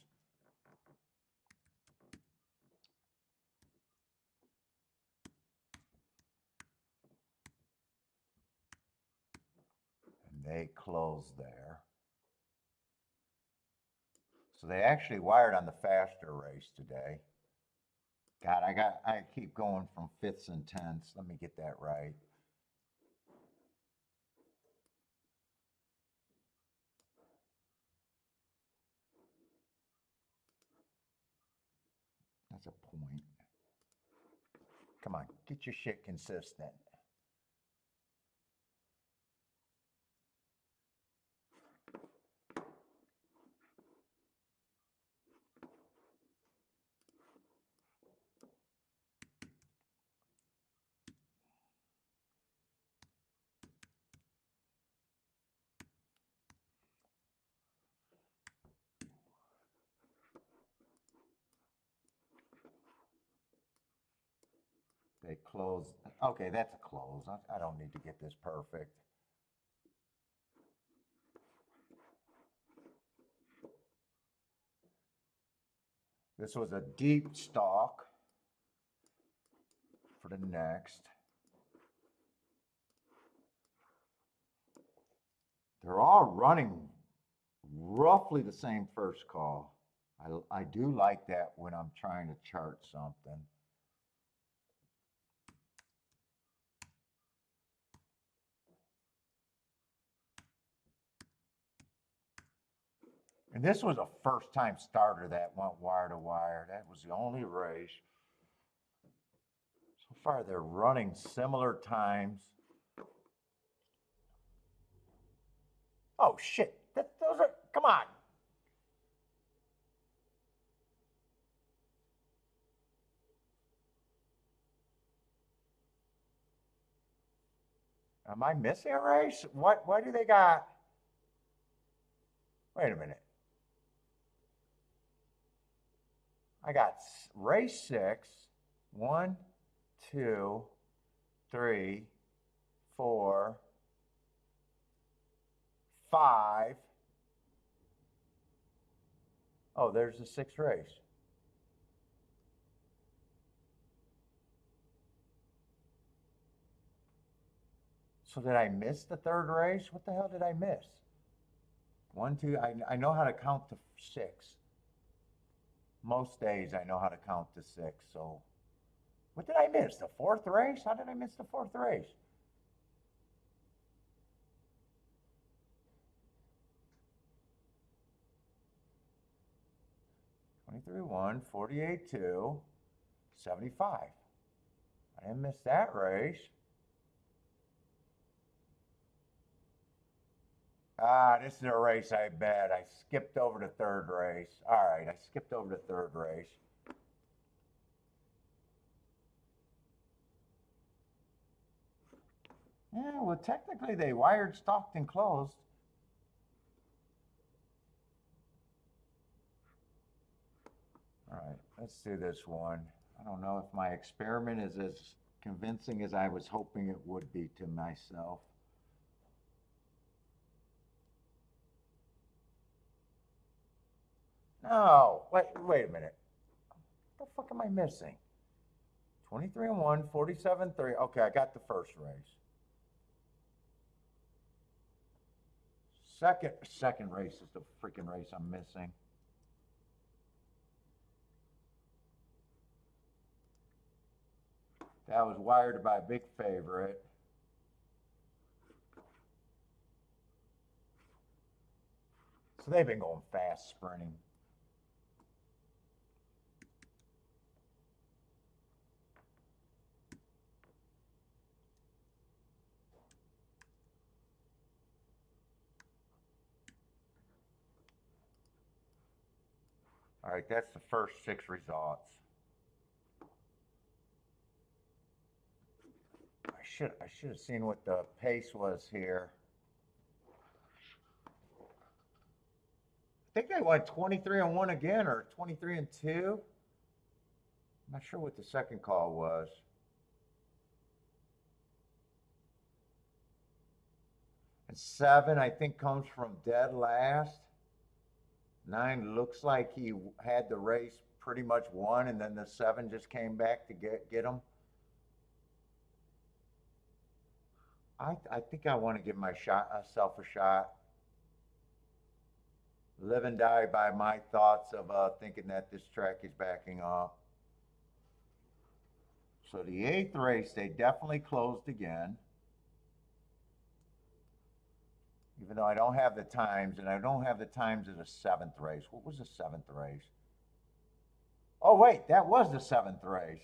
And they closed there. So they actually wired on the faster race today. God, I keep going from 5ths and 10ths. Let me get that right. That's a point. Come on, get your shit consistent. They closed. Okay, that's a close. I don't need to get this perfect. This was a deep stalk for the next. They're all running roughly the same first call. I do like that when I'm trying to chart something. And this was a first-time starter that went wire to wire. That was the only race. So far, they're running similar times. Oh, shit. Those are, come on. Am I missing a race? What? Why do they got? Wait a minute. I got race 6. 1, 2, 3, 4, 5. Oh, there's the 6th race. So did I miss the 3rd race? What the hell did I miss? 1, 2. I know how to count to 6. Most days I know how to count to 6. So what did I miss? The 4th race? How did I miss the 4th race? $23,1, $48,2, $75. I didn't miss that race. Ah, this is a race I bet. I skipped over the 3rd race. All right, I skipped over the 3rd race. Yeah, well, technically they wired, stocked, and closed. All right, let's do this one. I don't know if my experiment is as convincing as I was hoping it would be to myself. No, wait a minute. What the fuck am I missing? 23-1, 47-3. Okay, I got the 1st race. Second race is the freaking race I'm missing. That was wired by a big favorite. So they've been going fast sprinting. All right, that's the first 6 results. I should have seen what the pace was here. I think they went 23-1 again, or 23-2. I'm not sure what the second call was. And 7, I think, comes from dead last. 9 looks like he had the race pretty much won, and then the 7 just came back to get him. I think I want to give myself a shot. Live and die by my thoughts of thinking that this track is backing off. So the 8th race, they definitely closed again. Even though I don't have the times, and I don't have the times of the 7th race. What was the 7th race? Oh, wait, that was the 7th race.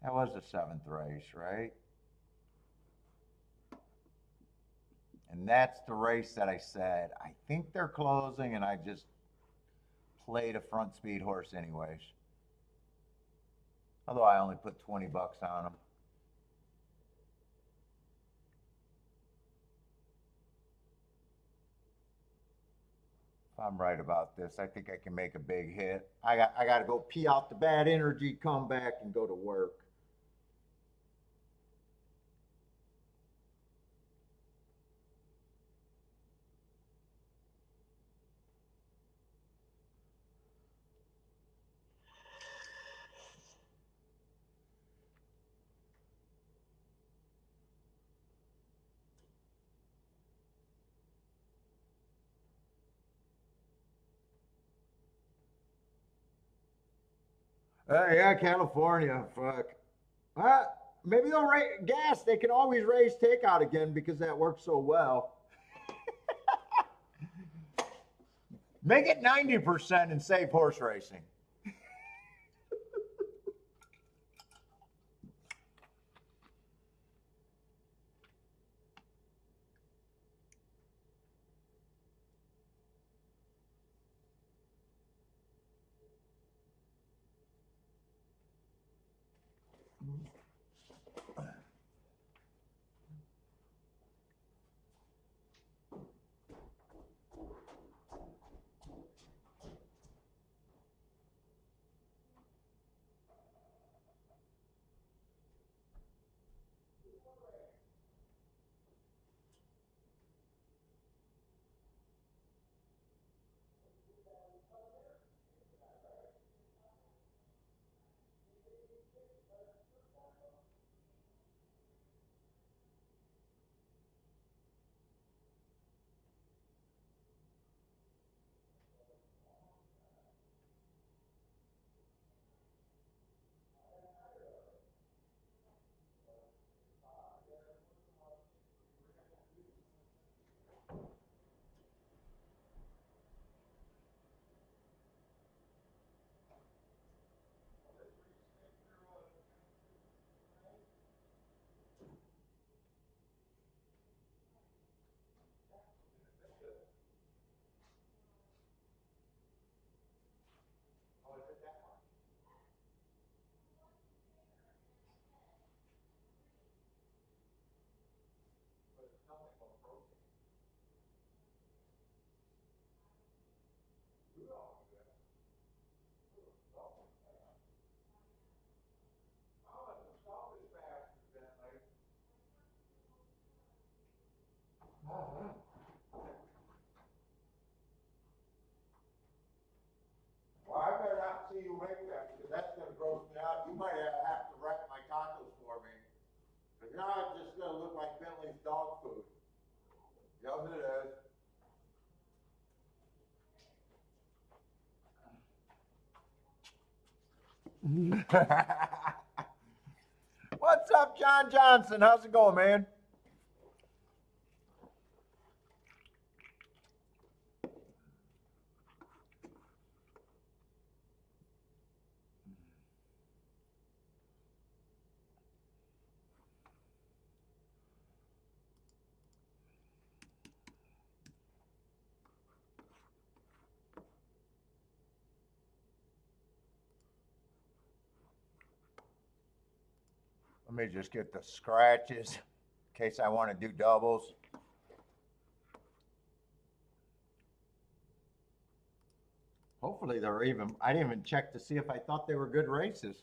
That was the 7th race, right? And that's the race that I said, I think they're closing, and I just played a front speed horse anyways. Although I only put 20 bucks on them. If I'm right about this, I think I can make a big hit. I got to go pee out the bad energy, come back, and go to work. Yeah, California. Fuck. Maybe they'll gas. They can always raise takeout again because that works so well. Make it 90% and save horse racing. Well, I better not see you make that because that's gonna gross me out. You might have to wrap my tacos for me. Because now it's just gonna look like Bentley's dog food. Yes, it is. What's up, John Johnson? How's it going, man? Let me just get the scratches in case I want to do doubles. Hopefully they're even. I didn't even check to see if I thought they were good races.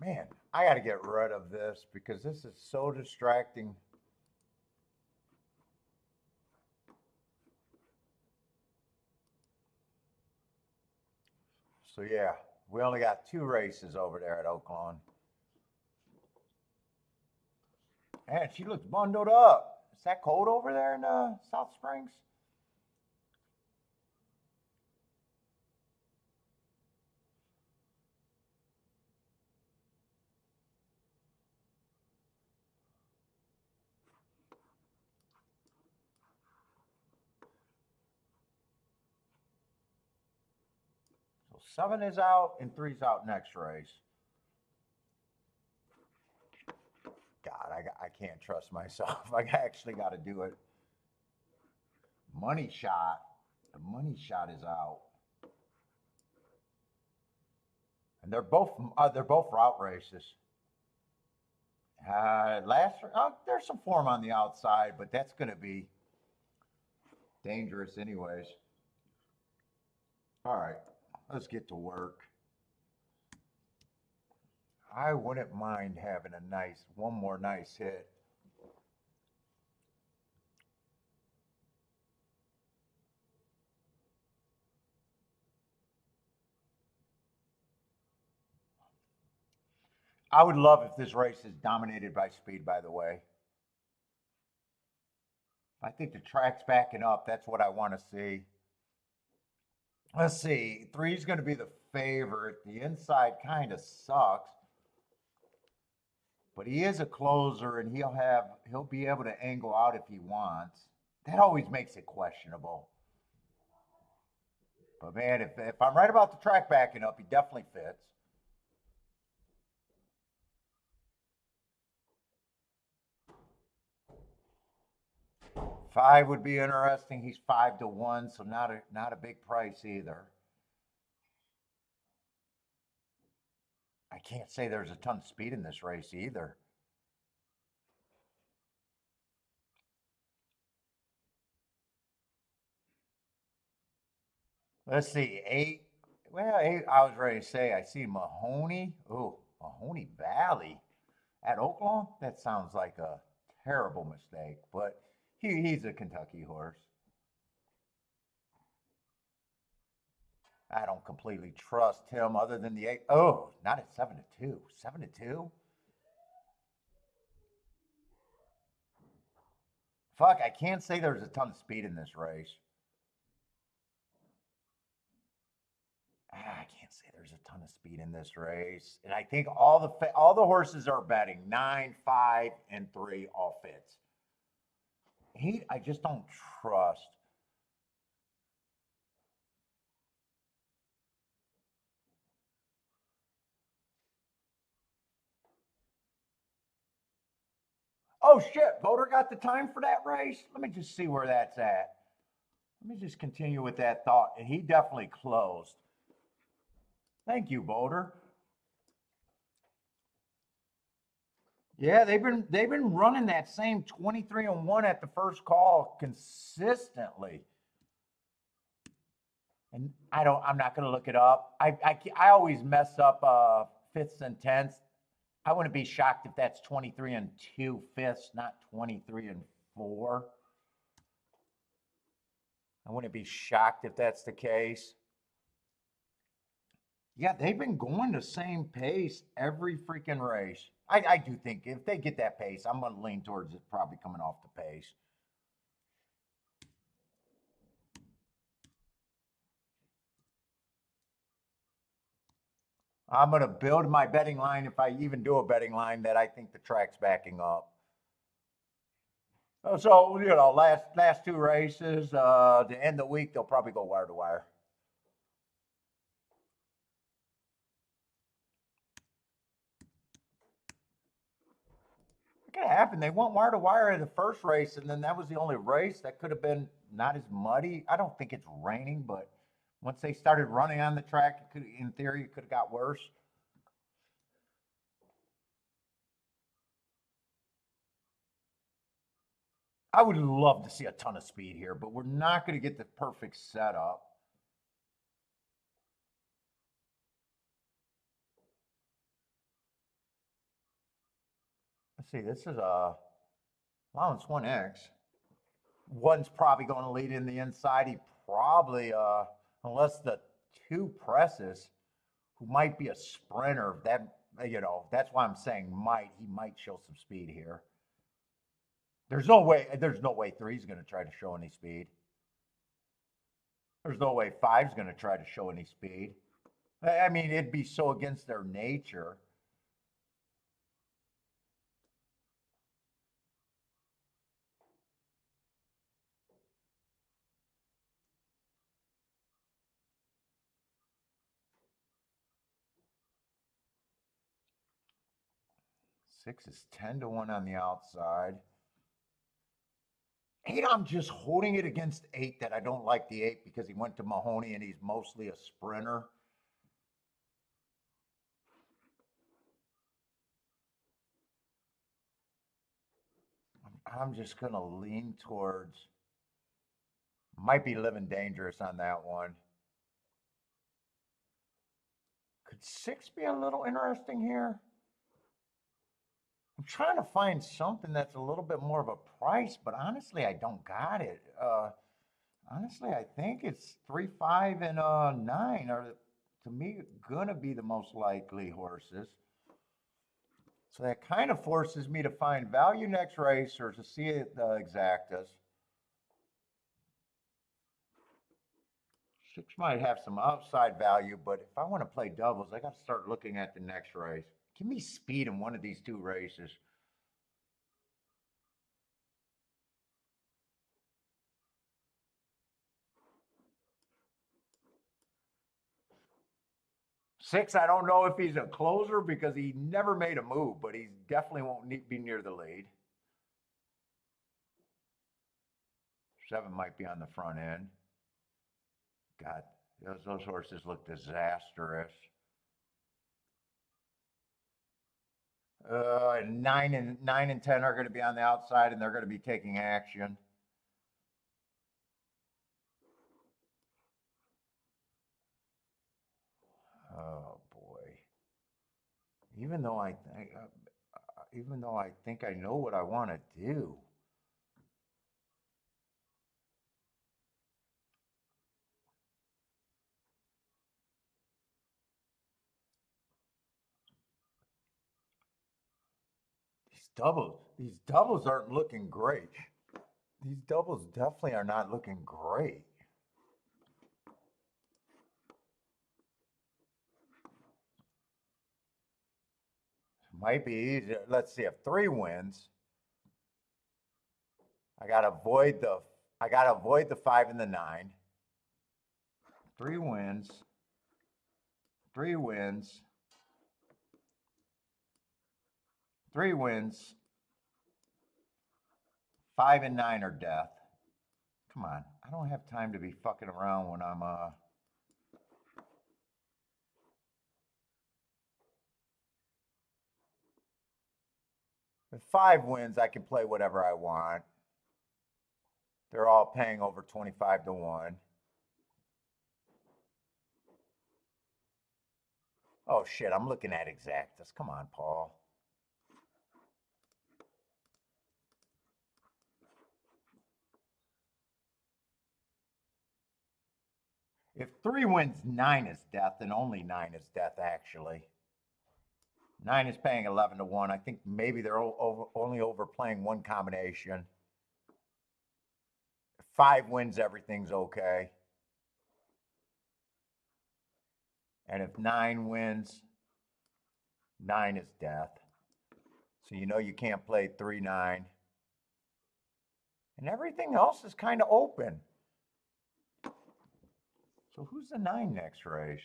Man, I got to get rid of this because this is so distracting. So yeah, we only got 2 races over there at Oaklawn. Man, she looks bundled up. Is that cold over there in South Springs? So 7 is out and 3's out next race. God, I can't trust myself. I actually got to do it. Money shot. The money shot is out. And they're both route races. There's some form on the outside, but that's going to be dangerous anyways. All right, let's get to work. I wouldn't mind having one more nice hit. I would love if this race is dominated by speed, by the way. I think the track's backing up. That's what I want to see. Let's see. 3's going to be the favorite. The inside kind of sucks. But he is a closer and he'll be able to angle out if he wants. That always makes it questionable. But man, if I'm right about the track backing up, he definitely fits. Five would be interesting. He's 5-1, so not a big price either. I can't say there's a ton of speed in this race either. Let's see, 8. Well, 8, I was ready to say, I see Mahoney. Oh, Mahoney Valley at Oaklawn? That sounds like a terrible mistake, but he's a Kentucky horse. I don't completely trust him other than the 8. Oh, not at 7-2. 7-2? Fuck, I can't say there's a ton of speed in this race. I can't say there's a ton of speed in this race. And I think all the horses are betting 9, 5, and 3 all fits. I just don't trust. Oh shit, Boulder got the time for that race? Let me just see where that's at. Let me just continue with that thought. And he definitely closed. Thank you, Boulder. Yeah, they've been running that same 23-1 at the first call consistently. And I'm not going to look it up. I always mess up fifths and tenths. I wouldn't be shocked if that's 23-2 fifths, not 23-4. I wouldn't be shocked if that's the case. Yeah, they've been going the same pace every freaking race. I do think if they get that pace, I'm going to lean towards it probably coming off the pace. I'm going to build my betting line, if I even do a betting line, that I think the track's backing up. So, last two races, to end the week, they'll probably go wire to wire. It could happen. They went wire to wire in the first race, and then that was the only race that could have been not as muddy. I don't think it's raining, but once they started running on the track, in theory, it could have got worse. I would love to see a ton of speed here, but we're not going to get the perfect setup. Let's see, this is a allowance 1X. One's probably going to lead in the inside. He probably, unless the two presses, who might be a sprinter, that's why I'm saying he might show some speed here. There's no way 3's going to try to show any speed. There's no way 5's going to try to show any speed. I mean, it'd be so against their nature. Six is 10-1 on the outside. 8, I'm just holding it against 8 that I don't like the 8 because he went to Mahoney and he's mostly a sprinter. I'm just going to lean towards, might be living dangerous on that one. Could 6 be a little interesting here? I'm trying to find something that's a little bit more of a price, but honestly, I don't got it. Honestly, I think it's 3, 5, and 9 are, to me, gonna be the most likely horses. So that kind of forces me to find value next race or to see it exactas. 6 might have some upside value, but if I want to play doubles, I got to start looking at the next race. Give me speed in one of these two races. Six, I don't know if he's a closer because he never made a move, but he definitely won't be near the lead. 7 might be on the front end. God, those horses look disastrous. 9 and 10 are going to be on the outside, and they're going to be taking action. Oh boy! Even though I think I know what I want to do. These doubles aren't looking great. These doubles definitely are not looking great. Might be easier. Let's see if 3 wins. I gotta avoid the 5 and the 9. 3 wins. 3 wins. 3 wins. 5 and 9 are death. Come on. I don't have time to be fucking around when I'm, With 5 wins, I can play whatever I want. They're all paying over 25 to 1. Oh shit, I'm looking at exactas. Come on, Paul. If 3 wins, 9 is death, and only 9 is death, actually. 9 is paying 11 to 1. I think maybe they're only overplaying one combination. If 5 wins, everything's okay. And if 9 wins, 9 is death. So you know you can't play 3-9. And everything else is kind of open. So who's the 9 next race?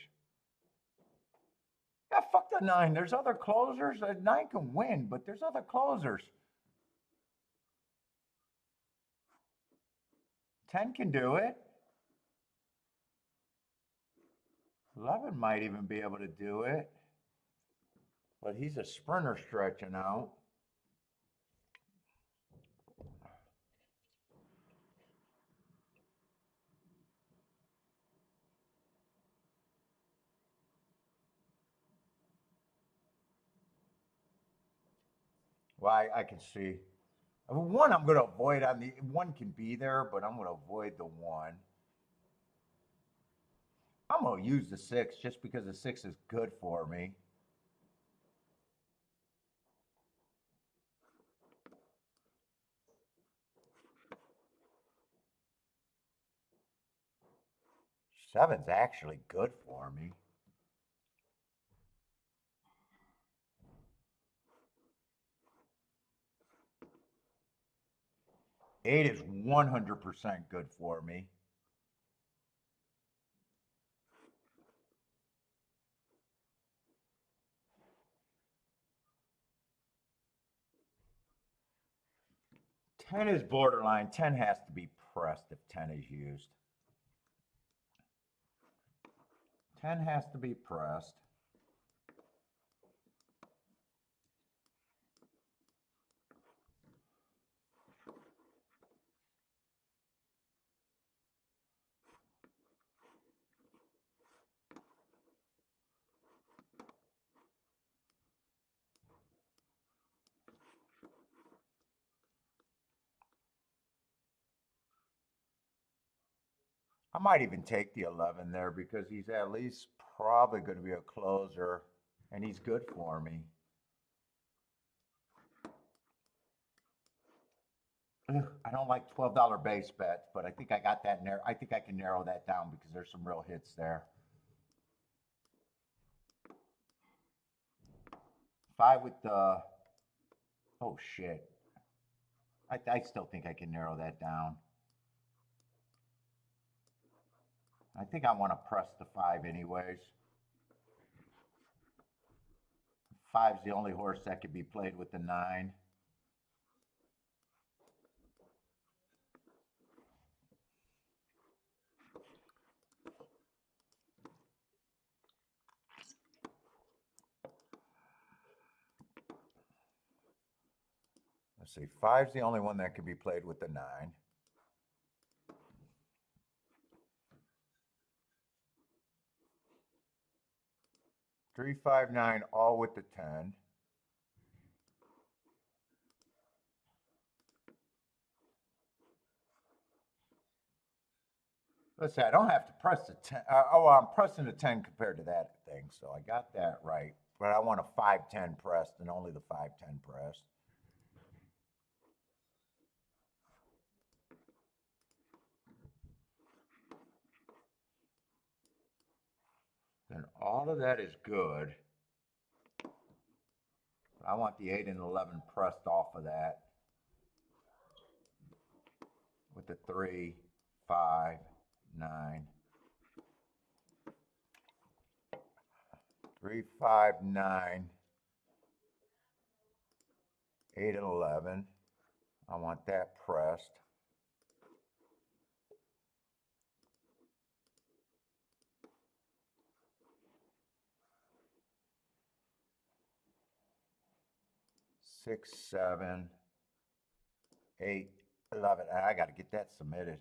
Yeah, fuck the 9. There's other closers. A 9 can win, but there's other closers. 10 can do it. 11 might even be able to do it. But he's a sprinter stretching out. Well, I can see. 1 I'm going to avoid. 1 can be there, but I'm going to avoid the 1. I'm going to use the 6 just because the 6 is good for me. Seven's actually good for me. Eight is 100% good for me. Ten is borderline. 10 has to be pressed if 10 is used. 10 has to be pressed. I might even take the 11 there because he's at least probably going to be a closer, and he's good for me. Ugh, I don't like $12 base bets, but I think I got that narrow. I think I can narrow that down because there's some real hits there. 5 with the, oh shit. I still think I can narrow that down. I think I want to press the 5 anyways. 5's the only horse that can be played with the 9. Let's see, 5's the only one that can be played with the 9. 3, 5, 9, all with the 10. Let's see, I don't have to press the 10. I'm pressing the 10 compared to that thing, so I got that right. But I want a 5-10 pressed and only the 5-10 pressed. Then all of that is good. But I want the 8 and 11 pressed off of that. With the 3, 5, 9. 3, 5, 9. 8 and 11. I want that pressed. 6, 7, 8, 11. I got to get that submitted.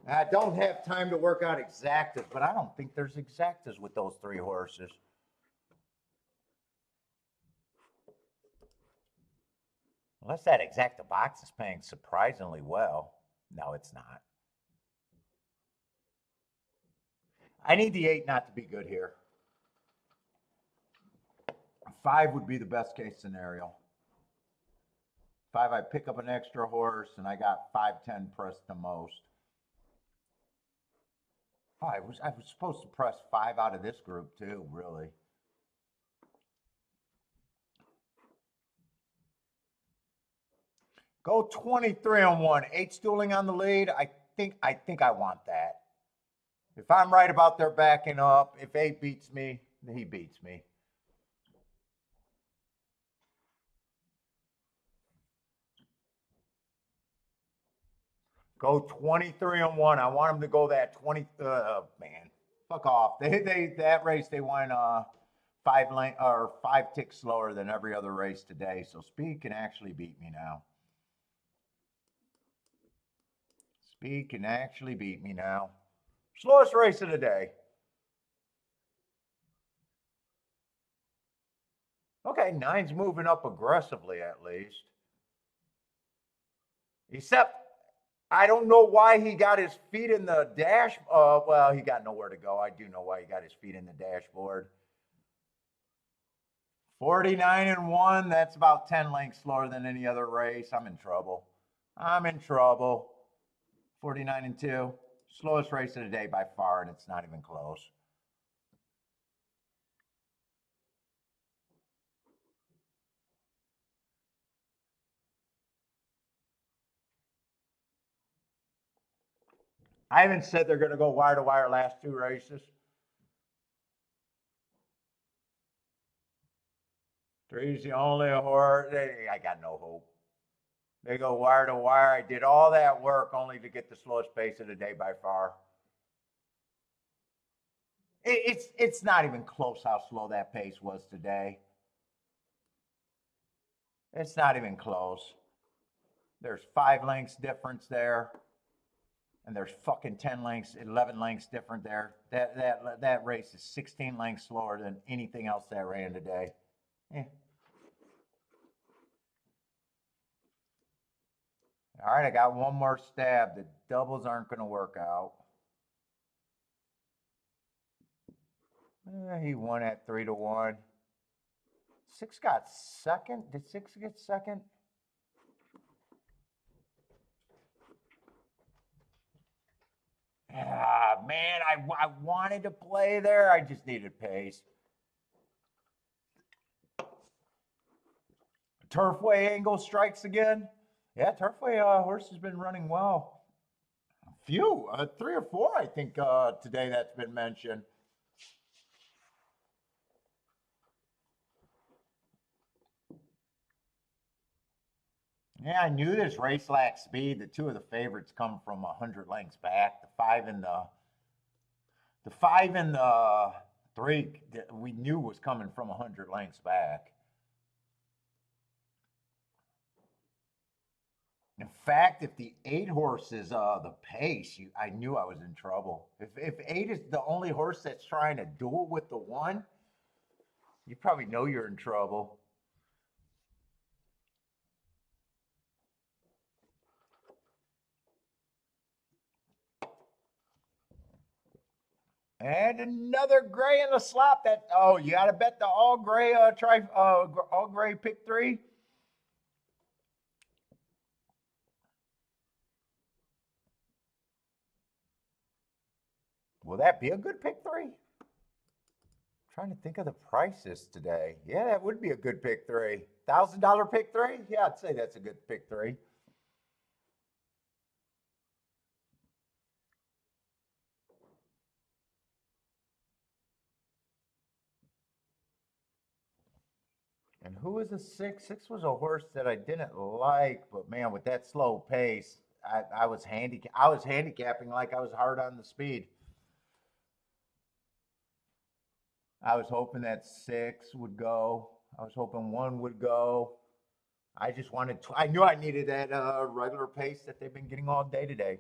I don't have time to work out exactas, but I don't think there's exactas with those 3 horses. Unless that exacta box is paying surprisingly well. No, it's not. I need the 8 not to be good here. 5 would be the best case scenario. 5, I pick up an extra horse, and I got 5, 10 pressed the most. Oh, I was supposed to press 5 out of this group too, really. Go 23-1. 8 dueling on the lead. I think I want that. If I'm right about their backing up, if 8 beats me, he beats me. Go 23-1. I want him to go that 20. Man, fuck off. That race they went 5 ticks slower than every other race today. So Speed can actually beat me now. Speed can actually beat me now. Slowest race of the day. Okay, 9's moving up aggressively at least. Except, I don't know why he got his feet in the dash. Well, he got nowhere to go. I do know why he got his feet in the dashboard. 49-1. That's about 10 lengths slower than any other race. I'm in trouble. I'm in trouble. 49-2. Slowest race of the day by far, and it's not even close. I haven't said they're going to go wire to wire last 2 races. 3's the only horse. I got no hope. They go wire to wire. I did all that work only to get the slowest pace of the day by far. It's not even close how slow that pace was today. It's not even close. There's 5 lengths difference there. And there's fucking 10 lengths, 11 lengths different there. That race is 16 lengths slower than anything else that ran today. All right, I got one more stab. The doubles aren't going to work out. He won at 3-1. 6 got second. Did 6 get second? Ah, man, I wanted to play there. I just needed pace. Turfway angle strikes again. Yeah, Turfway horse has been running well. A few, 3 or 4, I think, today that's been mentioned. Yeah, I knew this race lacked speed. The 2 of the favorites come from 100 lengths back. The 5 and the 3 we knew was coming from 100 lengths back. In fact, if the 8 horse is the pace, I knew I was in trouble. If 8 is the only horse that's trying to duel with the 1, you probably know you're in trouble. And another gray in the slot. You got to bet the all gray all gray pick 3. Will that be a good pick 3? Trying to think of the prices today. Yeah, that would be a good pick 3. $1,000 pick 3? Yeah, I'd say that's a good pick 3. And who was a 6? 6 was a horse that I didn't like, but man, with that slow pace, I was handicapping like I was hard on the speed. I was hoping that 6 would go. I was hoping one would go. I just wanted to, I knew I needed that regular pace that they've been getting all day today.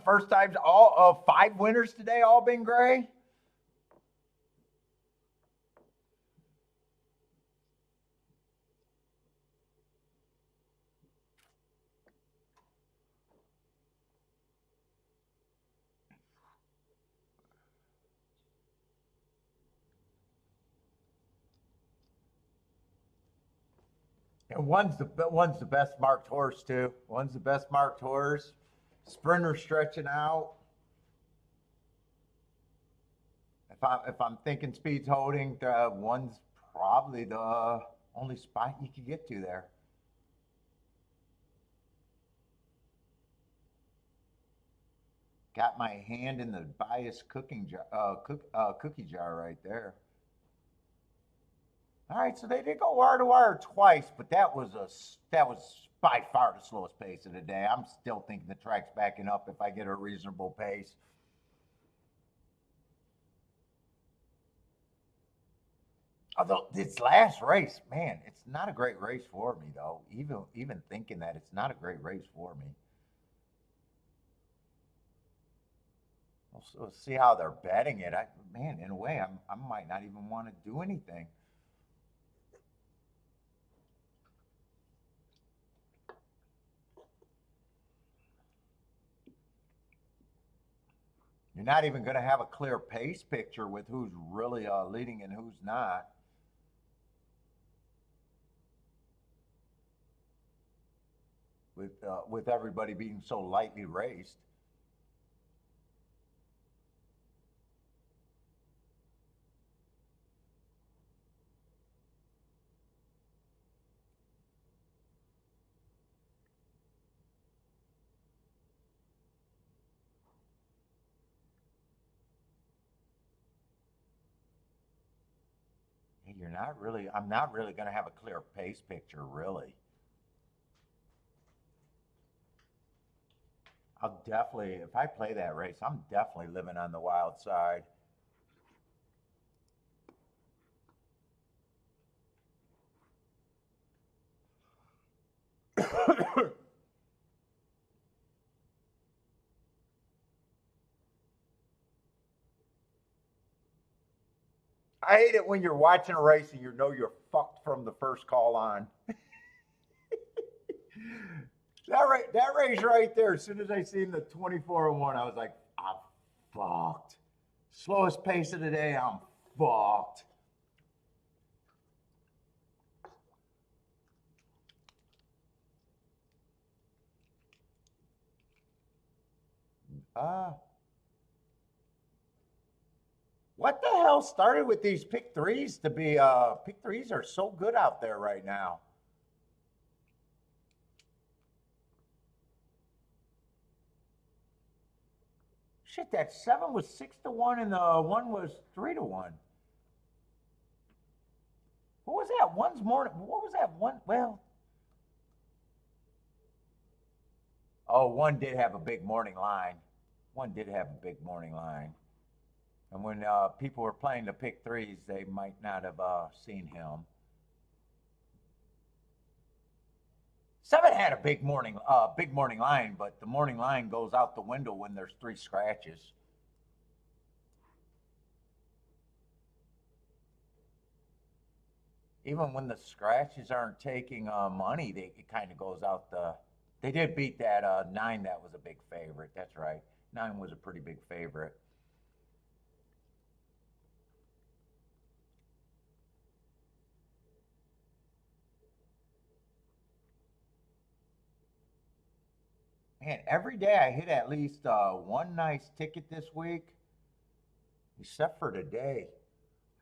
First times, all 5 winners today, all been gray. And one's the best marked horse too. One's the best marked horse. Sprinter stretching out. If I'm thinking speed's holding, one's probably the only spot you could get to there. Got my hand in the biased cookie jar right there. All right, so they did go wire to wire twice, but that was by far the slowest pace of the day. I'm still thinking the track's backing up if I get a reasonable pace. Although this last race, man, it's not a great race for me though. Even thinking that, it's not a great race for me. We'll see how they're betting it. Man, in a way, I might not even want to do anything. You're not even going to have a clear pace picture with who's really leading and who's not. With everybody being so lightly raced. I'm not really going to have a clear pace picture, really. If I play that race, I'm definitely living on the wild side. I hate it when you're watching a race and you know you're fucked from the first call on. That race right there, as soon as I seen the 24-1, I was like, I'm fucked. Slowest pace of the day, I'm fucked. What the hell started with these pick threes to be pick threes are so good out there right now. Shit, that 7 was 6-1 and the 1 was 3-1. What was that? One's more. What was that one? Well, oh, 1 did have a big morning line. 1 did have a big morning line. And when people were playing the pick threes, they might not have seen him. 7 had a big morning line, but the morning line goes out the window when there's 3 scratches. Even when the scratches aren't taking money, it kind of goes out the. They did beat that 9. That was a big favorite. That's right. 9 was a pretty big favorite. Man, every day I hit at least one nice ticket this week, except for today.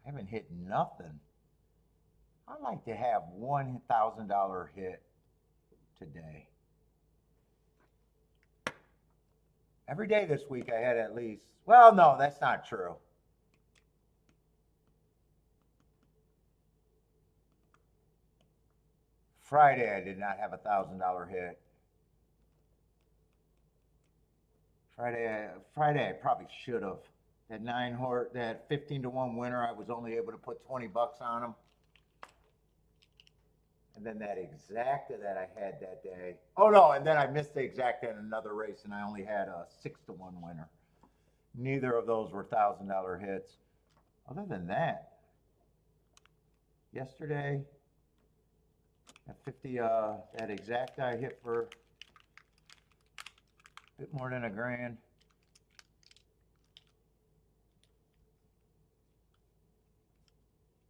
I haven't hit nothing. I'd like to have $1,000 hit today. Every day this week I had at least, well, no, that's not true. Friday, I did not have a $1,000 hit. Friday, I probably should have. That 9-horse, that 15-to-1 winner, I was only able to put 20 bucks on them. And then that exacta that I had that day. Oh no, and then I missed the exacta in another race, and I only had a 6-to-1 winner. Neither of those were $1,000 hits. Other than that, yesterday, at 50, that exacta I hit for a bit more than $1,000.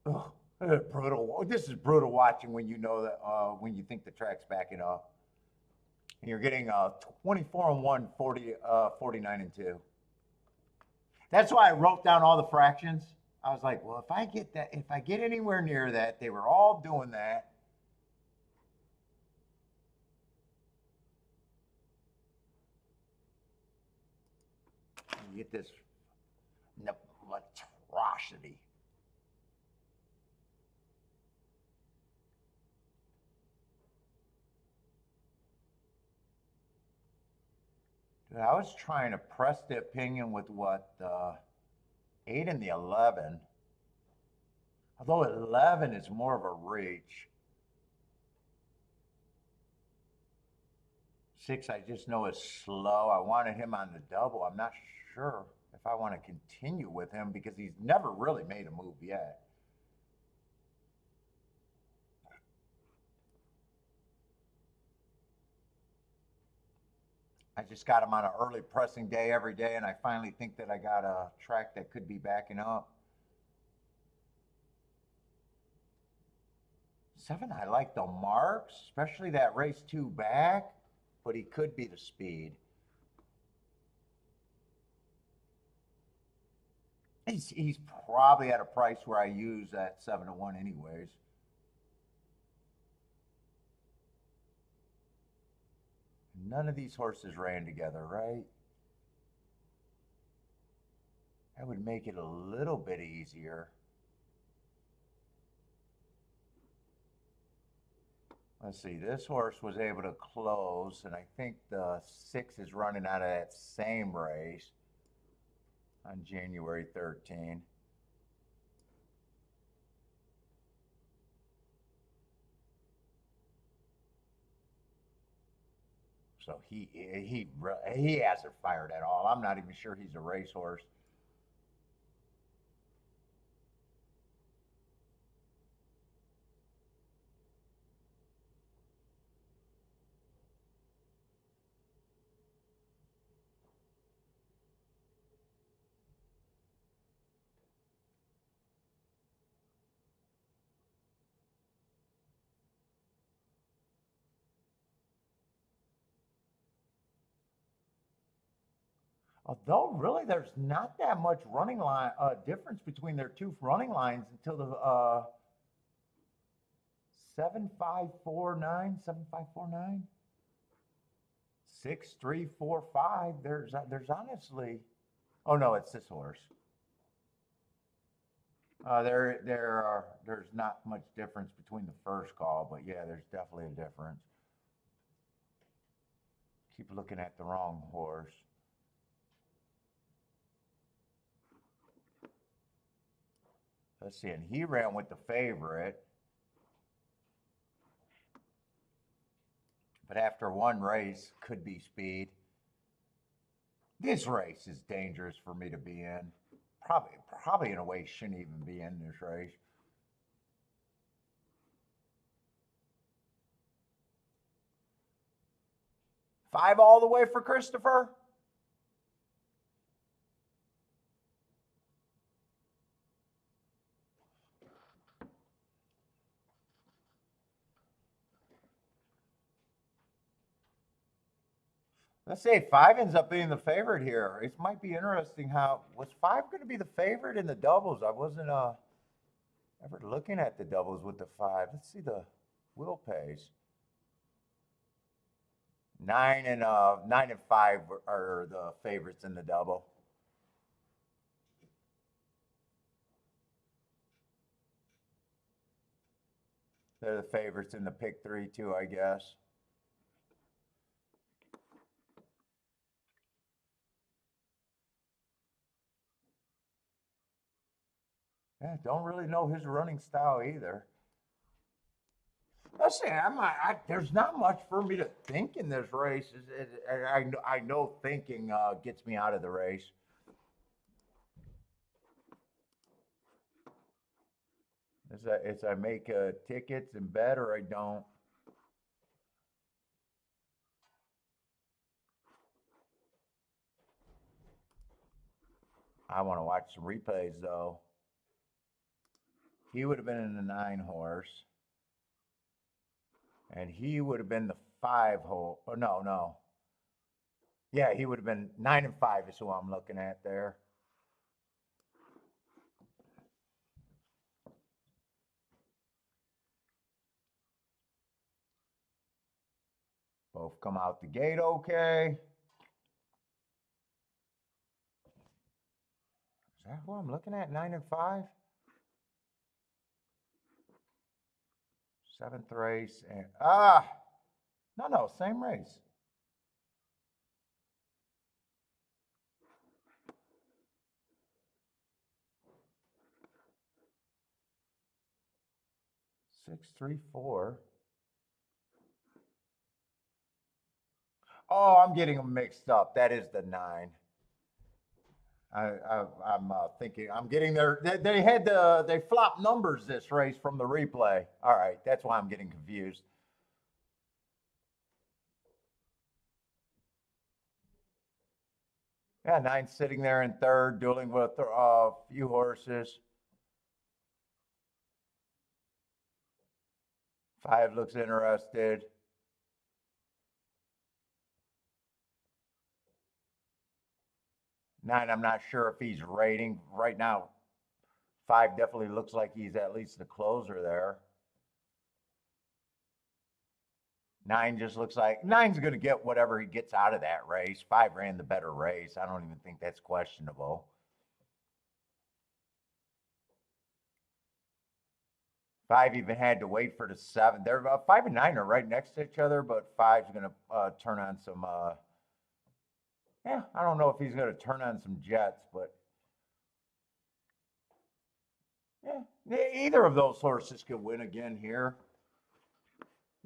Oh, brutal. This is brutal watching when you know that when you think the track's backing up. And you're getting 24-1, 49-2. That's why I wrote down all the fractions. I was like, well, if I get anywhere near that, they were all doing that. You get this atrocity. Dude, I was trying to press the opinion with what 8 and the 11. Although 11 is more of a reach. 6, I just know is slow. I wanted him on the double. I'm not sure if I want to continue with him because he's never really made a move yet. I just got him on an early pressing day every day, and I finally think that I got a track that could be backing up. 7, I like the marks, especially that race 2 back, but he could be the speed. He's probably at a price where I use that 7-to-1 anyways. None of these horses ran together, right? That would make it a little bit easier. Let's see, this horse was able to close, and I think the 6 is running out of that same race on January 13. So he hasn't fired at all. I'm not even sure he's a racehorse. Although really there's not that much running line difference between their two running lines until the 7549, 7549, 6345. There's honestly, oh no, it's this horse. There's not much difference between the first call, but yeah, there's definitely a difference. Keep looking at the wrong horse. Let's see, and he ran with the favorite. But after one race, could be speed. This race is dangerous for me to be in. Probably in a way shouldn't even be in this race. $5 all the way for Christopher. Let's say 5 ends up being the favorite here. It might be interesting how, was 5 going to be the favorite in the doubles? I wasn't ever looking at the doubles with the 5. Let's see the wheel pace. 9 and 5 are the favorites in the double. They're the favorites in the pick 3 too, I guess. Yeah, don't really know his running style either. Let's say there's not much for me to think in this race. I know thinking gets me out of the race. As I make tickets and bet or I don't. I want to watch some replays though. He would have been in the 9 horse. And he would have been the 5 hole. Oh, no. Yeah, he would have been 9 and 5 is who I'm looking at there. Both come out the gate okay. Is that who I'm looking at? 9 and 5? 7th race and no, same race. Six, 3, 4. Oh, I'm getting them mixed up. That is the 9. I'm thinking I'm getting they flopped numbers this race from the replay. All right, that's why I'm getting confused. Yeah, 9 sitting there in 3rd, dueling with a few horses. 5 looks interested. 9, I'm not sure if he's rating right now. 5 definitely looks like he's at least the closer there. 9 just looks like 9's going to get whatever he gets out of that race. 5 ran the better race. I don't even think that's questionable. 5 even had to wait for the 7. They're 5 and 9 are right next to each other, but 5's going to turn on some. I don't know if he's going to turn on some jets, but yeah, either of those horses could win again here.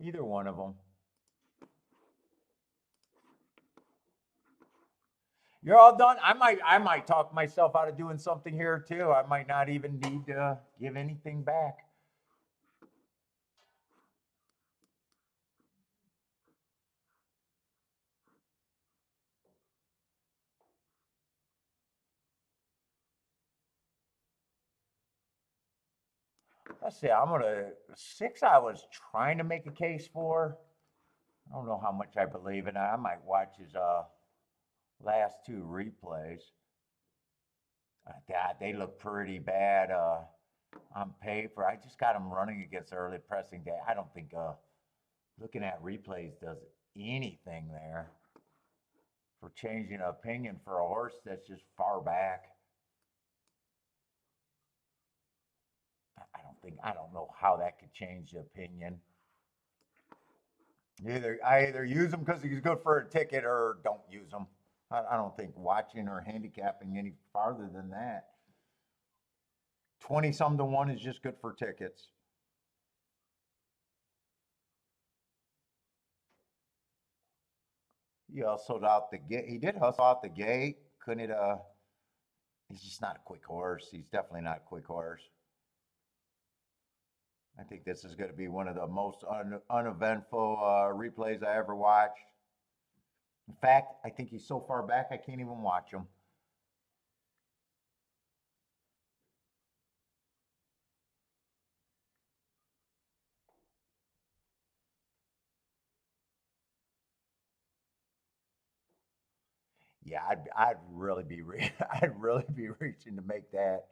Either one of them. You're all done. I might talk myself out of doing something here too. I might not even need to give anything back. Let's see. 6. I was trying to make a case for. I don't know how much I believe in it. I might watch his last 2 replays. God, they look pretty bad on paper. I just got him running against early pressing day. I don't think looking at replays does anything there for changing an opinion for a horse that's just far back. I don't know how that could change the opinion. I either use him because he's good for a ticket or don't use him. I don't think watching or handicapping any farther than that. 20-some to 1 is just good for tickets. He hustled out the gate. He did hustle out the gate. Couldn't it? He's just not a quick horse. He's definitely not a quick horse. I think this is going to be one of the most uneventful replays I ever watched. In fact, I think he's so far back I can't even watch him. Yeah, I'd really be I'd really be reaching to make that.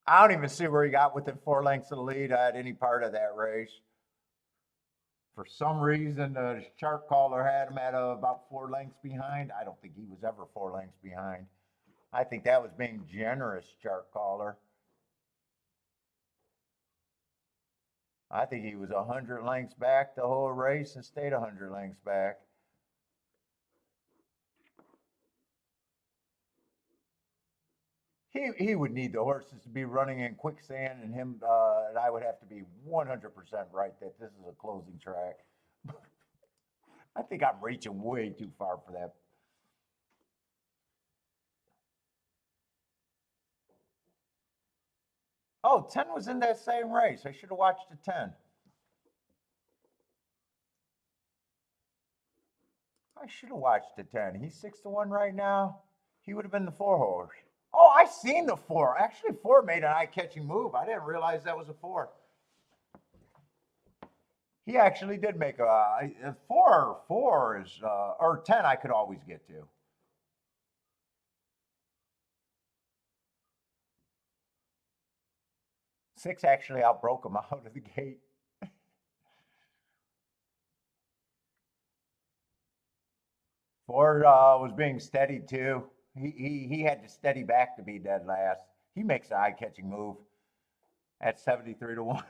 I don't even see where he got within 4 lengths of the lead at any part of that race. For some reason, the chart caller had him at about 4 lengths behind. I don't think he was ever 4 lengths behind. I think that was being generous, chart caller. I think he was 100 lengths back the whole race and stayed 100 lengths back. He would need the horses to be running in quicksand, and him and I would have to be 100% right that this is a closing track. I think I'm reaching way too far for that. Oh, 10 was in that same race. I should have watched the 10. I should have watched the 10. He's 6-1 right now. He would have been the 4 horse. Oh, I seen the 4. Actually, 4 made an eye-catching move. I didn't realize that was a 4. He actually did make a 4 is or 10 I could always get to. Six actually outbroke him out of the gate. Ford was being steady too. He had to steady back to be dead last. He makes an eye-catching move at 73-1.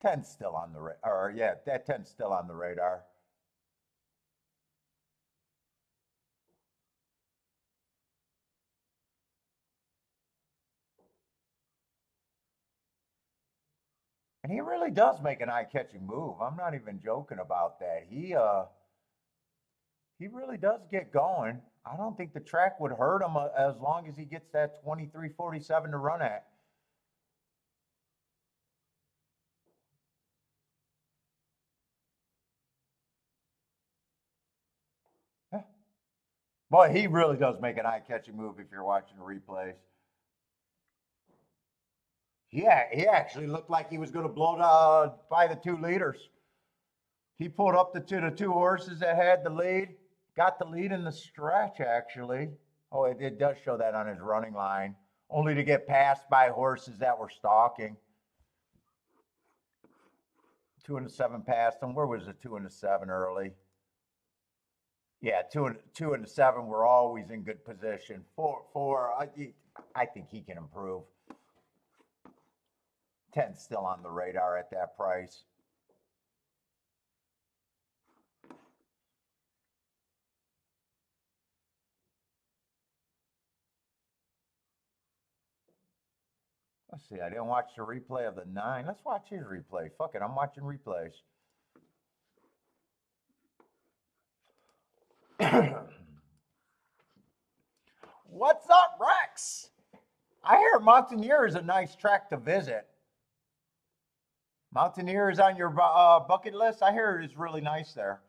10's still on the radar. Or yeah, that 10's still on the radar. And he really does make an eye-catching move. I'm not even joking about that. He really does get going. I don't think the track would hurt him as long as he gets that 23:47 to run at. Boy, he really does make an eye-catching move if you're watching the replays. Yeah, he actually looked like he was going to blow by the 2 leaders. He pulled up the two horses that had the lead, got the lead in the stretch, actually. Oh, it does show that on his running line, only to get passed by horses that were stalking. 2 and 7 passed him. Where was the 2 and 7 early? Yeah, 2 and 7 were always in good position. 4, I think he can improve. 10's still on the radar at that price. Let's see, I didn't watch the replay of the 9. Let's watch his replay. Fuck it, I'm watching replays. What's up, Rex? I hear Mountaineer is a nice track to visit. Mountaineer is on your bucket list? I hear it is really nice there.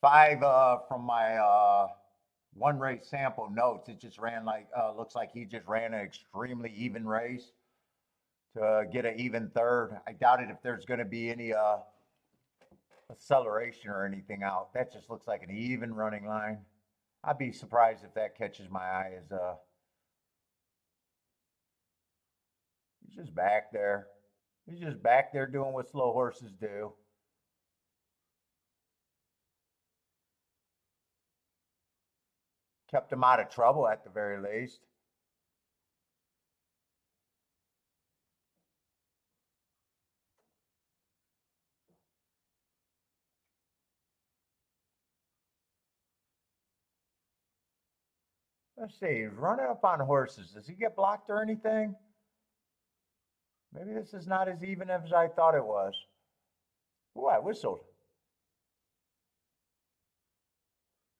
Five from my one race sample notes. It just ran like, looks like he just ran an extremely even race to get an even third. I doubt it if there's going to be any acceleration or anything out. That just looks like an even running line. I'd be surprised if that catches my eye as he's just back there. He's just back there doing what slow horses do. Kept him out of trouble at the very least. Let's see, he's running up on horses. Does he get blocked or anything? Maybe this is not as even as I thought it was. Ooh, I whistled.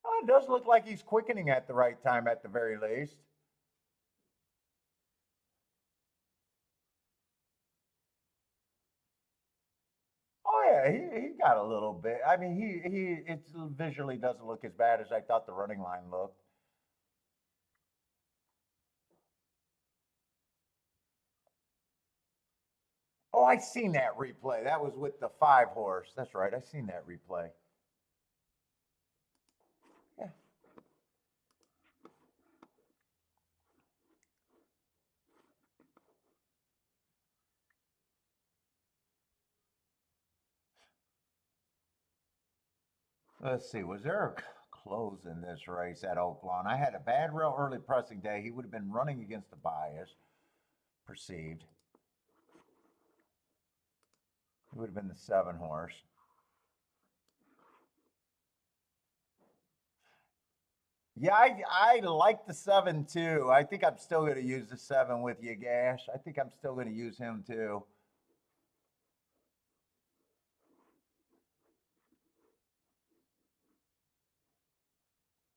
Oh, it does look like he's quickening at the right time at the very least. Oh yeah, he got a little bit. I mean, it visually doesn't look as bad as I thought the running line looked. Oh, I seen that replay. That was with the 5 horse. That's right. I seen that replay. Yeah. Let's see. Was there a close in this race at Oaklawn? I had a bad, real early pressing day. He would have been running against the bias, perceived. He would have been the 7 horse. Yeah, I like the 7 too. I think I'm still going to use the 7 with you, Gash. I think I'm still going to use him too.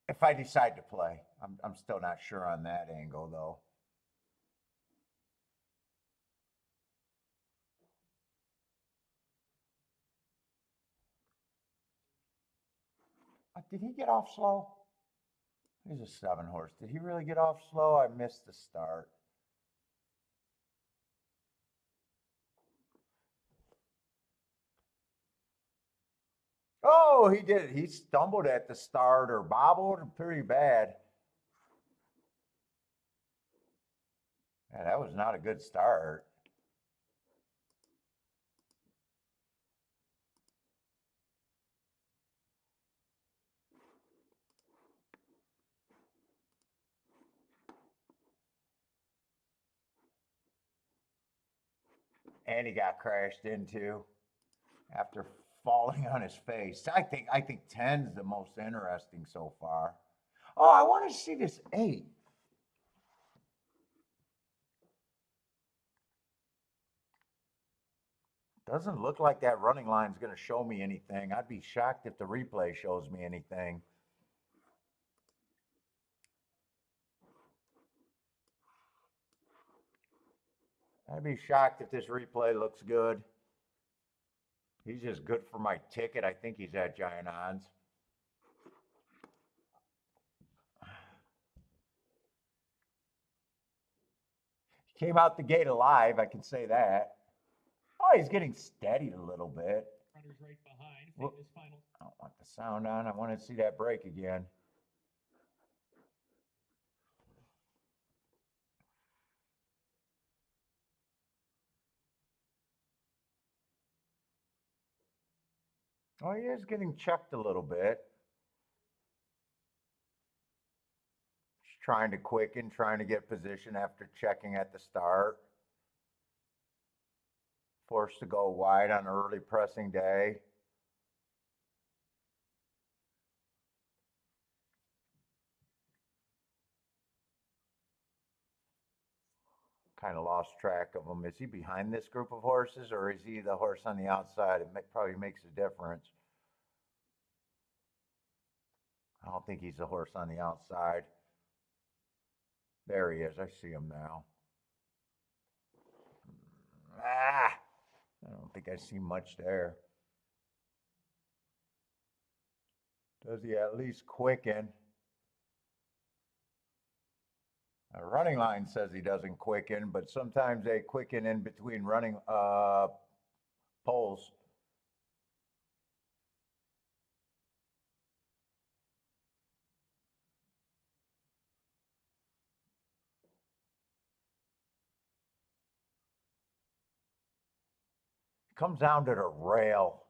If I decide to play, I'm still not sure on that angle though. Did he get off slow? He's a 7 horse. Did he really get off slow? I missed the start. Oh, he did. He stumbled at the start or bobbled pretty bad. Yeah, that was not a good start. And he got crashed into after falling on his face. I think 10's the most interesting so far. Oh, I want to see this 8. Doesn't look like that running line's going to show me anything. I'd be shocked if the replay shows me anything. I'd be shocked if this replay looks good. He's just good for my ticket. I think he's at giant odds. He came out the gate alive, I can say that. Oh, he's getting steadied a little bit. Runners right behind. Well, Famous final. I don't want the sound on. I want to see that break again. Oh, he is getting checked a little bit. He's trying to quicken, trying to get position after checking at the start. Forced to go wide on an early pressing day. Kind of lost track of him. Is he behind this group of horses or is he the horse on the outside? It probably makes a difference. I don't think he's the horse on the outside. There he is. I see him now. Ah, I don't think I see much there. Does he at least quicken? A running line says he doesn't quicken, but sometimes they quicken in between running poles. Comes down to the rail.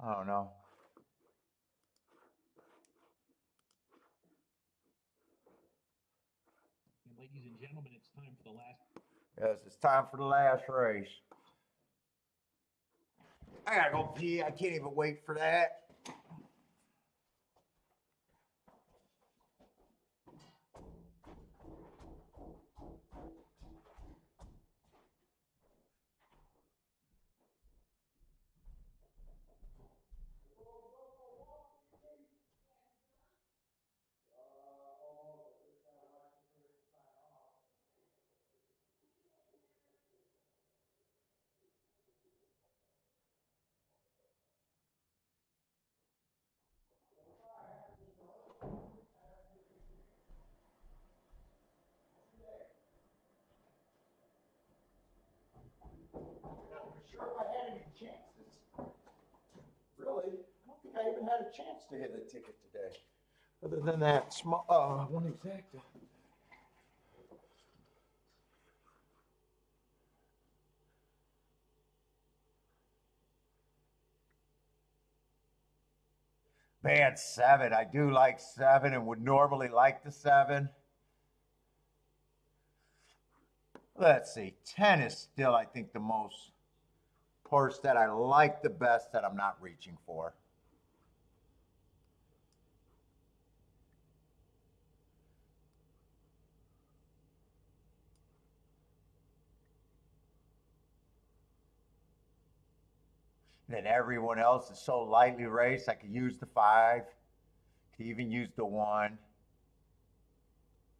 I don't know. And ladies and gentlemen, it's time for the last. Yes, it's time for the last race. I gotta go pee. I can't even wait for that. I even had a chance to hit a ticket today. Other than that small, one exacta. Band 7. I do like 7 and would normally like the 7. Let's see. 10 is still, I think, the most horse that I like the best that I'm not reaching for. Then everyone else is so lightly raced. I could use the 5. Could even use the 1.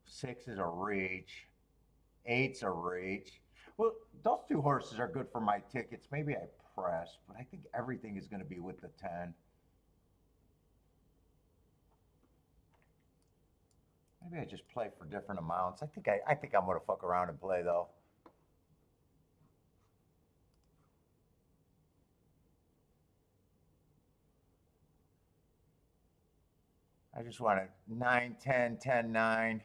6 is a reach. 8's a reach. Well, those 2 horses are good for my tickets. Maybe I press, but I think everything is going to be with the 10. Maybe I just play for different amounts. I think I'm going to fuck around and play though. I just want to 9, 10, 10, 9.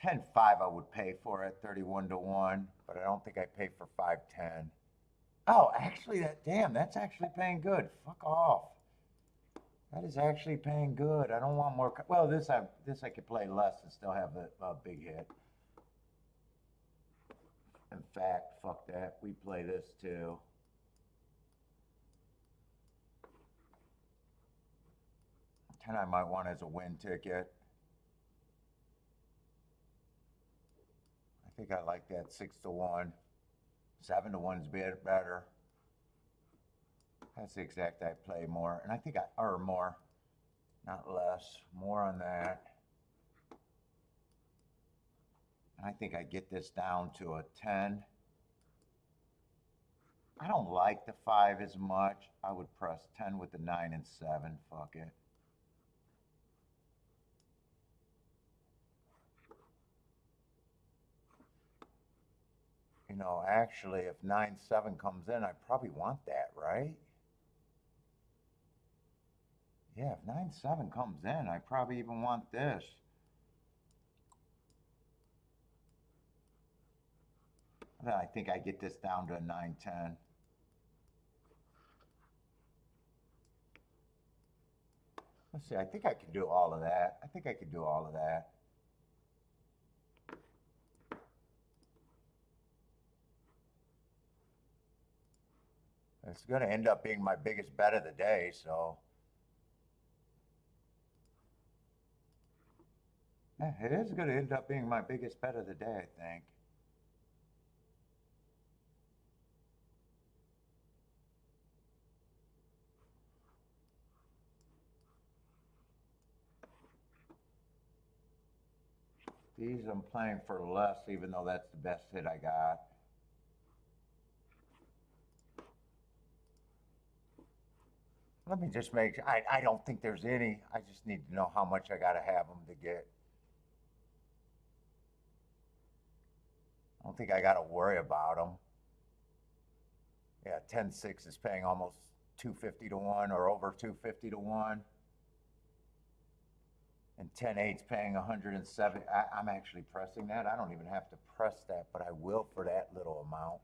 $10.5 I would pay for it, 31 to 1, but I don't think I pay for 5.10. Oh, actually, that's actually paying good. Fuck off. That is actually paying good. I don't want more. Well, this I could play less and still have a big hit. In fact, fuck that. We play this too. $10 I might want as a win ticket. I think I like that 6 to 1. 7 to 1's better. That's the exact I play more. And I think or more, not less. More on that. And I think I get this down to a 10. I don't like the 5 as much. I would press 10 with the 9 and 7. Fuck it. You know, actually, if 9-7 comes in, I probably want that, right? Yeah, if 9-7 comes in, I probably even want this. Then I think I get this down to a 9-10. Let's see, I think I can do all of that. I think I can do all of that. It's going to end up being my biggest bet of the day, so. Yeah, it is going to end up being my biggest bet of the day, I think. These I'm playing for less, even though that's the best hit I got. Let me just make sure. I don't think there's any. I just need to know how much I got to have them to get. I don't think I got to worry about them. Yeah, 10-6 is paying almost 250 to 1 or over 250 to 1. And 10-8's paying 107. I'm actually pressing that. I don't even have to press that, but I will for that little amount.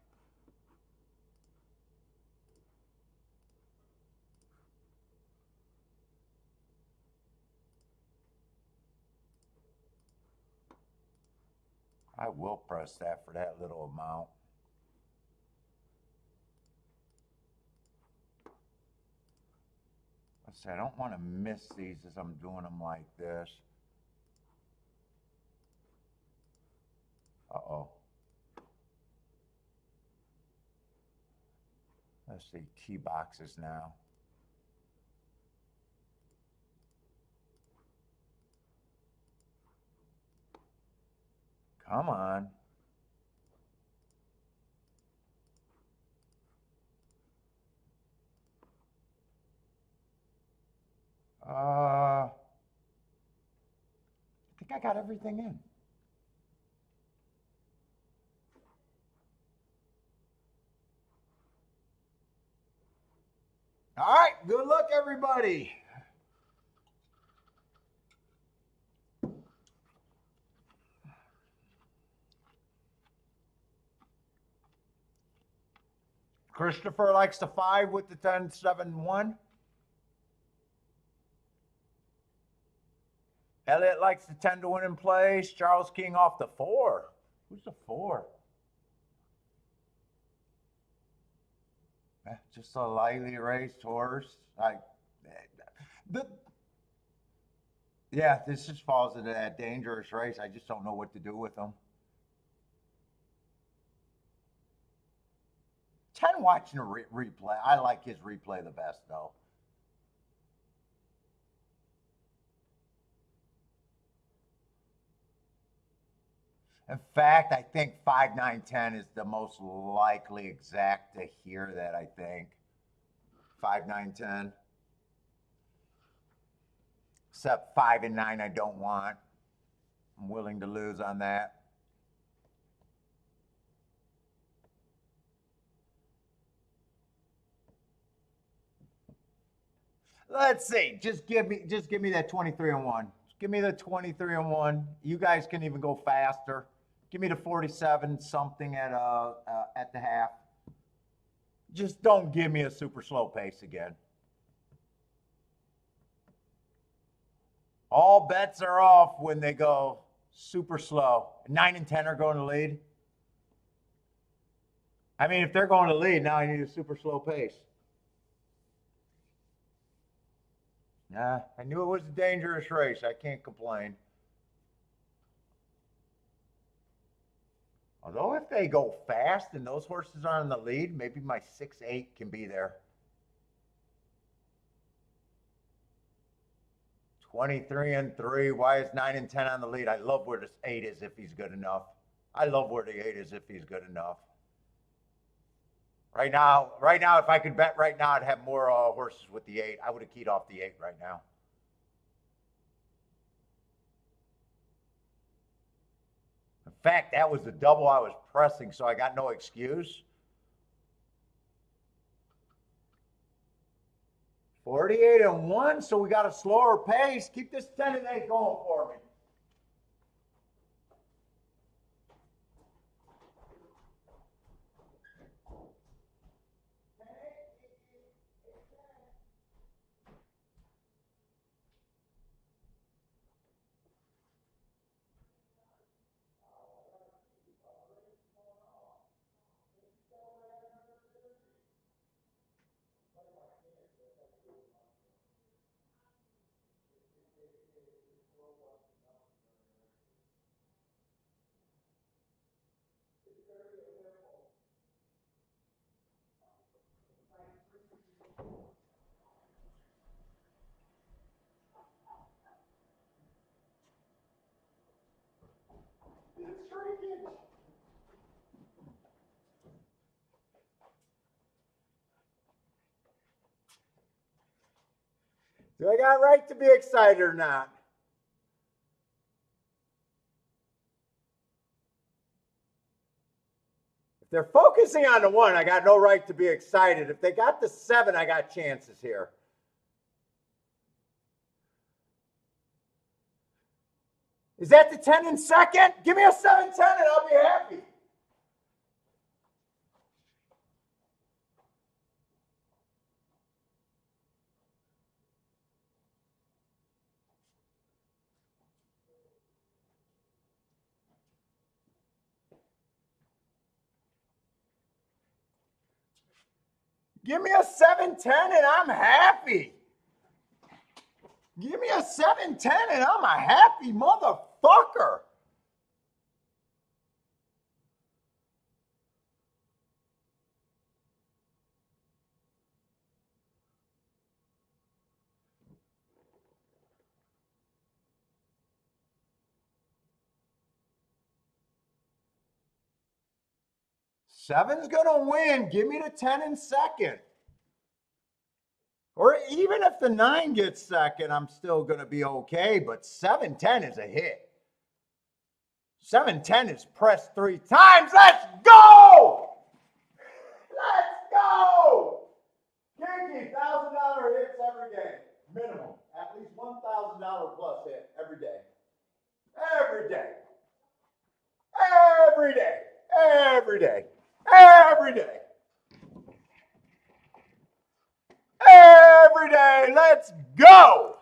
I will press that for that little amount. Let's see, I don't want to miss these as I'm doing them like this. Uh-oh. Let's see, key boxes now. Come on. think I got everything in. All right, good luck, everybody. Christopher likes the 5 with the 10-7-1. Elliot likes the 10 to win in place. Charles King off the 4. Who's the 4? Just a lightly raced horse. Yeah, this just falls into that dangerous race. I just don't know what to do with them. 10 watching a replay. I like his replay the best, though. In fact, I think 5, 9, 10 is the most likely exact to hear that, I think. 5, 9, 10. Except 5 and 9 I don't want. I'm willing to lose on that. Let's see. Just give me that 23-1. Give me the 23-1. You guys can even go faster. Give me the 47 something at the half. Just don't give me a super slow pace again. All bets are off when they go super slow. 9 and 10 are going to lead. I mean, if they're going to lead, now I need a super slow pace. Nah, I knew it was a dangerous race. I can't complain. Although if they go fast and those horses are in the lead, maybe my 6-8 can be there. 23 and 3. Why is 9 and 10 on the lead? I love where this 8 is if he's good enough. I love where the 8 is if he's good enough. Right now, if I could bet right now, I'd have more horses with the 8. I would have keyed off the 8 right now. In fact, that was the double I was pressing, so I got no excuse. 48 and 1, so we got a slower pace. Keep this 10 and 8 going for me. Do I got right to be excited or not? If they're focusing on the 1, I got no right to be excited. If they got the 7, I got chances here. Is that the 10 in second? Give me a 7-10 and I'll be happy. Give me a 7-10 and I'm happy. Give me a 7-10 and I'm a happy motherfucker. Seven's gonna win. Give me the 10 in second. Or even if the 9 gets second, I'm still gonna be okay, but 7-10 is a hit. 710 is pressed 3 times. Let's go! Let's go! Guaranteed $1,000 hits every day. Minimum. At least $1,000 plus hit every day. Every day. Every day. Every day. Every day. Every day. Let's go!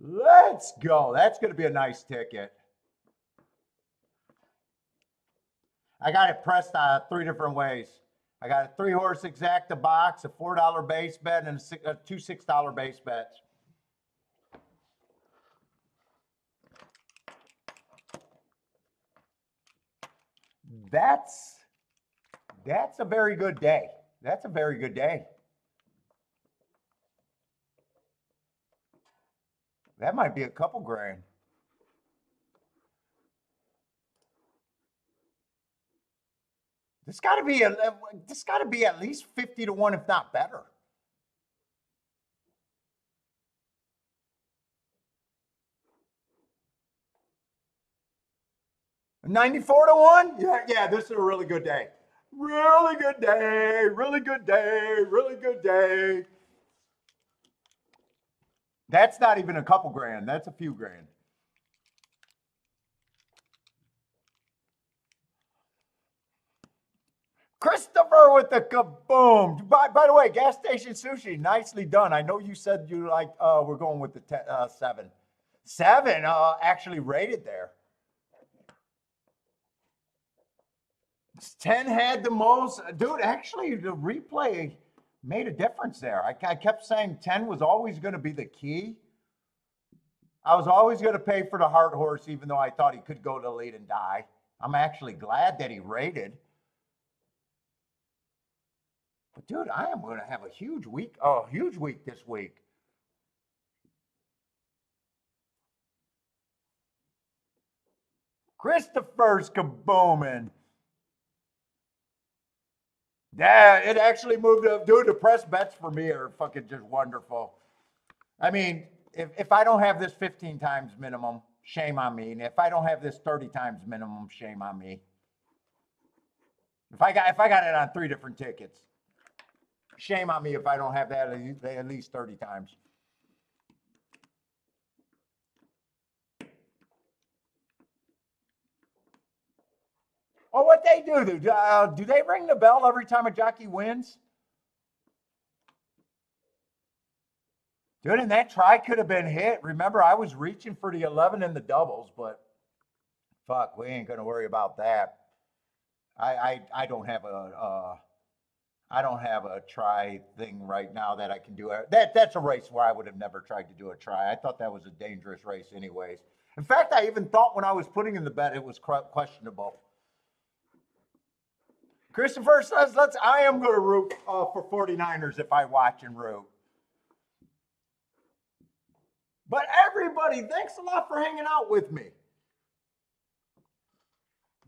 Let's go. That's going to be a nice ticket. I got it pressed 3 different ways. I got a 3-horse exacta box, a $4 base bet, and two $6 base bets. That's a very good day. That's a very good day. That might be a couple grand. This got to be at least 50 to 1, if not better. $94 to 1? Yeah, this is a really good day. Really good day, really good day, really good day. That's not even a couple grand. That's a few grand. Christopher with the kaboom. By the way, gas station sushi, nicely done. I know you said you like, we're going with the 7. 7 actually rated there. 10 had the most. Dude, actually, the replay made a difference there. I kept saying 10 was always going to be the key. I was always going to pay for the heart horse, even though I thought he could go to lead and die. I'm actually glad that he rated. But dude, I am going to have a huge week this week. Christopher's kabooming. Yeah, it actually moved up. Dude, the press bets for me are fucking just wonderful. I mean, if I don't have this 15 times minimum, shame on me. And if I don't have this 30 times minimum, shame on me. If I got it on 3 different tickets, shame on me if I don't have that at least 30 times. Oh, what they do they ring the bell every time a jockey wins? Dude, and that try could have been hit. Remember, I was reaching for the 11 in the doubles, but fuck, we ain't going to worry about that. I don't have a try thing right now that I can do. That's a race where I would have never tried to do a try. I thought that was a dangerous race anyways. In fact, I even thought when I was putting in the bet, it was questionable. Christopher says, I am going to root for 49ers if I watch and root. But everybody, thanks a lot for hanging out with me.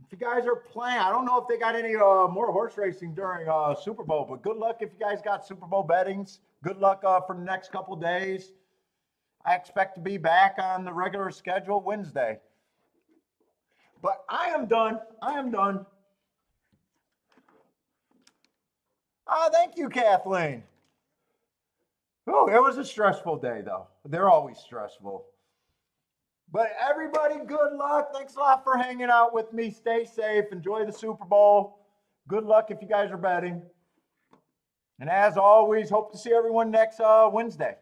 If you guys are playing, I don't know if they got any more horse racing during Super Bowl, but good luck if you guys got Super Bowl bettings. Good luck for the next couple days. I expect to be back on the regular schedule Wednesday. But I am done. Thank you, Kathleen. Oh, it was a stressful day, though. They're always stressful. But everybody, good luck. Thanks a lot for hanging out with me. Stay safe. Enjoy the Super Bowl. Good luck if you guys are betting. And as always, hope to see everyone next Wednesday.